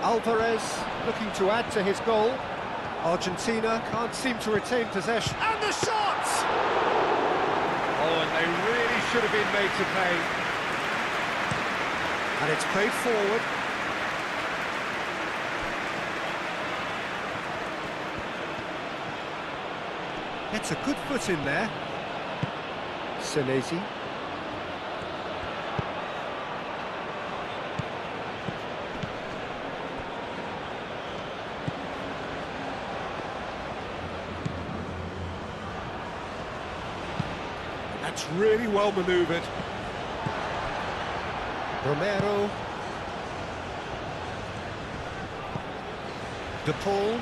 Alvarez looking to add to his goal. Argentina can't seem to retain possession. And the shot! Oh, and they really should have been made to pay. And it's played forward. Gets a good foot in there. Senesi. That's really well manoeuvred. Romero. De Paul.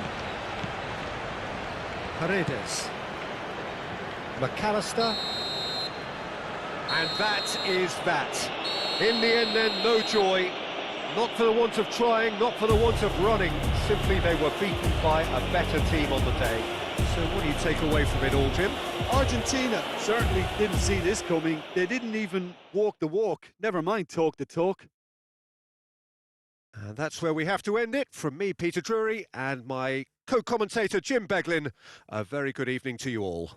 Paredes. McAllister. And that is that. In the end then, no joy. Not for the want of trying, not for the want of running. Simply they were beaten by a better team on the day. So what do you take away from it all, Jim? Argentina certainly didn't see this coming. They didn't even walk the walk, never mind talk the talk. And that's where we have to end it. From me, Peter Drury, and my co-commentator, Jim Beglin. A very good evening to you all.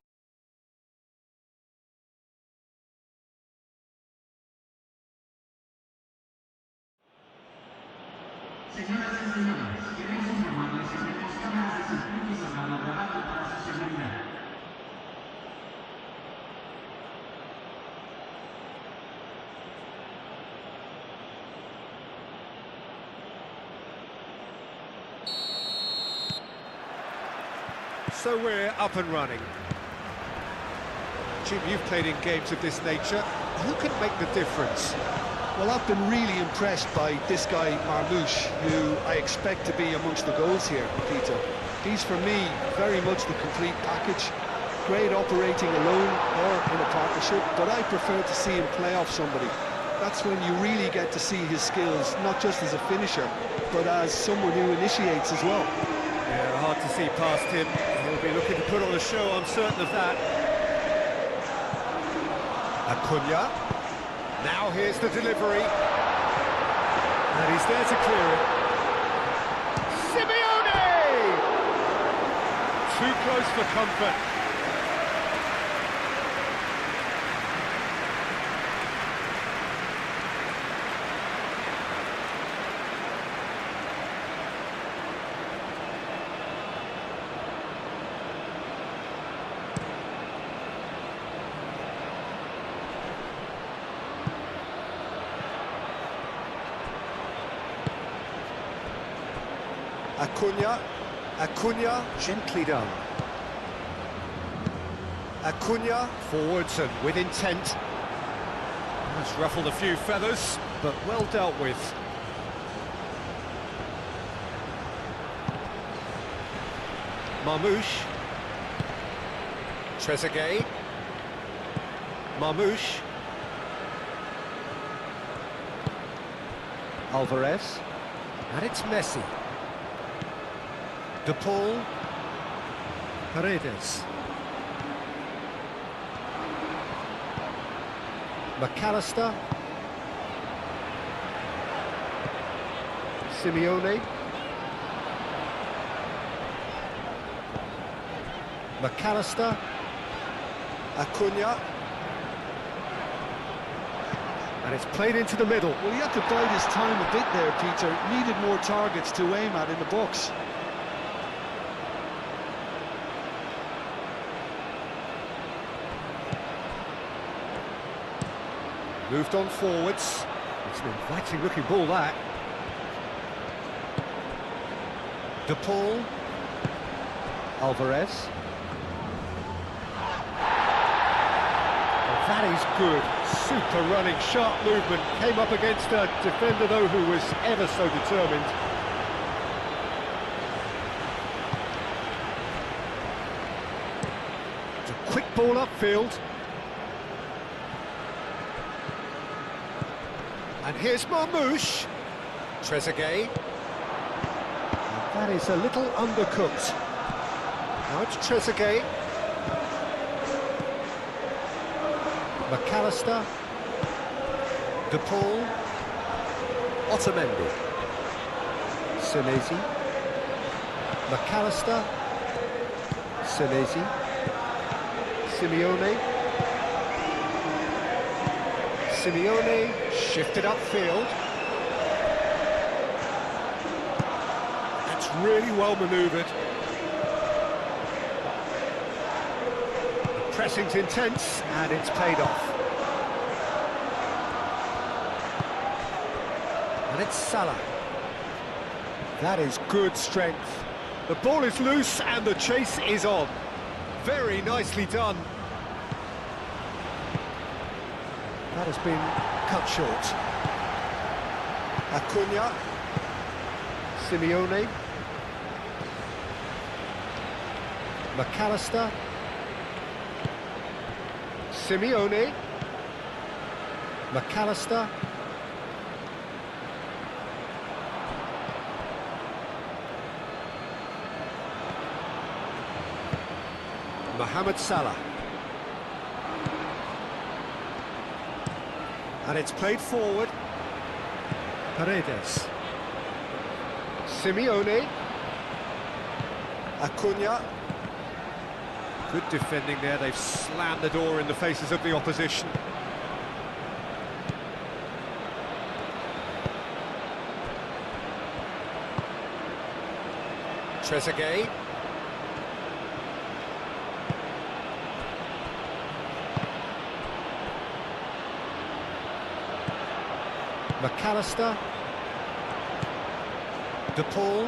Señoras y señores, queremos informarles que tenemos cámaras de circuitos a mano grabando para su seguridad. So we're up and running. Jim, you've played in games of this nature. Who can make the difference? Well, I've been really impressed by this guy, Marmoush, who I expect to be amongst the goals here, Peter. He's, for me, very much the complete package. Great operating alone or in a partnership, but I prefer to see him play off somebody. That's when you really get to see his skills, not just as a finisher, but as someone who initiates as well. Yeah, hard to see past him. He'll be looking to put on a show, I'm certain of that. Acuna. Now here's the delivery. And he's there to clear it. Simeone! Too close for comfort. Acuna, gently done. Acuna, forwards and with intent. That's ruffled a few feathers, but well dealt with. Marmoush. Trezeguet. Marmoush. Alvarez. And it's Messi. De Paul. Paredes. McAllister. Simeone. McAllister. Acuna. And it's played into the middle. Well, he had to bide his time a bit there, Peter. Needed more targets to aim at in the box. Moved on forwards. It's an inviting looking ball, that. De Paul. Alvarez. That is good. Super running, sharp movement. Came up against a defender, though, who was ever so determined. It's a quick ball upfield. And here's Marmoush. Trezeguet. That is a little undercooked. Now it's Trezeguet. McAllister. De Paul. Otamendi. Senesi. McAllister. Senesi. Simeone. Simeone shifted upfield. That's really well manoeuvred. The pressing's intense and it's paid off. And it's Salah. That is good strength. The ball is loose and the chase is on. Very nicely done. That has been cut short. Acuna. Simeone. McAllister. Simeone. McAllister. Mohamed Salah. And it's played forward. Paredes. Simeone. Acuna. Good defending there, they've slammed the door in the faces of the opposition. Trezeguet. McAllister. De Paul.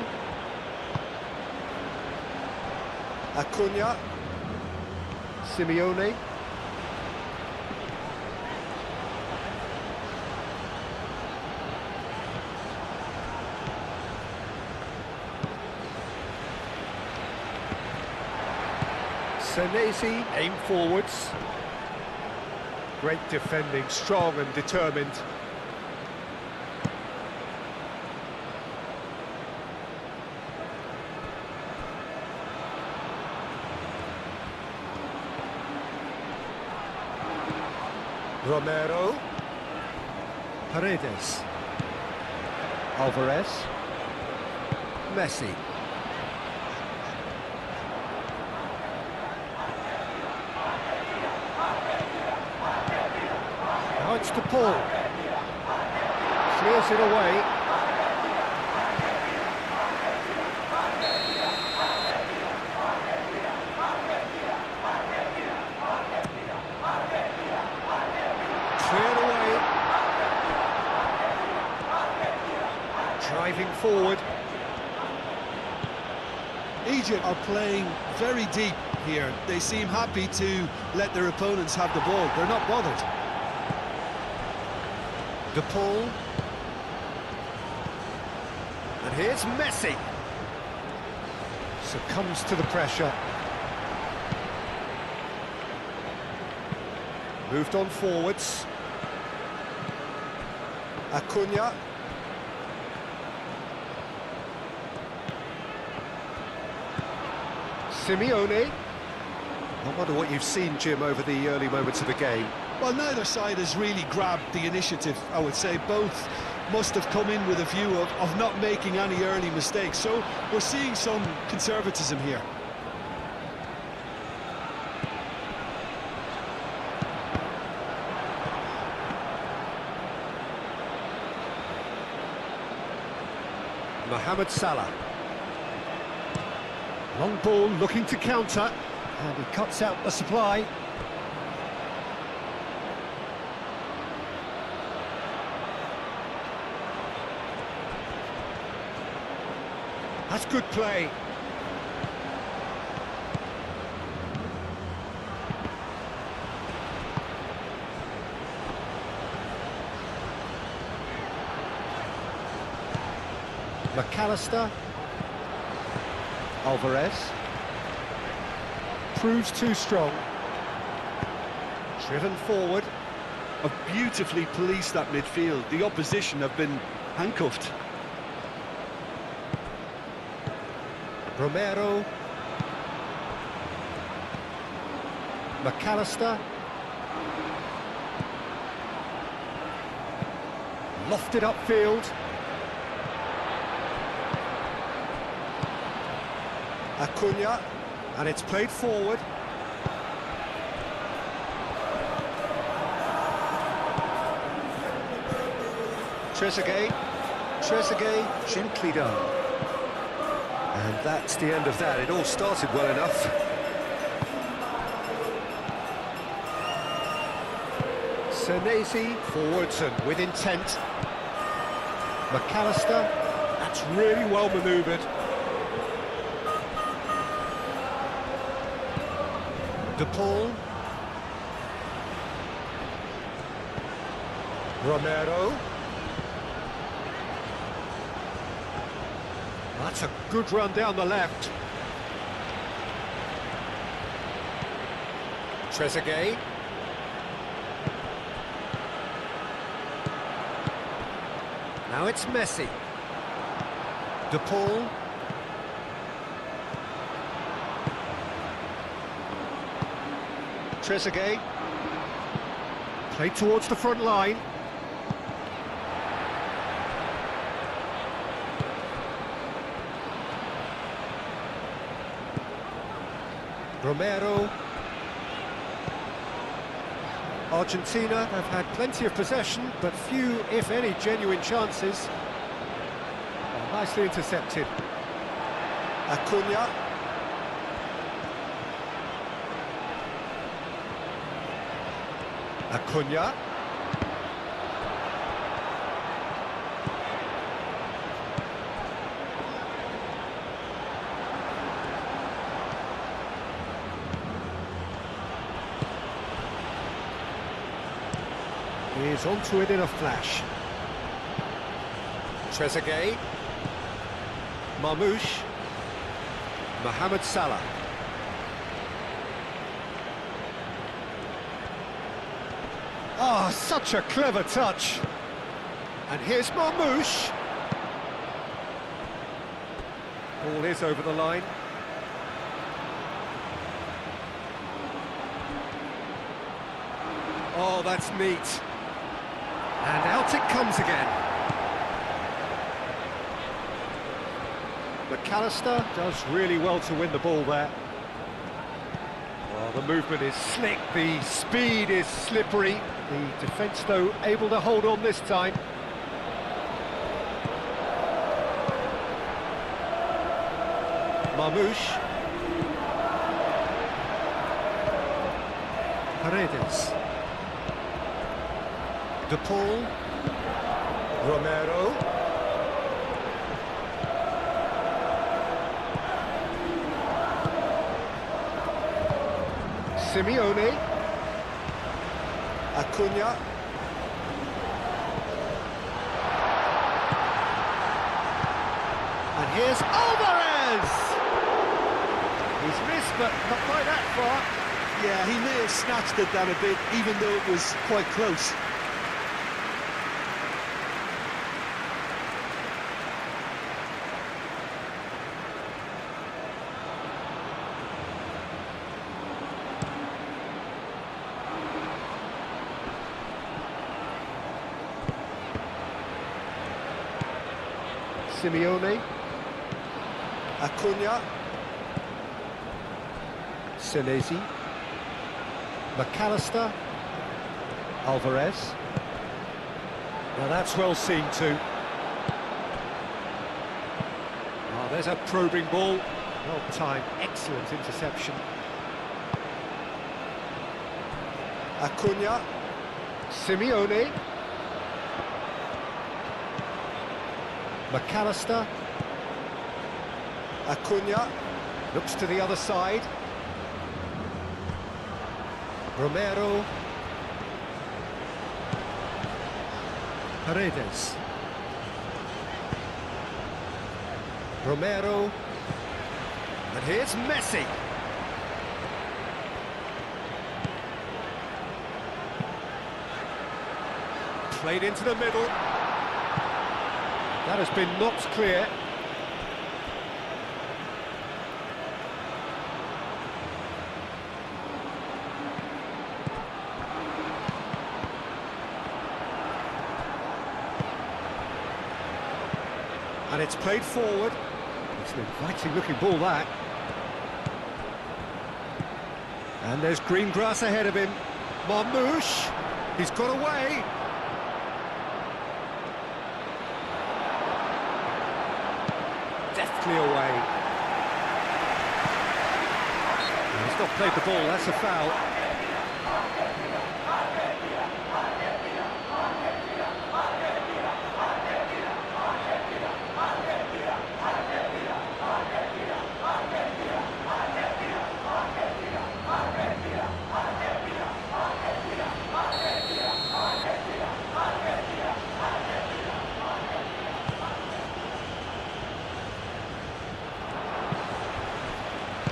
Acuna. Simeone. Senesi, aim forwards. Great defending, strong and determined. Romero. Paredes. Alvarez. Messi. Now it's De Paul. Clears it away. Cleared away. Driving forward. Egypt are playing very deep here. They seem happy to let their opponents have the ball. They're not bothered. De Paul. And here's Messi. Succumbs to the pressure. Moved on forwards. Acuna. Simeone. I wonder what you've seen, Jim, over the early moments of the game. Well, neither side has really grabbed the initiative, I would say. Both must have come in with a view of not making any early mistakes. So we're seeing some conservatism here. Mohamed Salah. Long ball looking to counter. And he cuts out the supply. That's good play. McAllister. Alvarez. Proves too strong. Driven forward. Have beautifully policed that midfield. The opposition have been handcuffed. Romero. McAllister. Lofted upfield. Acuna, and it's played forward. Trezeguet gently done. And that's the end of that. It all started well enough. Senesi forwards and with intent. McAllister, that's really well manoeuvred. De Paul. Romero. That's a good run down the left. Trezeguet. Now it's Messi. De Paul. Trezeguet. Played towards the front line. Romero. Argentina have had plenty of possession, but few, if any, genuine chances. Oh, nicely intercepted. Acuna. Acuna. He's onto it in a flash. Trezeguet. Marmoush. Mohamed Salah. Ah, such a clever touch. And here's Marmoush. Ball is over the line. Oh, that's neat. And out it comes again. McAllister does really well to win the ball there. Well, the movement is slick, the speed is slippery. The defence, though, able to hold on this time. Marmoush. Paredes. De Paul. Romero. Simeone. Acuna. And here's Alvarez! He's missed, but not by that far. Yeah, he may have snatched at that a bit, even though it was quite close. Simeone. Acuna. Senesi. McAllister. Alvarez. Now that's well seen too. Oh, there's a probing ball. Well timed, excellent interception. Acuna. Simeone. McAllister. Acuna. Looks to the other side. Romero. Paredes. Romero. And here's Messi. Played into the middle. That has been knocked clear. And it's played forward. It's an inviting looking ball, that. And there's green grass ahead of him. Marmouche, he's got away. Deftly away. He's not played the ball, that's a foul.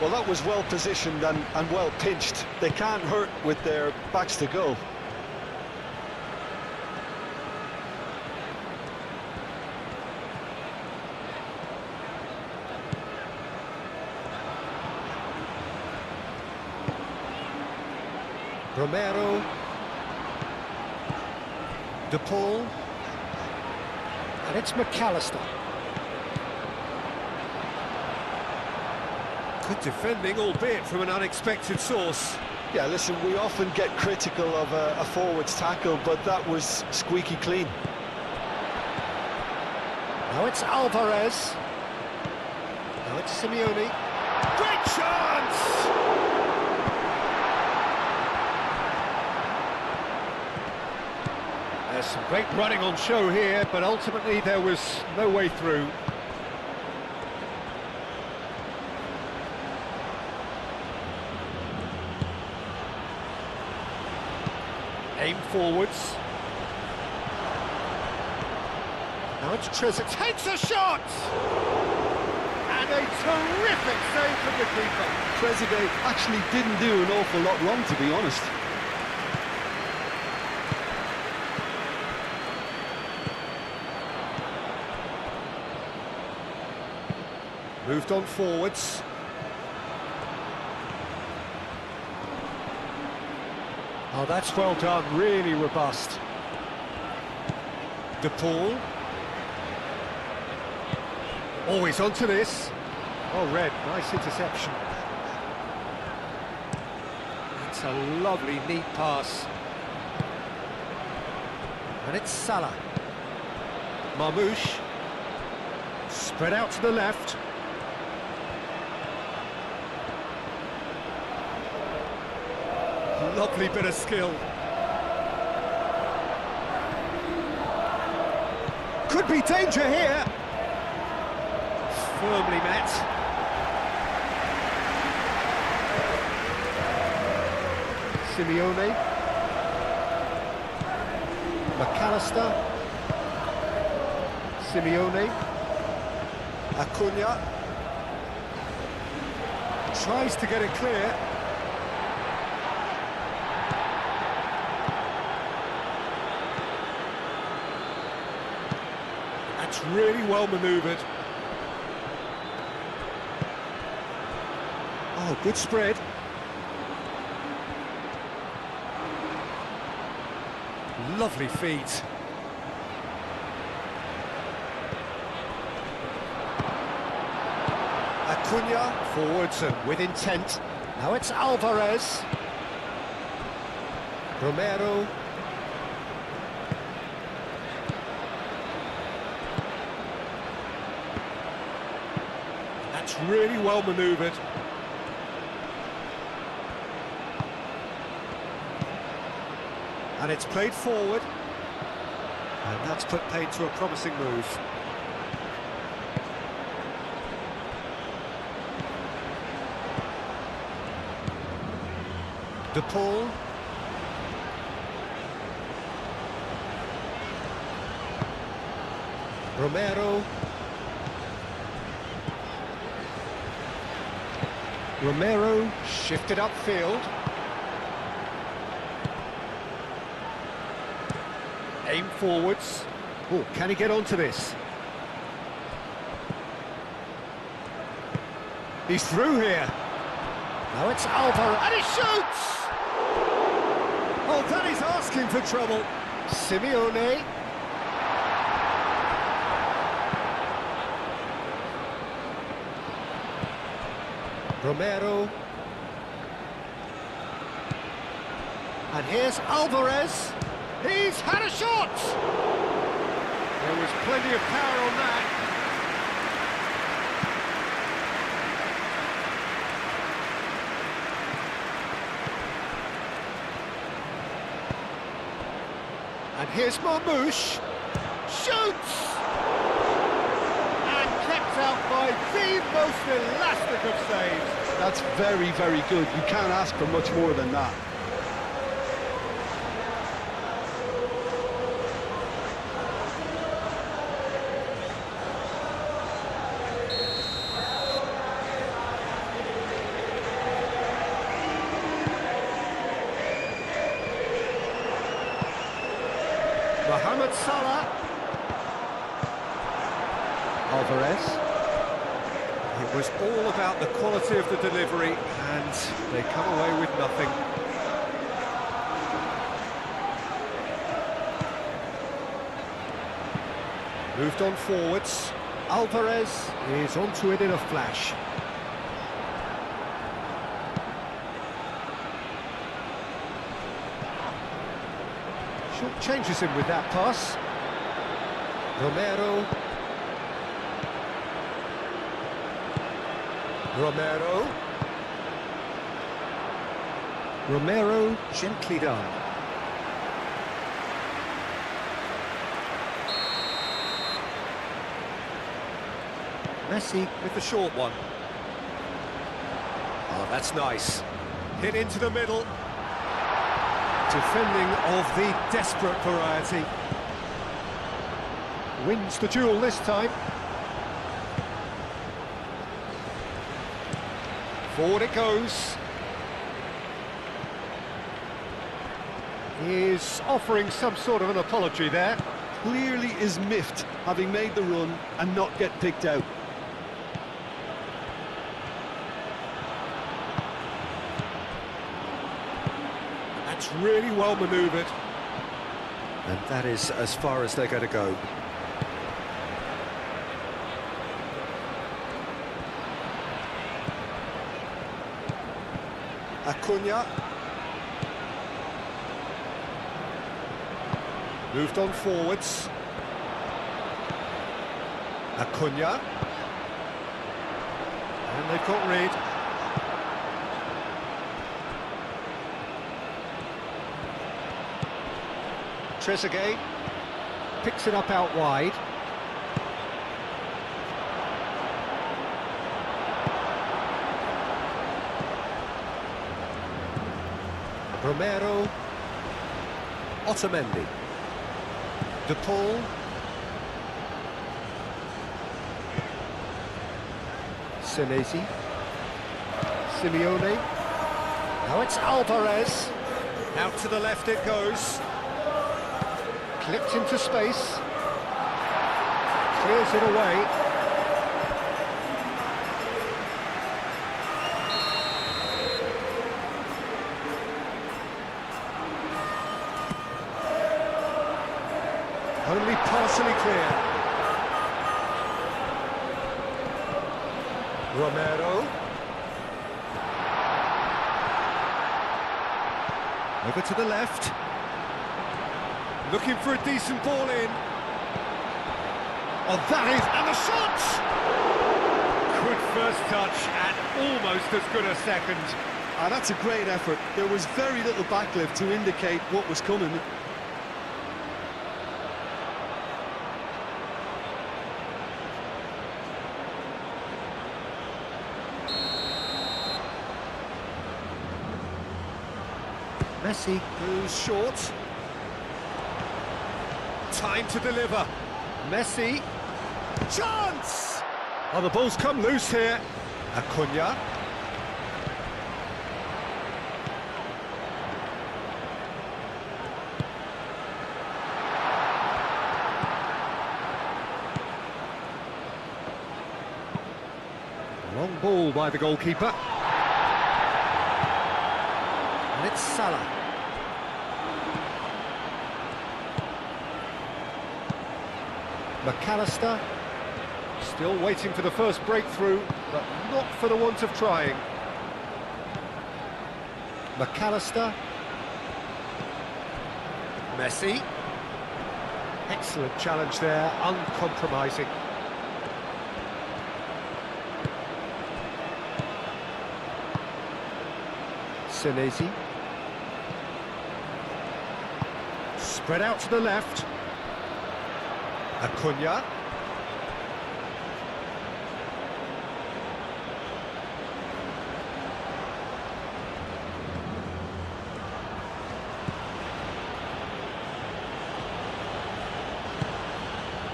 Well, that was well positioned and well pinched. They can't hurt with their backs to goal. Romero. De Paul. And it's McAllister. Good defending, albeit from an unexpected source. Yeah, listen, we often get critical of a forward's tackle, but that was squeaky clean. Now it's Alvarez. Now it's Simeone. Great chance! There's some great running on show here, but ultimately there was no way through. Aim forwards. Now it's Trezeguet. Takes a shot! And a terrific save from the keeper. Trezeguet actually didn't do an awful lot wrong, to be honest. Moved on forwards. Oh, that's well done, really robust. De Paul. Always onto this. Oh, Red, nice interception. That's a lovely, neat pass. And it's Salah. Marmouche. Spread out to the left. Lovely bit of skill. Could be danger here. Firmly met. Simeone. McAllister. Simeone. Acuna. Tries to get it clear. That's really well manoeuvred. Oh, good spread. Lovely feet. Acuna forwards and with intent. Now it's Alvarez. Romero. That's really well manoeuvred. And it's played forward. And that's put paid to a promising move. De Paul. Romero. Romero shifted upfield. Aim forwards. Oh, can he get onto this? He's through here. Now it's Alvarez, and he shoots! Oh, that is asking for trouble. Simeone. Romero. And here's Alvarez. He's had a shot! There was plenty of power on that. And here's Marmouche. Shoots! And kept out by the most elastic of saves. That's very, very good. You can't ask for much more than that. Mohamed Salah. Alvarez. It was all about the quality of the delivery, and they come away with nothing. Moved on forwards. Alvarez is onto it in a flash. Short changes him with that pass. Romero. Romero, gently done. Messi with the short one. Oh, that's nice. Hit into the middle. Defending of the desperate variety. Wins the duel this time. Forward it goes. He's offering some sort of an apology there. Clearly is miffed, having made the run and not get picked out. That's really well manoeuvred. And that is as far as they're going to go. Acuna. Moved on forwards. Acuna. And they've got Reed. Trezeguet picks it up out wide. Romero. Otamendi. De Paul. Senesi. Simeone. Now it's Alvarez. Out to the left it goes. Clipped into space. Clears it away. Only partially clear. Romero. Over to the left. Looking for a decent ball in. Oh, that is... and the shot! Good first touch and almost as good a second. That's a great effort. There was very little backlift to indicate what was coming. Messi goes short. Time to deliver. Messi. Chance! Oh, the ball's come loose here. Acuna. Long ball by the goalkeeper. And it's Salah. McAllister, still waiting for the first breakthrough, but not for the want of trying. McAllister, Messi. Excellent challenge there, uncompromising. Senesi. Spread out to the left. Acuna.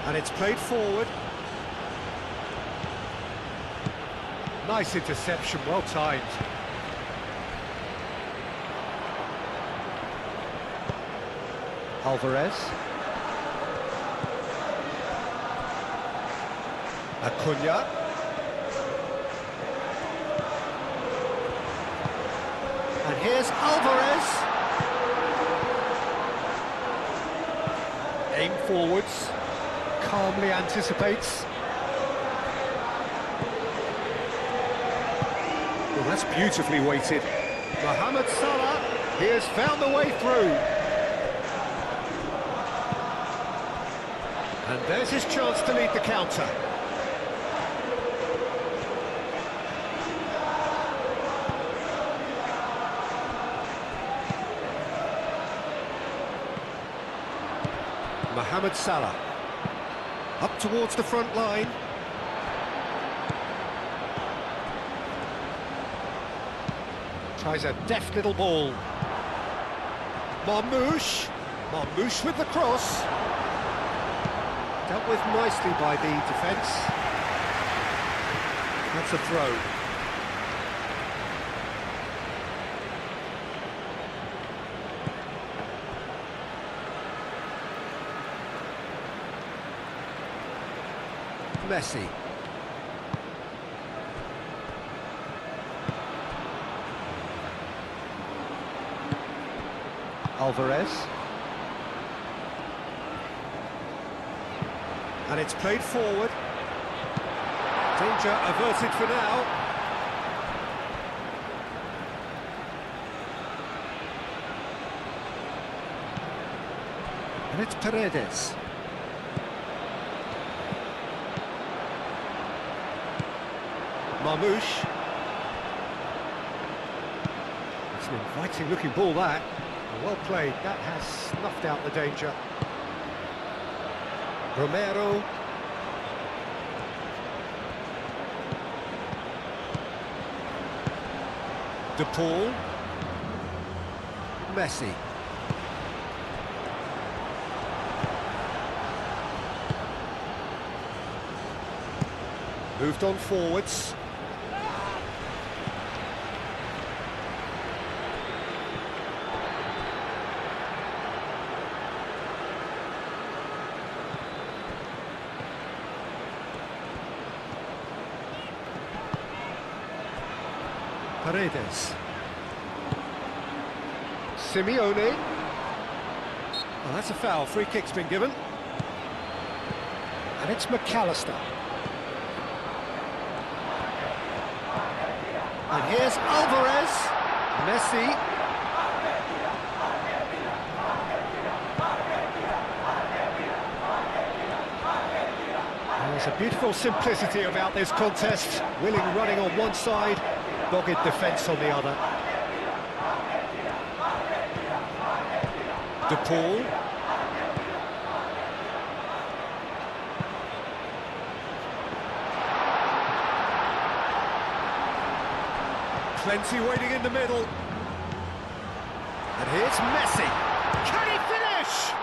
And it's played forward. Nice interception, well timed. Alvarez. Acuna. And here's Alvarez. Aim forwards. Calmly anticipates. Well, that's beautifully weighted. Mohamed Salah, he has found the way through. And there's his chance to lead the counter. Mohamed Salah. Up towards the front line. Tries a deft little ball. Marmoush. Marmoush with the cross. Dealt with nicely by the defence. That's a throw. Messi. Alvarez. And it's played forward. Danger averted for now. And it's Paredes. Marmoush. It's an inviting looking ball that. Well played, that has snuffed out the danger. Romero. De Paul. Messi. Moved on forwards. Paredes. Simeone. Oh, that's a foul. Free kick's been given. And it's McAllister. And here's Alvarez. Messi. And there's a beautiful simplicity about this contest. Willing running on one side, dogged defence on the other. De Paul. Plenty waiting in the middle. And here's Messi. Can he finish?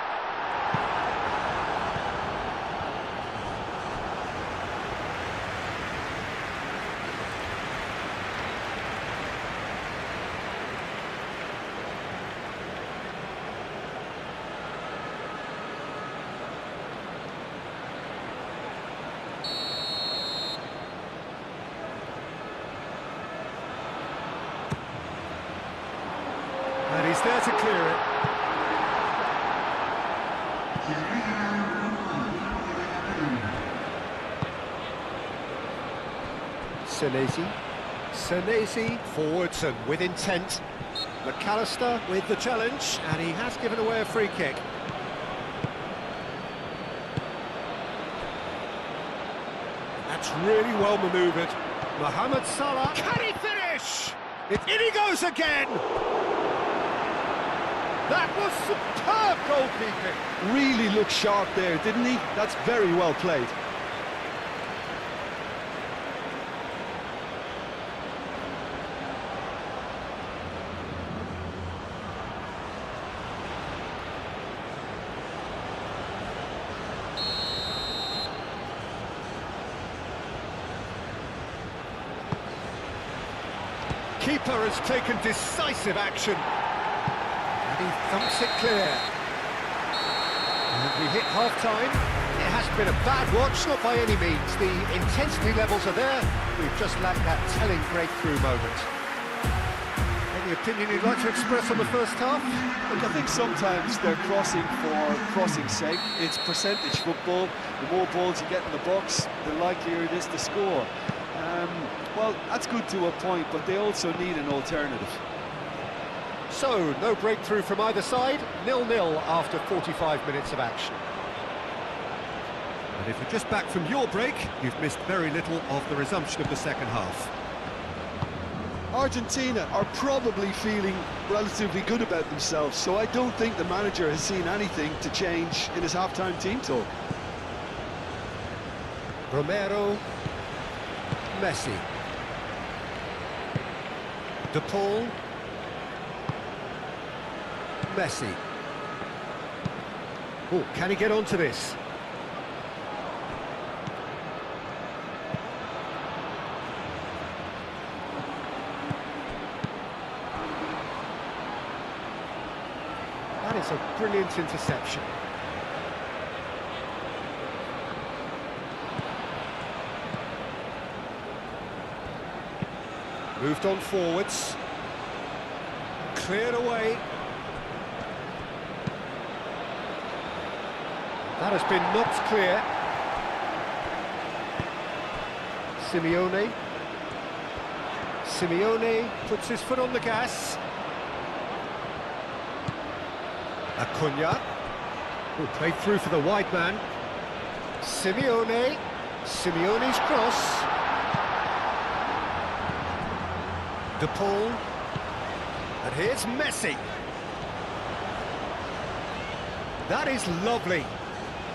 And he's there to clear it. Senesi forwards and with intent. McAllister with the challenge, and he has given away a free kick. That's really well manoeuvred. Mohamed Salah, can he finish? In he goes again! That was superb goalkeeping. Really looked sharp there, didn't he? That's very well played. Keeper has taken decisive action. And he thumps it clear. And we hit half-time. It hasn't been a bad watch, not by any means. The intensity levels are there. We've just lacked that telling breakthrough moment. Any opinion you'd like to express on the first half? Look, I think sometimes they're crossing for crossing's sake. It's percentage football. The more balls you get in the box, the likelier it is to score. Well, that's good to a point, but they also need an alternative. So, no breakthrough from either side, 0-0 after 45 minutes of action. And if you're just back from your break, you've missed very little of the resumption of the second half. Argentina are probably feeling relatively good about themselves, so I don't think the manager has seen anything to change in his half-time team talk. Romero, Messi, De Paul, Messi. Oh, can he get onto this? That is a brilliant interception. Moved on forwards. Cleared away. That has been knocked clear. Simeone puts his foot on the gas. Acuna. Oh, played through for the wide man. Simeone's cross. De Paul. And here's Messi. That is lovely.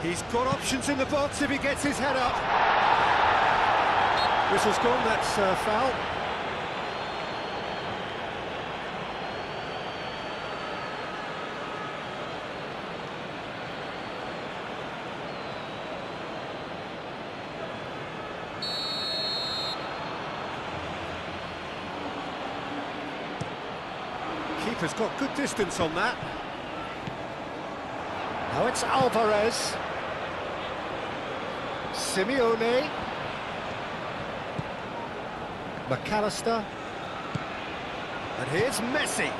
He's got options in the box if he gets his head up. Whistle's gone, that's foul. Keeper's got good distance on that. Now it's Alvarez. Simeone. McAllister. And here's Messi.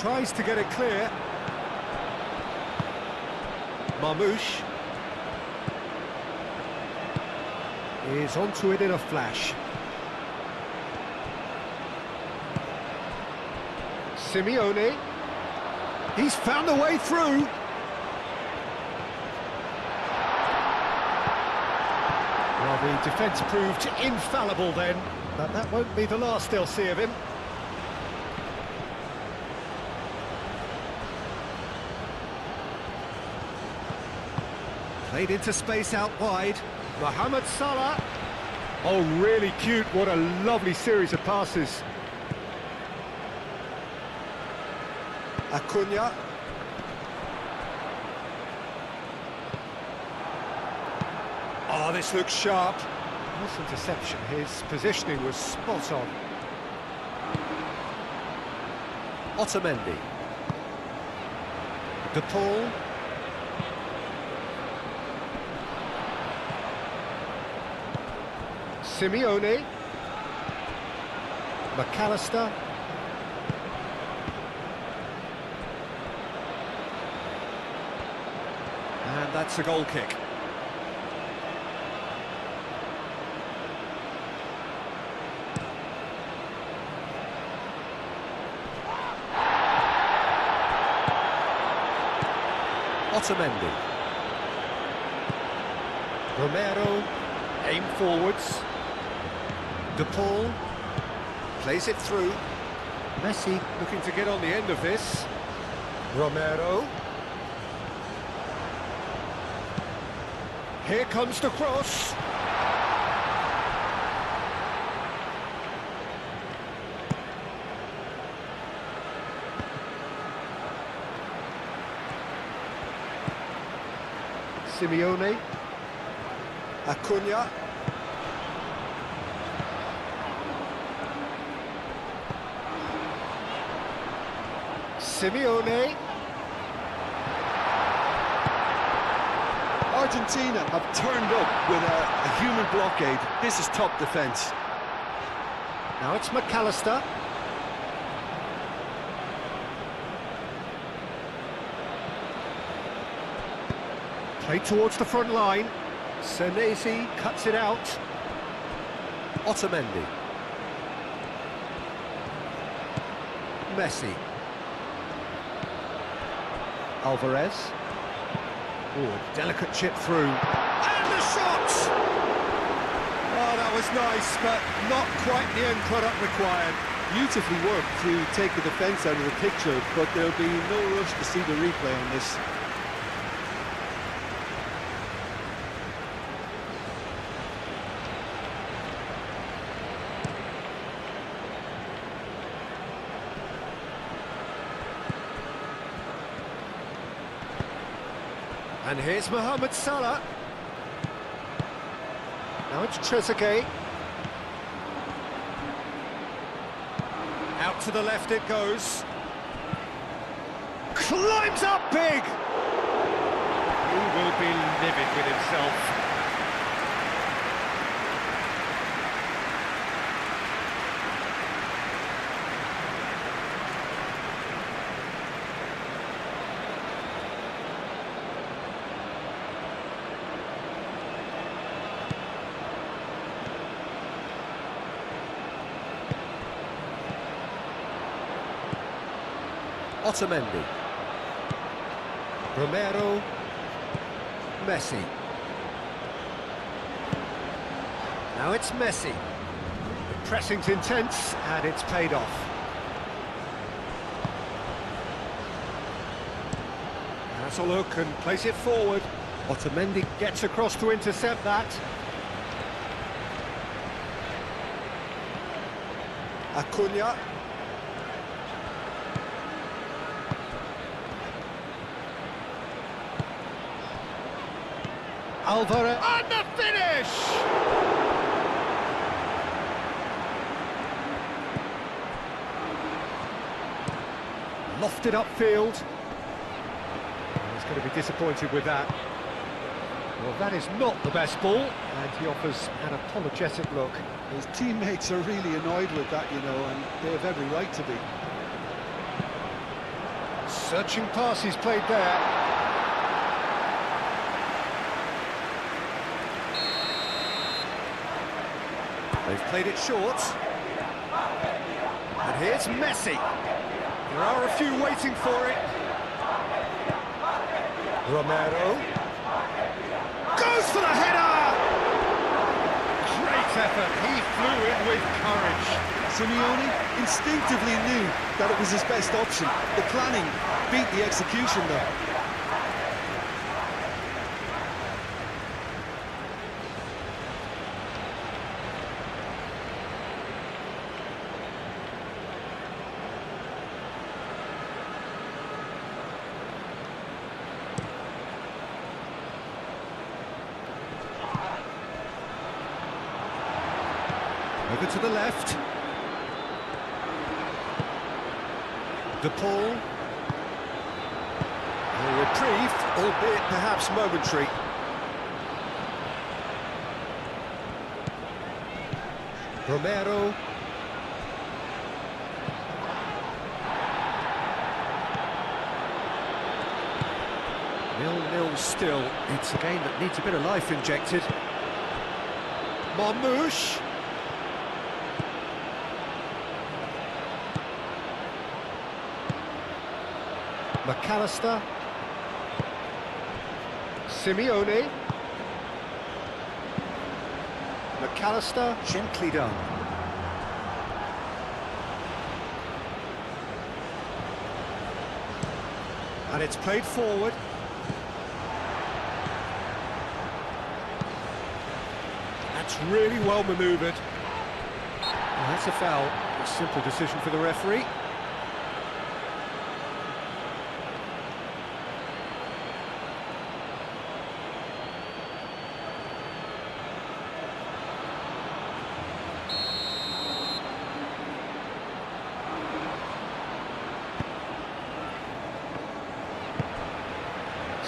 Tries to get it clear. Marmouche. Is onto it in a flash. Simeone. He's found a way through. Well, the defence proved infallible then, but that won't be the last they'll see of him. Played into space out wide. Mohamed Salah. Oh, really cute. What a lovely series of passes. Acuna. Oh, this looks sharp. Nice interception. His positioning was spot on. Otamendi. De Paul. Simeone. McAllister. And that's a goal kick. Otamendi. Romero, aim forwards. De Paul, plays it through. Messi looking to get on the end of this. Romero. Here comes the cross. Simeone. Acuna. Simeone. Argentina have turned up with a human blockade. This is top defence. Now it's McAllister. Played towards the front line. Senesi cuts it out. Otamendi. Messi. Alvarez. Oh, delicate chip through. And the shot! Oh, that was nice, but not quite the end product required. Beautifully worked to take the defence out of the picture, but there'll be no rush to see the replay on this. And here's Mohamed Salah. Now it's Trezeguet. Out to the left it goes. Climbs up big! He will be livid with himself. Otamendi. Romero. Messi. Now it's Messi. The pressing's intense and it's paid off. That's a look and plays it forward. Otamendi gets across to intercept that. Acuna. Alvarez, and the finish! Lofted upfield. He's going to be disappointed with that. Well, that is not the best ball, and he offers an apologetic look. His teammates are really annoyed with that, you know, and they have every right to be. Searching pass he's played there. They've played it short. And here's Messi. There are a few waiting for it. Romero. Goes for the header! Great effort. He flew in with courage. Simeone instinctively knew that it was his best option. The planning beat the execution there. Over to the left. De Paul. A reprieve, albeit perhaps momentary. Romero. Nil-nil still. It's a game that needs a bit of life injected. Marmouche. McAllister. Simeone. McAllister, gently done. And it's played forward. That's really well manoeuvred. Well, that's a foul. A simple decision for the referee.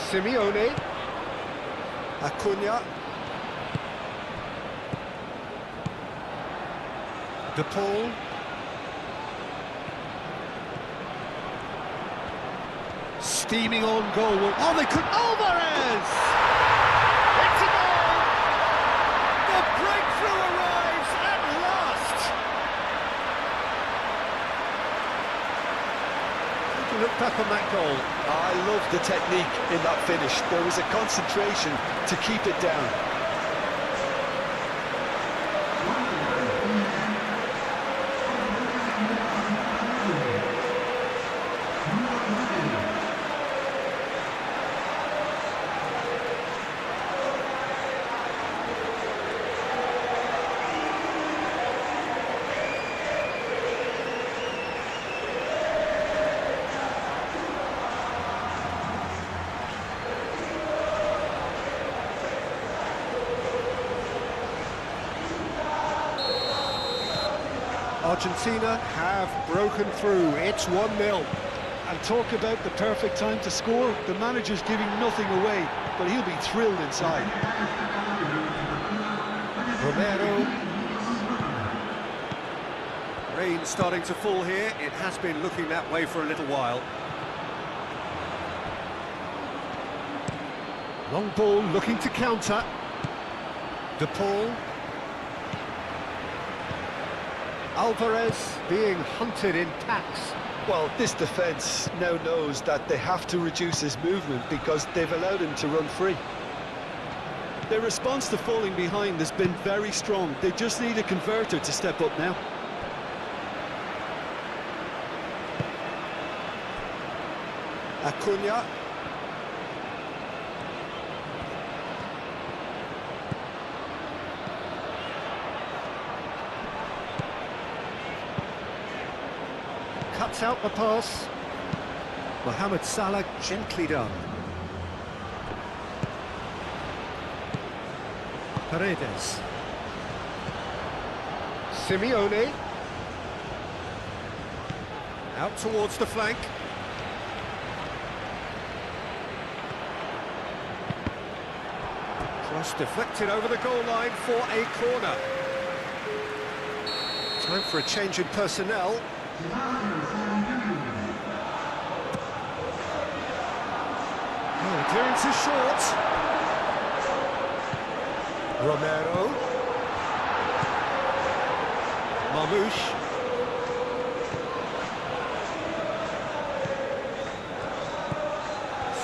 Simeone, Acuna, De Paul, steaming on goal. Oh, they could. Alvarez! It's a goal! The breakthrough arrives at last! How do you look back on that goal? I love the technique in that finish. There was a concentration to keep it down. Argentina have broken through. It's 1-0. And talk about the perfect time to score. The manager's giving nothing away, but he'll be thrilled inside. Romero. Rain starting to fall here. It has been looking that way for a little while. Long ball looking to counter. De Paul. Alvarez being hunted in packs. Well, this defence now knows that they have to reduce his movement because they've allowed him to run free. Their response to falling behind has been very strong. They just need a converter to step up now. Acuna. Cuts out the pass. Mohamed Salah, gently done. Paredes. Simeone. Out towards the flank. Cross deflected over the goal line for a corner. Time for a change in personnel. Oh, clearance is short. Romero. Marmoush.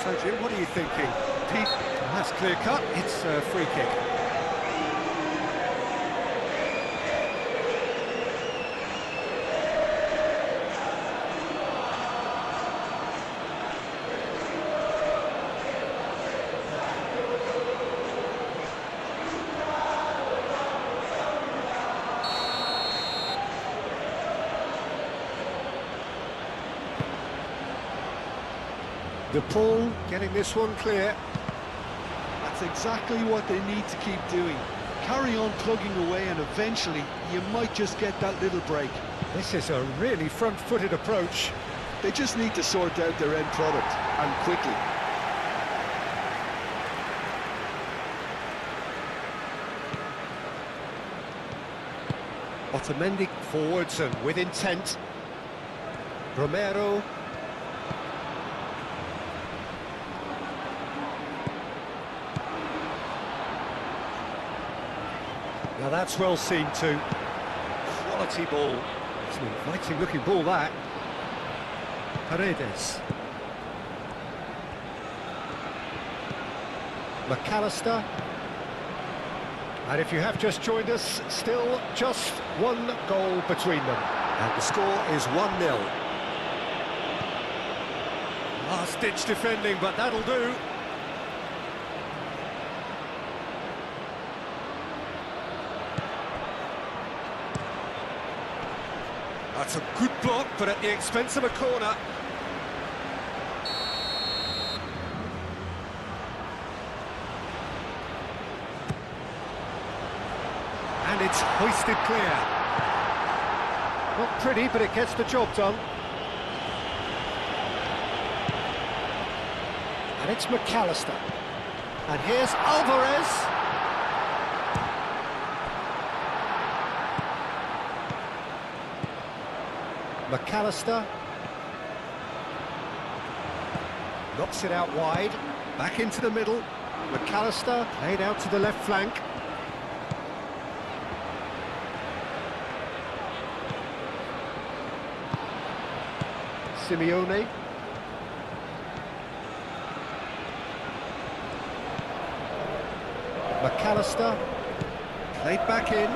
So, Jim, what are you thinking? Pete, that's clear cut. It's a free kick. De Paul getting this one clear. That's exactly what they need to keep doing. Carry on plugging away and eventually you might just get that little break. This is a really front-footed approach. They just need to sort out their end product, and quickly. Otamendi forwards and with intent. Romero. Now that's well seen too. Quality ball. It's an inviting looking ball that. Paredes. McAllister. And if you have just joined us, still just one goal between them. And the score is 1-0. Last-ditch defending, but that'll do. That's a good block, but at the expense of a corner. And it's hoisted clear. Not pretty, but it gets the job done. And it's McAllister. And here's Alvarez. McAllister. Knocks it out wide. Back into the middle. McAllister played out to the left flank. Simeone. McAllister played back in.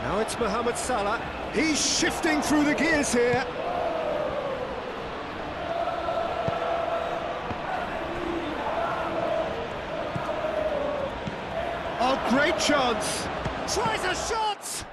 Now it's Mohamed Salah. He's shifting through the gears here. Oh, great chance! Tries a shot!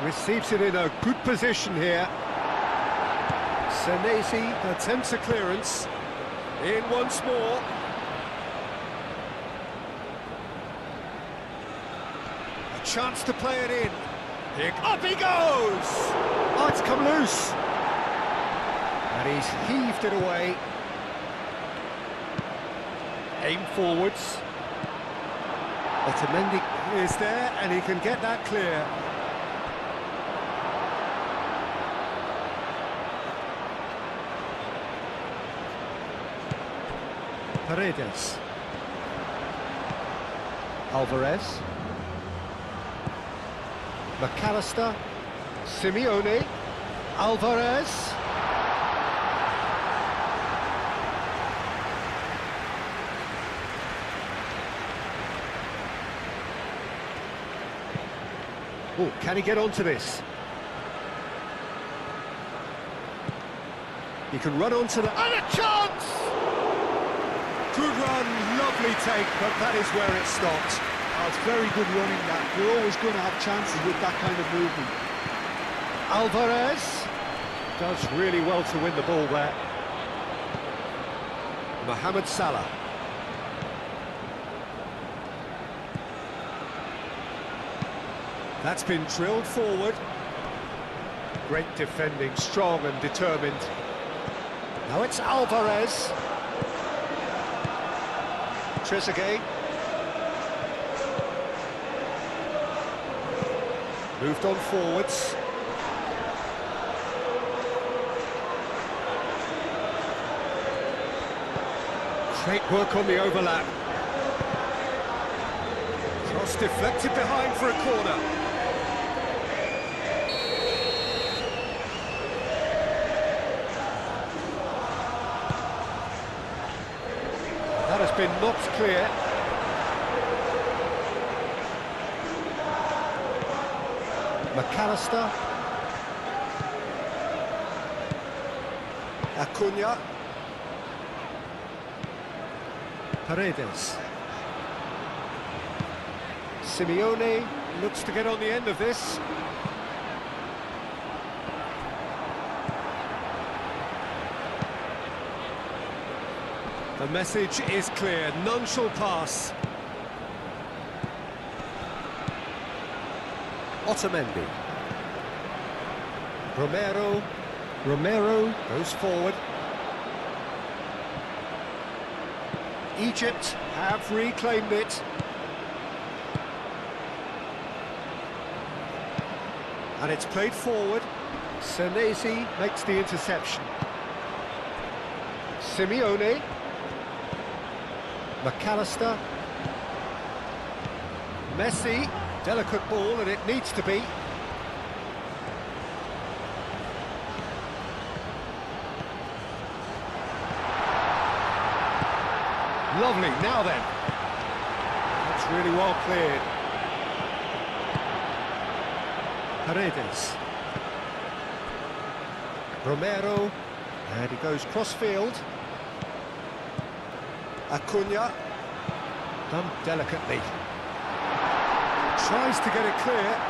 Receives it in a good position here. Senesi attempts a clearance. In once more. A chance to play it in. Up he goes! Oh, it's come loose. And he's heaved it away. Aim forwards. Otamendi is there and he can get that clear. Paredes. Alvarez. McAllister. Simeone. Alvarez. Oh, can he get onto this? He can run onto the... And a chance! Good run, lovely take, but that is where it stopped. Oh, it's very good running that. You're always going to have chances with that kind of movement. Alvarez does really well to win the ball there. Mohamed Salah. That's been drilled forward. Great defending, strong and determined. Now it's Alvarez. Trezeguet. Moved on forwards. Great work on the overlap. Cross deflected behind for a corner. That has been knocked clear. McAllister. Acuna. Paredes. Simeone looks to get on the end of this. The message is clear, none shall pass. Otamendi. Romero goes forward. Egypt have reclaimed it. And it's played forward. Senesi makes the interception. Simeone. McAllister. Messi. Delicate ball, and it needs to be. Lovely, now then. That's really well cleared. Paredes. Romero. And he goes cross-field. Acuna. Done delicately. Tries to get it clear.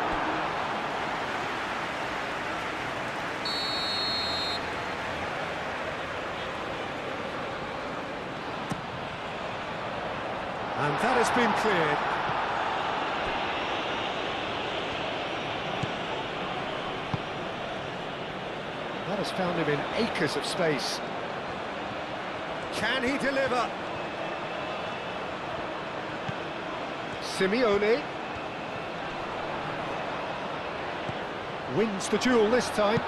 And that has been cleared. That has found him in acres of space. Can he deliver? Simeone wins the duel this time.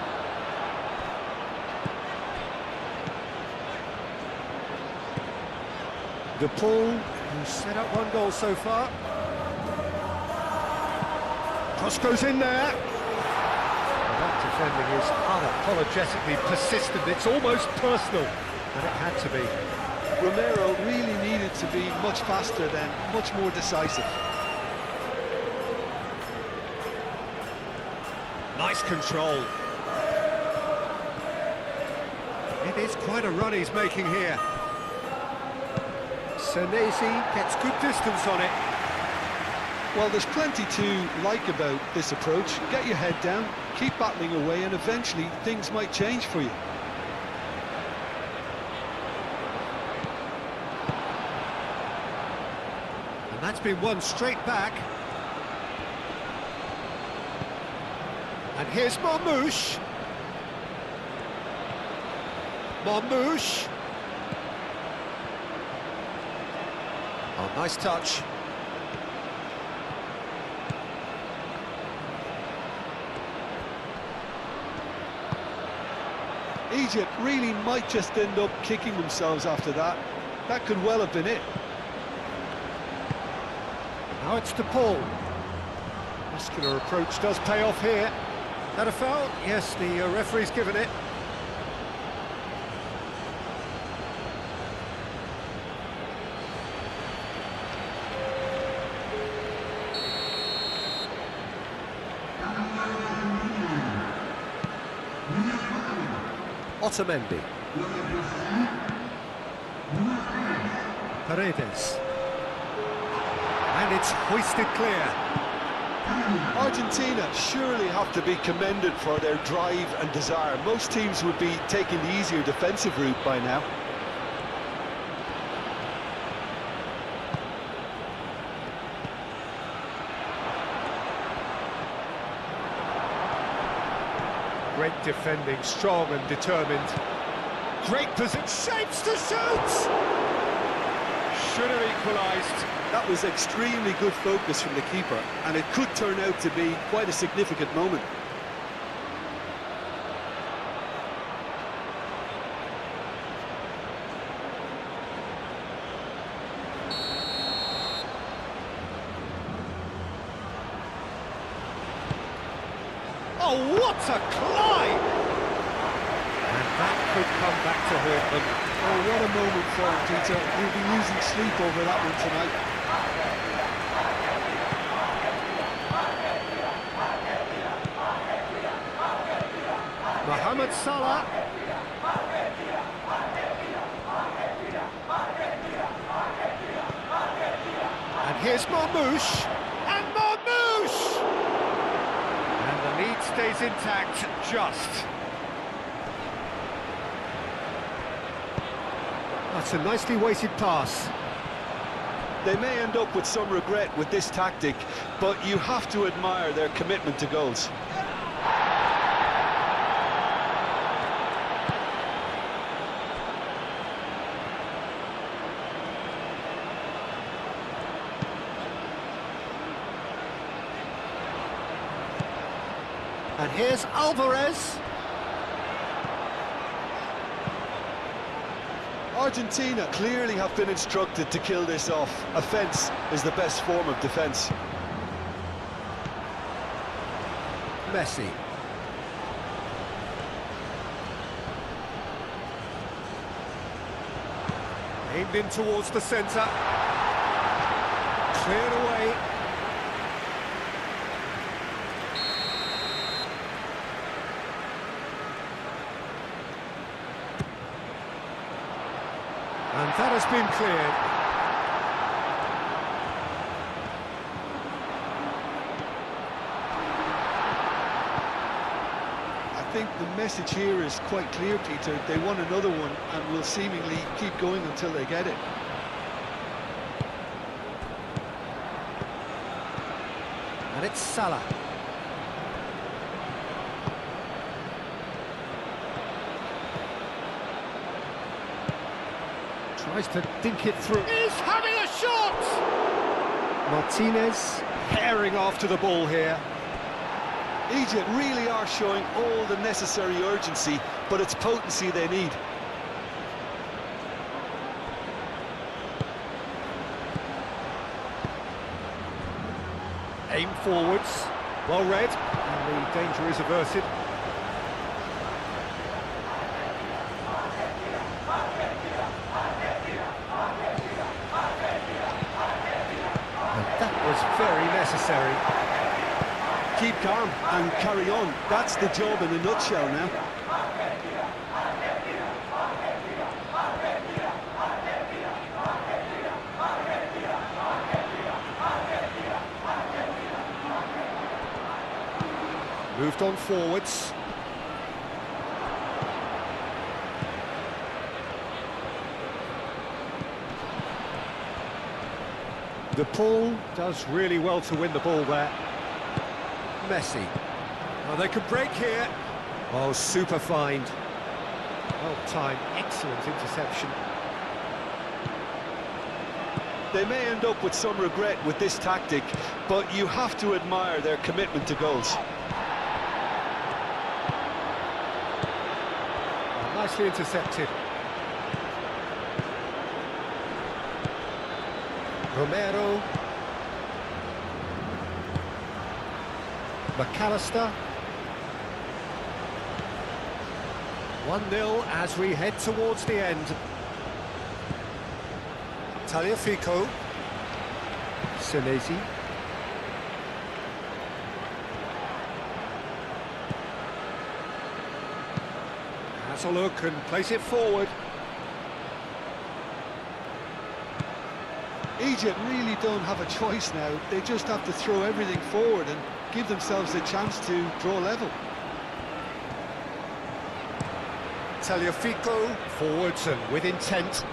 De Paul, who's set up one goal so far. Cross goes in there. Well, that defending is unapologetically persistent. It's almost personal, and it had to be. Romero really needed to be much faster then, much more decisive. Nice control. It is quite a run he's making here. Senesi gets good distance on it. Well, there's plenty to like about this approach. Get your head down, keep battling away, and eventually things might change for you. And that's been won straight back. And here's Marmoush. Marmoush. Oh, nice touch. Egypt really might just end up kicking themselves after that. That could well have been it. Now it's De Paul. Muscular approach does pay off here. Had a foul? Yes, the referee's given it. Otamendi. Paredes. And it's hoisted clear. Argentina surely have to be commended for their drive and desire. Most teams would be taking the easier defensive route by now. Great defending, strong and determined. Great position, shapes to shoot! Should have equalised. That was extremely good focus from the keeper, and it could turn out to be quite a significant moment. Oh, what a climb! And that could come back to haunt them. Oh, what a moment for him, Peter. He'll be losing sleep over that one tonight. Mohamed Salah. And here's Marmoush. And Marmoush! And the lead stays intact, just. That's a nicely weighted pass. They may end up with some regret with this tactic, but you have to admire their commitment to goals. And here's Alvarez. Argentina clearly have been instructed to kill this off. Offence is the best form of defence. Messi. Aimed in towards the centre. Cleared away. And that has been cleared. I think the message here is quite clear, Peter. They want another one and will seemingly keep going until they get it. And it's Salah. Tries to dink it through. He's having a shot! Martinez herring after the ball here. Egypt really are showing all the necessary urgency, but it's potency they need. Aim forwards, well read, and the danger is averted. And that was very necessary. Keep calm and carry on. That's the job in a nutshell now. Moved on forwards. The pull does really well to win the ball there. Messi. Oh, they could break here. Oh, super find. Well timed, excellent interception. They may end up with some regret with this tactic, but you have to admire their commitment to goals. Nicely intercepted. Romero. McAllister. 1-0 as we head towards the end. Tagliafico. Senesi. Has a look and place it forward. Egypt really don't have a choice now. They just have to throw everything forward and give themselves a chance to draw level. Tagliafico forwards and with intent.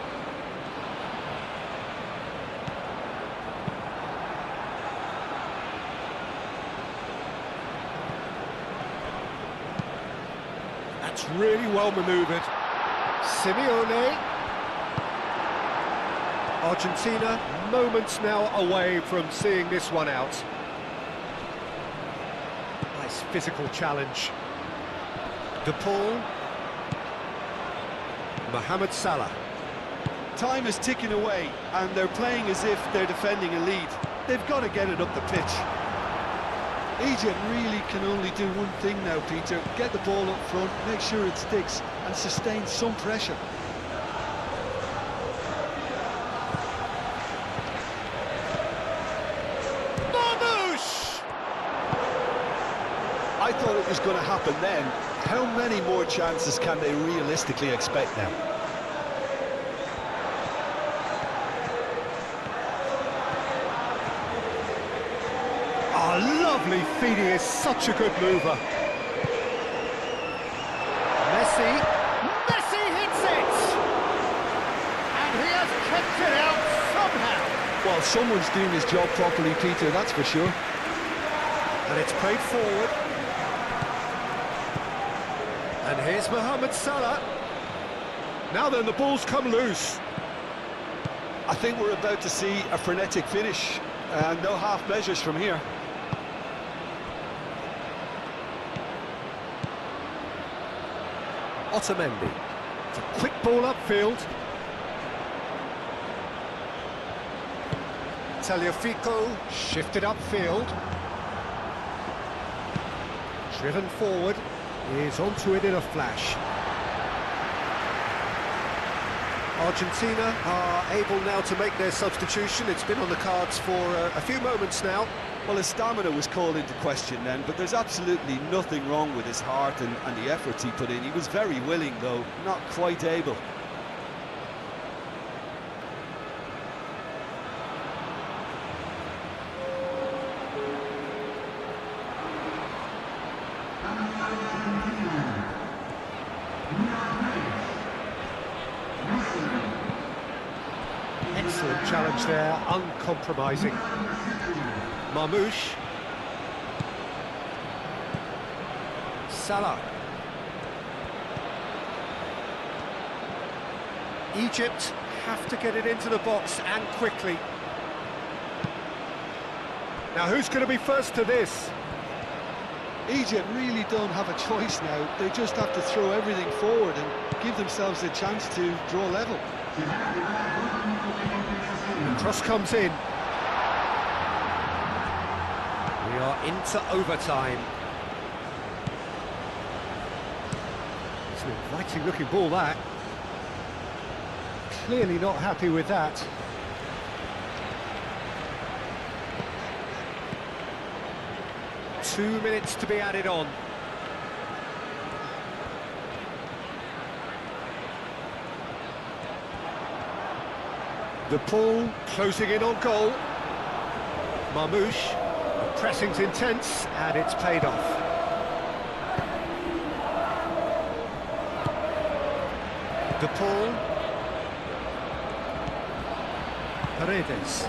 That's really well manoeuvred. Simeone. Argentina moments now away from seeing this one out. Nice physical challenge. De Paul. Mohamed Salah. Time is ticking away, and they're playing as if they're defending a lead. They've got to get it up the pitch. Egypt really can only do one thing now, Peter. Get the ball up front, make sure it sticks, and sustain some pressure. I thought it was going to happen then. How many more chances can they realistically expect now? Oh, lovely feed, he is such a good mover. Messi. Messi hits it! And he has kept it out somehow. Well, someone's doing his job properly, Peter, that's for sure. And it's played forward. And here's Mohamed Salah. Now then, the ball's come loose. I think we're about to see a frenetic finish, and no half measures from here. Otamendi. It's a quick ball upfield. Tagliafico shifted upfield. Driven forward. Is onto it in a flash. Argentina are able now to make their substitution. It's been on the cards for a few moments now. Well, his stamina was called into question then, but there's absolutely nothing wrong with his heart and the efforts he put in. He was very willing, though, not quite able. Excellent challenge there, uncompromising. Marmouche. Salah. Egypt have to get it into the box and quickly. Now who's going to be first to this? Egypt really don't have a choice now. They just have to throw everything forward and give themselves a chance to draw level. The cross comes in. We are into overtime. It's an inviting looking ball, that. Clearly not happy with that. Two minutes to be added on. The pull, closing in on goal. Marmouche, the pressing's intense, and it's paid off. The pull. Paredes.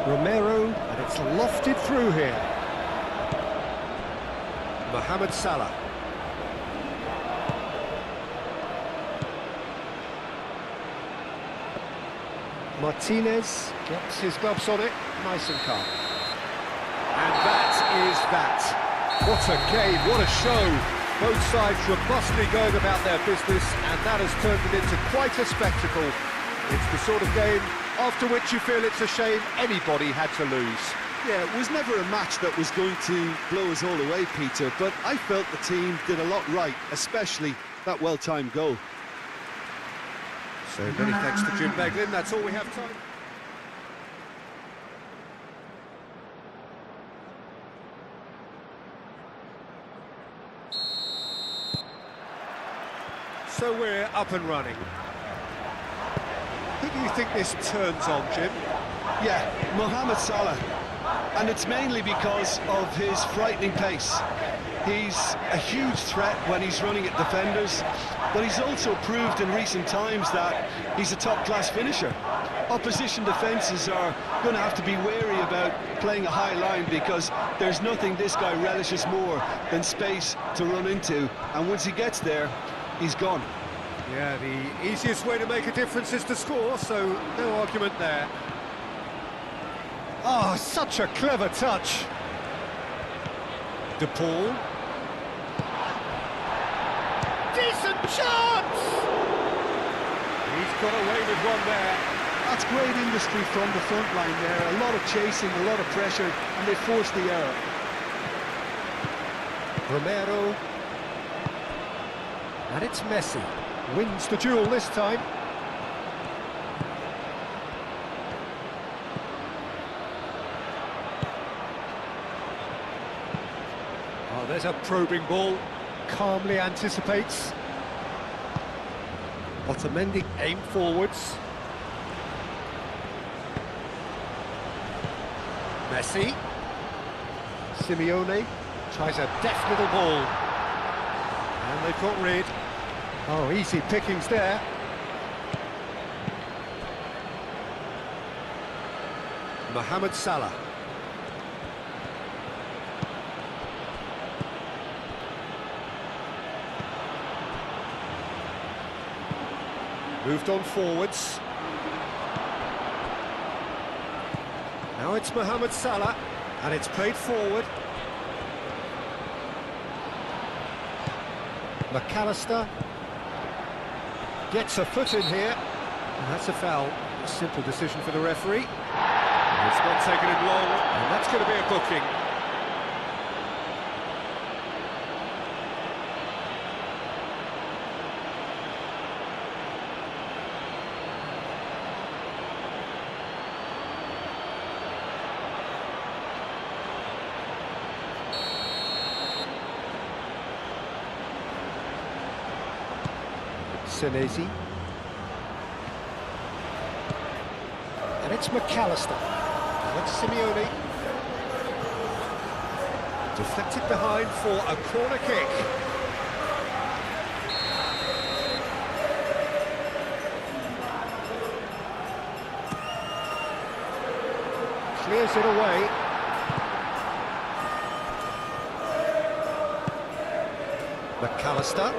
Romero, and it's lofted through here. Mohamed Salah. Martinez gets his gloves on it, nice and calm. And that is that. What a game, what a show. Both sides robustly going about their business, and that has turned it into quite a spectacle. It's the sort of game after which you feel it's a shame anybody had to lose. Yeah, it was never a match that was going to blow us all away, Peter, but I felt the team did a lot right, especially that well-timed goal. So many thanks to Jim Beglin, that's all we have time. So we're up and running. Who do you think this turns on, Jim? Yeah, Mohamed Salah. And it's mainly because of his frightening pace. He's a huge threat when he's running at defenders, but he's also proved in recent times that he's a top-class finisher. Opposition defences are going to have to be wary about playing a high line because there's nothing this guy relishes more than space to run into, and once he gets there, he's gone. Yeah, the easiest way to make a difference is to score, so no argument there. Oh, such a clever touch. De Paul. Decent chance! He's got away with one there. That's great industry from the front line there. A lot of chasing, a lot of pressure, and they forced the error. Romero. And it's Messi. Wins the duel this time. Oh, there's a probing ball. Calmly anticipates. Otamendi aim forwards. Messi. Simeone tries a deft little ball. And they've got rid. Oh, easy pickings there. Mohamed Salah. Moved on forwards. Now it's Mohamed Salah. And it's played forward. McAllister gets a foot in here. And that's a foul. A simple decision for the referee. It's not taken him long, And that's going to be a booking. Senesi. And it's McAllister. Alex Simeone. Deflected behind for a corner kick. Clears it away. McAllister.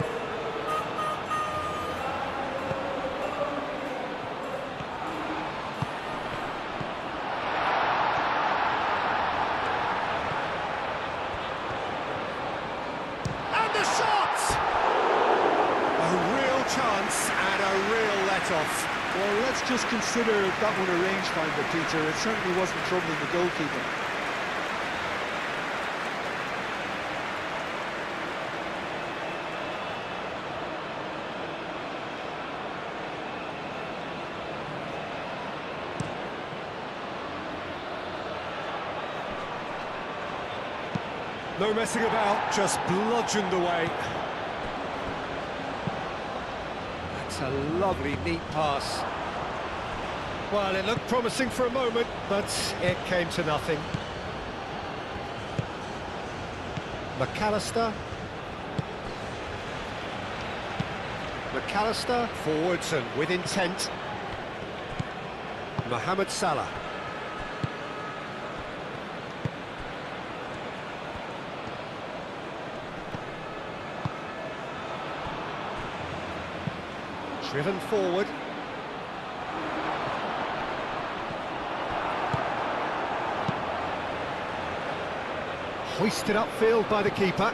Chance and a real let-off. Well, let's just consider that one a rangefinder, Peter. It certainly wasn't troubling the goalkeeper. No messing about, just bludgeoned away. A lovely, neat pass. Well, it looked promising for a moment, but it came to nothing. McAllister. McAllister forwards and with intent. Mohamed Salah. Driven forward. Hoisted upfield by the keeper.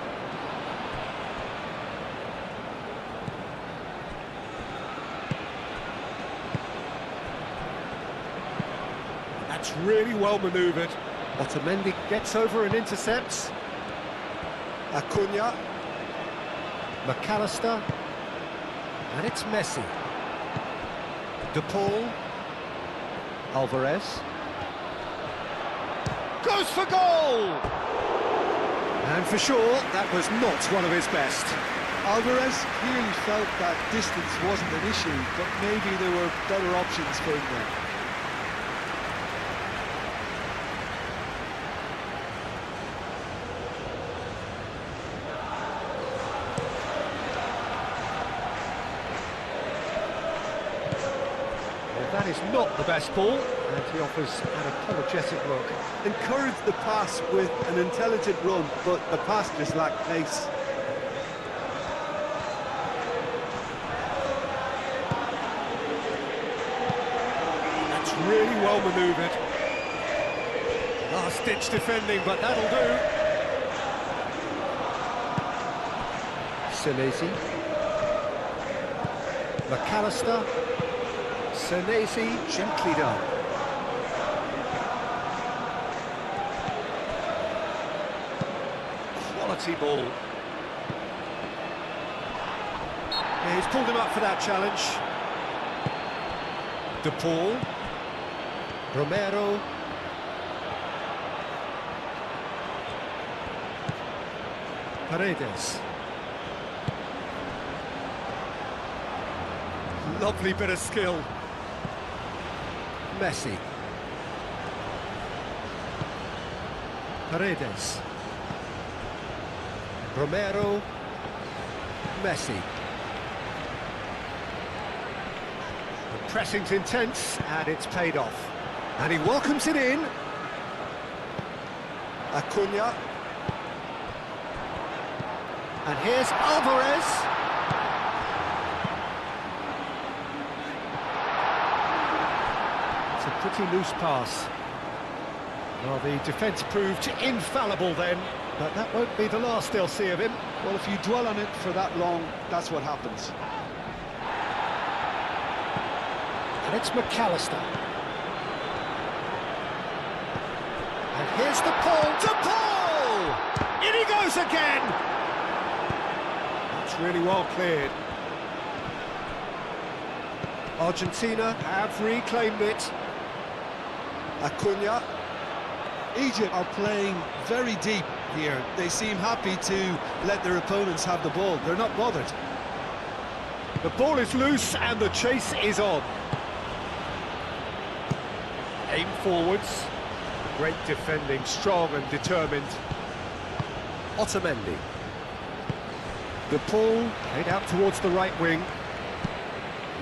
That's really well manoeuvred. Otamendi gets over and intercepts. Acuna. McAllister. And it's Messi. De Paul. Alvarez. Goes for goal! And for sure, that was not one of his best. Alvarez clearly felt that distance wasn't an issue, but maybe there were better options for him there. That is not the best ball, and he offers an apologetic look. Encouraged the pass with an intelligent run, but the pass just lacked pace. That's really well manoeuvred. Last-ditch defending, but that'll do. Senesi. McAllister. Senesi, gently done. Quality ball. Yeah, he's pulled him up for that challenge. De Paul. Romero. Paredes. Lovely bit of skill. Messi. Paredes. Romero. Messi. The pressing's intense, and it's paid off. And he welcomes it in. Acuna. And here's Alvarez. Pretty loose pass. Well, the defence proved infallible then, but that won't be the last they'll see of him. Well, if you dwell on it for that long, that's what happens. And it's McAllister. And here's the Paul to Paul! In he goes again! That's really well cleared. Argentina have reclaimed it. Acuna. Egypt are playing very deep here. They seem happy to let their opponents have the ball. They're not bothered. The ball is loose and the chase is on. Aim forwards. Great defending, strong and determined. Otamendi. The ball played out towards the right wing.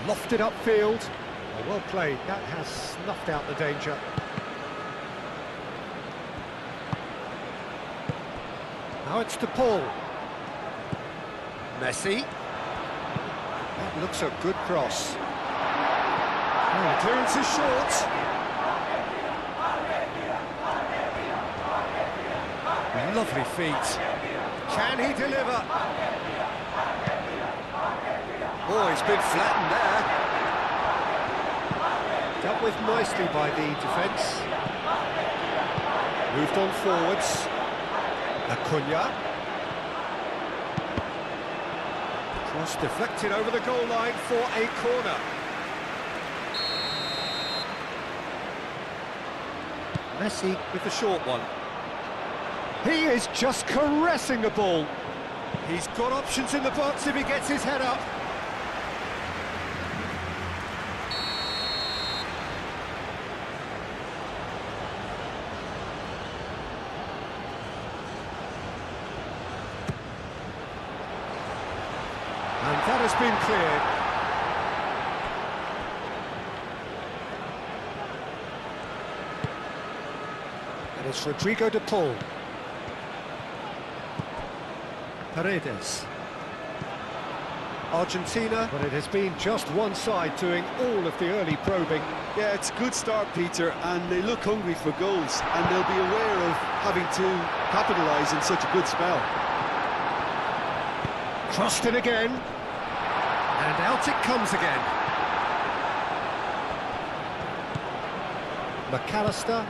Lofted upfield. Oh, well played. That has snuffed out the danger. Now it's to Paul. Messi. That looks a good cross. Oh, clearance is short. Lovely feet. Can he deliver? Oh, he's been flattened there. Dealt with nicely by the defence. Moved on forwards. Acuna. Cross deflected over the goal line for a corner. Messi with the short one. He is just caressing the ball. He's got options in the box if he gets his head up. And that has been cleared. And it's Rodrigo de Paul. Paredes. Argentina, but it has been just one side doing all of the early probing. Yeah, it's a good start, Peter, and they look hungry for goals, and they'll be aware of having to capitalise in such a good spell. Crossed in again. And out it comes again. McAllister.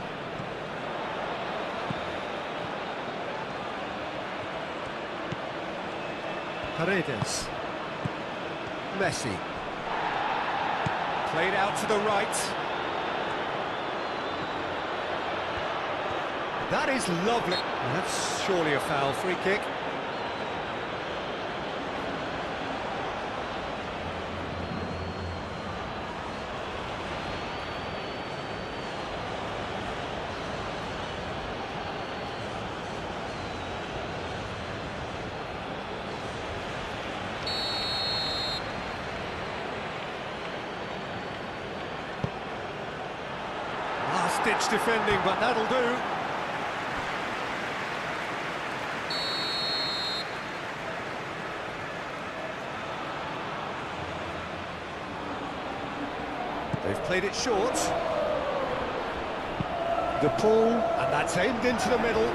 Paredes. Messi. Played out to the right. That is lovely. That's surely a foul. Free kick. Last-ditch defending, but that'll do. They've played it short. De Paul, and that's aimed into the middle.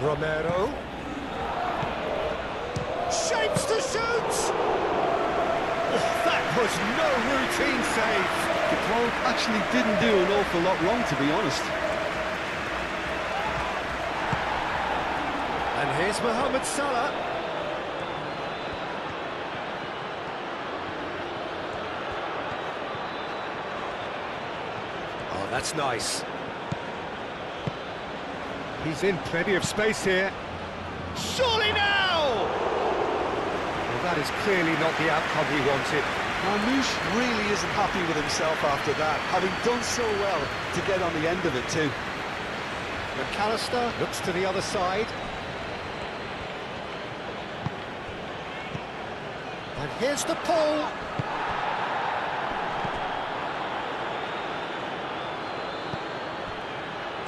Romero. Shapes to shoot! That was no routine save. The ball actually didn't do an awful lot wrong, to be honest. And here's Mohamed Salah. Oh, that's nice. He's in plenty of space here. Surely now! Well, that is clearly not the outcome he wanted. Marmouche really isn't happy with himself after that, having done so well to get on the end of it too. McAllister looks to the other side. And here's the Paul.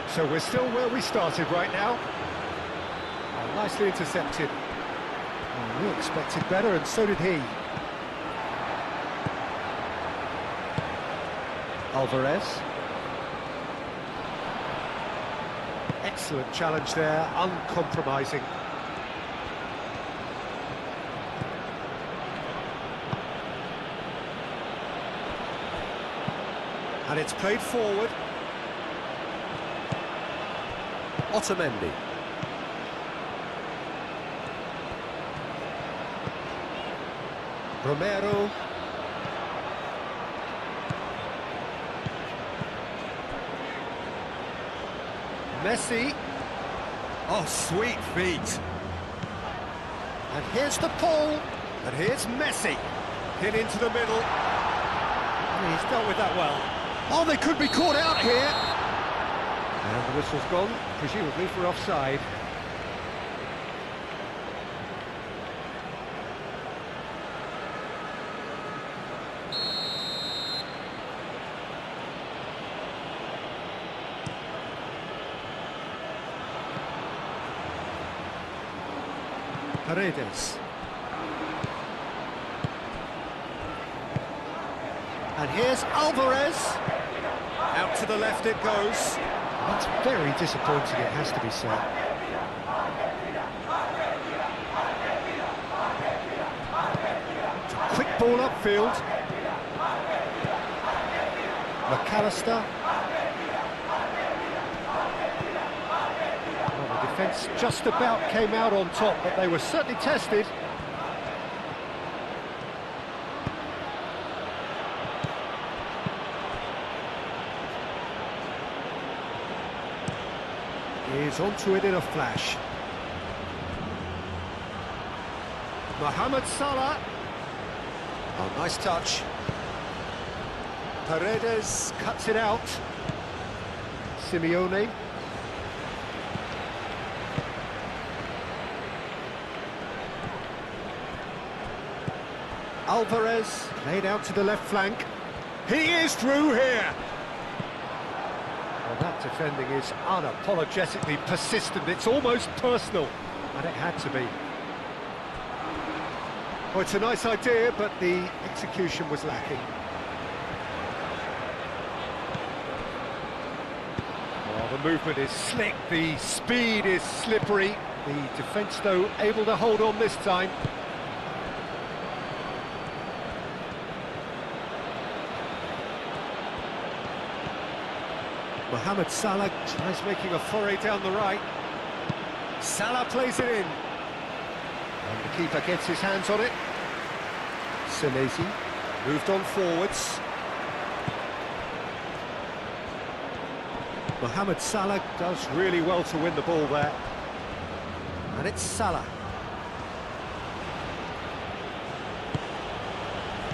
So we're still where we started right now. Oh, nicely intercepted. Oh, we expected better, and so did he. Alvarez. Excellent challenge there, uncompromising. And it's played forward. Otamendi. Romero. Messi. Oh, sweet feet. And here's the pull. And here's Messi. Hit into the middle. And he's dealt with that well. Oh, they could be caught out here. And the whistle's gone, presumably for offside. Paredes. And here's Alvarez. Out to the left it goes. That's very disappointing, it has to be said. It's a quick ball upfield. McAllister. Well, the defence just about came out on top, but they were certainly tested. He's onto it in a flash. Mohamed Salah. Oh, nice touch. Paredes cuts it out. Simeone. Alvarez played out to the left flank. He is through here. Well, that defending is unapologetically persistent. It's almost personal, and it had to be. Well, it's a nice idea, but the execution was lacking. Well, the movement is slick, the speed is slippery. The defence, though, able to hold on this time. Mohamed Salah tries making a foray down the right. Salah plays it in. And the keeper gets his hands on it. Senesi moved on forwards. Mohamed Salah does really well to win the ball there. And it's Salah.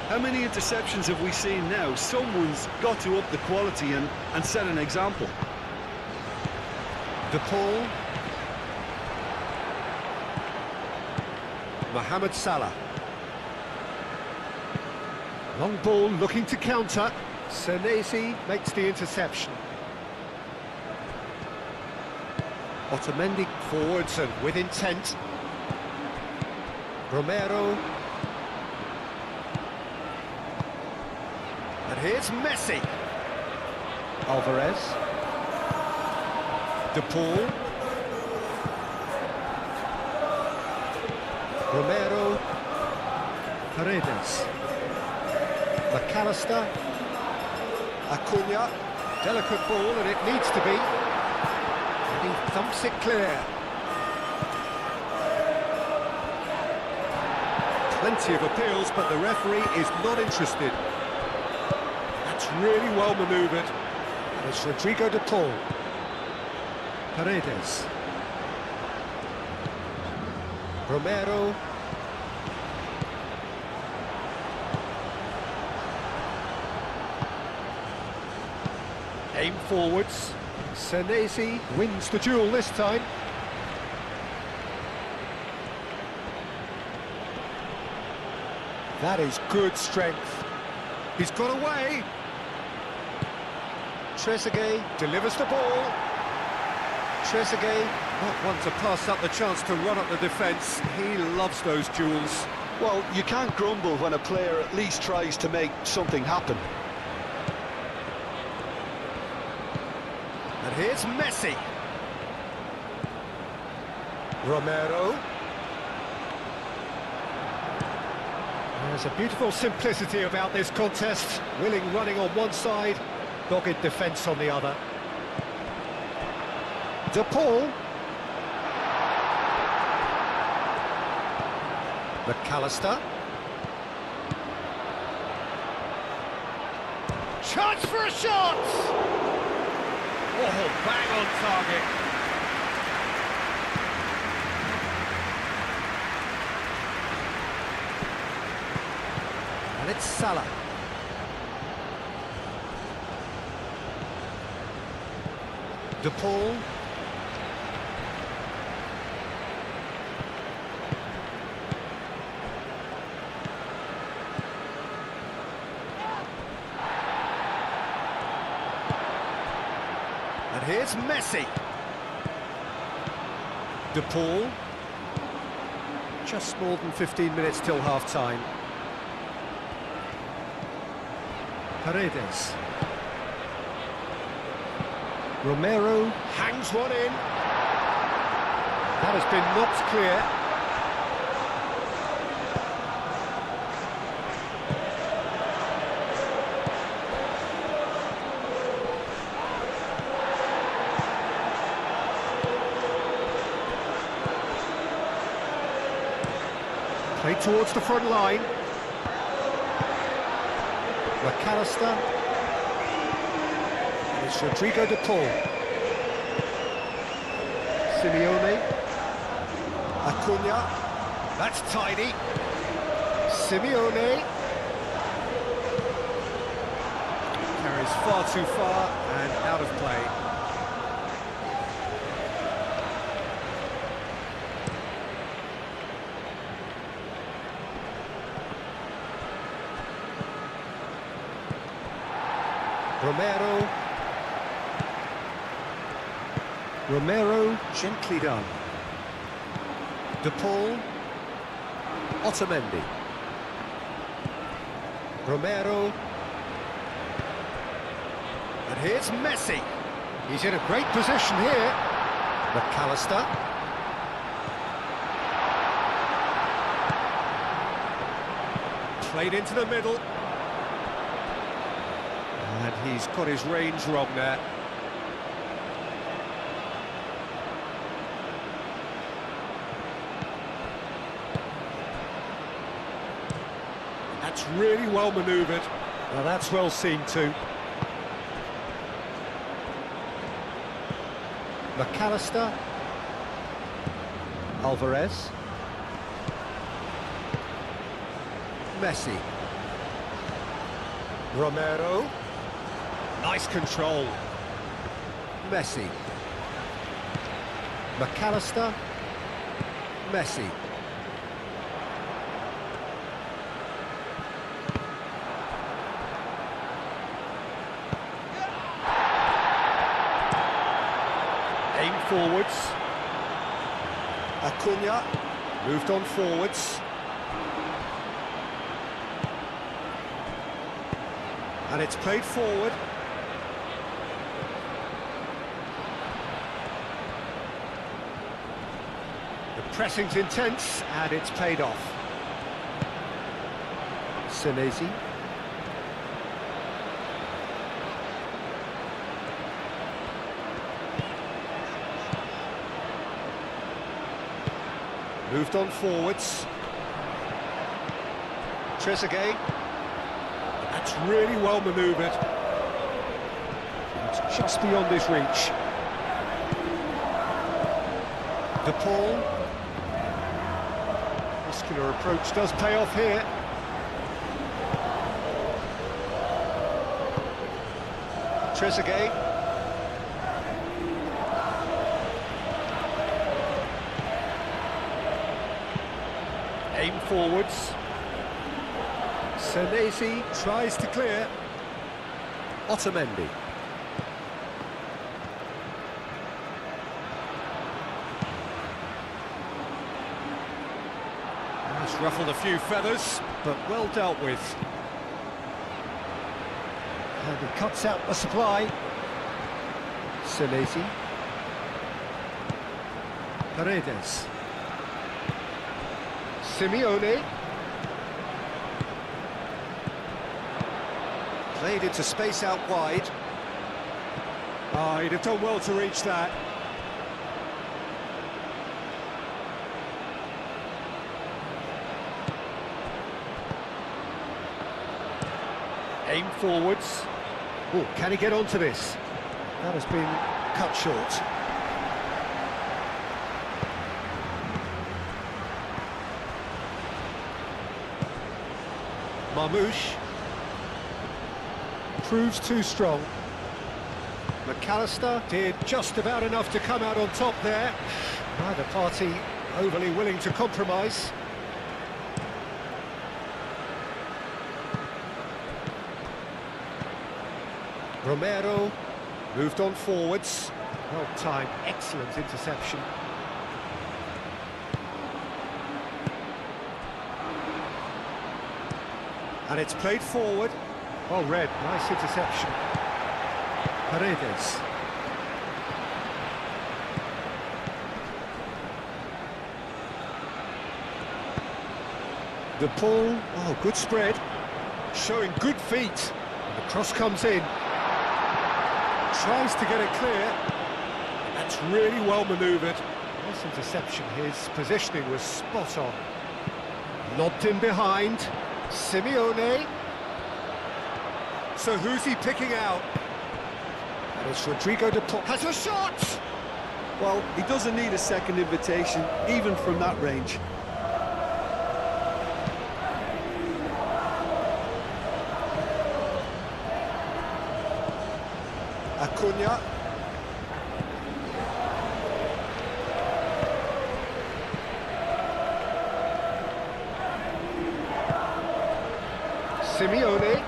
How many interceptions have we seen now? Someone's got to up the quality and set an example. De Paul. Mohamed Salah. Long ball looking to counter. Senesi makes the interception. Otamendi forwards and with intent. Romero. And here's Messi. Alvarez. De Paul. Romero. Paredes. McAllister. Acuna. Delicate ball, and it needs to be. And he thumps it clear. Plenty of appeals, but the referee is not interested. Really well manoeuvred. And it's Rodrigo de Paul. Paredes. Romero. Aim forwards. Senesi wins the duel this time. That is good strength. He's got away. Trezeguet delivers the ball. Trezeguet not one to pass up the chance to run up the defence. He loves those duels. Well, you can't grumble when a player at least tries to make something happen. And here's Messi. Romero. There's a beautiful simplicity about this contest. Willing running on one side, dogged defence on the other. De Paul. McAllister. Chance for a shot! Oh, bang on target. And it's Salah. De Paul. And here's Messi. De Paul. Just more than 15 minutes till half-time. Paredes. Romero hangs one in. That has been knocked clear. Played towards the front line. McAllister. And it's Rodrigo de Paul. Simeone. Acuna. That's tidy. Simeone. Carries far too far and out of play. Romero. Romero, gently done. De Paul. Otamendi. Romero. And here's Messi. He's in a great position here. McAllister. Played into the middle. And he's got his range wrong there. That's really well manoeuvred. Now that's well seen too. McAllister. Alvarez. Messi. Romero. Nice control. Messi. McAllister. Messi. Aim forwards. Acuna. Moved on forwards. And it's played forward. The pressing's intense, and it's paid off. Senesi. Moved on forwards. Trezeguet. That's really well manoeuvred. It's just beyond his reach. De Paul. Muscular approach does pay off here. Trezeguet. Aim forwards. Senesi tries to clear. Otamendi. It's ruffled a few feathers, but well dealt with. And he cuts out the supply. Senesi. Paredes. Simeone. Played into space out wide. Oh, he'd have done well to reach that. Aim forwards. Oh, can he get onto this? That has been cut short. Marmoush. Proves too strong. McAllister did just about enough to come out on top there. Neither party overly willing to compromise. Romero moved on forwards. Well timed, excellent interception. And it's played forward. Well read, nice interception. Paredes. The ball, oh, good spread. Showing good feet. And the cross comes in. Tries to get it clear. That's really well manoeuvred. Nice interception. His positioning was spot on. Lobbed in behind. Simeone. So who's he picking out? That is Rodrigo de Paul. Has a shot! Well, he doesn't need a second invitation, even from that range. Acuna. Simeone.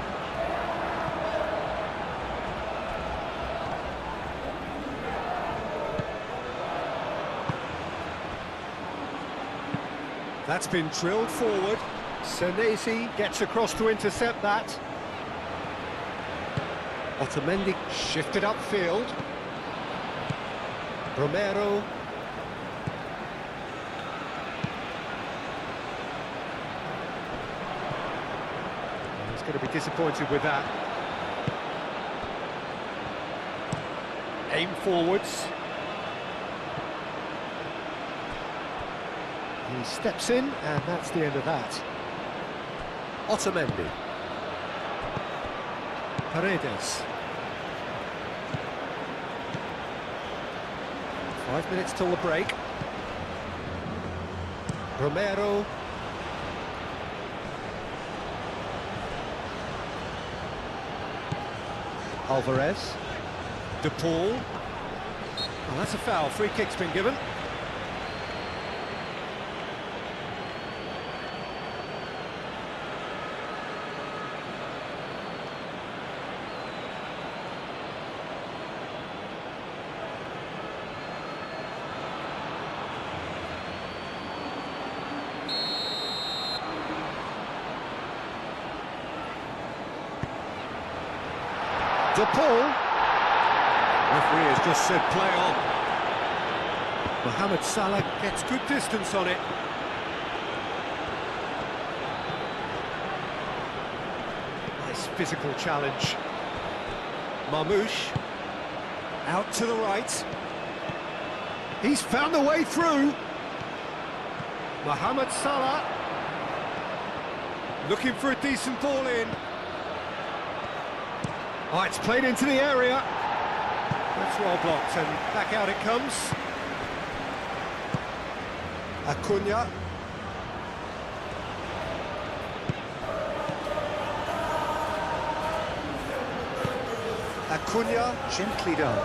That's been drilled forward. Senesi gets across to intercept that. Otamendi shifted upfield. Romero. He's going to be disappointed with that. Aim forwards. He steps in, and that's the end of that. Otamendi. Paredes. 5 minutes till the break. Romero. Alvarez. De Paul. Oh, that's a foul. Free kick's been given. De Paul. Referee has just said play on. Mohamed Salah gets good distance on it. Nice physical challenge. Marmoush. Out to the right. He's found the way through. Mohamed Salah. Looking for a decent ball in. Oh, it's played into the area. That's well blocked, and back out it comes. Acuna. Acuna, gently done.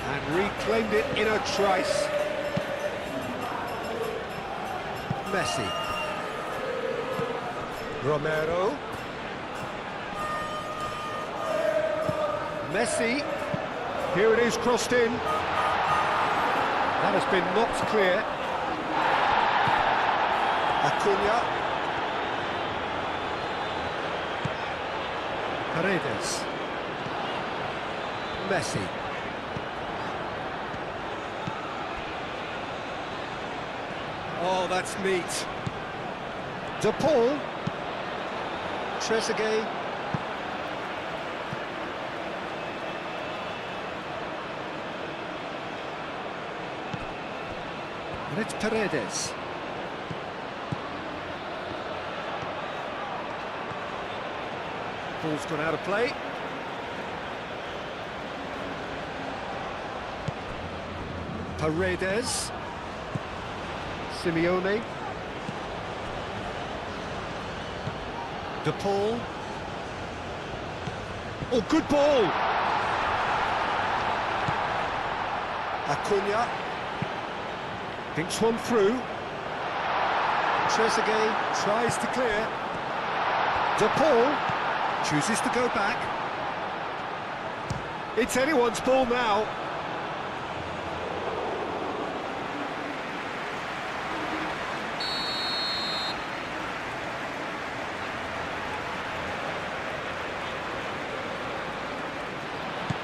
And reclaimed it in a trice. Messi. Romero. Messi, here it is, crossed in. That has been knocked clear. Acuna. Paredes. Messi. Oh, that's neat. De Paul. Trezeguet. And it's Paredes. Ball's gone out of play. Paredes. Simeone. De Paul. Oh, good ball! Acuna. Thinks one through. Trezeguet tries to clear. De Paul chooses to go back. It's anyone's ball now.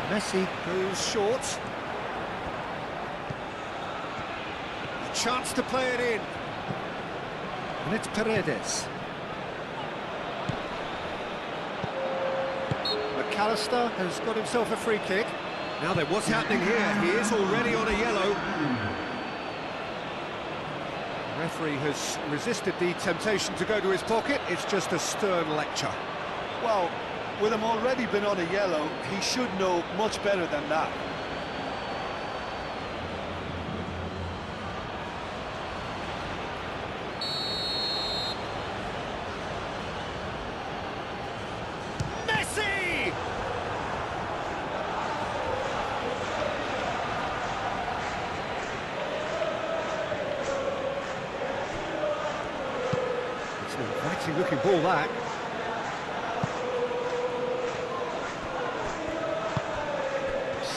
Messi goes short. A chance to play it in. And it's Paredes. McAllister has got himself a free kick. Now then, what's happening here? He is already on a yellow. The referee has resisted the temptation to go to his pocket. It's just a stern lecture. Well, with him already been on a yellow, he should know much better than that. Messi! It's an inviting looking ball, that.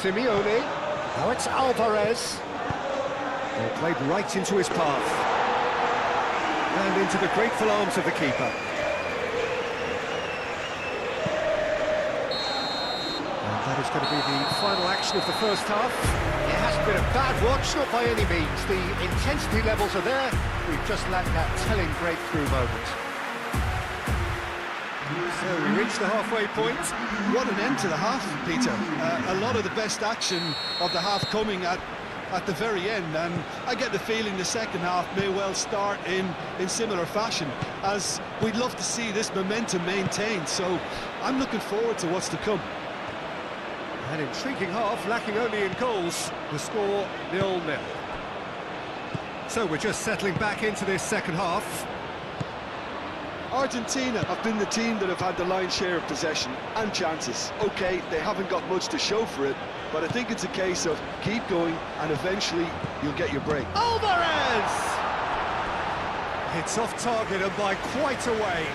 Simeone. Now it's Alvarez. Ball played right into his path. And into the grateful arms of the keeper. And that is going to be the final action of the first half. It hasn't been a bad watch, not by any means. The intensity levels are there. We've just lacked that telling breakthrough moment. So we reached the halfway point. What an end to the half, Peter. A lot of the best action of the half coming at the very end, and I get the feeling the second half may well start in similar fashion, as we'd love to see this momentum maintained, so I'm looking forward to what's to come. An intriguing half, lacking only in goals. The score 0-0. So we're just settling back into this second half. Argentina have been the team that have had the lion's share of possession and chances. OK, they haven't got much to show for it, but I think it's a case of keep going and eventually you'll get your break. Alvarez! It's off target and by quite a way.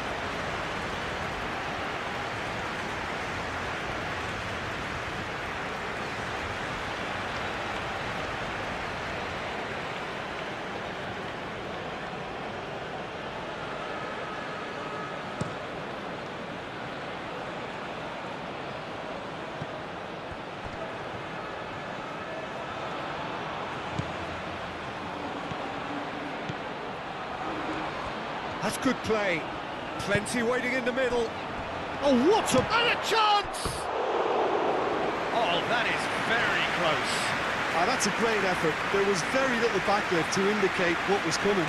That's good play. Plenty waiting in the middle. Oh, what a... And a chance! Oh, that is very close. That's a great effort. There was very little backlift to indicate what was coming.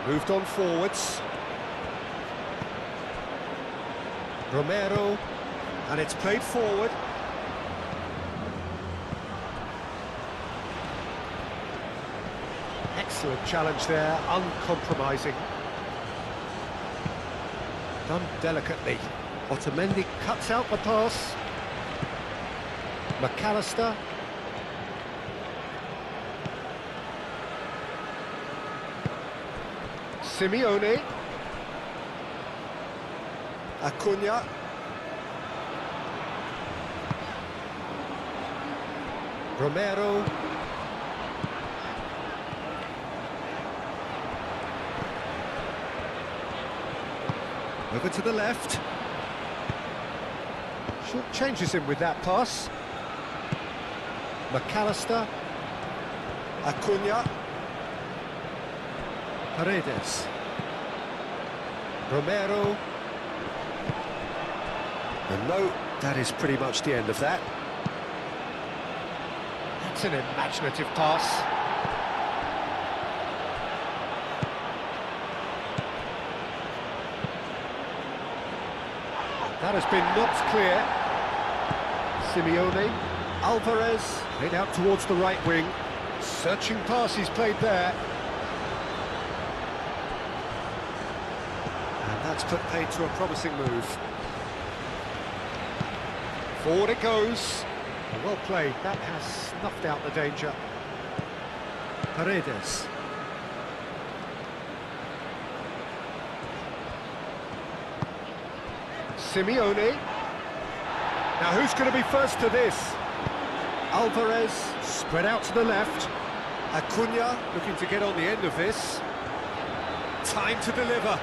Moved on forwards. Romero, and it's played forward. Excellent challenge there, uncompromising. Done delicately. Otamendi cuts out the pass. McAllister. Simeone. Acuna. Romero. Over to the left. Short changes him with that pass. McAllister. Acuna. Paredes. Romero. And no, that is pretty much the end of that. That's an imaginative pass. That has been knocked clear. Simeone. Alvarez. Played out towards the right wing. Searching pass he's played there. And that's put paid to a promising move. Forward it goes. Well played. That has snuffed out the danger. Paredes. Simeone. Now who's going to be first to this? Alvarez, spread out to the left. Acuna looking to get on the end of this. Time to deliver.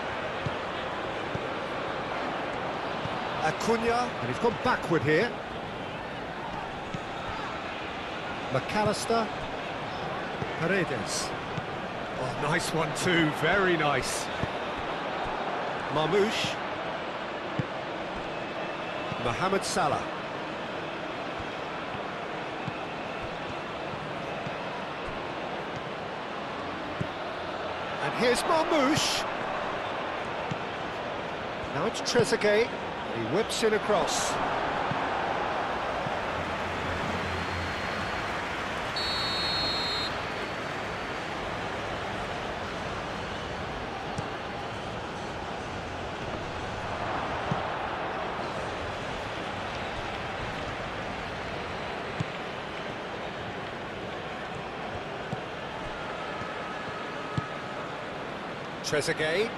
Acuna, and he's gone backward here. McAllister. Paredes. Oh, nice one too, very nice. Marmoush. Mohamed Salah. And here's Marmoush. Now it's Trezeguet. He whips in across. Trezeguet.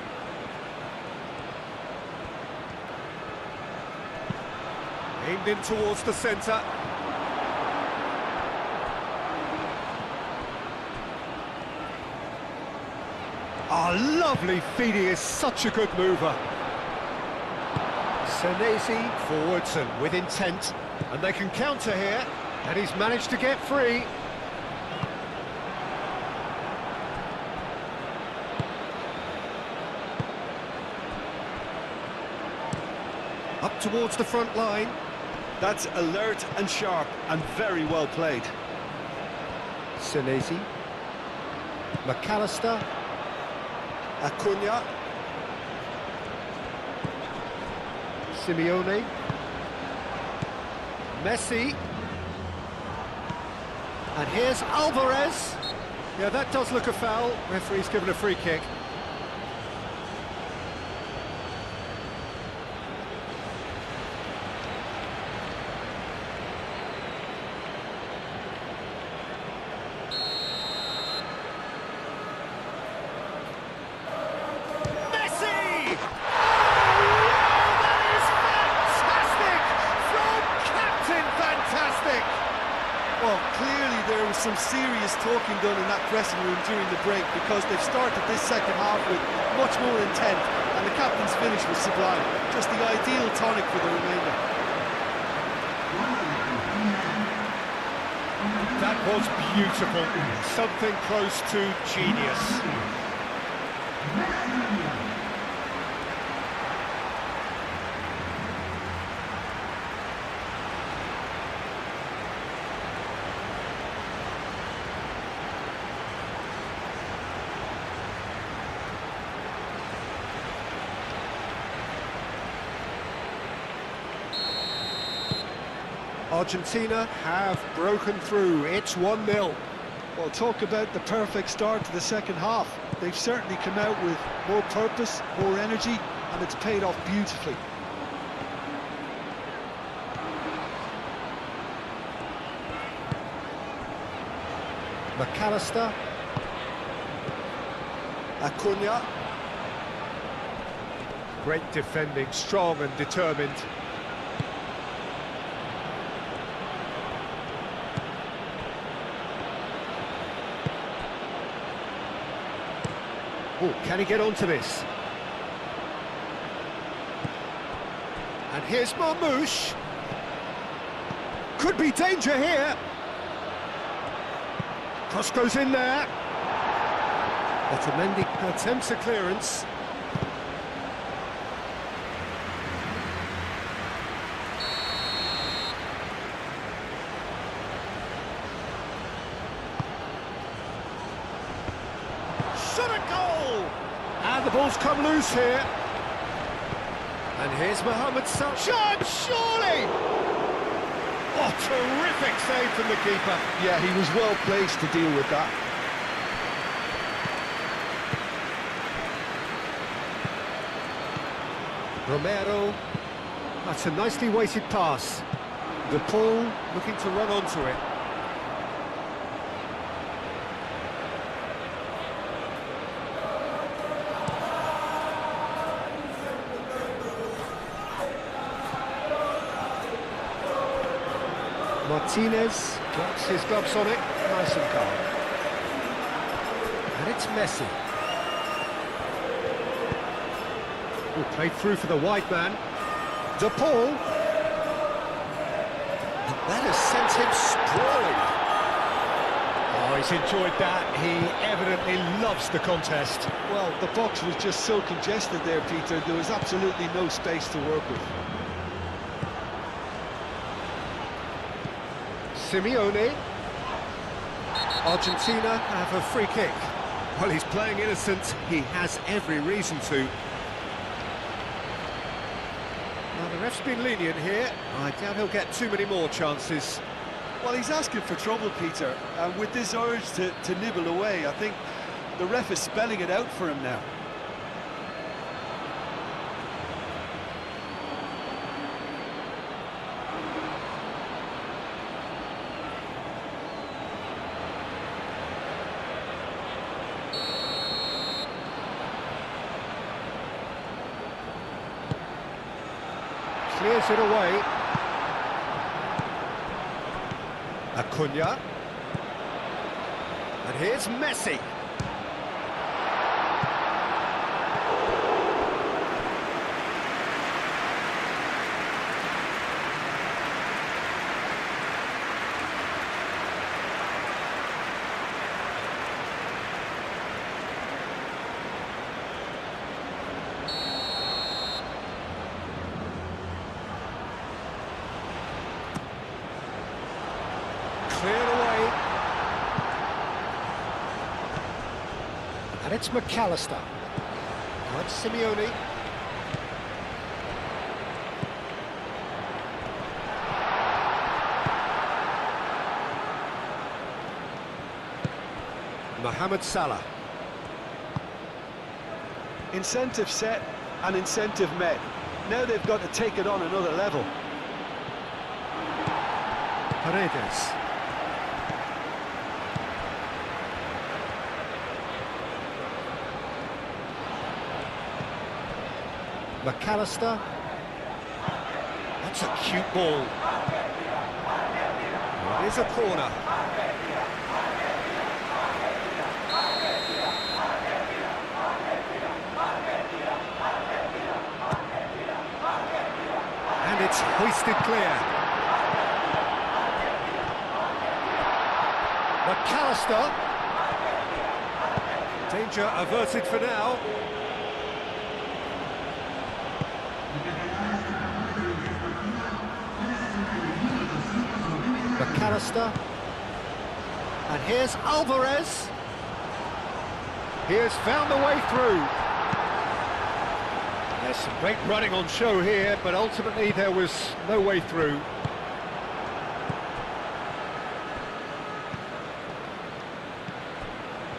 Aimed in towards the centre. Oh, lovely feed, he is such a good mover. Senesi forwards and with intent. And they can counter here. And he's managed to get free. Up towards the front line. That's alert and sharp and very well played. Senesi. McAllister. Acuna. Simeone. Messi. And here's Alvarez. Yeah, that does look a foul. Referee's given a free kick. Well, clearly there was some serious talking done in that dressing room during the break, because they've started this second half with much more intent, and the captain's finish was sublime. Just the ideal tonic for the remainder. That was beautiful. Something close to genius. Argentina have broken through. It's 1-0. Well, talk about the perfect start to the second half. They've certainly come out with more purpose, more energy, and it's paid off beautifully. McAllister. Acuna. Great defending, strong and determined. Oh, can he get onto this? And here's Marmoush. Could be danger here. Cross goes in there. Otamendi attempts a clearance. Shot a goal! And the ball's come loose here. And here's Mohamed Salah. Shot, surely! Oh, terrific save from the keeper. Yeah, he was well placed to deal with that. Romero. That's a nicely weighted pass. De Paul looking to run onto it. Martinez drops his gloves on it, nice and calm. And it's Messi. Who played through for the wide man. De Paul. And that has sent him sprawling. Oh, he's enjoyed that. He evidently loves the contest. Well, the box was just so congested there, Peter. There was absolutely no space to work with. Simeone. Argentina have a free kick. Well, he's playing innocent. He has every reason to. Now, the ref's been lenient here. I doubt he'll get too many more chances. Well, he's asking for trouble, Peter, and with this urge to nibble away, I think the ref is spelling it out for him now. Clears it away. Acuna. And here's Messi. Cleared away. And it's McAllister. Now it's Simeone. Mohamed Salah. Incentive set and incentive met. Now they've got to take it on another level. Paredes. McAllister. That's a cute ball. It is a corner. And it's hoisted clear. McAllister. Danger averted for now. McAllister. And here's Alvarez. He has found the way through. There's some great running on show here, but ultimately there was no way through.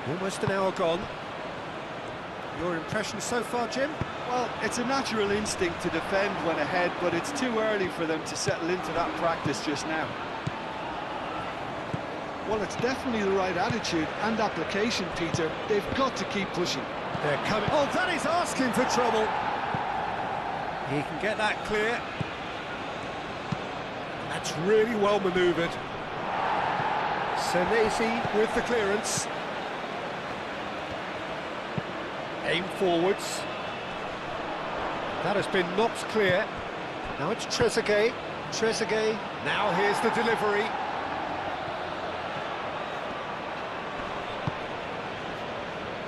Almost an hour gone. Your impression so far, Jim? Well, it's a natural instinct to defend when ahead, but it's too early for them to settle into that practice just now. Well, it's definitely the right attitude and application, Peter. They've got to keep pushing. They're coming. Oh, that is asking for trouble. He can get that clear. That's really well manoeuvred. Senesi with the clearance. Aim forwards. That has been knocked clear. Now it's Trezeguet. Trezeguet. Now here's the delivery.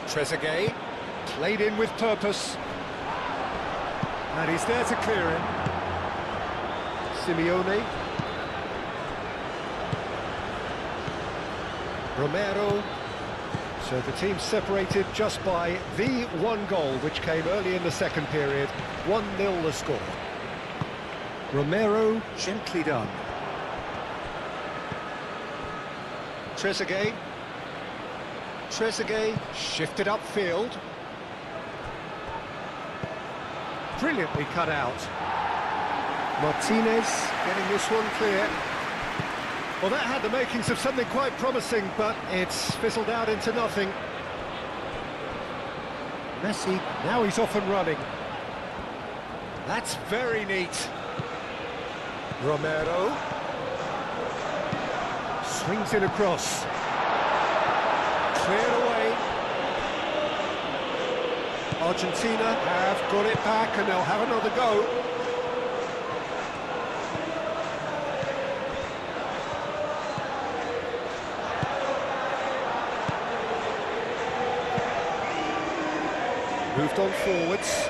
Trezeguet. Played in with purpose. And he's there to clear it. Simeone. Romero. So the team separated just by the one goal, which came early in the second period. 1-0 the score. Romero, gently done. Trezeguet. Trezeguet, shifted upfield. Brilliantly cut out. Martinez getting this one clear. Well, that had the makings of something quite promising, but it's fizzled out into nothing. Messi, now he's off and running. That's very neat. Romero. Swings in across. Cleared away. Argentina have got it back and they'll have another go. Moved on forwards.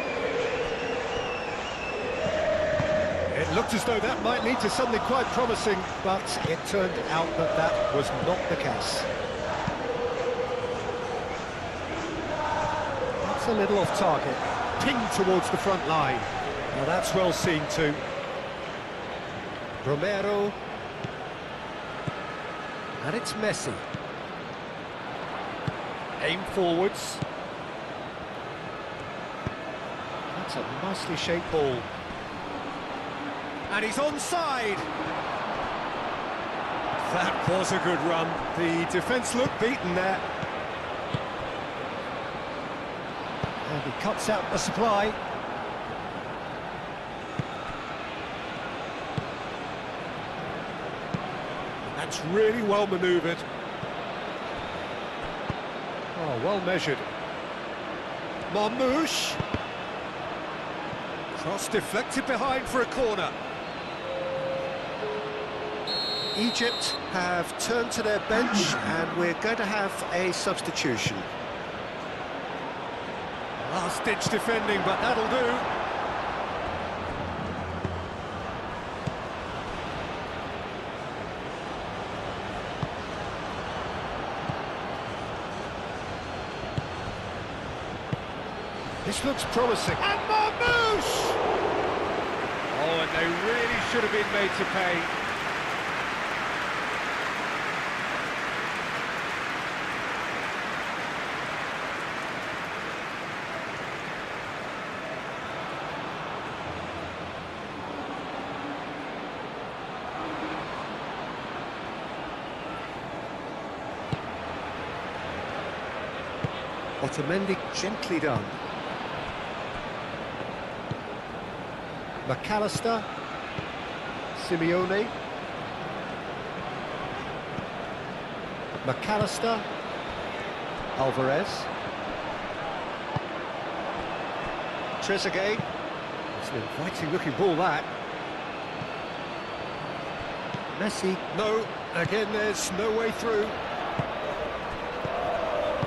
It looked as though that might lead to something quite promising, but it turned out that that was not the case. That's a little off target. Pinged towards the front line. Now that's well seen too. Romero. And it's Messi. Aim forwards. That's a nicely shaped ball. And he's onside. That was a good run. The defence looked beaten there. And he cuts out the supply. That's really well manoeuvred. Oh, well measured. Marmouche. Cross deflected behind for a corner. Egypt have turned to their bench and we're going to have a substitution. Last-ditch defending, but that'll do. This looks promising. And Marmouche! Oh, and they really should have been made to pay. Otamendi, gently done. McAllister, Simeone, McAllister, Alvarez, Trezeguet. It's an inviting looking ball that. Messi, no, again there's no way through.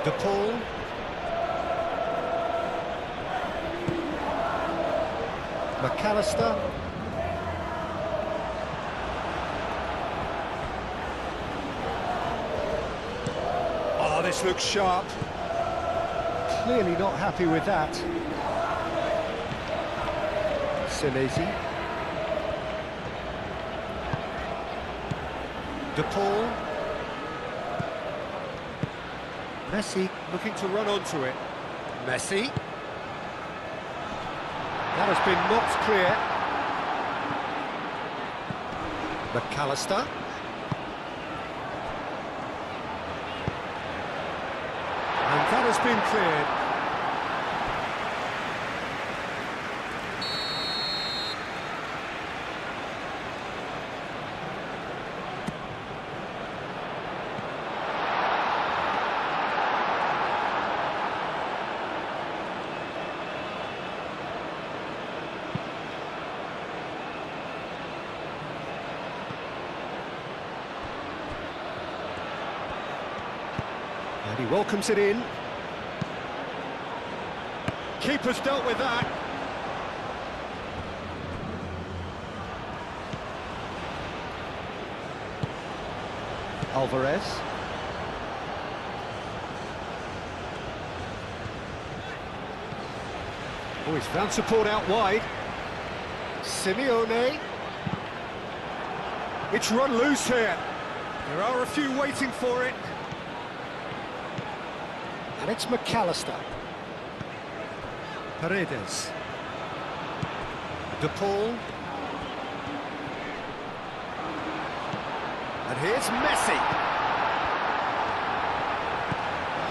De Paul. McAllister. Oh, this looks sharp. Clearly not happy with that. Senesi. De Paul. Messi looking to run onto it. Messi. That has been knocked clear. McAllister. And that has been cleared. He welcomes it in. Keeper's dealt with that. Alvarez. Oh, he's found support out wide. Simeone. It's run loose here. There are a few waiting for it. And it's McAllister. Paredes. De Paul. And here's Messi.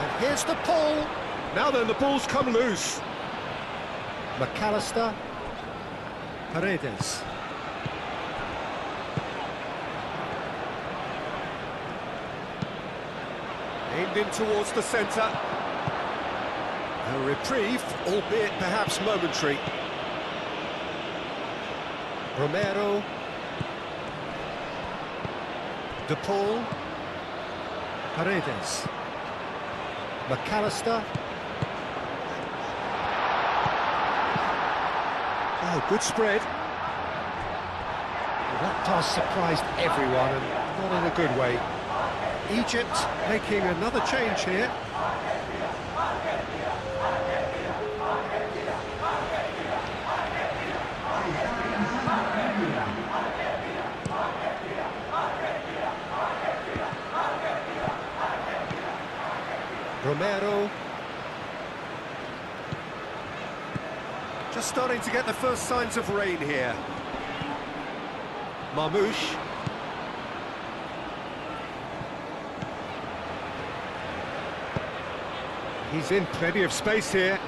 And here's De Paul. Now then, the ball's come loose. McAllister. Paredes. Aimed in towards the centre. A reprieve, albeit perhaps momentary. Romero. De Paul. Paredes. McAllister. Oh, good spread. That pass surprised everyone, and not in a good way. Egypt making another change here. Romero. Just starting to get the first signs of rain here. Marmouche. He's in plenty of space here.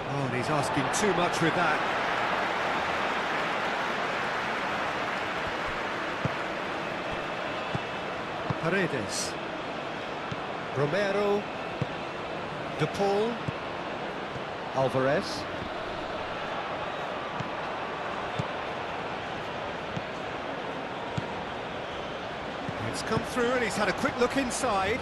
Oh, and he's asking too much with that. Paredes. Romero. De Paul. Alvarez. It's come through and he's had a quick look inside.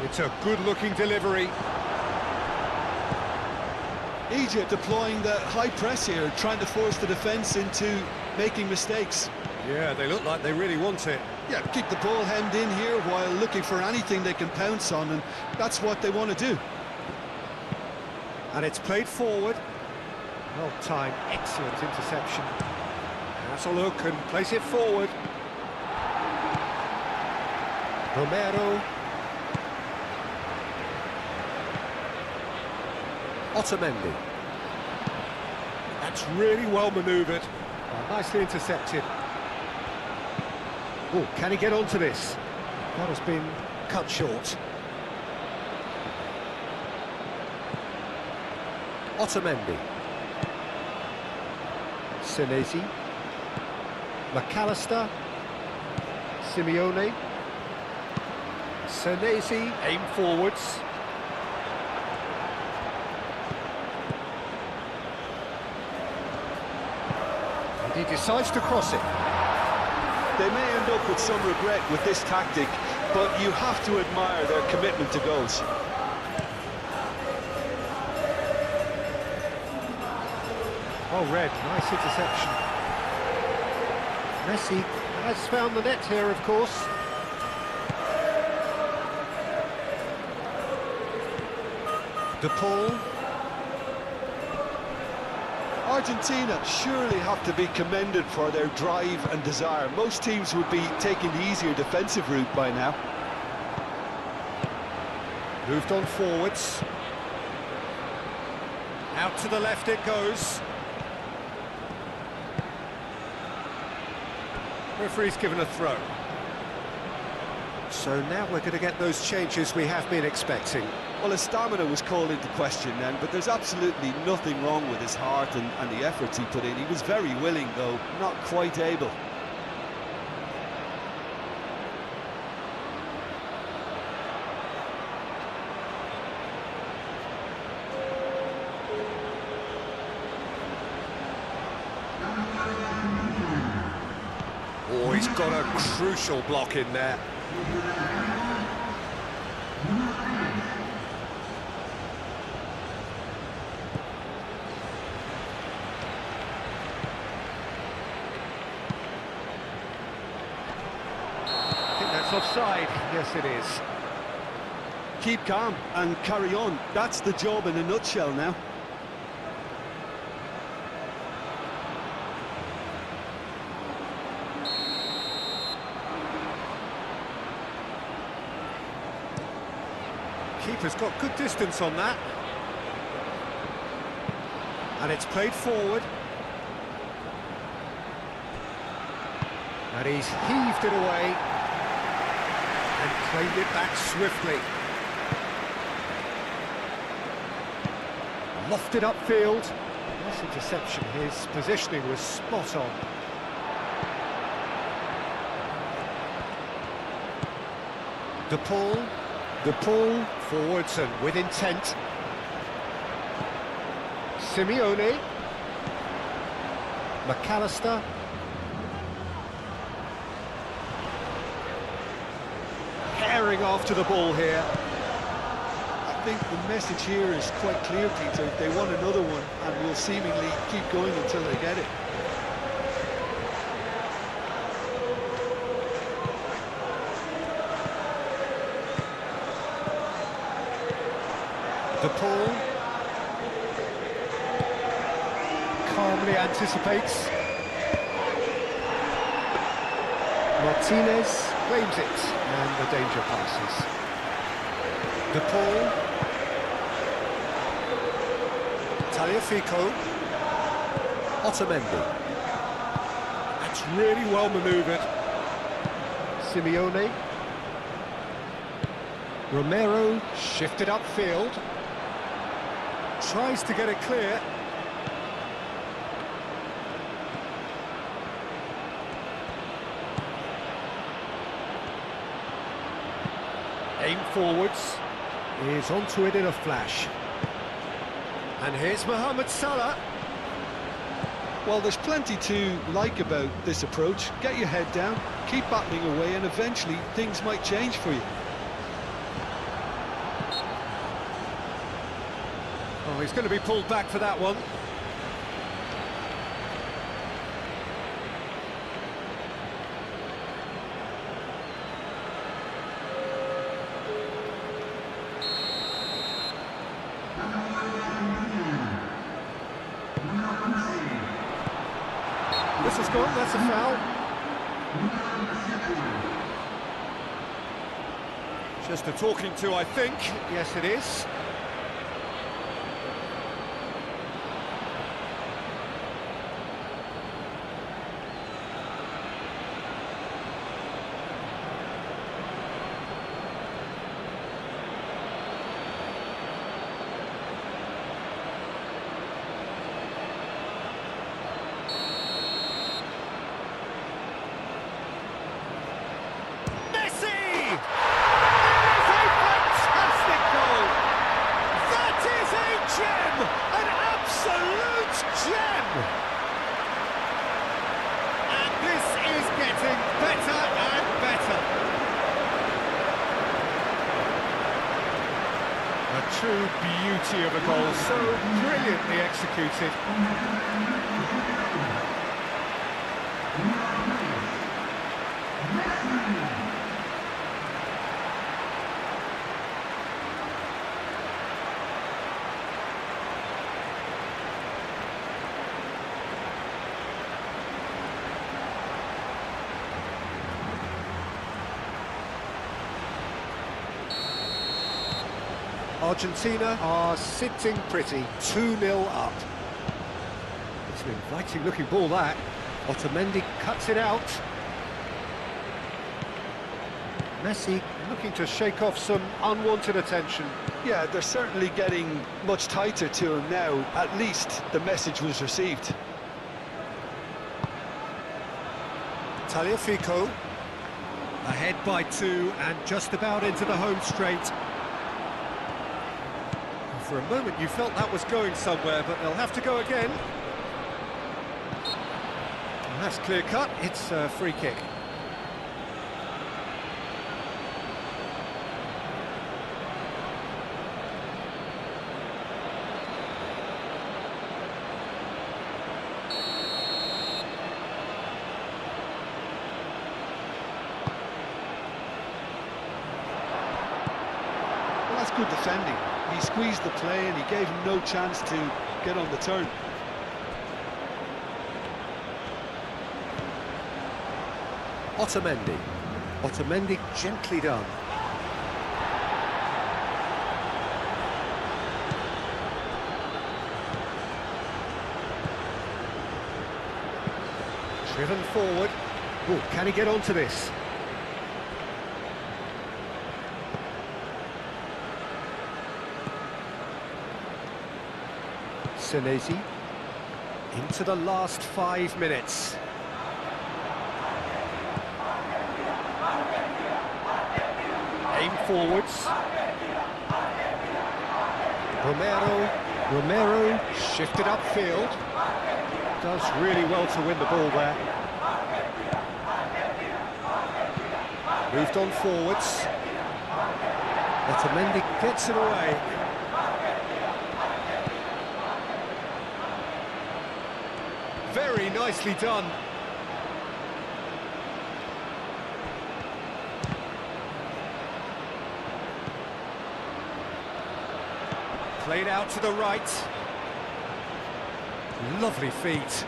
It's a good-looking delivery. Egypt deploying the high press here, trying to force the defence into making mistakes. Yeah, they look like they really want it. Yeah, keep the ball hemmed in here while looking for anything they can pounce on, and that's what they want to do. And it's played forward. Well timed, excellent interception. That's a look and place it forward. Romero. Otamendi. That's really well manoeuvred. Nicely intercepted. Oh, can he get onto this? That has been cut short. Otamendi. Senesi. McAllister. Simeone. Senesi, aim forwards. And he decides to cross it. They may end up with some regret with this tactic, but you have to admire their commitment to goals. Oh, Red, nice interception. Messi has found the net here, of course. De Paul. Argentina surely have to be commended for their drive and desire. Most teams would be taking the easier defensive route by now. Moved on forwards. Out to the left it goes. Referee's given a throw. So now we're going to get those changes we have been expecting. Well, his stamina was called into question then, but there's absolutely nothing wrong with his heart and the efforts he put in. He was very willing, though, not quite able. he's got a crucial block in there. I think that's offside. Yes, it is. Keep calm and carry on. That's the job in a nutshell now. Keeper's got good distance on that. And it's played forward. And he's heaved it away. And claimed it back swiftly. Lofted upfield. Nice interception. His positioning was spot on. De Paul forwards and with intent. Simeone. McAllister. Herring after the ball here. I think the message here is quite clear, Peter. They want another one and will seemingly keep going until they get it. De Paul calmly anticipates. Martinez claims it, and the danger passes. De Paul. Tagliafico. Otamendi. That's really well manoeuvred. Simeone. Romero shifted upfield. Tries to get it clear. Aim forwards. Is onto it in a flash. And here's Mohamed Salah. Well, there's plenty to like about this approach. Get your head down, keep battling away, and eventually things might change for you. Oh, he's going to be pulled back for that one. This is gone, that's a foul. Just a talking to, I think. Yes, it is. True beauty of a goal, so brilliantly executed. Argentina are sitting pretty, 2-0 up. It's an inviting looking ball that. Otamendi cuts it out. Messi looking to shake off some unwanted attention. Yeah, they're certainly getting much tighter to him now. At least the message was received. Tagliafico. Ahead by 2 and just about into the home straight. For a moment you felt that was going somewhere, but they'll have to go again. And that's clear cut, it's a free kick. good defending. He squeezed the play and he gave him no chance to get on the turn. Otamendi. Otamendi gently done. Driven forward. Oh, can he get onto this? Senesi. Into the last 5 minutes. Aim forwards. Romero shifted upfield. Does really well to win the ball there. Moved on forwards. Otamendi gets it away. Very nicely done. Played out to the right. Lovely feet.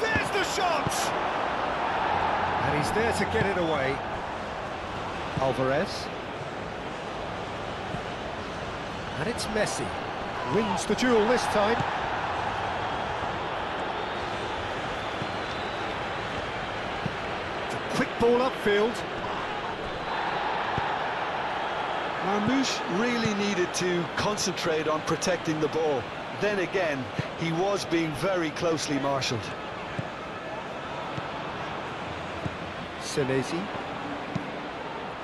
There's the shot! And he's there to get it away. Alvarez. And it's Messi. Wins the duel this time. It's a quick ball upfield. Marmoush really needed to concentrate on protecting the ball. Then again, he was being very closely marshalled. Senesi.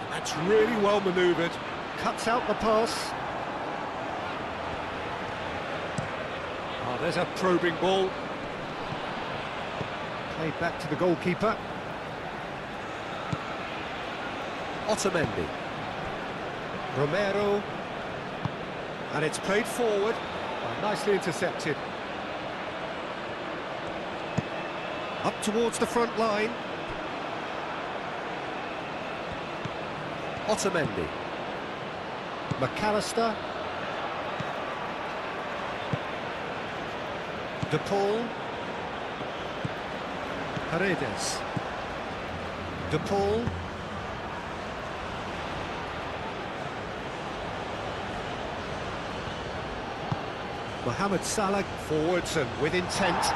That's really well manoeuvred. Cuts out the pass. Oh, there's a probing ball. Played back to the goalkeeper. Otamendi. Romero. And it's played forward. Oh, nicely intercepted. Up towards the front line. Otamendi. McAllister. De Paul. Paredes. De Paul. Mohamed Salah forwards and with intent.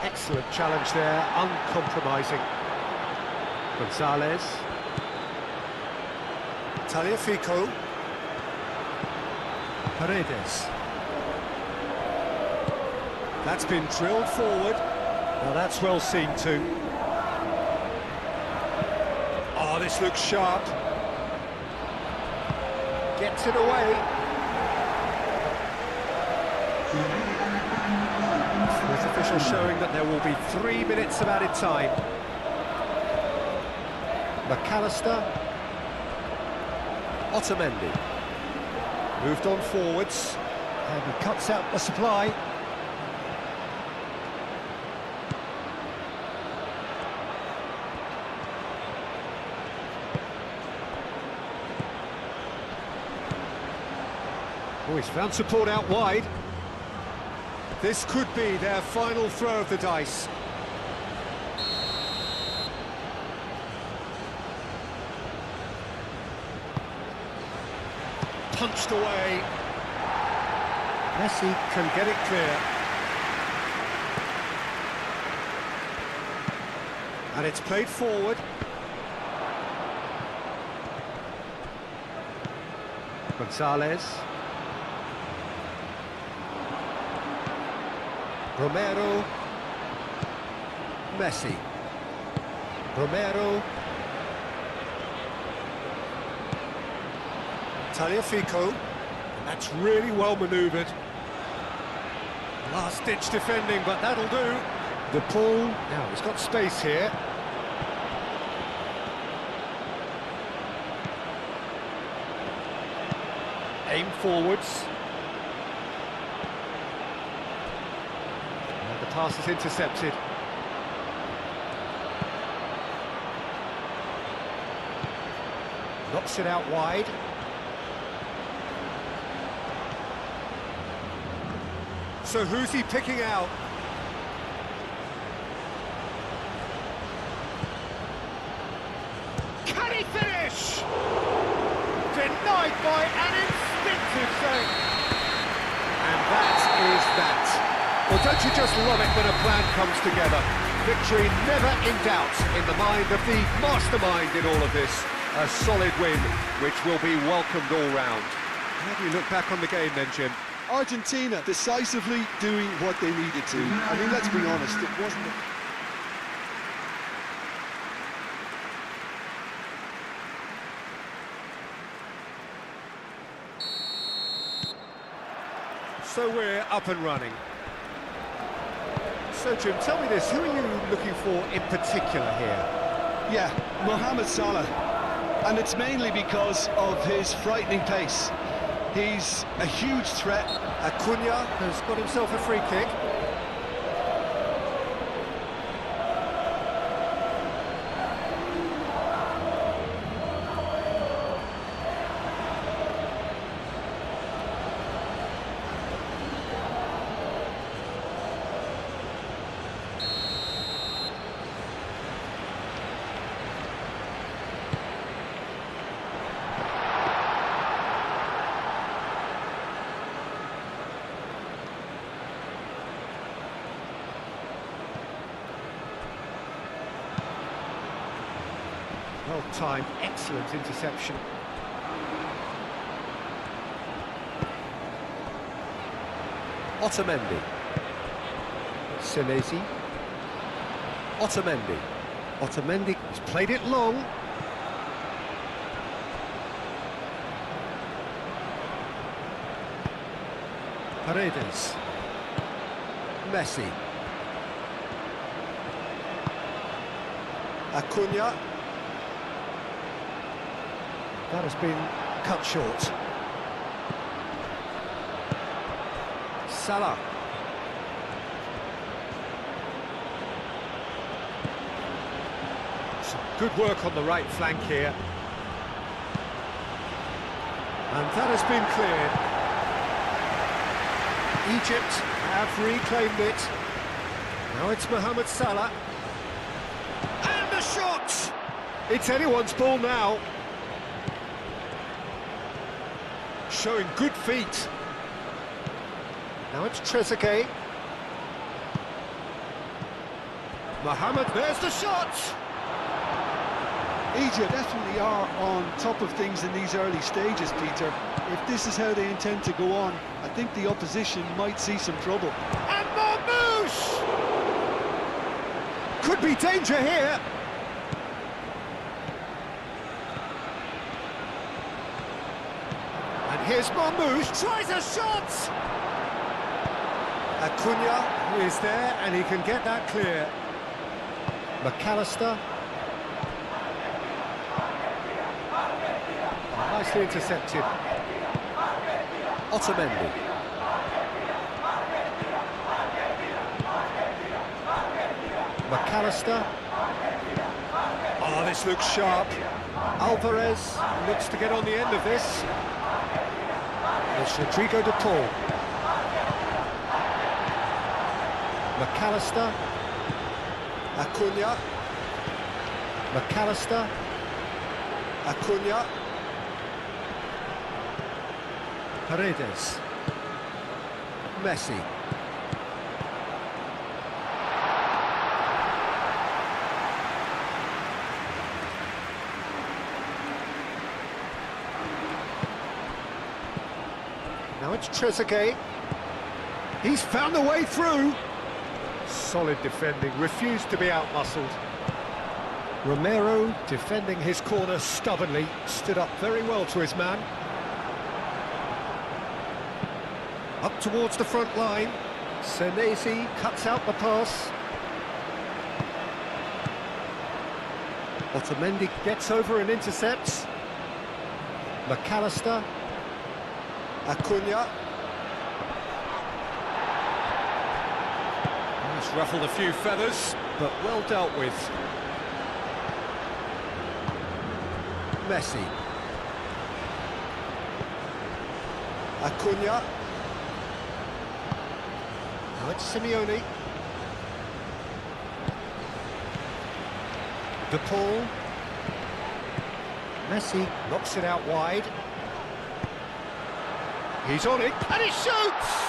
Excellent challenge there, uncompromising. Gonzalez. Tagliafico. Paredes. That's been drilled forward. Well, that's well seen too. Oh, this looks sharp. Gets it away. With official showing that there will be 3 minutes of added time. McAllister. Otamendi. Moved on forwards. And he cuts out the supply. Oh, he's found support out wide. This could be their final throw of the dice. Punched away. Messi can get it clear. And it's played forward. Gonzalez. Romero. Messi. Romero. Tagliafico. That's really well manoeuvred. Last-ditch defending, but that'll do. De Paul. Now he's got space here. Aim forwards. And the pass is intercepted. Knocks it out wide. So who's he picking out? Can he finish? Denied by an instinctive save. And that is that. Well, don't you just love it when a plan comes together? Victory never in doubt in the mind of the mastermind in all of this. A solid win, which will be welcomed all round. How do you look back on the game then, Jim? Argentina decisively doing what they needed to. I mean, let's be honest, it wasn't... So we're up and running. So, Jim, tell me this, who are you looking for in particular here? Yeah, Mohamed Salah. And it's mainly because of his frightening pace. He's a huge threat. Acuna has got himself a free kick. Well timed, excellent interception. Otamendi. Senesi. Otamendi. Otamendi has played it long. Paredes. Messi. Acuna. That has been cut short. Salah. Some good work on the right flank here. And that has been cleared. Egypt have reclaimed it. Now it's Mohamed Salah. And the shot! It's anyone's ball now. Showing good feet. Now it's Trezeguet. Mohamed, there's the shot! Egypt definitely are on top of things in these early stages, Peter. If this is how they intend to go on, I think the opposition might see some trouble. And Marmoush! Could be danger here. And here's Marmoush, tries a shot! Acuna is there, and he can get that clear. McAllister. Nicely intercepted. Otamendi. McAllister. Oh, this looks sharp. Alvarez looks to get on the end of this. It's Rodrigo de Paul. McAllister. Acuna. McAllister. Acuna. Paredes. Messi. Now it's Trezeguet. He's found a way through. Solid defending, refused to be outmuscled. Romero defending his corner stubbornly, stood up very well to his man. Up towards the front line. Senesi cuts out the pass. Otamendi gets over and intercepts. McAllister. Acuna. He's ruffled a few feathers, but well dealt with. Messi. Acuna. Now it's Simeone. De Paul. Messi knocks it out wide. He's on it, and he shoots!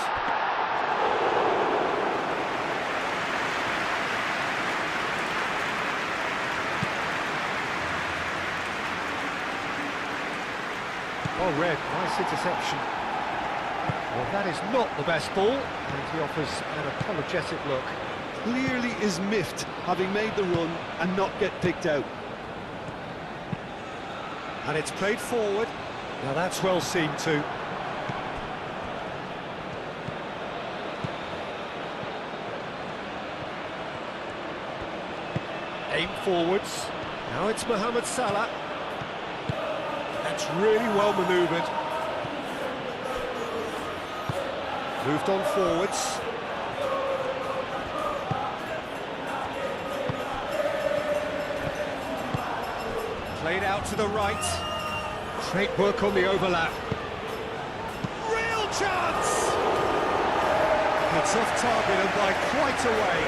Well read, nice interception. Well, that is not the best ball, and he offers an apologetic look. Clearly is miffed, having made the run and not get picked out. And it's played forward. Now that's well seen too. Aim forwards. Now it's Mohamed Salah. That's really well manoeuvred. Moved on forwards. Played out to the right. Great work on the overlap. Real chance! It's off target and by quite a way.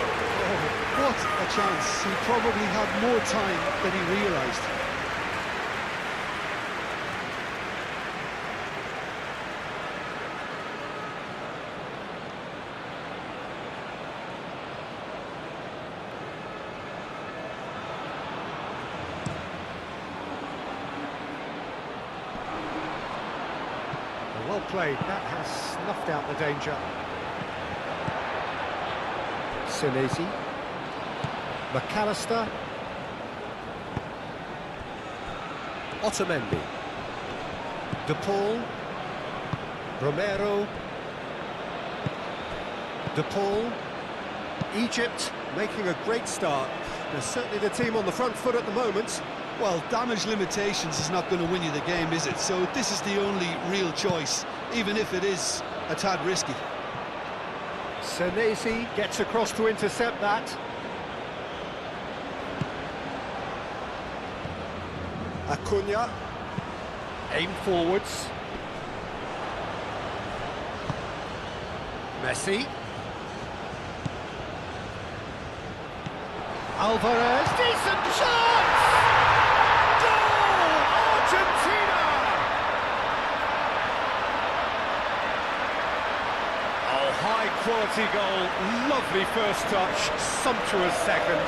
Oh, what a chance. He probably had more time than he realised. Well played, that has snuffed out the danger. Senesi. McAllister. Otamendi. De Paul. Romero. De Paul. Egypt making a great start. They're certainly the team on the front foot at the moment. Well, damage limitations is not going to win you the game, is it? So this is the only real choice, even if it is a tad risky. Senesi gets across to intercept that. Acuna. Aim forwards. Messi. Alvarez. Decent shot! Argentina! Oh, high-quality goal, lovely first touch, sumptuous second.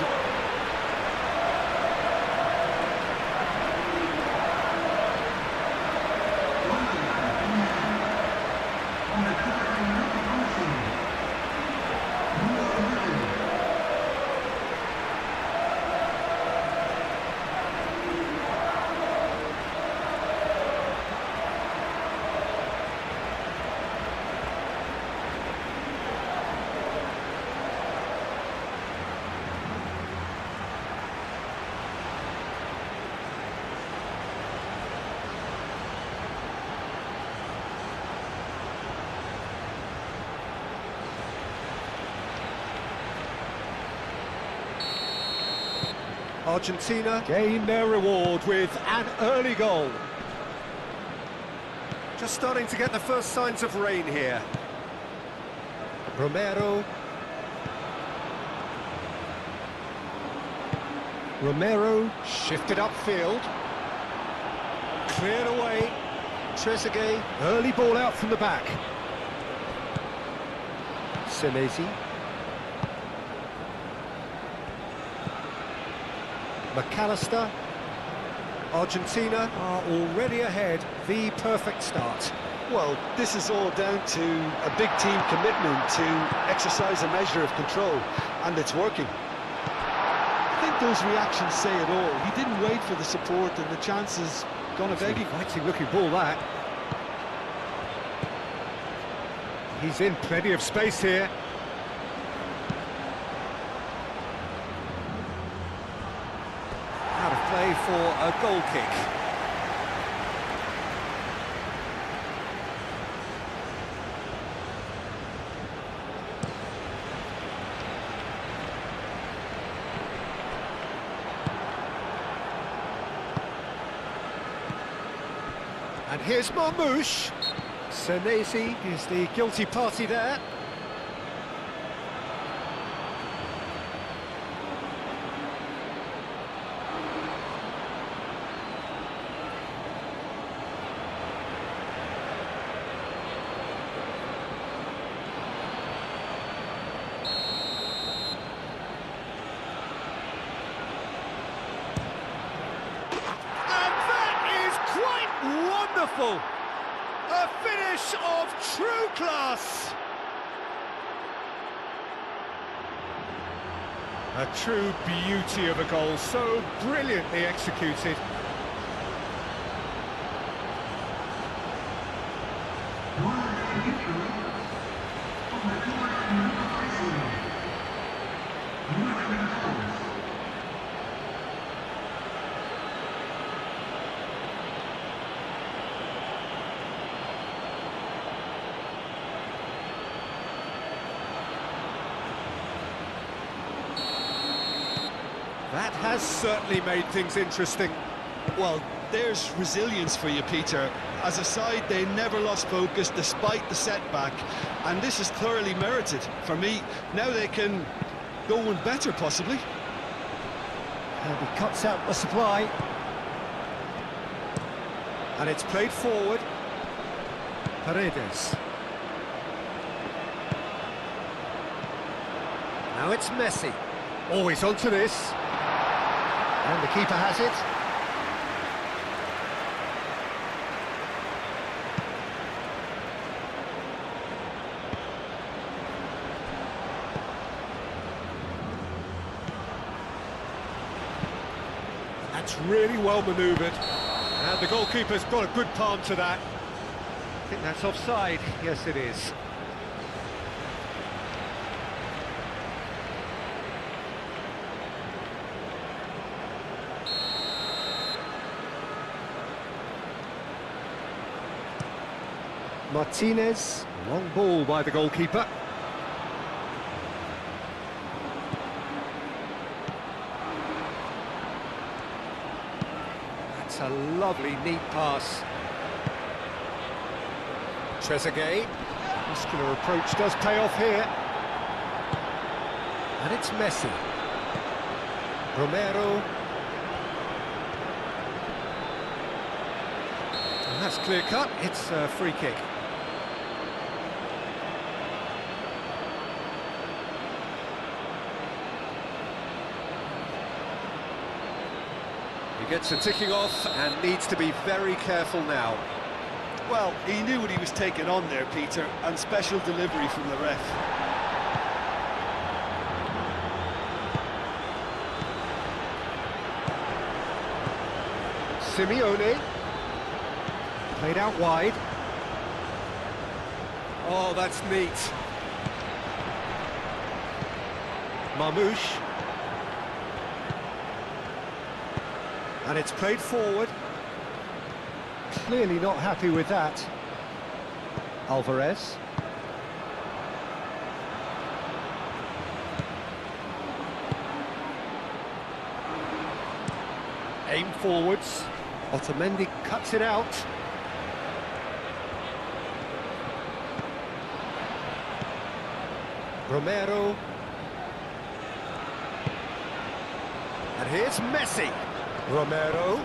Argentina gain their reward with an early goal. Just starting to get the first signs of rain here. Romero. Romero shifted upfield. Cleared away. Trezeguet. Early ball out from the back. Senesi. McAllister. Argentina are already ahead. The perfect start. Well, this is all down to a big team commitment to exercise a measure of control, and it's working. I think those reactions say it all. He didn't wait for the support, and the chance is gonna beg him. Fighting looking ball that. He's in plenty of space here. Out of play for a goal kick. And here's Marmoush. Senesi is the guilty party there. Wonderful! A finish of true class! A true beauty of a goal, so brilliantly executed. That has certainly made things interesting. Well, there's resilience for you, Peter. As a side, they never lost focus despite the setback, and this is thoroughly merited for me. Now they can go one better, possibly. And he cuts out the supply. And it's played forward. Paredes. Now it's Messi. Oh, he's onto this. And the keeper has it. That's really well manoeuvred. And the goalkeeper's got a good palm to that. I think that's offside. Yes, it is. Martinez, long ball by the goalkeeper. That's a lovely, neat pass. Trezeguet, muscular approach does pay off here. And it's Messi. Romero. And that's clear cut, it's a free kick. He gets a ticking off and needs to be very careful now. Well, he knew what he was taking on there, Peter, and special delivery from the ref. Simeone. Played out wide. Oh, that's neat. Marmouche. And it's played forward. Clearly not happy with that. Alvarez. Aim forwards. Otamendi cuts it out. Romero. And here's Messi. Romero.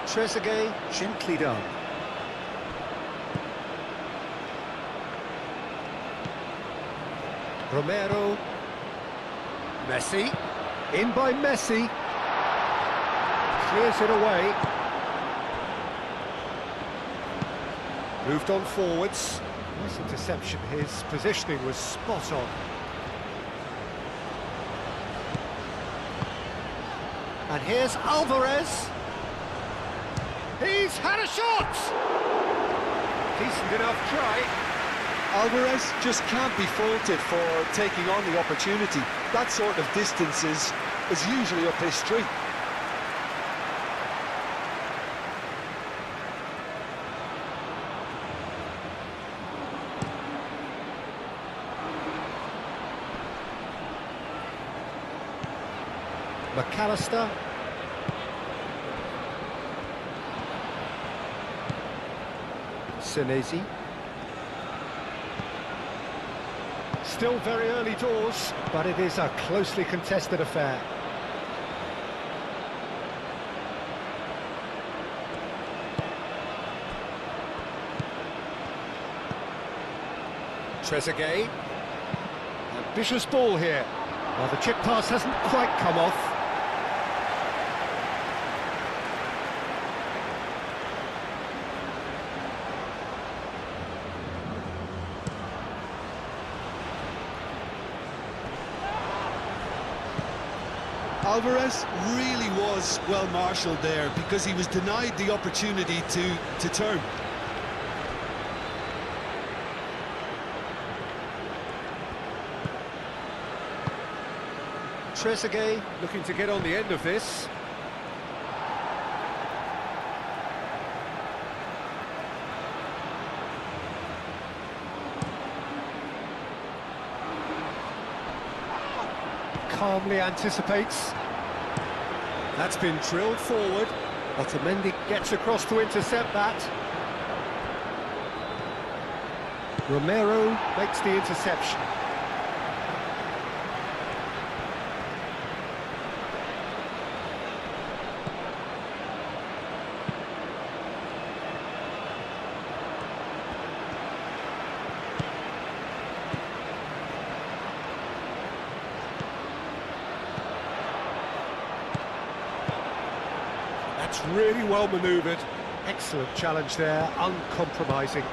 Trezeguet, gently done. Romero. Messi. In by Messi. Clears it away. Moved on forwards. Nice interception. His positioning was spot on. And here's Alvarez. He's had a shot! Decent enough try. Alvarez just can't be faulted for taking on the opportunity. That sort of distance is usually up his street. McAllister. Senesi. Still very early doors, but it is a closely contested affair. Trezeguet. Ambitious ball here. Well, the chip pass hasn't quite come off. Alvarez really was well marshalled there because he was denied the opportunity to turn. Trezeguet looking to get on the end of this. Calmly anticipates. That's been drilled forward. Otamendi gets across to intercept that. Romero makes the interception. That's really well manoeuvred. Excellent challenge there, uncompromising.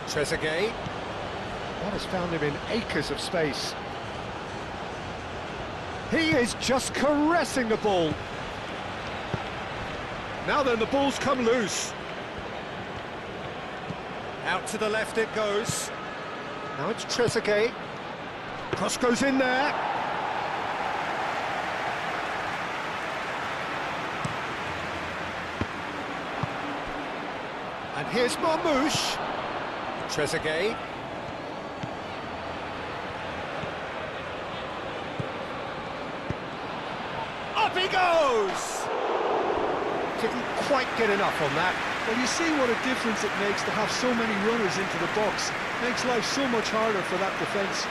Trezeguet. That has found him in acres of space. He is just caressing the ball. Now then, the ball's come loose. Out to the left it goes. Now it's Trezeguet. Cross goes in there. And here's Marmouche. Trezeguet. Up he goes! Didn't quite get enough on that. Well, you see what a difference it makes to have so many runners into the box. Makes life so much harder for that defence.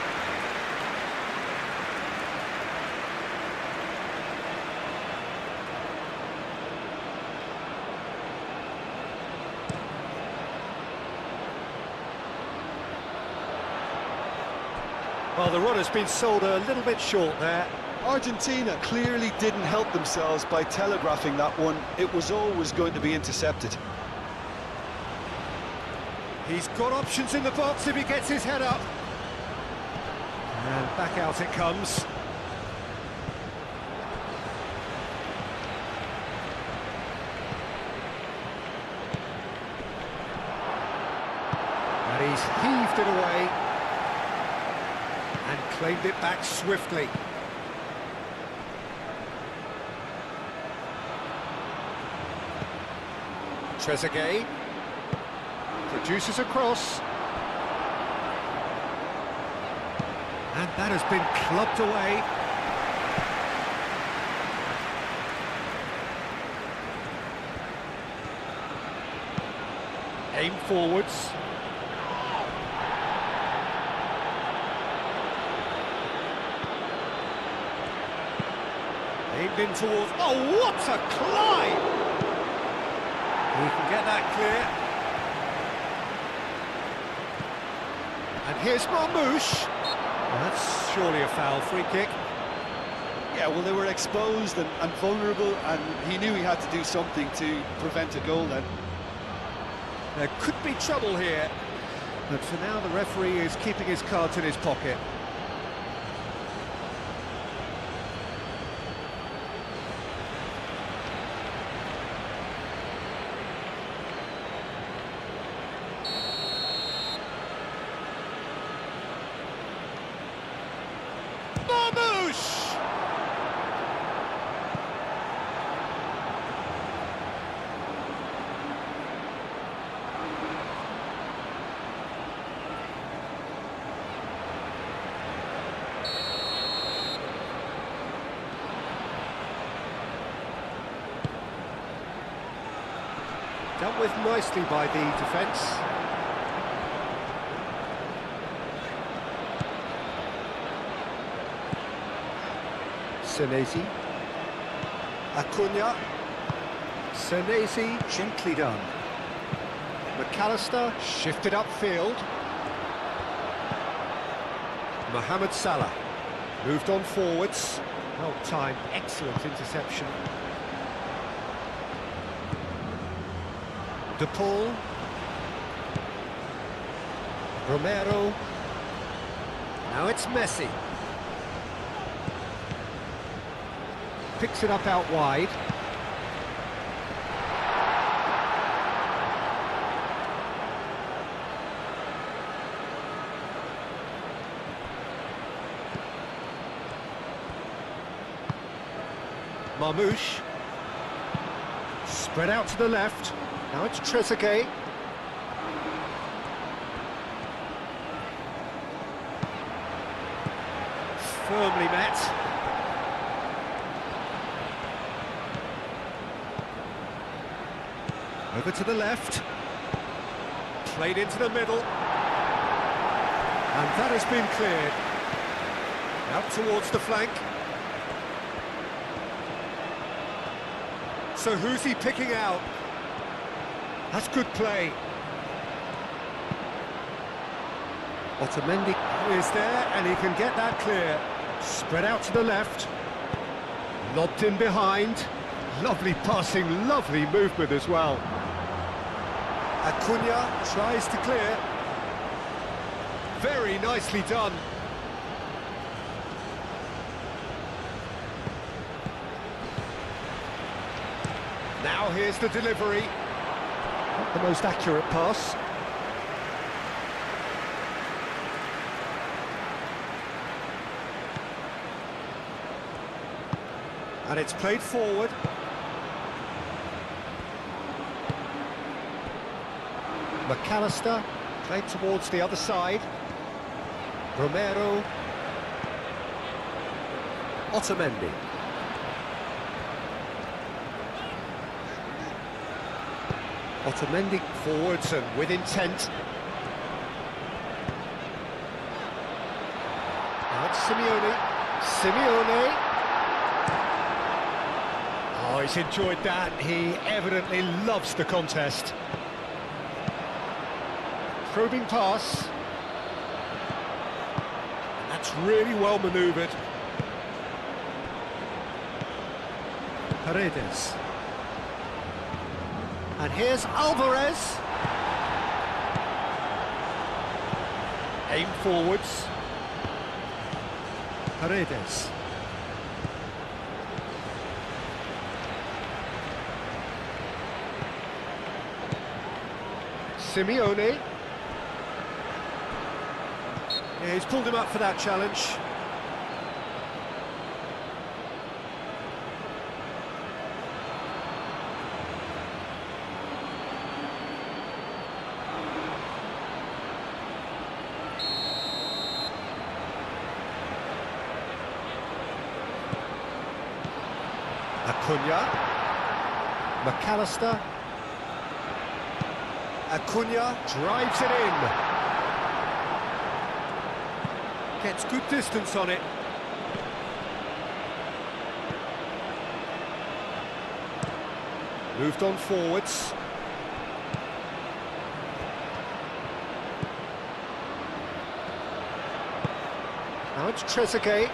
Well, the run has been sold a little bit short there. Argentina clearly didn't help themselves by telegraphing that one. It was always going to be intercepted. He's got options in the box if he gets his head up. And back out it comes. And he's heaved it away. And claimed it back swiftly. Trezeguet produces a cross. And that has been clubbed away. Aim forwards. Aimed in towards... Oh, what a climb! He can get that clear. And here's Marmouche. Well, that's surely a foul, free kick. Yeah, well, they were exposed and vulnerable, and he knew he had to do something to prevent a goal then. There could be trouble here, but for now the referee is keeping his cards in his pocket. Marmouche! Dealt with nicely by the defence. Senesi. Acuna. Senesi, gently done. McAllister, shifted upfield. Mohamed Salah, moved on forwards. Well timed, excellent interception. De Paul. Romero. Now it's Messi. Picks it up out wide. Marmouche. Spread out to the left. Now it's Trezeguet. Firmly met. Over to the left. Played into the middle. And that has been cleared. Out towards the flank. So who's he picking out? That's good play. Otamendi is there, and he can get that clear. Spread out to the left. Lobbed in behind. Lovely passing, lovely movement as well. Acuna tries to clear. Very nicely done. Now here's the delivery. Not the most accurate pass. And it's played forward. McAllister, played towards the other side. Romero. Otamendi. Otamendi forwards and with intent. Now it's Simeone. Simeone. Oh, he's enjoyed that. He evidently loves the contest. Probing pass. That's really well manoeuvred. Paredes. And here's Alvarez. Aim forwards. Paredes. Simeone. Yeah, he's pulled him up for that challenge. Acuna. McAllister. Acuna drives it in. Gets good distance on it. Moved on forwards. Now it's Trezeguet.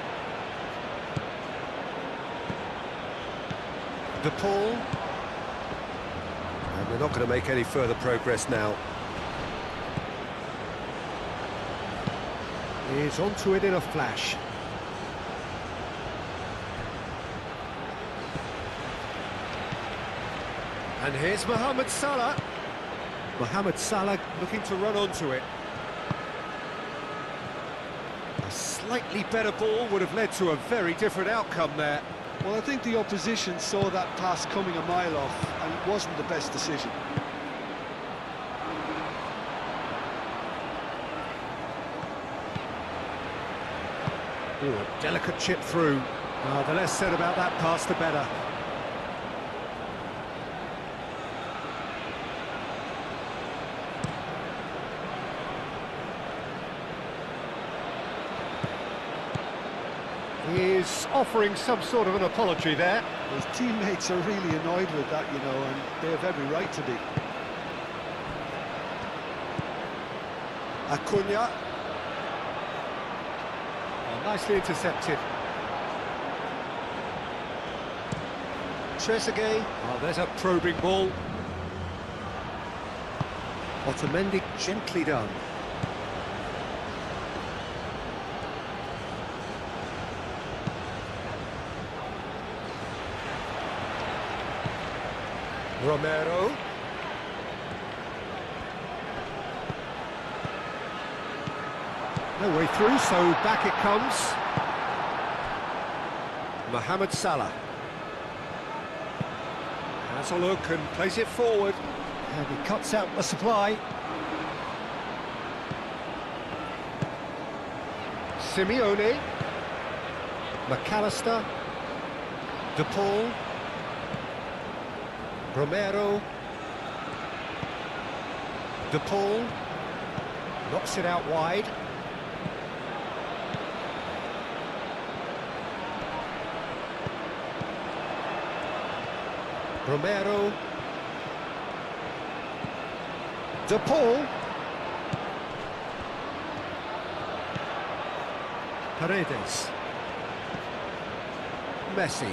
De Paul. And they're not going to make any further progress now. He's onto it in a flash. And here's Mohamed Salah. Mohamed Salah looking to run onto it. A slightly better ball would have led to a very different outcome there. Well, I think the opposition saw that pass coming a mile off, and it wasn't the best decision. Ooh, a delicate chip through. The less said about that pass, the better. He is offering some sort of an apology there. His teammates are really annoyed with that, you know, and they have every right to be. Acuna. Oh, nicely intercepted. Trezeguet. Oh, there's a probing ball. Otamendi, gently done. Romero. No way through, so back it comes. Mohamed Salah. Has a look and plays it forward. And he cuts out the supply. Simeone. McAllister. De Paul. Romero. De Paul. Knocks it out wide. Romero. De Paul. Paredes. Messi.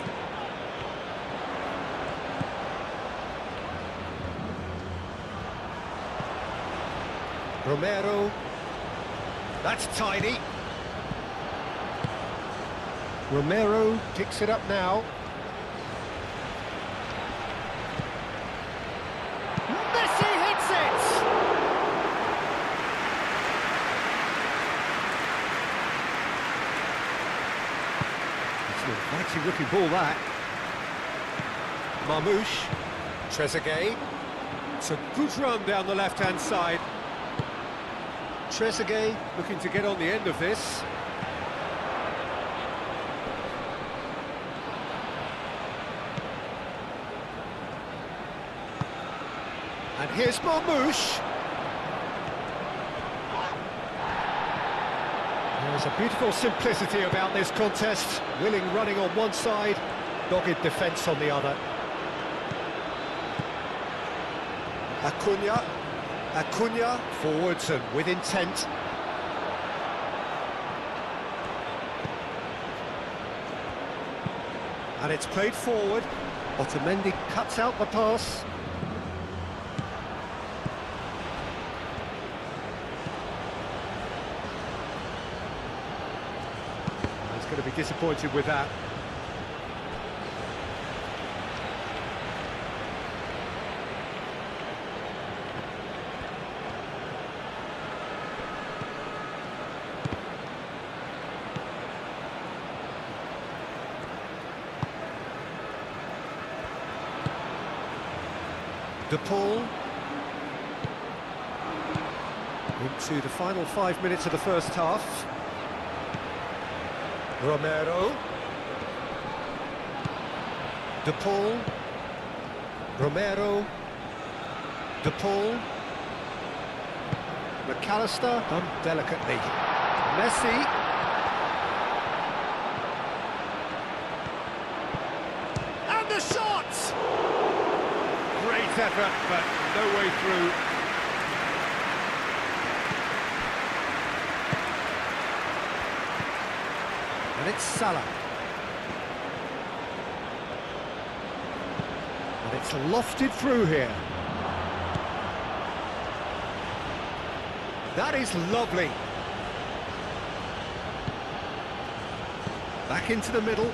Romero. That's tidy. Romero picks it up now. Messi hits it! It's an inviting looking ball, that. Marmouche. Trezeguet. It's a good run down the left-hand side. Trezeguet looking to get on the end of this. And here's Marmouche. There's a beautiful simplicity about this contest. Willing running on one side, dogged defence on the other. Acuna. Acuna. Forwards and with intent. And it's played forward. Otamendi cuts out the pass. He's going to be disappointed with that. De Paul. Into the final 5 minutes of the first half. Romero. De Paul. Romero. De Paul. McAllister, done delicately. Messi. And the shot! Great effort, but no way through. And it's Salah. And it's lofted through here. That is lovely. Back into the middle.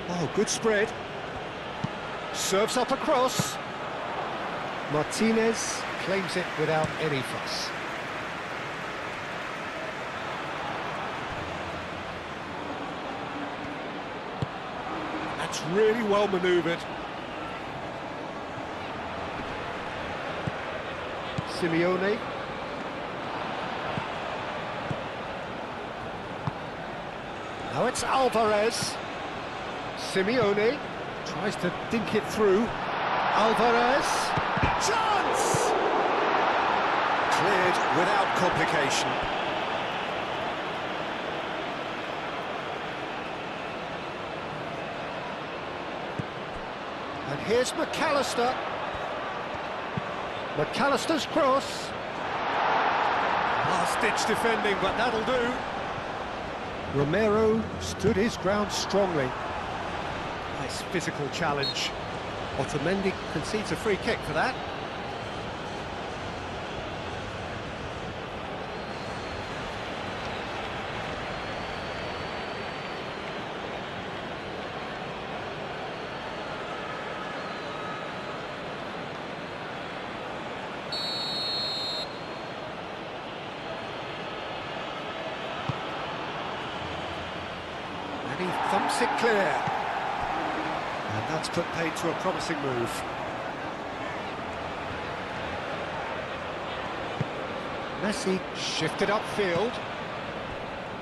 Oh, good spread. Serves up across. Martinez claims it without any fuss. That's really well manoeuvred. Simeone. Now it's Alvarez. Simeone tries to dink it through. Alvarez. Chance! Cleared without complication. And here's McAllister. McAllister's cross. Last-ditch defending, but that'll do. Romero stood his ground strongly. Nice physical challenge. Otamendi concedes a free kick for that. And he thumps it clear. And that's put paid to a promising move. Messi shifted upfield.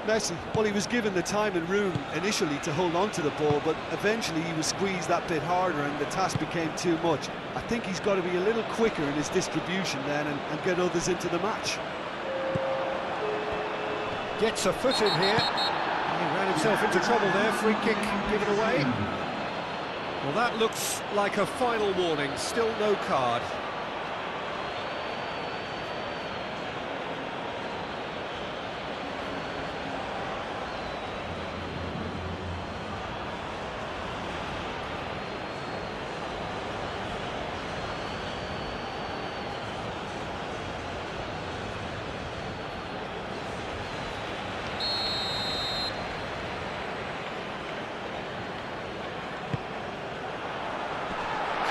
Messi, well, he was given the time and room initially to hold on to the ball, but eventually he was squeezed that bit harder and the task became too much. I think he's got to be a little quicker in his distribution then and get others into the match. Gets a foot in here. He ran himself into trouble there. Free kick given away. Well, that looks like a final warning. Still no card.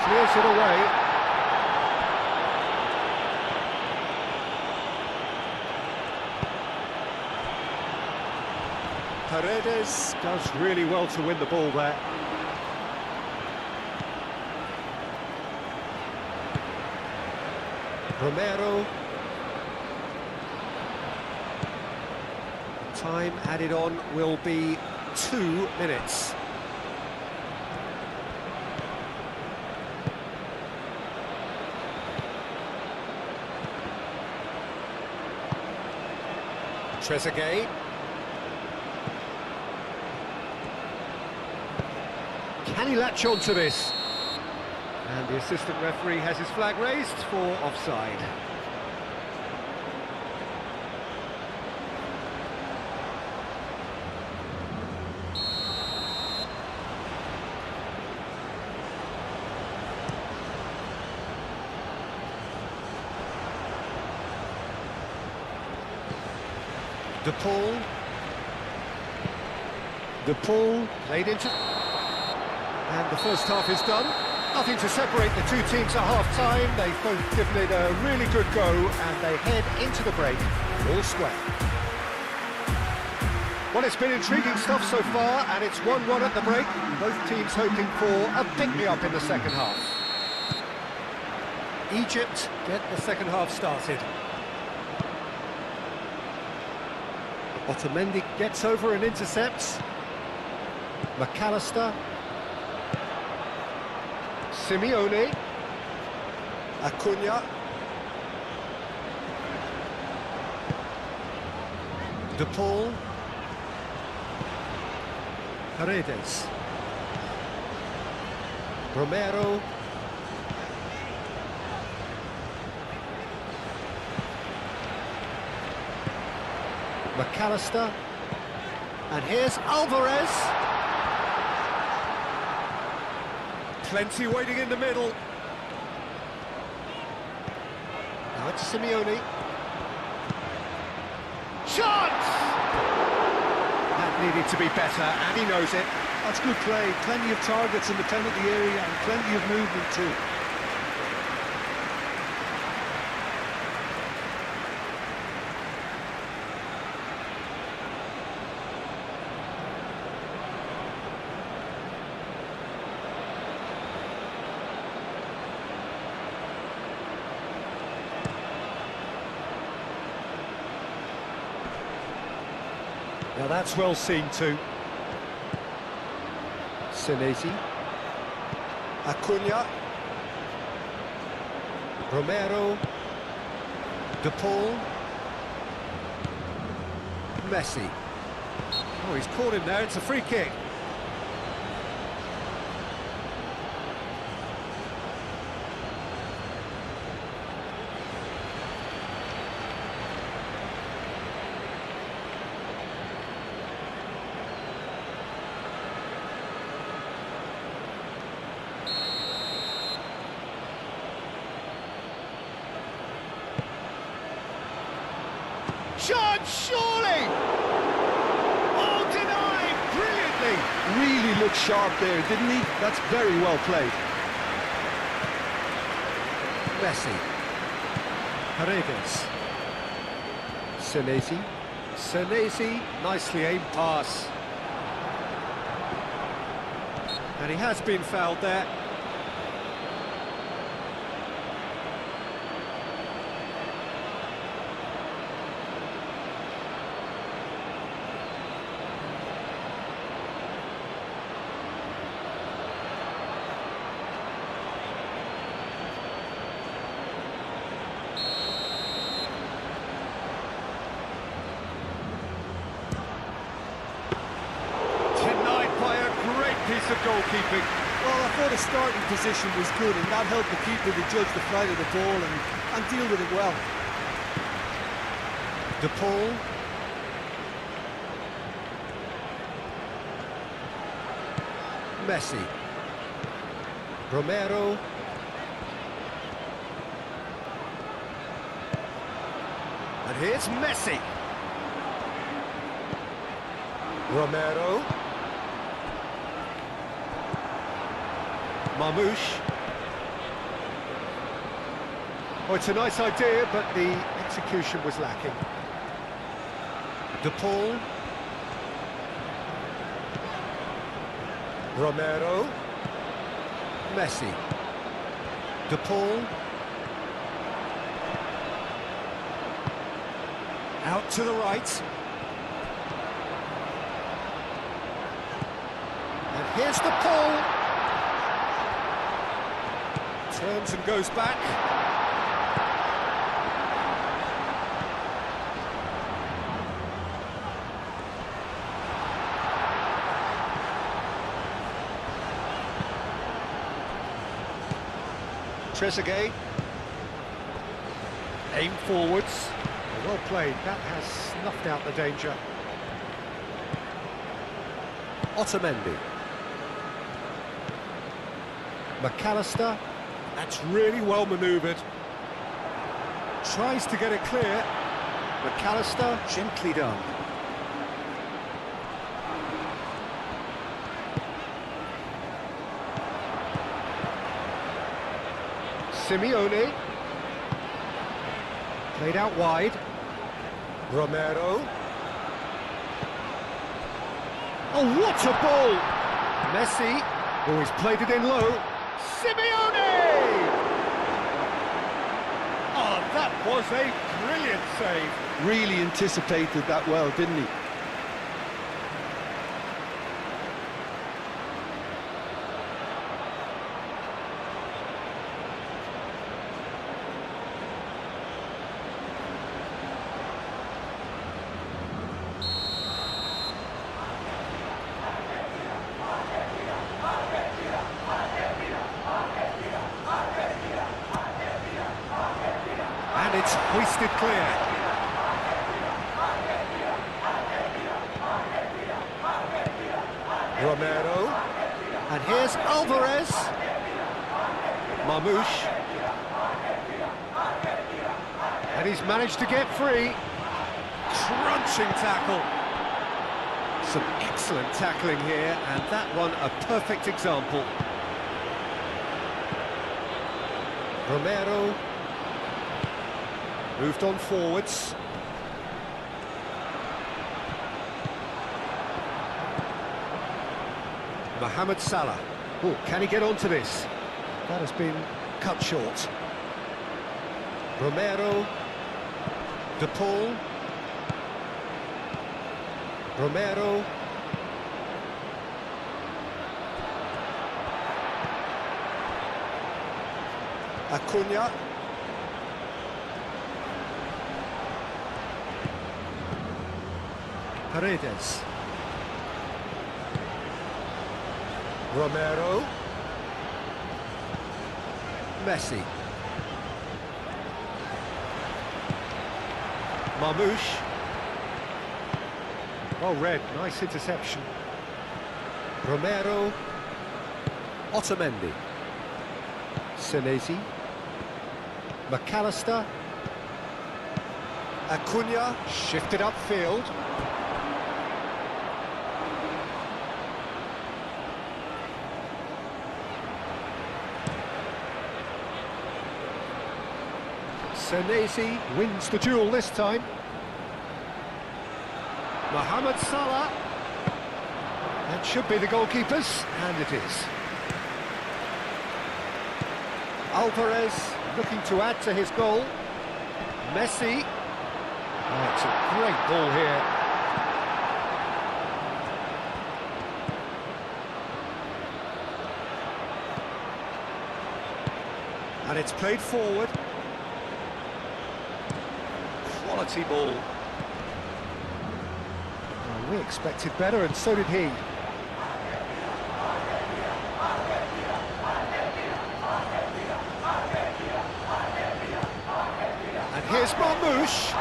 Clears it away. Paredes does really well to win the ball there. Romero. Time added on will be 2 minutes. Trezeguet. Can he latch on to this? And the assistant referee has his flag raised for offside. De Paul played into... And the first half is done. Nothing to separate the two teams at half-time. They've both given it a really good go, and they head into the break all square. Well, it's been intriguing stuff so far, and it's 1-1 at the break. Both teams hoping for a pick-me-up in the second half. Egypt get the second half started. Otamendi gets over and intercepts. McAllister. Simeone. Acuna. De Paul. Paredes. Romero. McAllister. And here's Alvarez. Plenty waiting in the middle. Now it's Simeone. Chance! That needed to be better, and he knows it. That's good play. Plenty of targets in the penalty area and plenty of movement too. Now that's well seen too. Senesi. Acuna. Romero. De Paul. Messi. Oh, he's caught him there, it's a free kick. Shot, surely! Oh, denied brilliantly! Really looked sharp there, didn't he? That's very well played. Messi. Paredes. Senesi. Senesi, nicely aimed pass. And he has been fouled there. Piece of goalkeeping. Well, I thought his starting position was good, and that helped the keeper to judge the flight of the ball and deal with it well. De Paul. Messi. Romero. And here's Messi. Romero. Marmoush. Oh, it's a nice idea, but the execution was lacking. De Paul. Romero. Messi. De Paul. Out to the right. And here's De Paul. Turns and goes back. Trezeguet. Aim forwards. Well played, that has snuffed out the danger. Otamendi. McAllister. That's really well manoeuvred. Tries to get it clear. McAllister, gently done. Simeone. Played out wide. Romero. Oh, what a ball! Messi, who has played it in low. Simeone! Oh, that was a brilliant save. Really anticipated that well, didn't he? And it's hoisted clear. Romero. And here's Alvarez. Marmoush. And he's managed to get free. Crunching tackle. Some excellent tackling here, and that one a perfect example. Romero. Moved on forwards. Mohamed Salah. Oh, can he get onto this? That has been cut short. Romero. De Paul. Romero. Acuna. Paredes. Romero. Messi. Marmoush. Well read, nice interception. Romero. Otamendi. Senesi. McAllister. Acuna shifted upfield. Senesi wins the duel this time. Mohamed Salah. That should be the goalkeepers, and it is. Alvarez looking to add to his goal. Messi. Oh, it's a great ball here. And it's played forward. Quality ball. Oh, we expected better, and so did he. And here's Marmoush.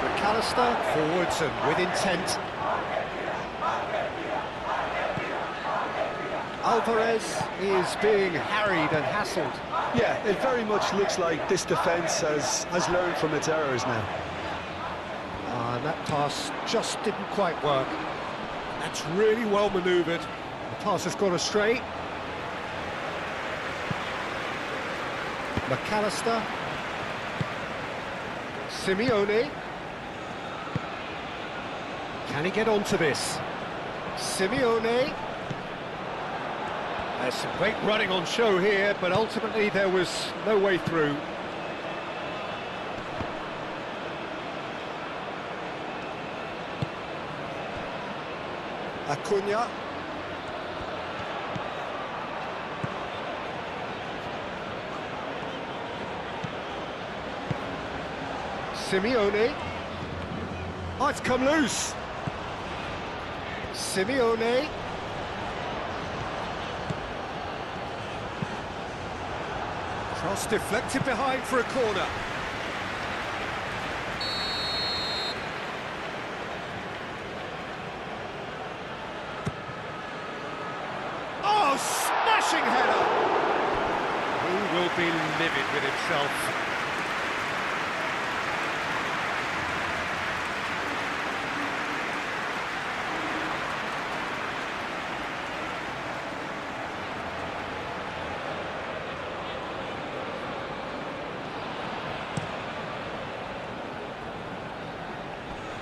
McAllister forwards and with intent. Alvarez is being harried and hassled. Yeah, it very much looks like this defence has learned from its errors now. And that pass just didn't quite work. That's really well manoeuvred. The pass has gone astray. McAllister. Simeone. Can he get onto this? Simeone. There's some great running on show here, but ultimately there was no way through. Acuna. Simeone. Oh, it's come loose. Simeone. Cross deflected behind for a corner. Oh, smashing header! He will be livid with himself.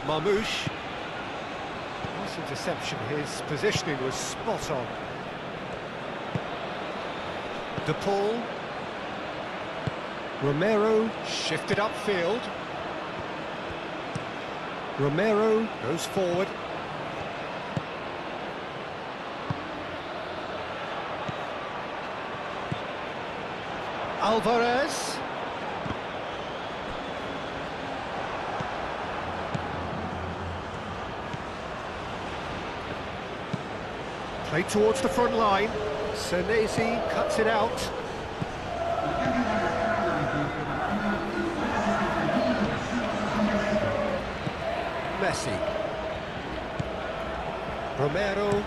Marmoush. Nice interception, his positioning was spot on. De Paul. Romero shifted upfield. Romero goes forward. Alvarez. Played towards the front line. Senesi cuts it out. Messi. Romero.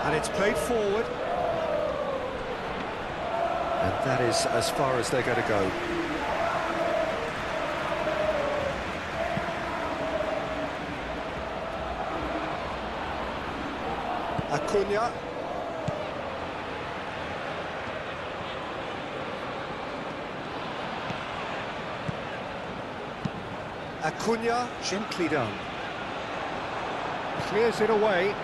And it's played forward. And that is as far as they're going to go. Acuna. Acuna, gently done. Clears it away.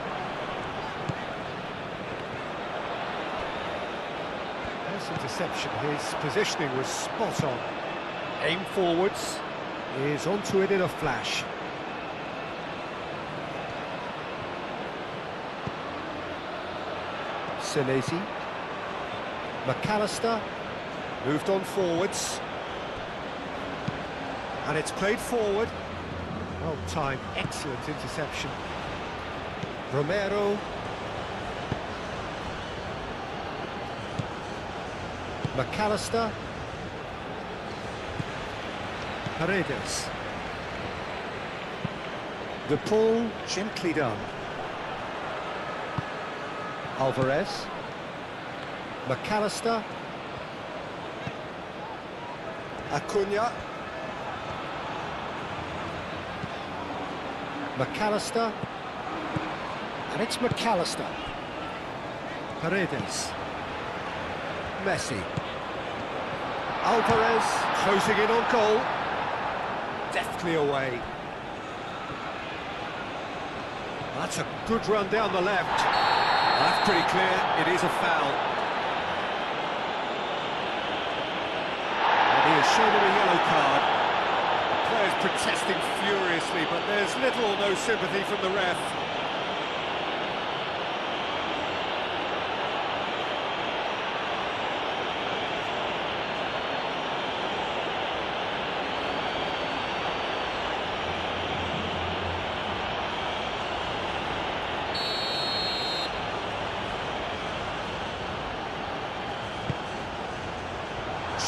Nice interception, his positioning was spot on. Aim forwards, is onto it in a flash. Senesi. McAllister moved on forwards. And it's played forward. Well timed, excellent interception. Romero. McAllister. Paredes. The Paul, gently done. Alvarez. McAllister. Acuna. McAllister. And it's McAllister. Paredes. Messi. Alvarez closing in on goal. Deftly away. That's a good run down the left. That's pretty clear, it is a foul. And he has shown him a yellow card. The player's protesting furiously, but there's little or no sympathy from the ref.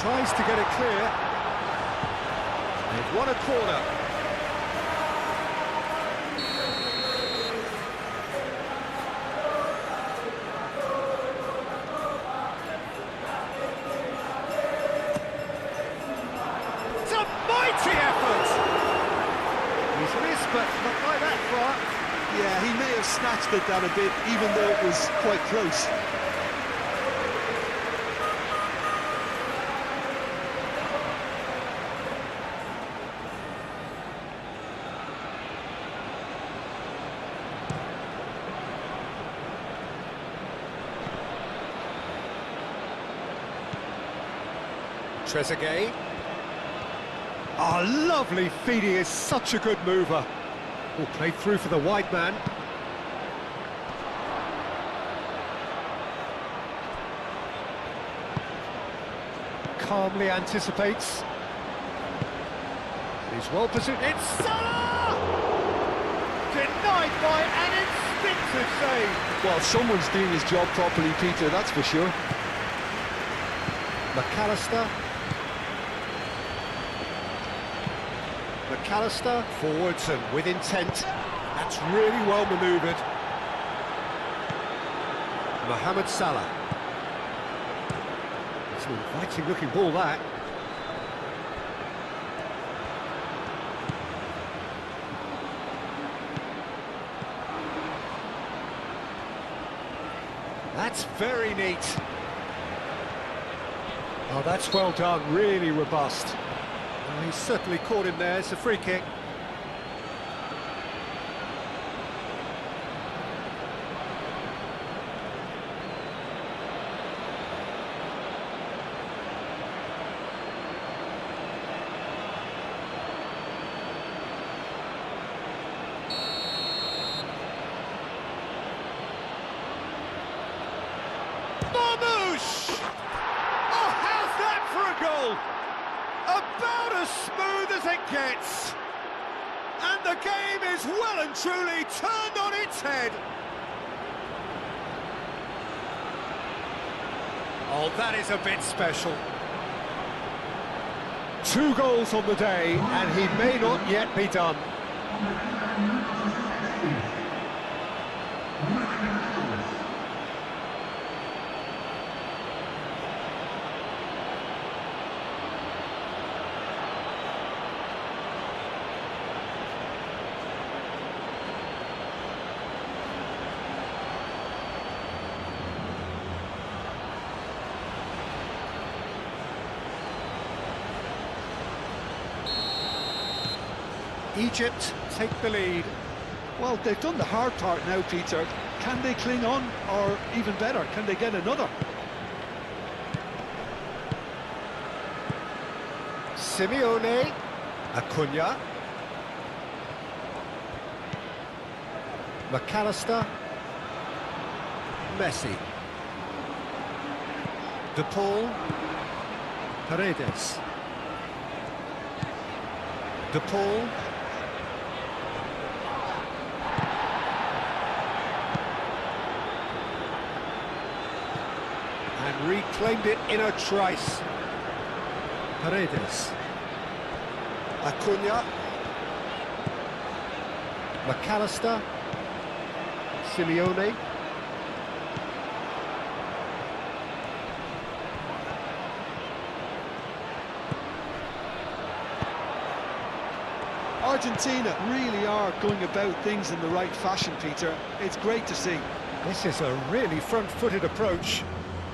Tries to get it clear. They've won a corner. It's a mighty effort! He's missed, but not by that far. Yeah, he may have snatched it down a bit, even though it was quite close. Trezeguet. Oh, lovely feed, he is such a good mover. Will play through for the wide man. Calmly anticipates. He's well positioned. It's Salah! Denied by an instinctive save. Well, someone's doing his job properly, Peter, that's for sure. McAllister. McAllister forwards and with intent. That's really well manoeuvred. Mohamed Salah. It's an inviting looking ball, that. That's very neat. Oh, that's well done, really robust. Oh, he's certainly caught him there, it's a free kick. About as smooth as it gets. And the game is well and truly turned on its head. Oh, that is a bit special. 2 goals on the day, and he may not yet be done. Egypt take the lead. Well, they've done the hard part now, Peter. Can they cling on, or even better, can they get another? Simeone, Acuna, McAllister, Messi, De Paul, Paredes, De Paul, reclaimed it in a trice. Paredes. Acuna. McAllister. Simeone. Argentina really are going about things in the right fashion, Peter. It's great to see. This is a really front-footed approach.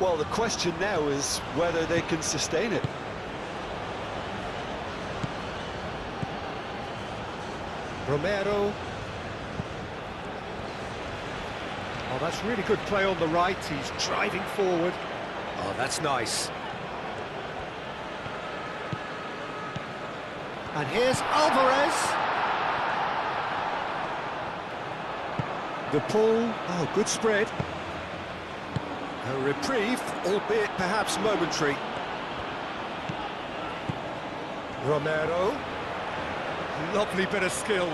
Well, the question now is whether they can sustain it. Romero. Oh, that's really good play on the right. He's driving forward. Oh, that's nice. And here's Alvarez. The pull. Oh, good spread. A reprieve, albeit perhaps momentary. Romero. Lovely bit of skill.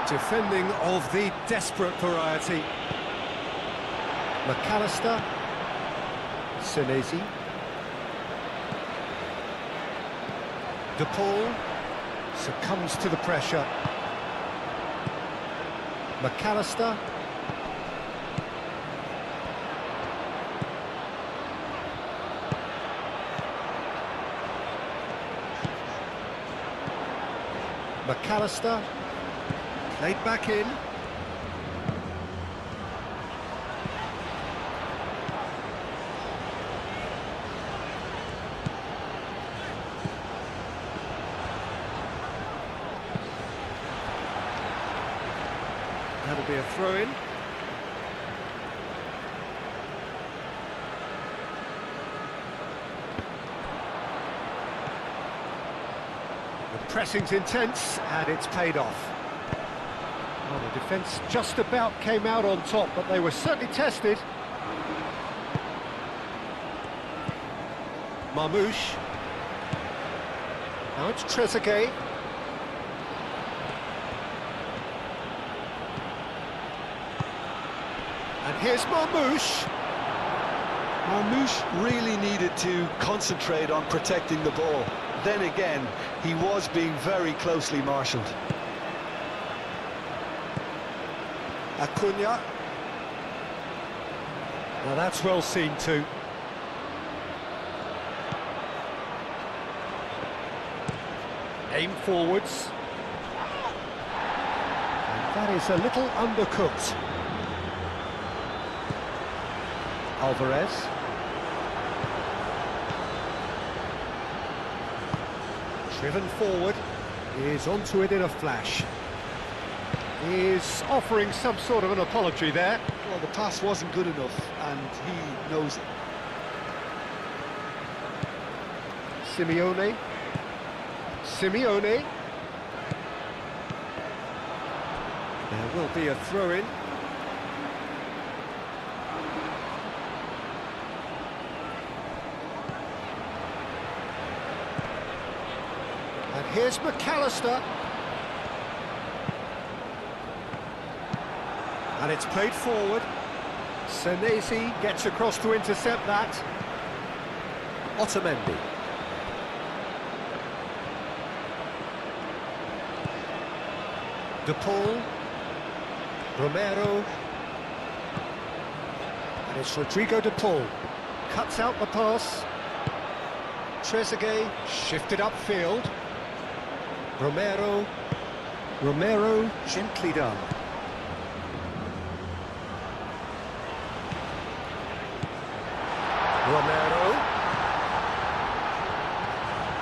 Defending of the desperate variety. McAllister. Senesi. De Paul succumbs to the pressure. McAllister. McAllister. Played back in. That'll be a throw-in. The pressing's intense, and it's paid off. Well, the defence just about came out on top, but they were certainly tested. Marmouche. Now it's Trezeguet. And here's Marmouche. Marmouche really needed to concentrate on protecting the ball. Then again, he was being very closely marshalled. Acuna. Now that's well seen too. Aim forwards. And that is a little undercooked. Alvarez. Driven forward. Is onto it in a flash. Is offering some sort of an apology there. Well, the pass wasn't good enough, and he knows it. Simeone. Simeone. There will be a throw-in. And here's McAllister. And it's played forward. Senesi gets across to intercept that. Otamendi. De Paul. Romero. And it's Rodrigo De Paul. Cuts out the pass. Trezeguet shifted upfield. Romero. Romero gently done. Romero.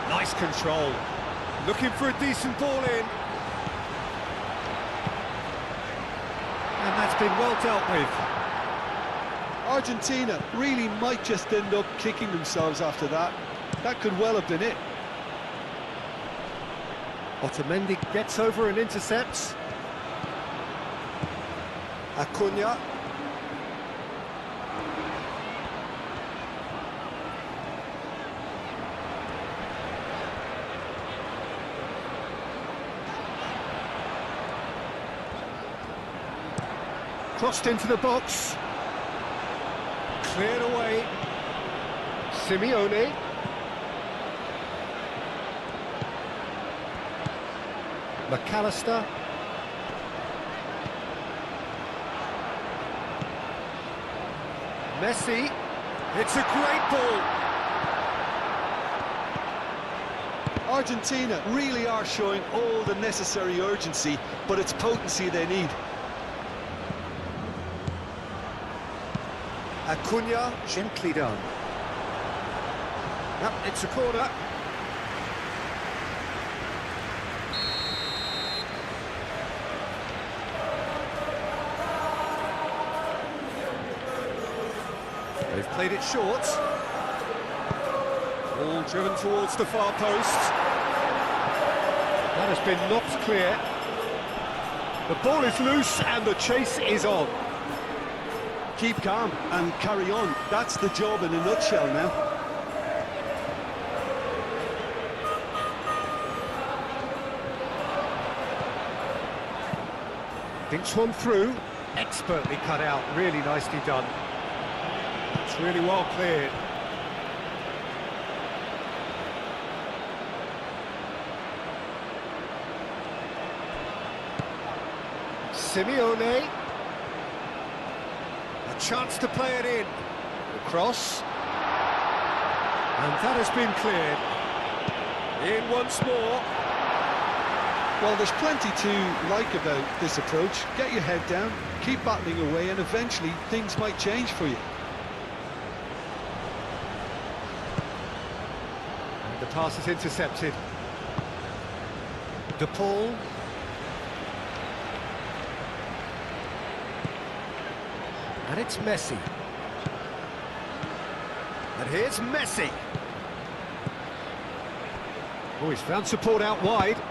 Nice control. Looking for a decent ball in. And that's been well dealt with. Argentina really might just end up kicking themselves after that. That could well have been it. Otamendi gets over and intercepts. Acuna. Crossed into the box. Cleared away. Simeone. McAllister. Messi. It's a great ball. Argentina really are showing all the necessary urgency, but it's potency they need. Acuna, gently done. Yep, it's a corner. They've played it short. Ball driven towards the far post. That has been knocked clear. The ball is loose and the chase is on. Keep calm and carry on. That's the job in a nutshell now. Dinks one through. Expertly cut out. Really nicely done. It's really well cleared. Simeone. A chance to play it in. The cross. And that has been cleared. In once more. Well, there's plenty to like about this approach. Get your head down, keep battling away, and eventually things might change for you. And the pass is intercepted. De Paul. And it's Messi. And here's Messi. Oh, he's found support out wide.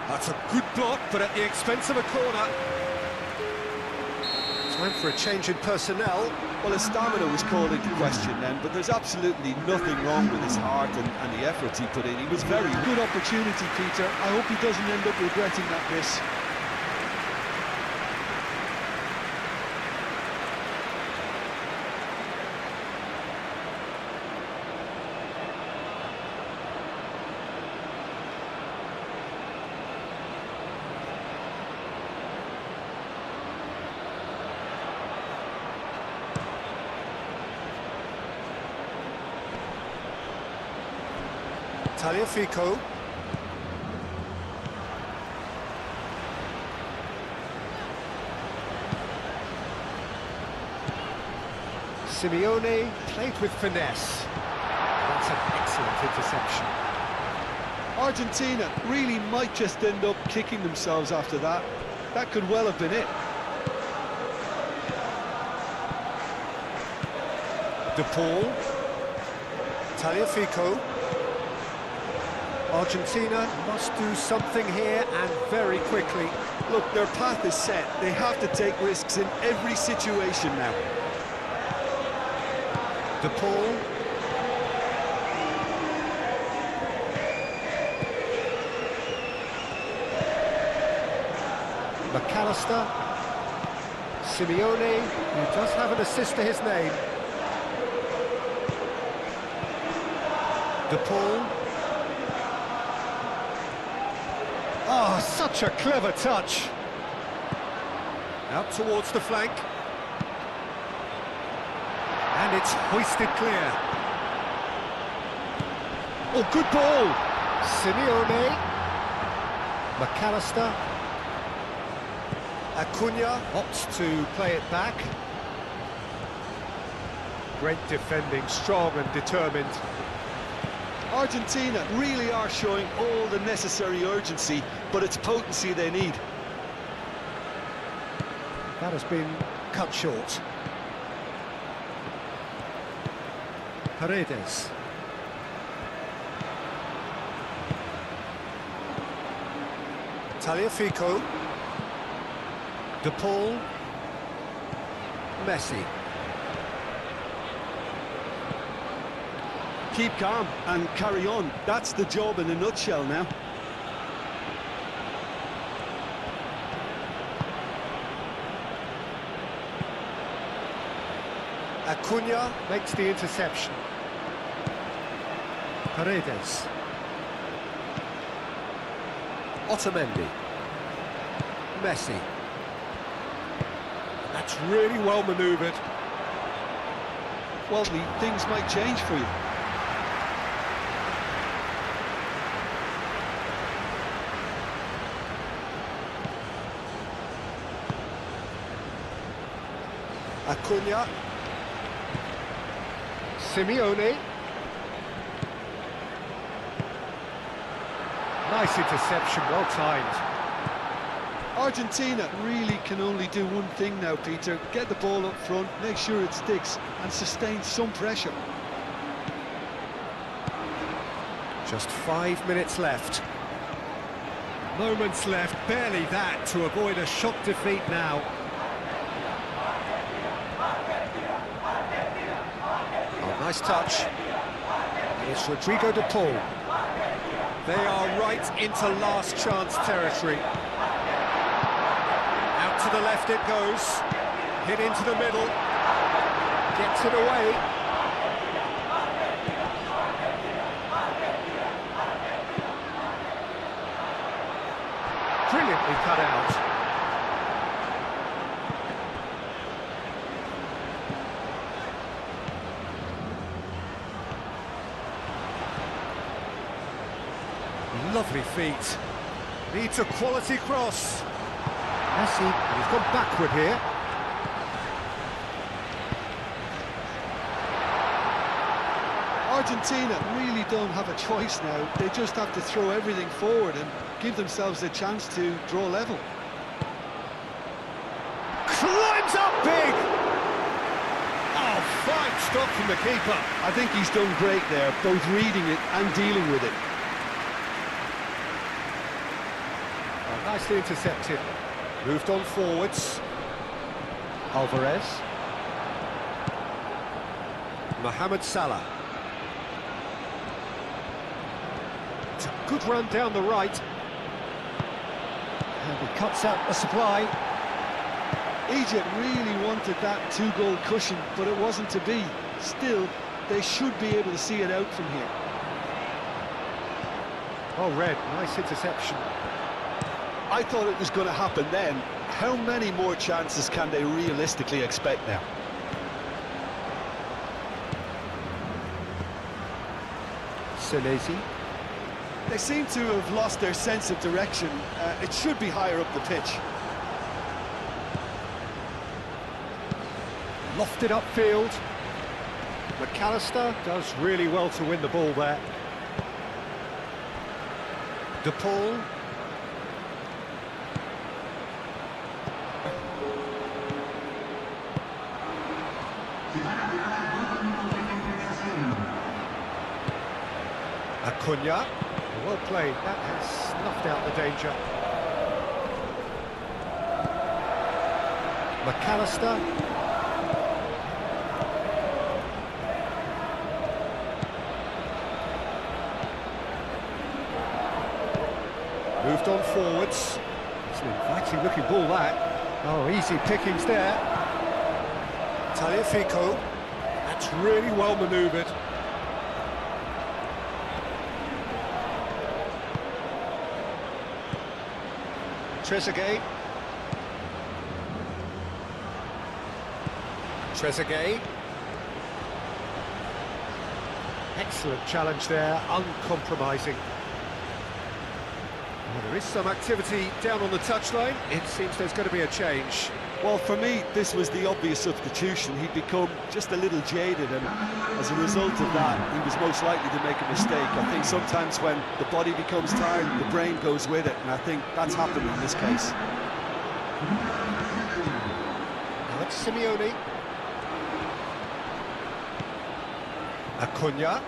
That's a good block, but at the expense of a corner. Time for a change in personnel. Well, his stamina was called into question then, but there's absolutely nothing wrong with his heart and the efforts he put in. He was very good opportunity, Peter. I hope he doesn't end up regretting that miss. Tagliafico. Simeone played with finesse. That's an excellent interception. Argentina really might just end up kicking themselves after that. That could well have been it. De Paul. Tagliafico. Argentina must do something here, and very quickly. Look, their path is set. They have to take risks in every situation now. De Paul. McAllister. Simeone, who does have an assist to his name. De Paul. Oh, such a clever touch. Out towards the flank. And it's hoisted clear. Oh, good ball. Simeone. McAllister. Acuna opts to play it back. Great defending, strong and determined. Argentina really are showing all the necessary urgency, but it's potency they need. That has been cut short. Paredes. Tagliafico. De Paul. Messi. Keep calm and carry on. That's the job in a nutshell now. Acuna makes the interception. Paredes. Otamendi. Messi. That's really well manoeuvred. Well, things might change for you. Acuna. Simeone. Nice interception, well timed. Argentina really can only do one thing now, Peter. Get the ball up front, make sure it sticks, and sustain some pressure. Just 5 minutes left. Moments left, barely that, to avoid a shock defeat now. Oh, nice touch. It's Rodrigo de Paul. They are right into last chance territory. Out to the left it goes. Hit into the middle. Gets it away. Brilliantly cut out. Lovely feet. Needs a quality cross. Messi, and he's gone backward here. Argentina really don't have a choice now. They just have to throw everything forward and give themselves a chance to draw level. Climbs up big! Oh, fine stop from the keeper. I think he's done great there, both reading it and dealing with it. Oh, nicely intercepted. Moved on forwards. Alvarez. Mohamed Salah. It's a good run down the right. And he cuts out the supply. Egypt really wanted that two-goal cushion, but it wasn't to be. Still, they should be able to see it out from here. Oh, Red, nice interception. I thought it was going to happen then. How many more chances can they realistically expect now? Senesi. They seem to have lost their sense of direction. It should be higher up the pitch. Lofted upfield. McAllister does really well to win the ball there. De Paul. Acuna. Well played. That has snuffed out the danger. McAllister. Moved on forwards. It's an inviting looking ball that. Oh, easy pickings there. Tagliafico. That's really well manoeuvred. Trezeguet. Trezeguet. Excellent challenge there, uncompromising. Well, there is some activity down on the touchline. It seems there's going to be a change. Well, for me, this was the obvious substitution. He'd become just a little jaded, and as a result of that, he was most likely to make a mistake. I think sometimes when the body becomes tired, the brain goes with it, and I think that's happened in this case. Now it's Simeone. Acuna.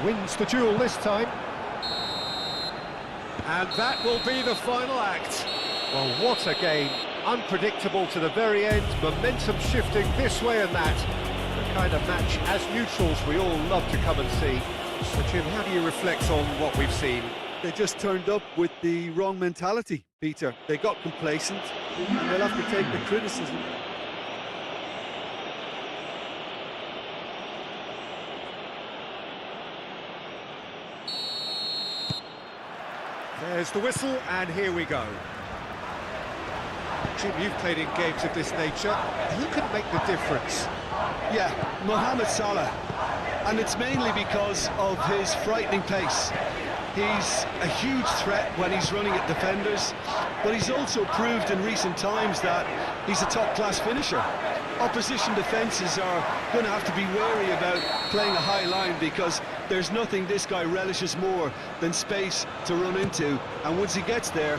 Wins the duel this time. And that will be the final act. Well, what a game. Unpredictable to the very end, momentum shifting this way and that. The kind of match, as neutrals, we all love to come and see. So, Jim, how do you reflect on what we've seen? They just turned up with the wrong mentality, Peter. They got complacent, and they'll have to take the criticism. There's the whistle, and here we go. Jim, you've played in games of this nature. Who can make the difference? Yeah, Mohamed Salah. And it's mainly because of his frightening pace. He's a huge threat when he's running at defenders, but he's also proved in recent times that he's a top-class finisher. Opposition defences are going to have to be wary about playing a high line, because there's nothing this guy relishes more than space to run into, and once he gets there,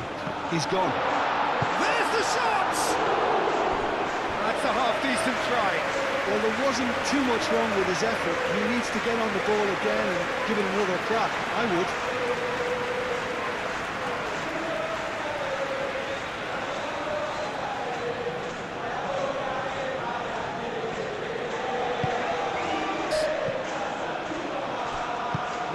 he's gone. There's the shot! That's a half-decent try. Well, there wasn't too much wrong with his effort. He needs to get on the ball again and give it another crack. I would.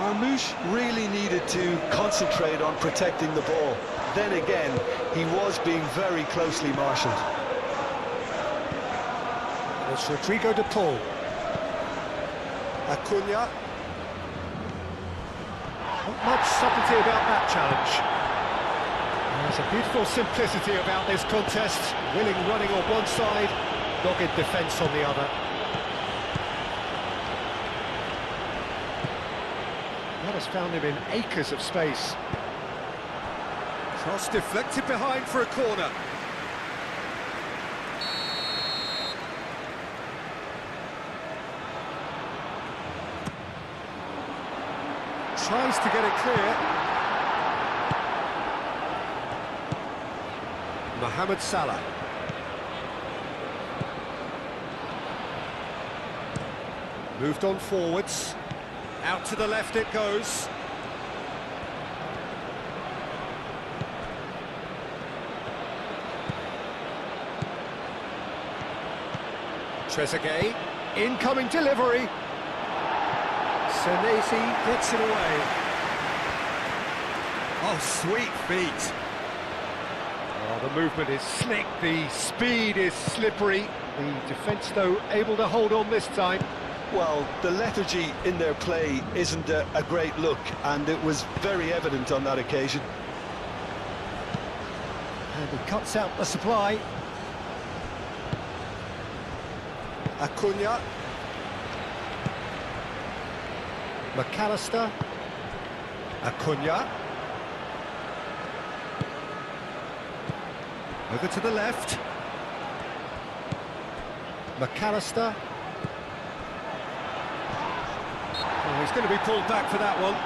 Marmoush really needed to concentrate on protecting the ball. Then again, he was being very closely marshalled. It's Rodrigo de Paul. Acuna. Not much subtlety about that challenge. There's a beautiful simplicity about this contest. Willing running on one side, dogged defence on the other. That has found him in acres of space. Cross deflected behind for a corner. Tries to get it clear. Mohamed Salah. Moved on forwards. Out to the left it goes. Trezeguet. Incoming delivery. Senesi gets it away. Oh, sweet feet. Oh, the movement is slick, the speed is slippery. The defence, though, able to hold on this time. Well, the lethargy in their play isn't a great look, and it was very evident on that occasion. And he cuts out the supply. Acuna. McAllister. Acuna. Over to the left. McAllister. Oh, he's going to be pulled back for that one.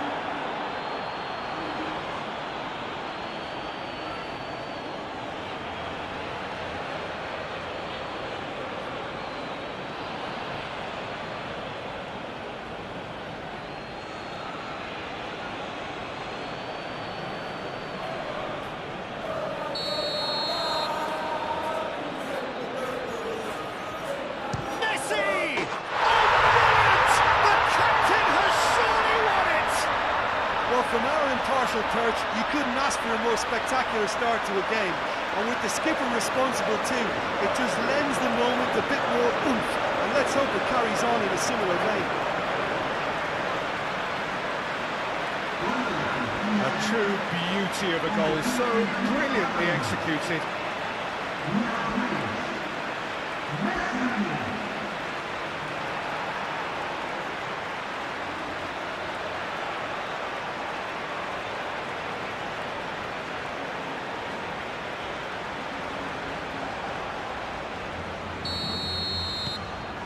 From our impartial perch, you couldn't ask for a more spectacular start to a game. And with the skipper responsible too, it just lends the moment a bit more oomph. And let's hope it carries on in a similar vein. A true beauty of a goal, so brilliantly executed.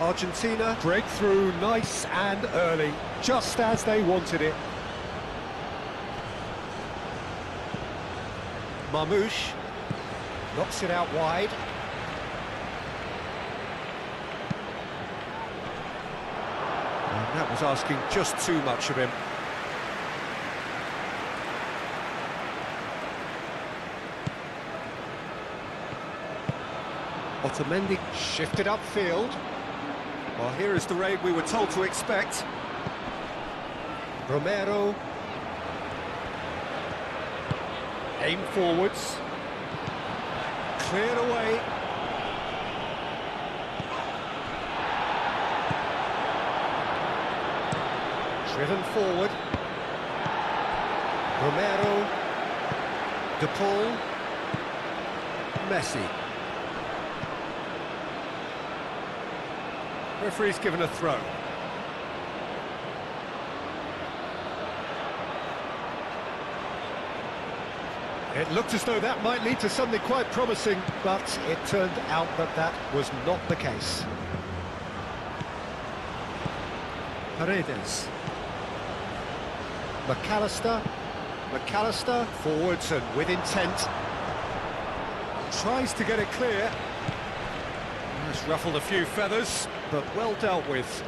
Argentina break through nice and early, just as they wanted it. Marmoush knocks it out wide. And that was asking just too much of him. Otamendi shifted upfield. Well, here is the raid we were told to expect. Romero. Aim forwards. Cleared away. Driven forward. Romero. De Paul. Messi. Referee's given a throw. It looked as though that might lead to something quite promising, but it turned out that that was not the case. Paredes. McAllister, forwards and with intent. Tries to get it clear. It's ruffled a few feathers, but well dealt with.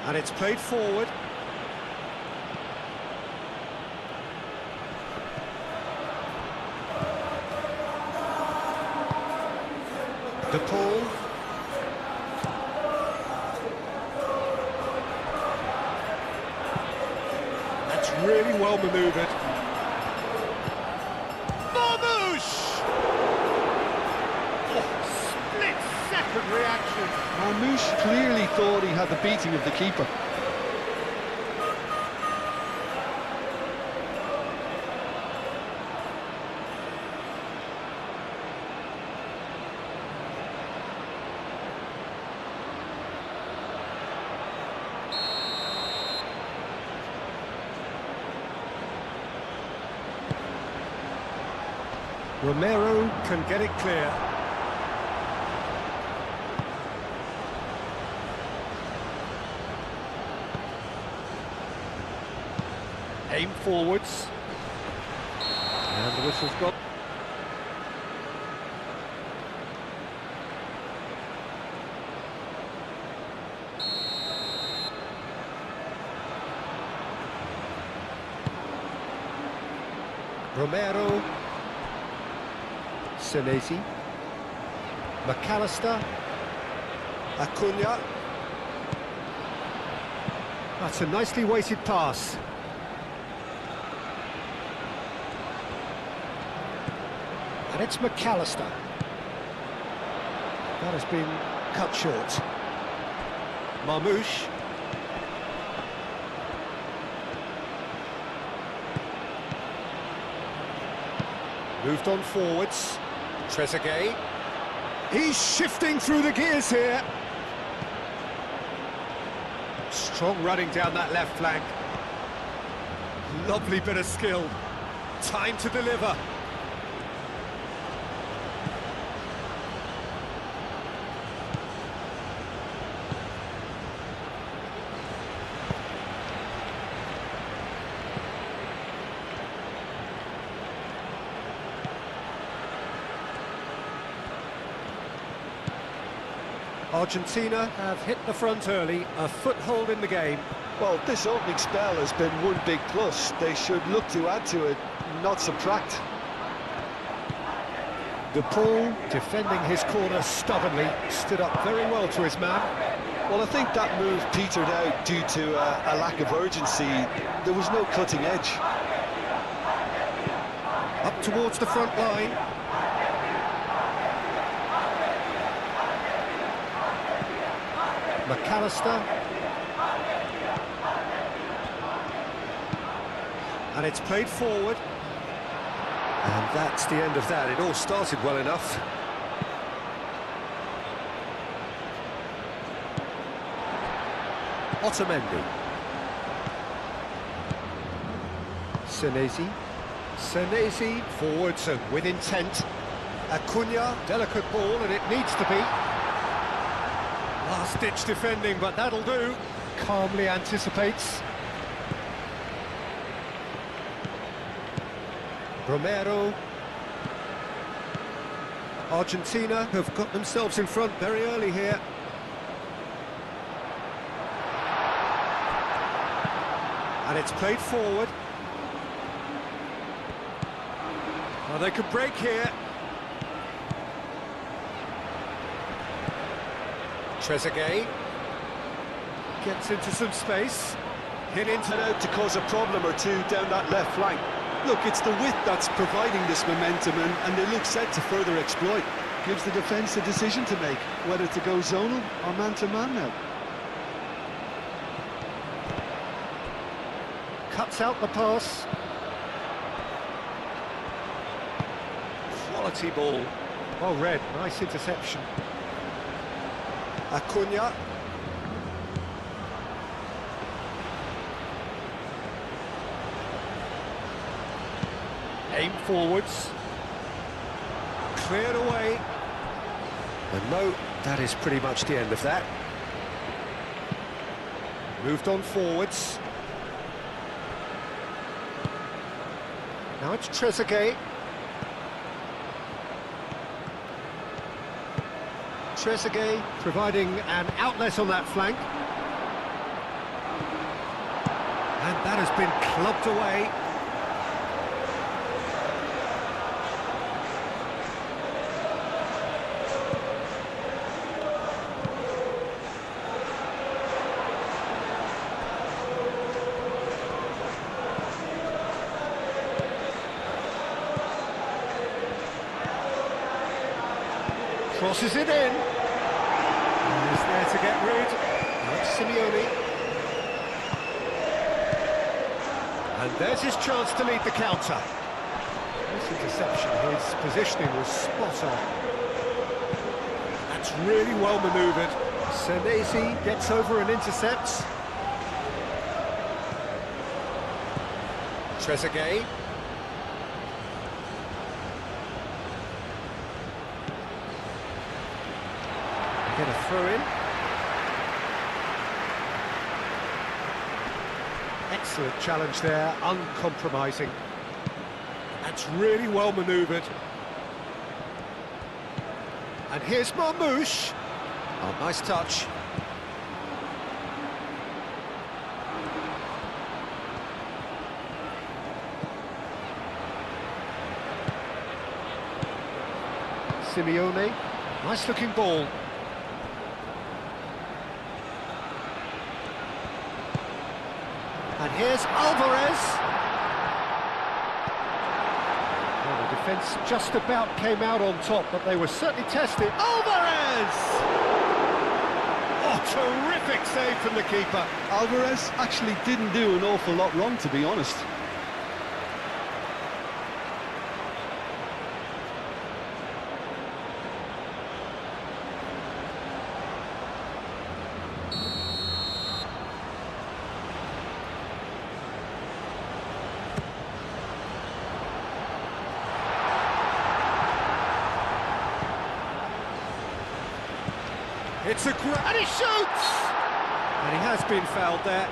And it's played forward. De Paul. That's really well manoeuvred. Split-second reaction. Marmoush clearly thought he had the beating of the keeper. Romero can get it clear. Aim forwards. And the whistle's gone. Romero. Senesi. McAllister. Acuna. That's a nicely weighted pass. And it's McAllister. That has been cut short. Marmoush. Moved on forwards. Trezeguet. He's shifting through the gears here. Strong running down that left flank. Lovely bit of skill. Time to deliver. Argentina have hit the front early, a foothold in the game. Well, this opening spell has been one big plus. They should look to add to it, not subtract. De Paul, defending his corner stubbornly, stood up very well to his man. Well, I think that move petered out due to a lack of urgency. There was no cutting edge. Up towards the front line. McAllister. And it's played forward. And that's the end of that. It all started well enough. Otamendi. Senesi, forwards and with intent. Acuna, delicate ball, and it needs to be. Last-ditch defending, but that'll do. Calmly anticipates. Romero. Argentina have got themselves in front very early here. And it's played forward. Well, they could break here. Trezeguet gets into some space. Hit into Out to cause a problem or two down that left flank. Look, it's the width that's providing this momentum, and they look set to further exploit. Gives the defence a decision to make, whether to go zonal or man-to-man now. cuts out the pass. Quality ball. Well read, nice interception. Acuna. Aim forwards. Cleared away. And no, that is pretty much the end of that. Moved on forwards. Now it's Trezeguet. Trezeguet providing an outlet on that flank. And that has been clubbed away. Crosses it in. He's there to get rid. That's Simeone. And there's his chance to lead the counter. This interception, his positioning was spot on. That's really well manoeuvred. Senesi gets over and intercepts. Trezeguet. Get a throw in. Excellent challenge there, uncompromising. That's really well manoeuvred. And here's Marmouche. Oh, nice touch. Simeone, nice looking ball. And here's Alvarez. Well, the defence just about came out on top, but they were certainly tested. Alvarez! Oh, terrific save from the keeper. Alvarez actually didn't do an awful lot wrong, to be honest. It's a and he shoots! And he has been fouled there.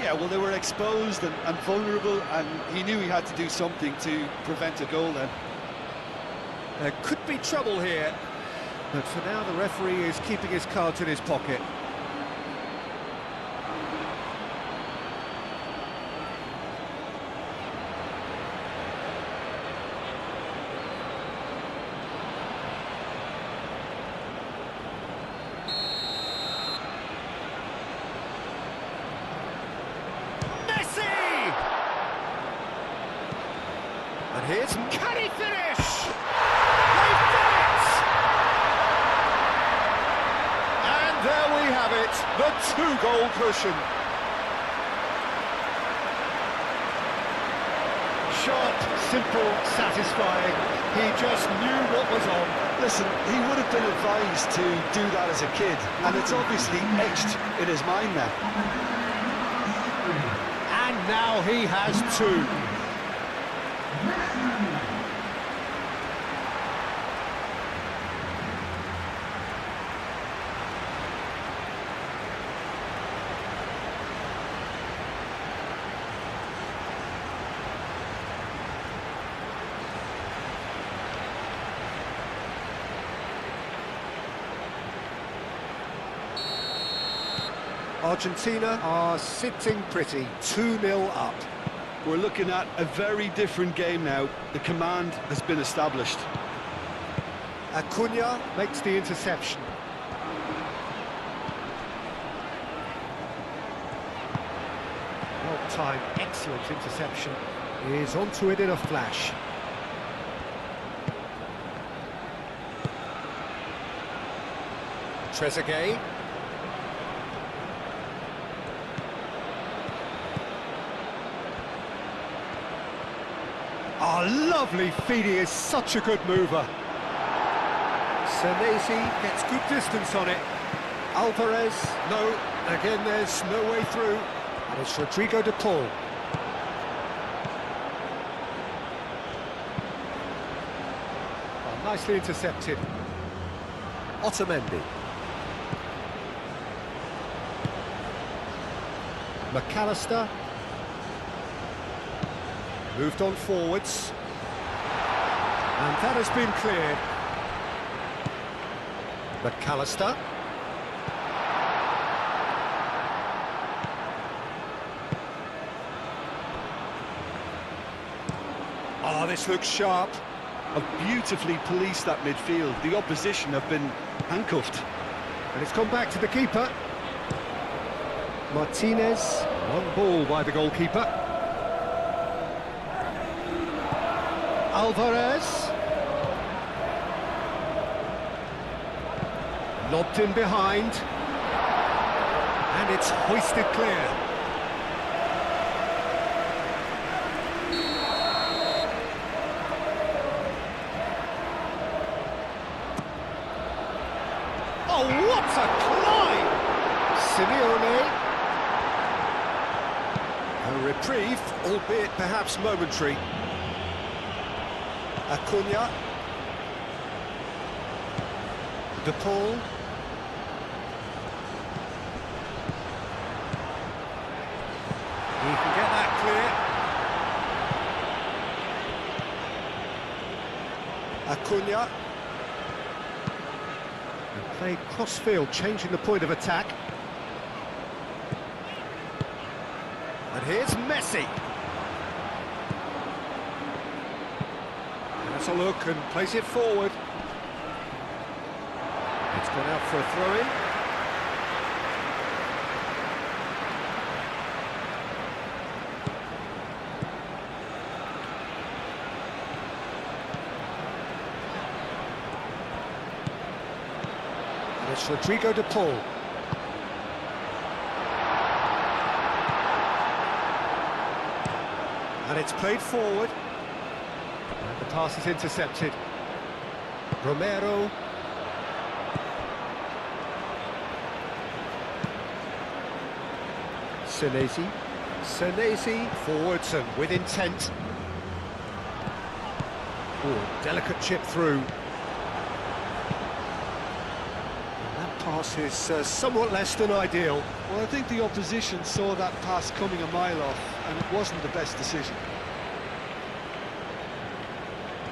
Yeah, well, they were exposed and vulnerable, and he knew he had to do something to prevent a goal then. There could be trouble here, but for now the referee is keeping his cards in his pocket. And here's, can he finish? They've done it! And there we have it, the two-goal cushion. Sharp, simple, satisfying. He just knew what was on. Listen, he would have been advised to do that as a kid, and it's obviously etched in his mind now. And now he has two. Argentina are sitting pretty, 2-0 up. We're looking at a very different game now. The command has been established. Acuna makes the interception. time. Excellent interception. He's onto it in a flash. Trezeguet. Oh, lovely feed, he is such a good mover. Senesi gets good distance on it. Alvarez, no, again there's no way through. And it's Rodrigo de Paul. Oh, nicely intercepted. Otamendi. McAllister. Moved on forwards. And that has been cleared. McAllister. Oh, this looks sharp. Have beautifully policed that midfield. The opposition have been handcuffed. And it's gone back to the keeper. Martinez, one ball by the goalkeeper. Alvarez. Lobbed in behind. And it's hoisted clear. Oh, what a climb! Simeone. A reprieve, albeit perhaps momentary. Acuna. De Paul. He can get that clear. Acuna. And played cross-field, changing the point of attack. And here's Messi. That's a look and plays it forward. It's gone out for a throw-in. And it's Rodrigo de Paul. And it's played forward. And the pass is intercepted. Romero. Senesi. Senesi forwards and with intent. Oh, delicate chip through. And that pass is somewhat less than ideal. Well, I think the opposition saw that pass coming a mile off, and it wasn't the best decision.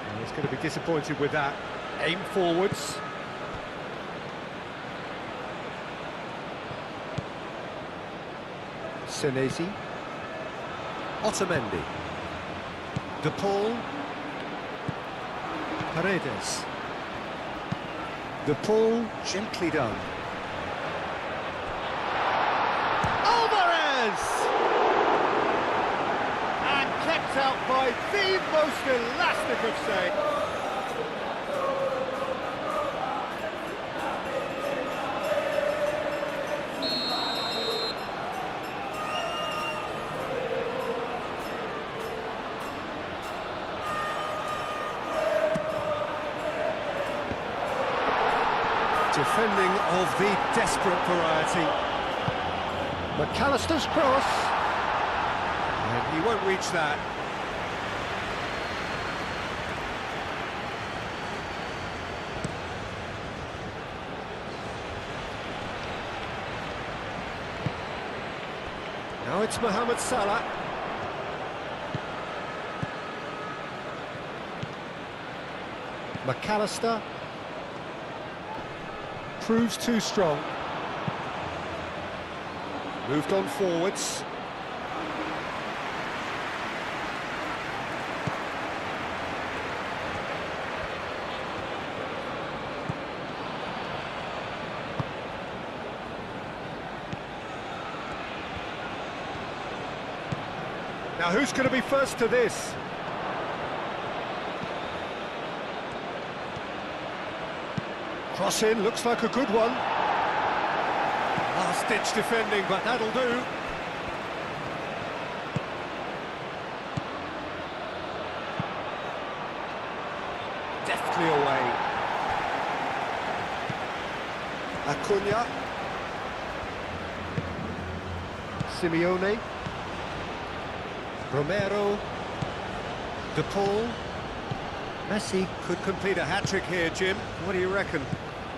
And he's going to be disappointed with that. Aim forwards. Senesi. Otamendi. De Paul. Paredes. De Paul, gently done. Alvarez! And kept out by the most elastic of saves. Defending of the desperate variety. McAllister's cross. And he won't reach that. Now it's Mohamed Salah. McAllister. Proves too strong. Moved on forwards. Now who's going to be first to this? Cross in, looks like a good one. Last-ditch defending, but that'll do. Deftly away. Acuna. Simeone. Romero. De Paul. Messi could complete a hat-trick here, Jim. What do you reckon?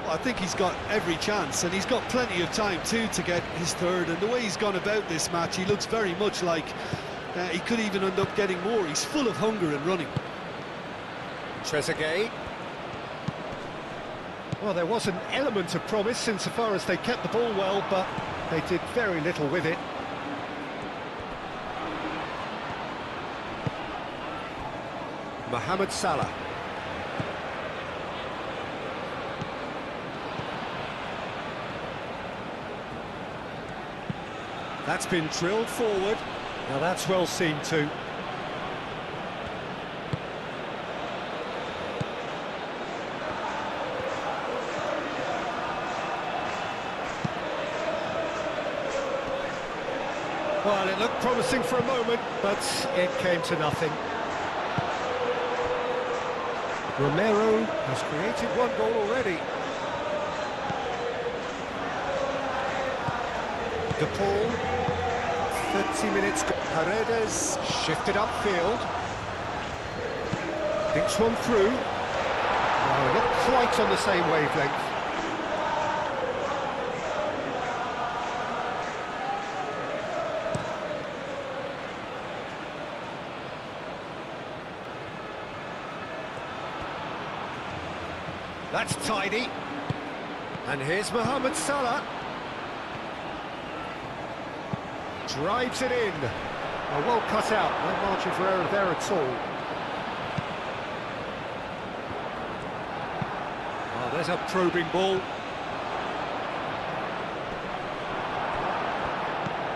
Well, I think he's got every chance, and he's got plenty of time too to get his third. And the way he's gone about this match, he looks very much like he could even end up getting more. He's full of hunger and running. Trezeguet. Well, there was an element of promise insofar as they kept the ball well, but they did very little with it. Mohamed Salah. That's been drilled forward. Now that's well seen too. Well, it looked promising for a moment, but it came to nothing. Romero has created one goal already. De Paul, 30 minutes. Paredes shifted upfield. Thinks one through. No, not quite on the same wavelength. That's tidy. And here's Mohamed Salah. Drives it in. Well cut out. No margin for error there at all. Oh, there's a probing ball.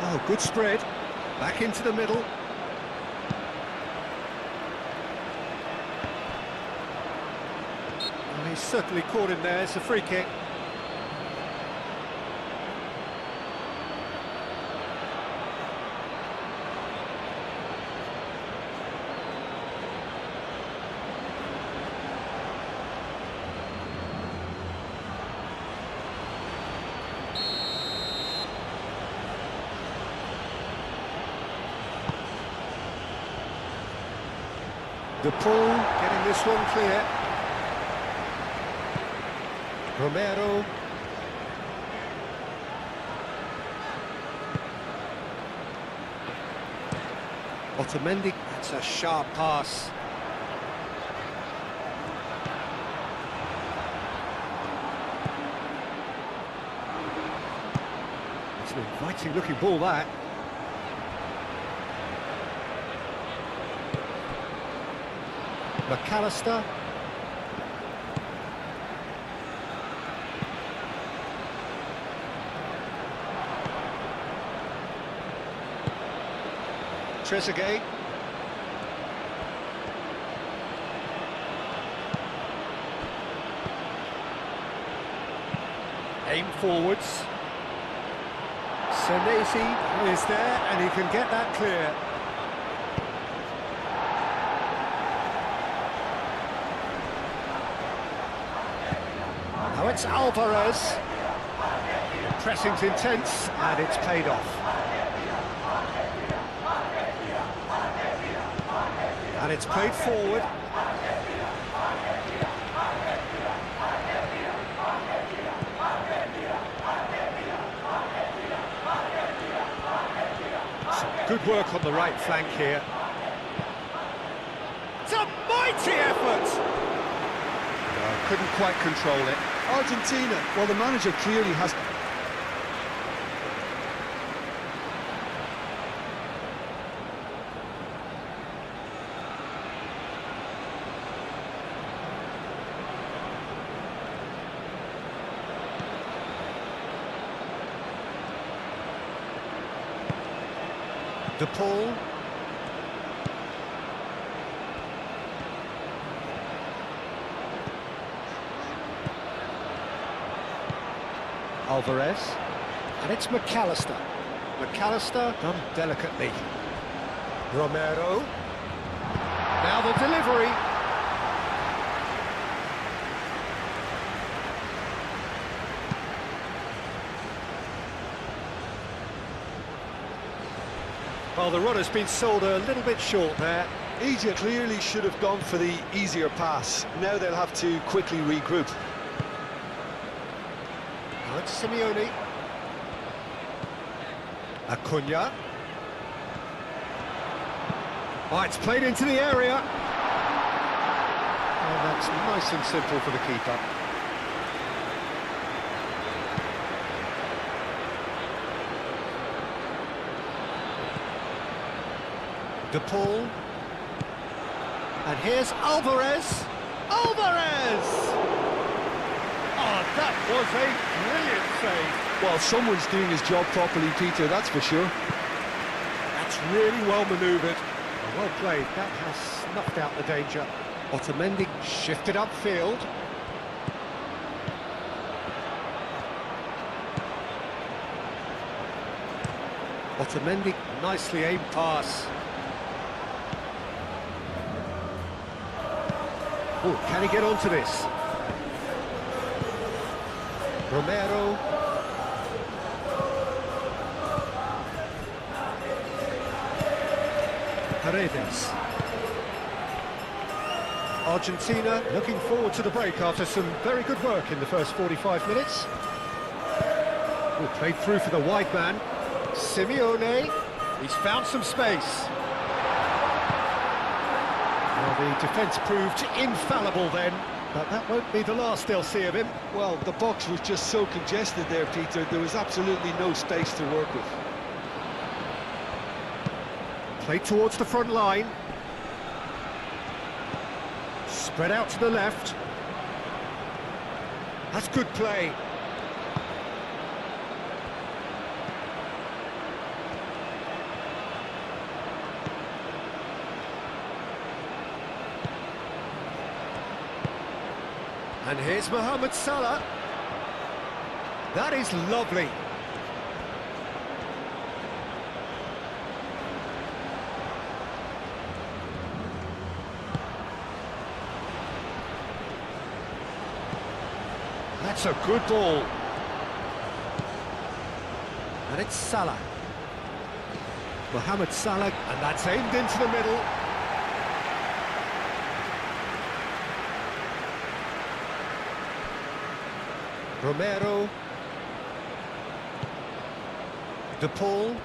Oh, good spread. Back into the middle. He's certainly caught him there. It's a free kick. De Paul getting this one clear. Romero. Otamendi, that's a sharp pass. It's an inviting looking ball, that. McAllister. Trezeguet. Aim forwards. Senesi is there and he can get that clear. Now it's Alvarez. Pressing's intense and it's paid off. And it's played forward. Some good work on the right flank here. It's a mighty effort! No, couldn't quite control it. Argentina, well, the manager clearly has... De Paul. Alvarez. And it's McAllister. McAllister done delicately. Romero. Now the delivery. Well, the runner's been sold a little bit short there. Egypt clearly should have gone for the easier pass. Now they'll have to quickly regroup. Now it's Simeone. Acuna. Oh, it's played into the area. And that's nice and simple for the keeper. De Paul. And here's Alvarez. Alvarez! Oh, that was a brilliant save. Well, someone's doing his job properly, Peter, that's for sure. That's really well manoeuvred. Well played. That has snuffed out the danger. Otamendi shifted upfield. Otamendi, nicely aimed pass. Oh, can he get onto this? Romero. Paredes. Argentina looking forward to the break after some very good work in the first 45 minutes. Oh, played through for the wide man. Simeone. He's found some space. Well, the defence proved infallible then, but that won't be the last they'll see of him. Well, the box was just so congested there, Peter. There was absolutely no space to work with. Played towards the front line. Spread out to the left. That's good play. And here's Mohamed Salah. That is lovely. That's a good ball. And it's Salah. Mohamed Salah, and that's aimed into the middle. Romero. De Paul.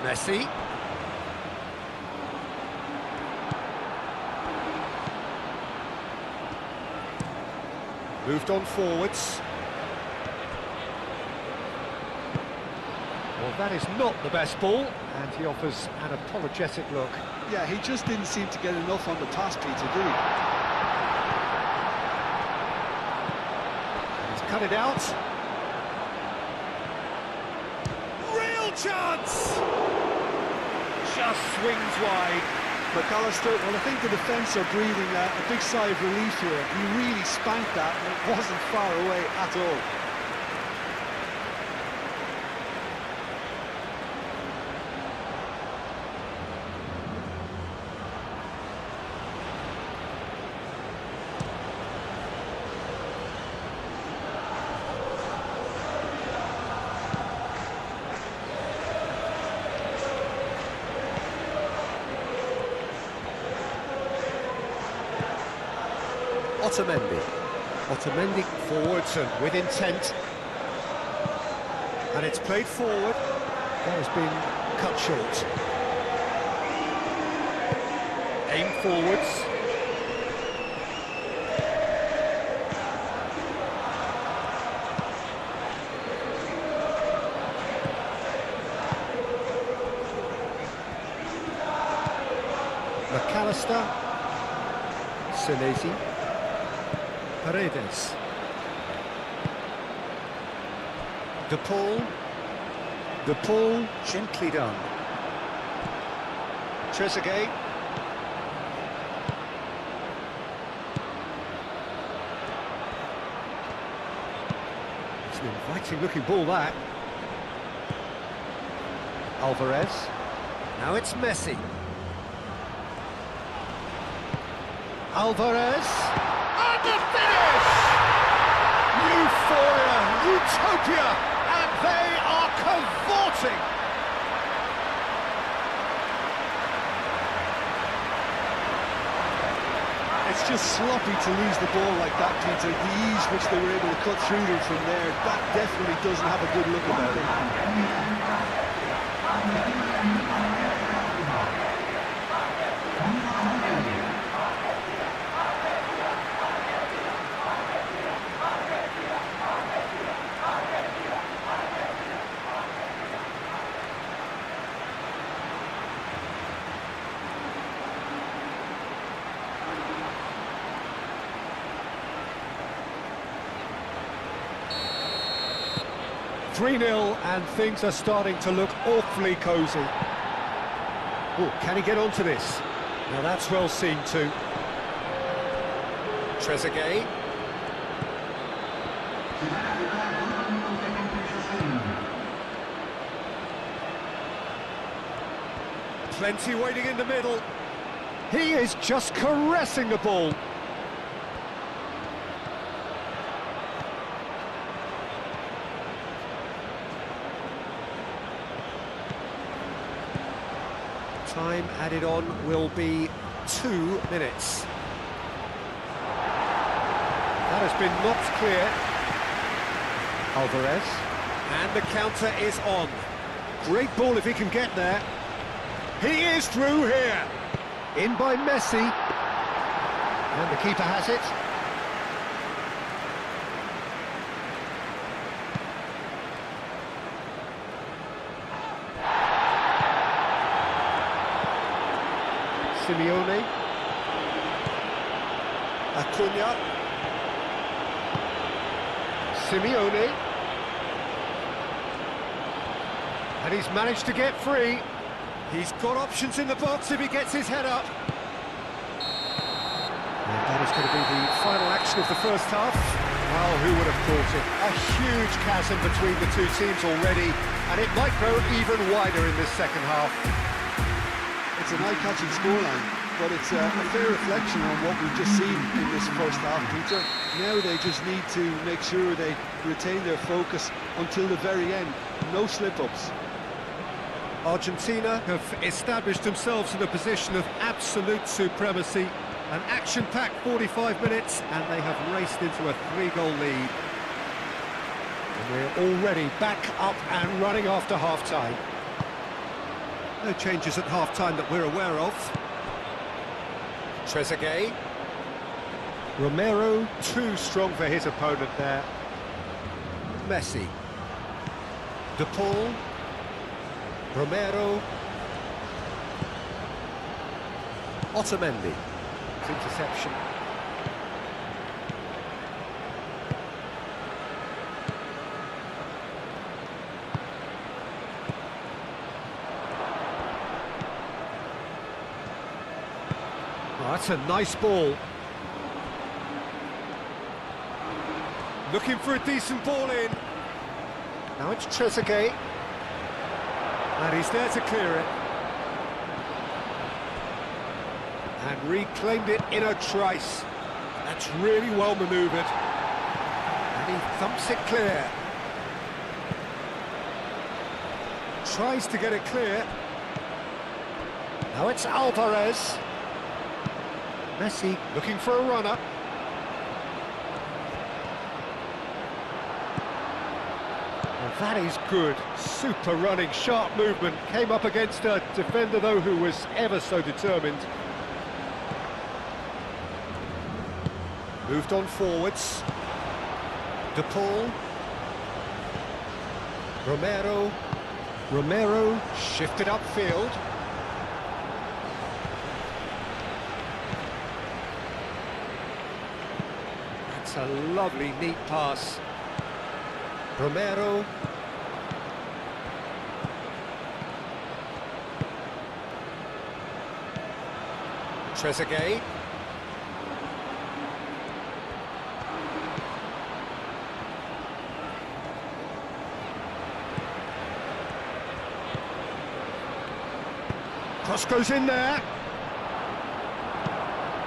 Messi. Moved on forwards. Well, that is not the best ball, and he offers an apologetic look. Yeah, he just didn't seem to get enough on the pass, Peter, did he? He's cut it out. Real chance! Just swings wide. McAllister, well, I think the defence are breathing a big sigh of relief here. He really spanked that, and it wasn't far away at all. Otamendi forwards and with intent. And it's played forward. That has been cut short. Aim forwards. McAllister. Senesi. Paredes. De Paul. De Paul, gently done. Trezeguet. It's an inviting looking ball, that. Alvarez. Now it's Messi. Alvarez. And the finish! Euphoria, utopia, and they are cavorting! It's just sloppy to lose the ball like that, Peter. The ease which they were able to cut through them from there, that definitely doesn't have a good look about it. 3-0, and things are starting to look awfully cosy. Oh, can he get onto this? Now that's well seen too. Trezeguet. Plenty waiting in the middle. He is just caressing the ball. Time added on will be 2 minutes. That has been knocked clear. Alvarez. And the counter is on. Great ball if he can get there. He is through here. In by Messi. And the keeper has it. Simeone. Acuna. Simeone. And he's managed to get free. He's got options in the box if he gets his head up. And that is going to be the final action of the first half. Well, who would have thought it? A huge chasm between the two teams already, and it might grow even wider in this second half. It's an eye-catching scoreline, but it's a fair reflection on what we've just seen in this first half, Peter. Now they just need to make sure they retain their focus until the very end. No slip-ups. Argentina have established themselves in a position of absolute supremacy. An action-packed 45 minutes, and they have raced into a 3-goal lead. And we're already back up and running after half-time. No changes at half-time that we're aware of. Trezeguet. Romero, too strong for his opponent there. Messi. De Paul. Romero. Otamendi. Interception. Oh, that's a nice ball. Looking for a decent ball in. Now it's Trezeguet. And he's there to clear it. And reclaimed it in a trice. That's really well manoeuvred. And he thumps it clear. Tries to get it clear. Now it's Alvarez. Messi looking for a runner. Well, that is good. Super running, sharp movement. Came up against a defender, though, who was ever so determined. Moved on forwards. De Paul. Romero. Romero shifted upfield. That's a lovely, neat pass. Romero. Trezeguet. Cross goes in there.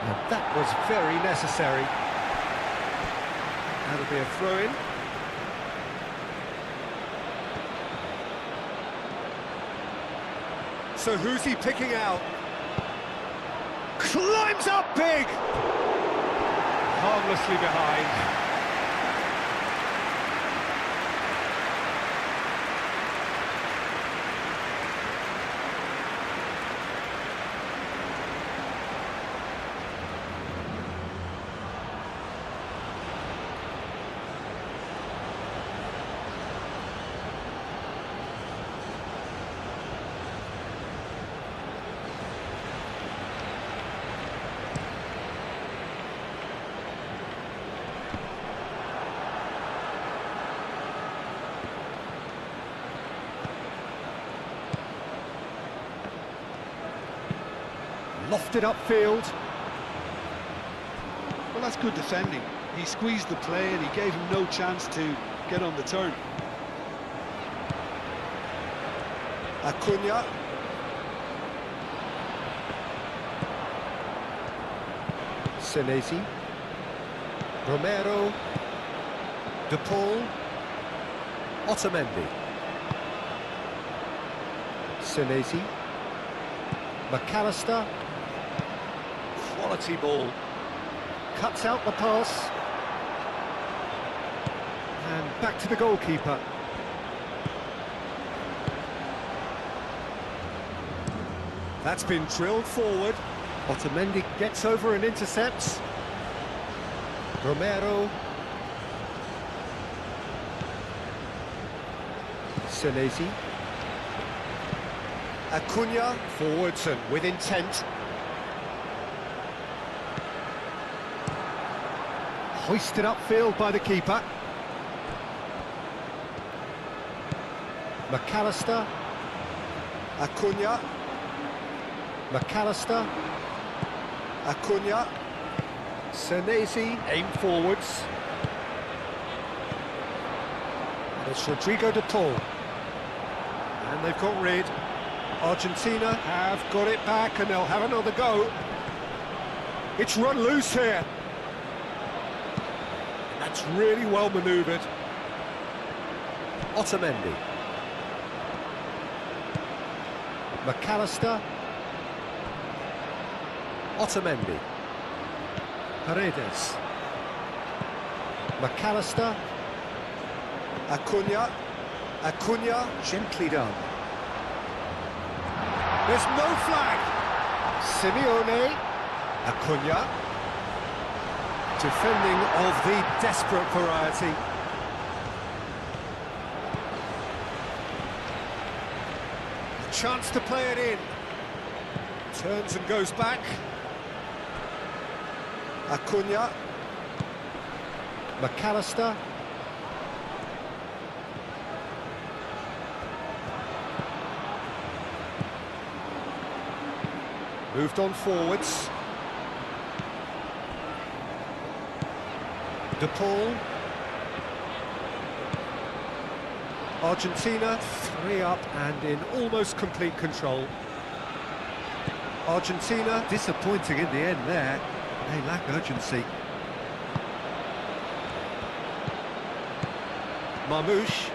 And that was very necessary. That'll be a throw-in. So who's he picking out? Climbs up big! Harmlessly behind. Lofted upfield. Well, that's good defending. He squeezed the play and he gave him no chance to get on the turn. Acuna. Senesi. Romero. De Paul. Otamendi. Senesi. McAllister. Quality ball. Cuts out the pass. And back to the goalkeeper. That's been drilled forward. Otamendi gets over and intercepts. Romero. Senesi. Acuna. Forwards and with intent. Hoisted upfield by the keeper. McAllister. Acuna. McAllister. Acuna. Senesi. Aim forwards. And it's Rodrigo de Paul. And they've got rid. Argentina have got it back and they'll have another go. It's run loose here. That's really well manoeuvred. Otamendi. McAllister. Otamendi. Paredes. McAllister. Acuna. Acuna. Gently done. There's no flag. Simeone. Acuna. Defending of the desperate variety. A chance to play it in. Turns and goes back. Acuna. McAllister. Moved on forwards. De Paul. Argentina 3 up and in almost complete control. Argentina disappointing in the end there. They lack urgency. Marmouche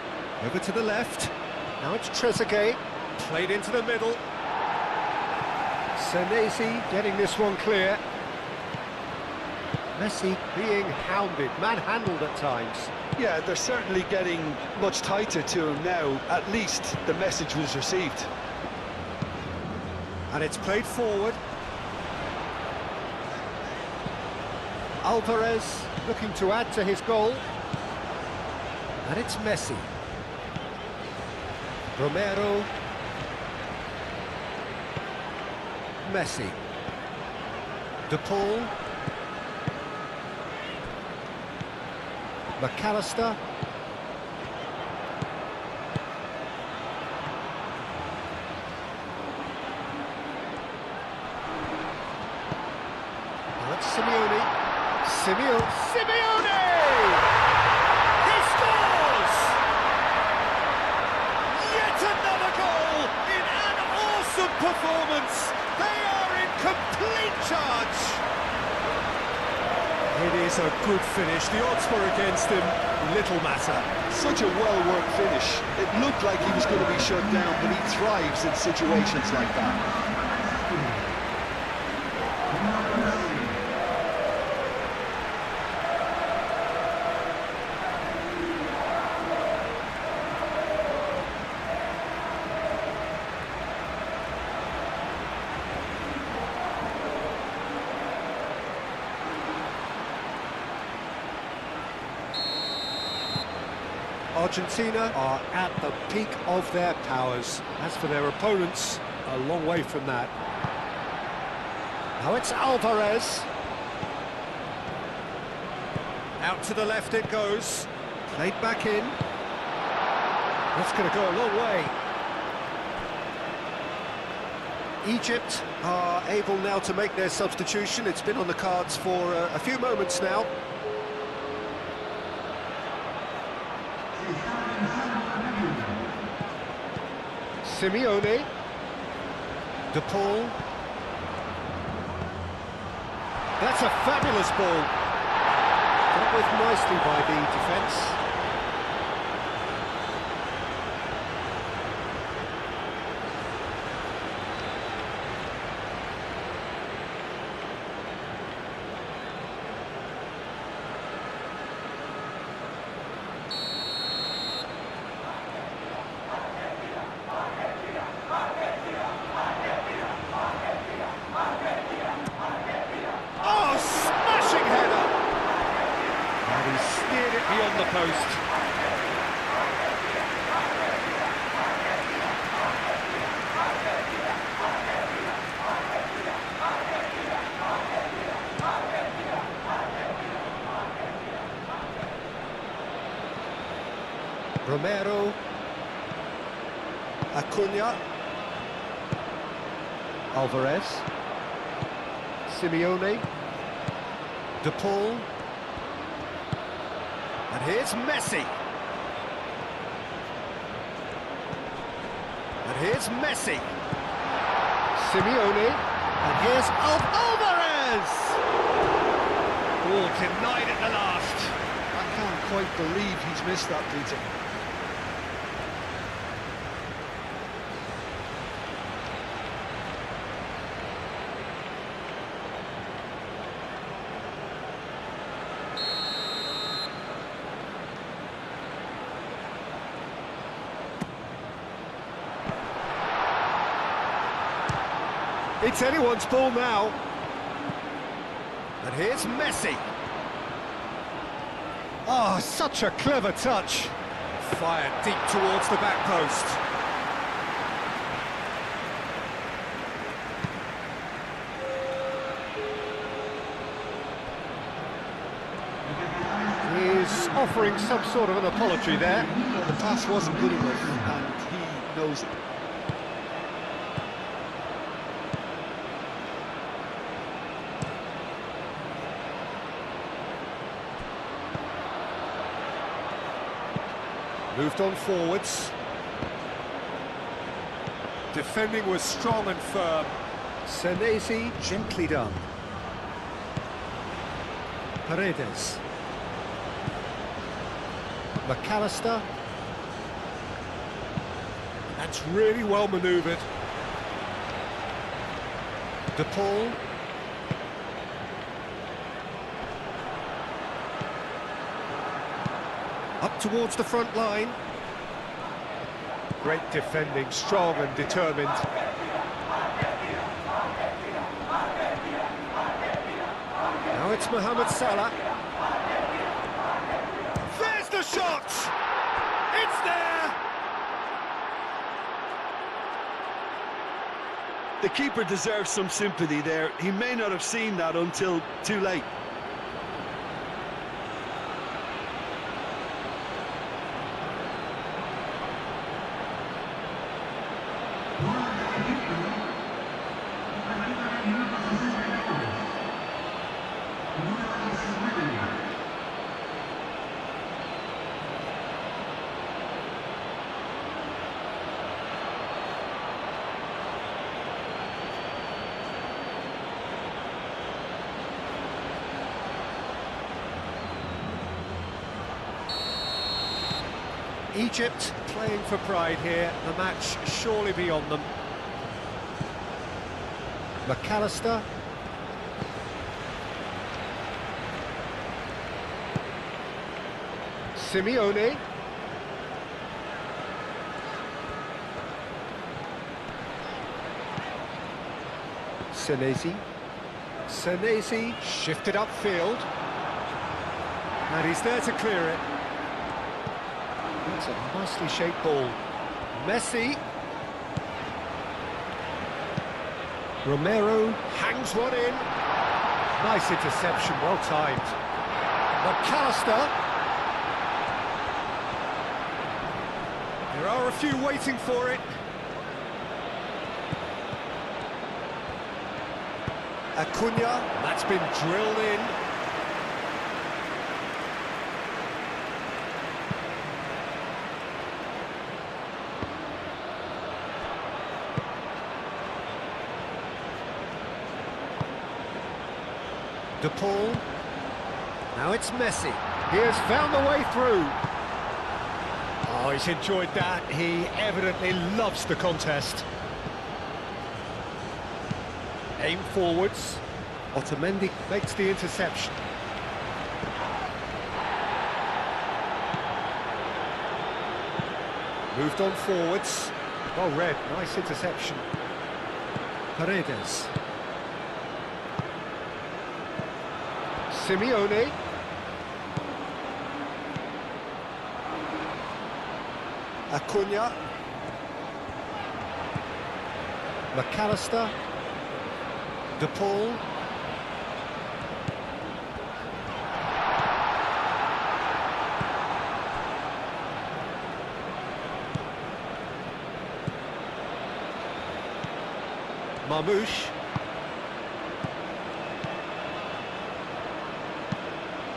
over to the left. Now it's Trezeguet. Played into the middle. Senesi getting this one clear. Messi being hounded, manhandled at times. Yeah, they're certainly getting much tighter to him now. At least the message was received. And it's played forward. Alvarez looking to add to his goal. And it's Messi. Romero. Messi. De Paul. McAllister. That's Simeone. Simeone! He scores! Yet another goal in an awesome performance! They are in complete charge! It is a good finish. The odds were against him. Little matter. Such a well-worked finish. It looked like he was going to be shut down, but he thrives in situations like that. Argentina are at the peak of their powers. As for their opponents, a long way from that. Now it's Alvarez. Out to the left it goes. Played back in. That's going to go a long way. Egypt are able now to make their substitution. It's been on the cards for a few moments now. Simeone, De Paul. That's a fabulous ball. Dealt with nicely by the defence. Beyond the post. Romero. Acuna. Alvarez. Simeone. De Paul. And here's Messi. And here's Messi. Simeone. And here's Alvarez. Oh, denied at the last. I can't quite believe he's missed that, Peter. It's anyone's ball now. And here's Messi. Oh, such a clever touch. Fired deep towards the back post. He's offering some sort of an apology there. Well, the pass wasn't good enough, and he knows it. Moved on forwards. Defending was strong and firm. Senesi gently done. Paredes. McAllister. That's really well manoeuvred. De Paul. Up towards the front line. Great defending, strong and determined. Now it's Mohamed Salah. There's the shot! It's there! The keeper deserves some sympathy there. He may not have seen that until too late. Egypt playing for pride here, the match surely beyond them. McAllister. Simeone. Senesi shifted upfield. And he's there to clear it. That's a nicely shaped ball. Messi. Romero hangs one in. Nice interception, well timed. McAllister. There are a few waiting for it. Acuna, that's been drilled in. De Paul. Now it's Messi. He has found the way through. Oh, he's enjoyed that. He evidently loves the contest. Aim forwards. Otamendi makes the interception. Moved on forwards. Well read, nice interception. Paredes. Simeone. Acuna. McAllister. De Paul. Marmouche.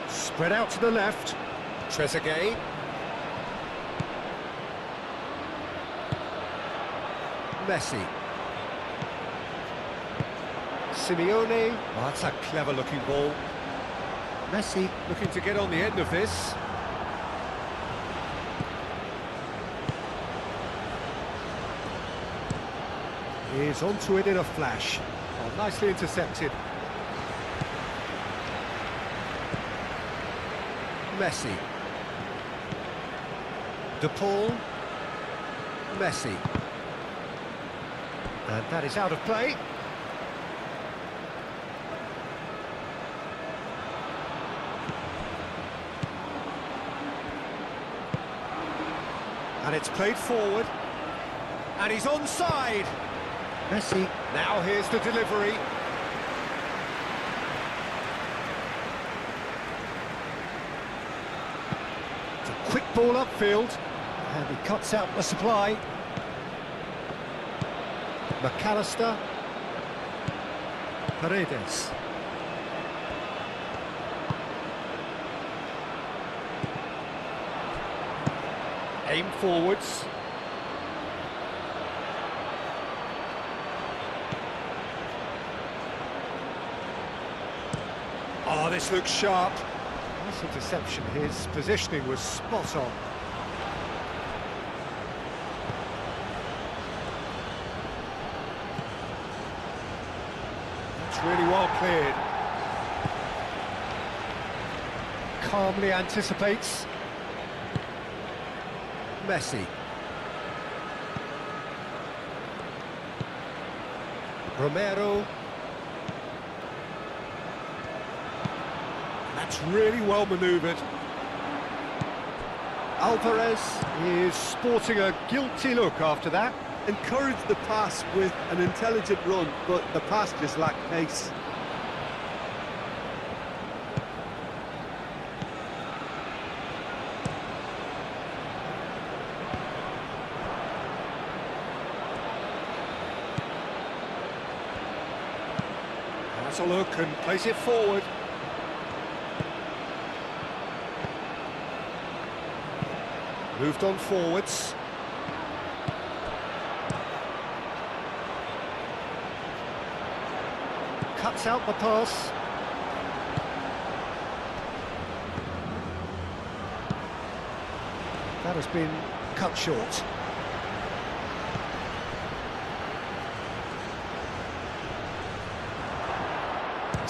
Spread out to the left. Trezeguet. Messi. Simeone. Oh, that's a clever looking ball. Messi looking to get on the end of this. He's onto it in a flash. Oh, nicely intercepted. Messi. De Paul. Messi. And that is out of play. And it's played forward. And he's onside. Messi. Now here's the delivery. It's a quick ball upfield. And he cuts out the supply. McAllister. Paredes. Aim forwards. Oh, this looks sharp. Nice interception. His positioning was spot on. That's really well cleared. Calmly anticipates. Messi. Romero. That's really well manoeuvred. Alvarez is sporting a guilty look after that. Encouraged the pass with an intelligent run, but the pass just lacked pace. Has a look and plays it forward. Moved on forwards. Cuts out the pass. That has been cut short.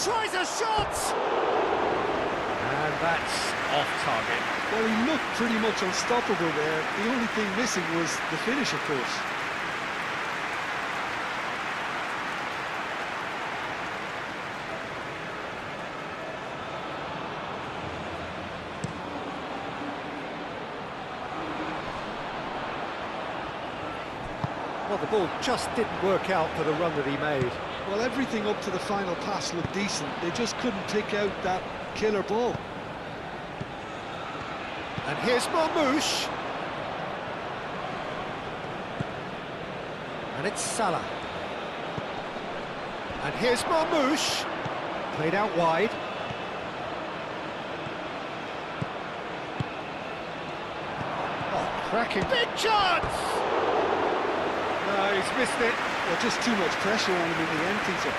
Tries a shot! And that's off target. Well, he looked pretty much unstoppable there. The only thing missing was the finish, of course. Well, the ball just didn't work out for the run that he made. Well, everything up to the final pass looked decent. They just couldn't pick out that killer ball. And here's Marmoush. And it's Salah. And here's Marmoush. Played out wide. Oh, cracking. Big chance! No, he's missed it. Well, just too much pressure on him in the end, Peter.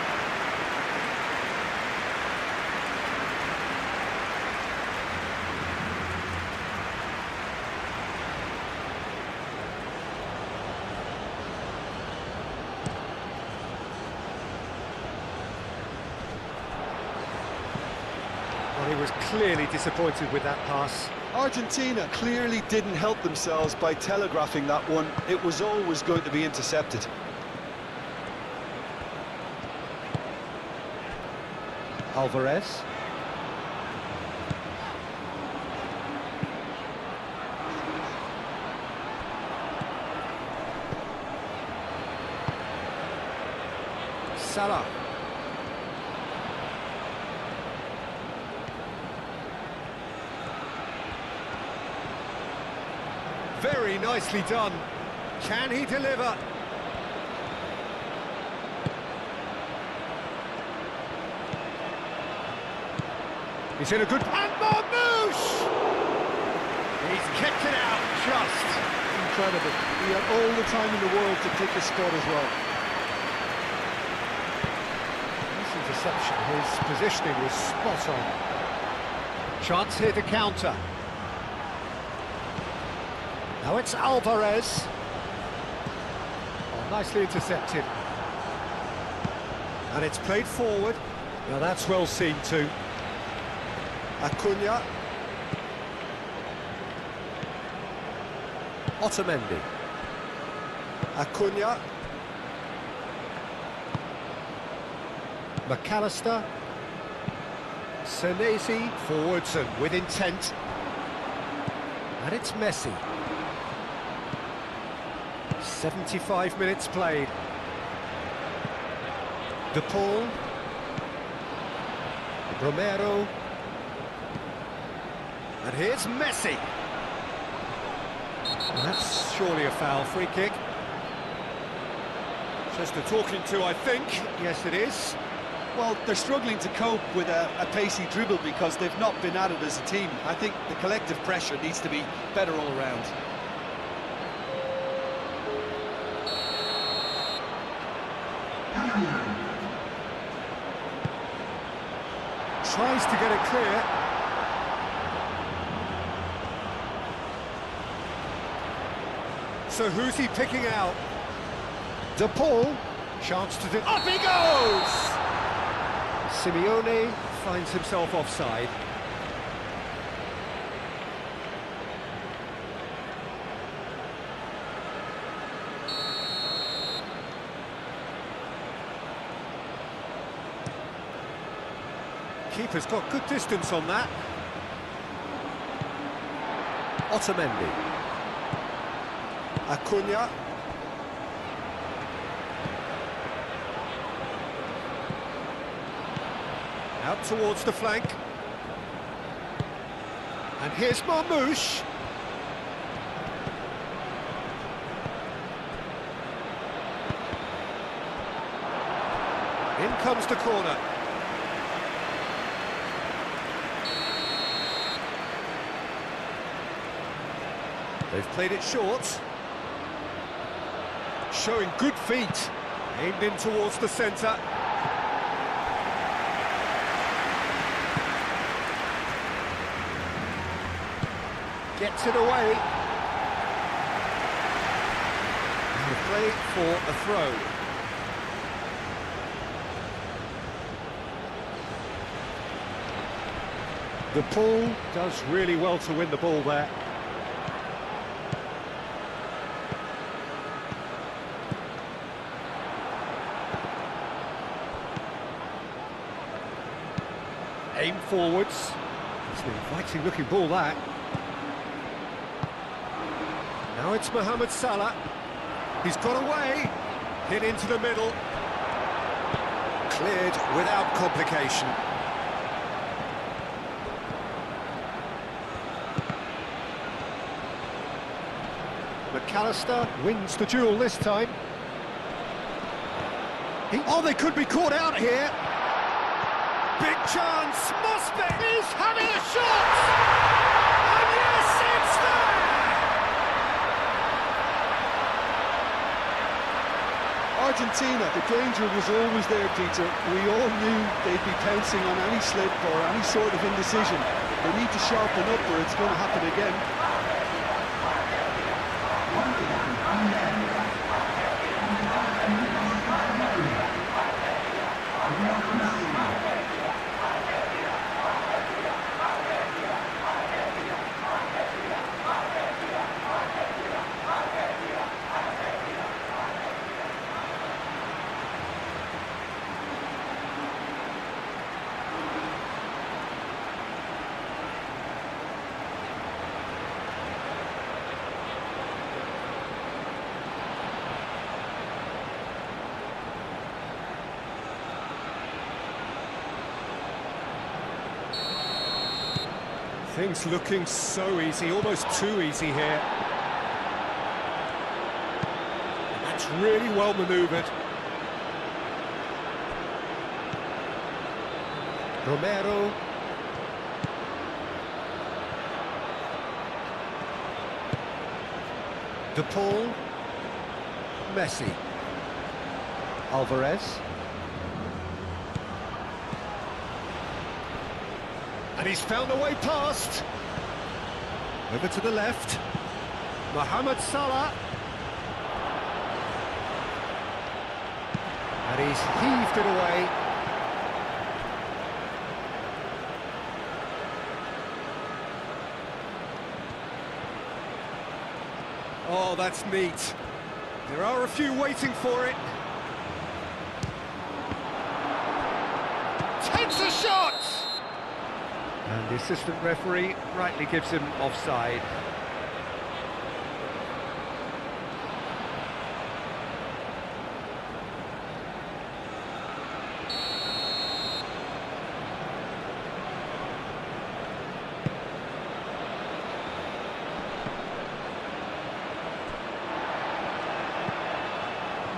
Well, he was clearly disappointed with that pass. Argentina clearly didn't help themselves by telegraphing that one. It was always going to be intercepted. Alvarez. Salah. Very nicely done. Can he deliver? He's in a good... And Marmoush! He's kicked it out just. Incredible. He had all the time in the world to pick a spot as well. Nice interception. His positioning was spot on. Chance here to counter. Now it's Alvarez. Oh, nicely intercepted. And it's played forward. Now that's well seen too. Acuna. Otamendi. Acuna. McAllister. Senesi forwards and with intent. And it's Messi. 75 minutes played. De Paul. Romero. And here's Messi. Well, that's surely a foul. Free kick. Just a talking to, I think. Yes, it is. Well, they're struggling to cope with a pacey dribble because they've not been at it as a team. I think the collective pressure needs to be better all around. Tries to get it clear. So who's he picking out? De Paul. Chance to do... Up he goes! Simeone finds himself offside. Keeper's got good distance on that. Otamendi. Acuna. Out towards the flank. And here's Marmoush. In comes the corner. They've played it short. Showing good feet. Aimed in towards the centre. Gets it away. play for a throw. The pull does really well to win the ball there. Aim forwards. It's an inviting looking ball, that. Now it's Mohamed Salah. He's got away. Hit into the middle. Cleared without complication. McAllister wins the duel this time. Oh, they could be caught out here. Big chance, must be. He's having a shot! And yes, it's there! Argentina, the danger was always there, Peter. We all knew they'd be pouncing on any slip or any sort of indecision. They need to sharpen up or it's going to happen again. Things looking so easy, almost too easy here. And that's really well manoeuvred. Romero. De Paul. Messi. Alvarez. And he's found a way past. Over to the left. Mohamed Salah. And he's heaved it away. Oh, that's neat. There are a few waiting for it. Takes a shot! And the assistant referee rightly gives him offside.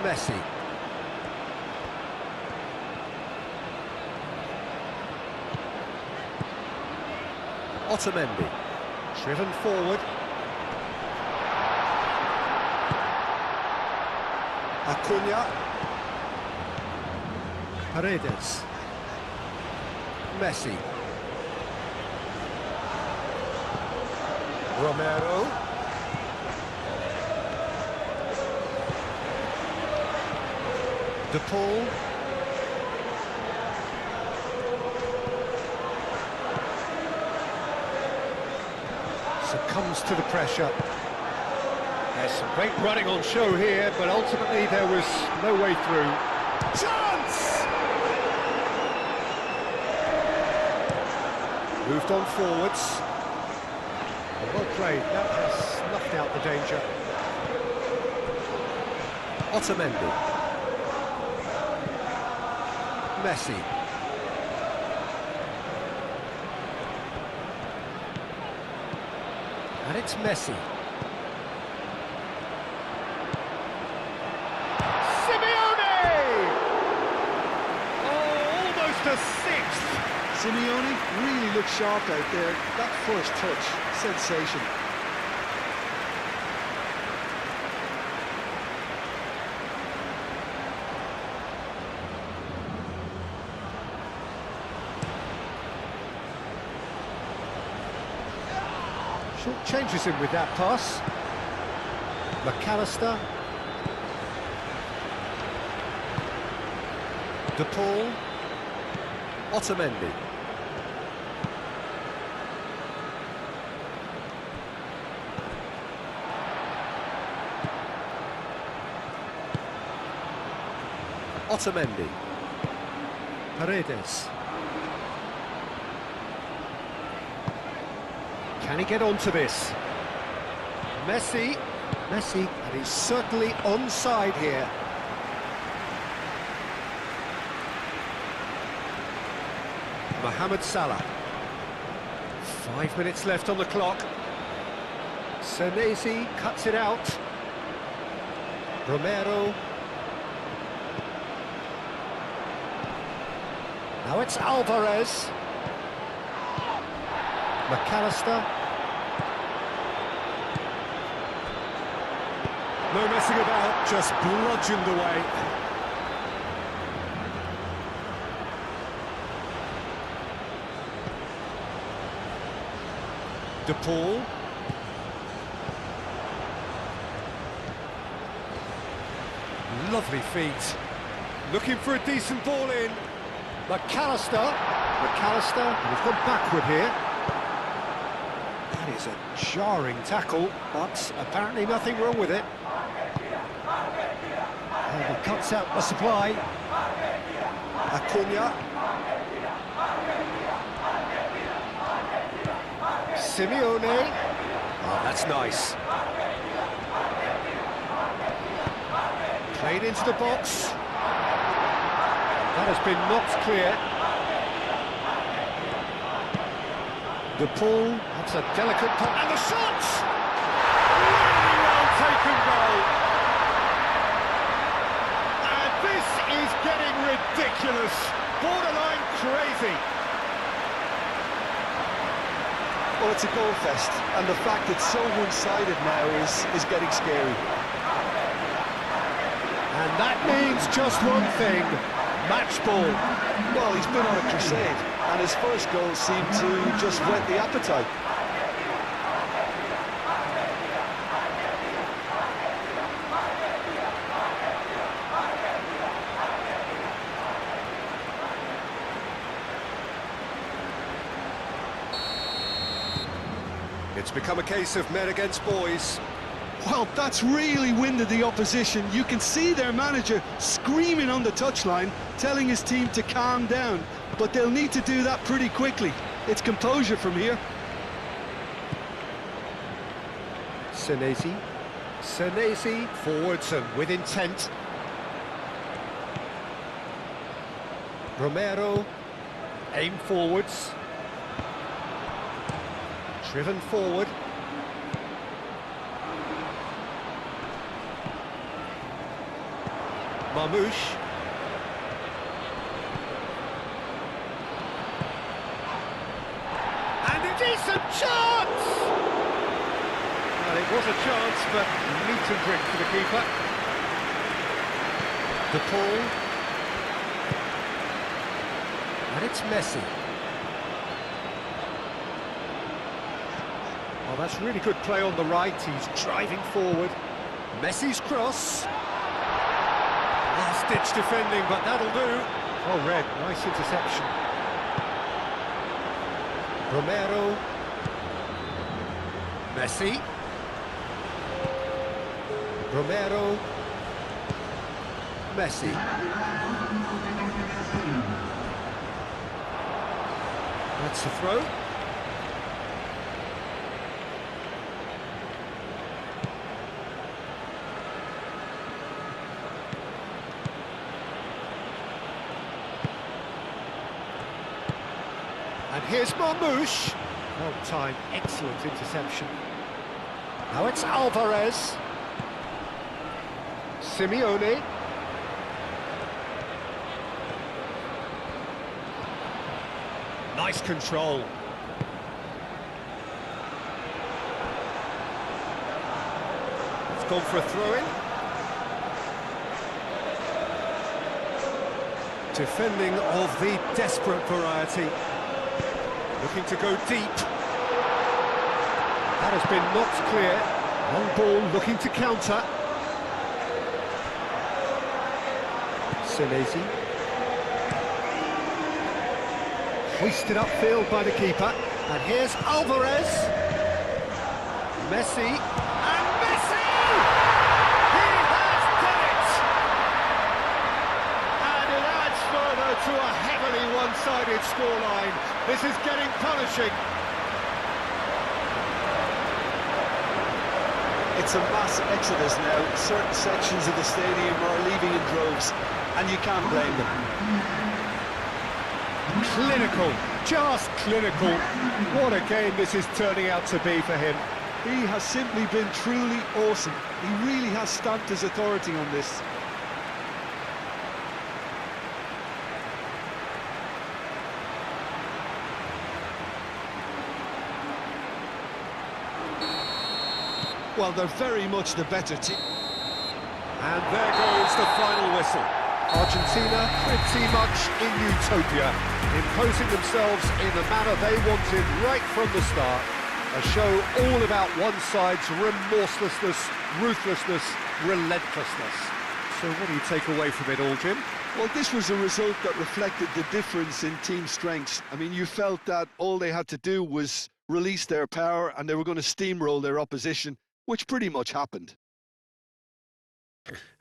Messi. Otamendi, driven forward. Acuna. Paredes. Messi. Romero. De Paul. Succumbs to the pressure. There's some great running on show here, but ultimately there was no way through. Chance! Moved on forwards. Well played, that has snuffed out the danger. Otamendi. Messi. And it's Messi. Simeone! Oh, almost a sixth. Simeone really looked sharp out there. That first touch, sensation. Short changes him with that pass. McAllister. De Paul. Otamendi. Otamendi. Paredes. Can he get onto this? Messi, and he's certainly onside here. Mohamed Salah. 5 minutes left on the clock. Senesi cuts it out. Romero. Now it's Alvarez. McAllister. No messing about, just bludgeoned away. De Paul. Lovely feet. Looking for a decent ball in. McAllister, and he's gone backward here. That is a jarring tackle, but apparently nothing wrong with it. And he cuts out the supply. Acuna. Simeone. Oh, that's nice. Played into the box. That has been knocked clear. De Paul, that's a delicate pop, and the shot! Really well taken goal. And this is getting ridiculous. Borderline crazy. Well, it's a goal fest, and the fact it's so one-sided now is getting scary. And that means just one thing. Match ball. Well, he's been on a crusade, and his first goal seemed to just whet the appetite. It's become a case of men against boys. Well, that's really winded the opposition. You can see their manager screaming on the touchline, telling his team to calm down. But they'll need to do that pretty quickly. It's composure from here. Senesi, forwards and with intent. Romero, aim forwards. Driven forward. Mamouche. And a decent chance! Well, it was a chance, but meat and drink for the keeper. De Paul. And it's Messi. Oh, that's really good play on the right. He's driving forward. Messi's cross. Last-ditch defending, but that'll do. Oh, red. Nice interception. Romero. Messi. Romero. Messi. That's the throw. And here's Mamouche. Well timed, excellent interception. Now it's Alvarez. Simeone. Nice control. It's gone for a throw-in. Defending of the desperate variety. Looking to go deep. That has been knocked clear. Long ball looking to counter. Senesi. Hoisted upfield by the keeper. And here's Alvarez. Messi. And Messi! He has done it! And it adds further to a heavily one-sided scoreline. This is getting punishing. It's a mass exodus now. Certain sections of the stadium are leaving in droves, and you can't blame them. Clinical, just clinical. What a game this is turning out to be for him. He has simply been truly awesome. He really has stamped his authority on this. Well, they're very much the better team. And there goes the final whistle. Argentina pretty much in utopia, imposing themselves in the manner they wanted right from the start. A show all about one side's remorselessness, ruthlessness, relentlessness. So what do you take away from it all, Jim? Well, this was a result that reflected the difference in team strengths. I mean, you felt that all they had to do was release their power and they were going to steamroll their opposition, which pretty much happened.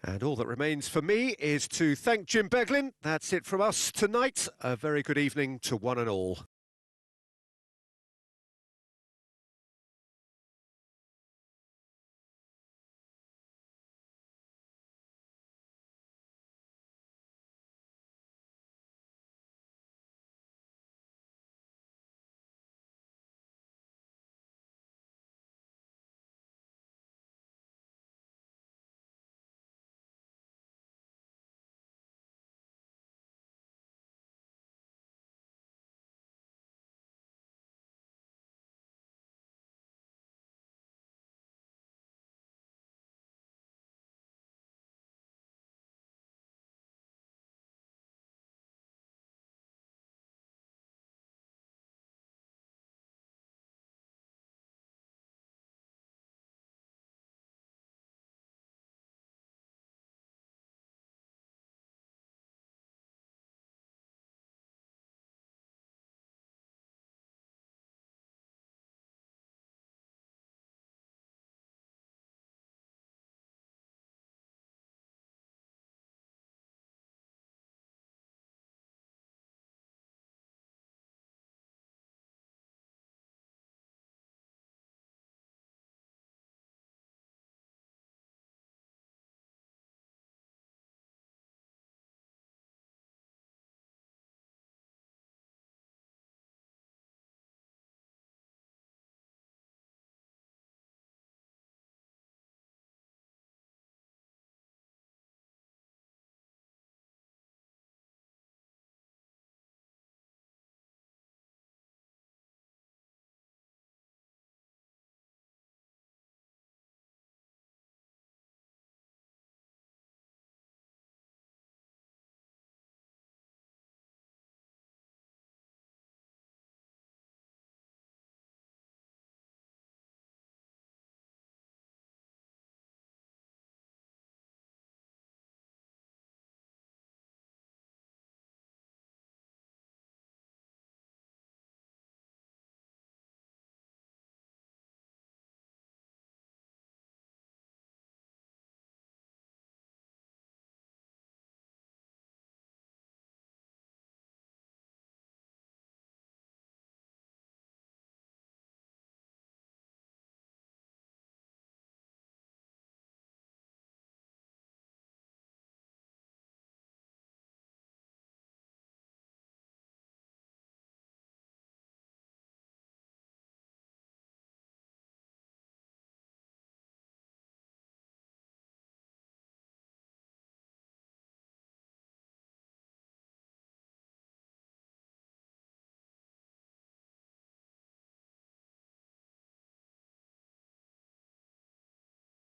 And all that remains for me is to thank Jim Beglin. That's it from us tonight. A very good evening to one and all.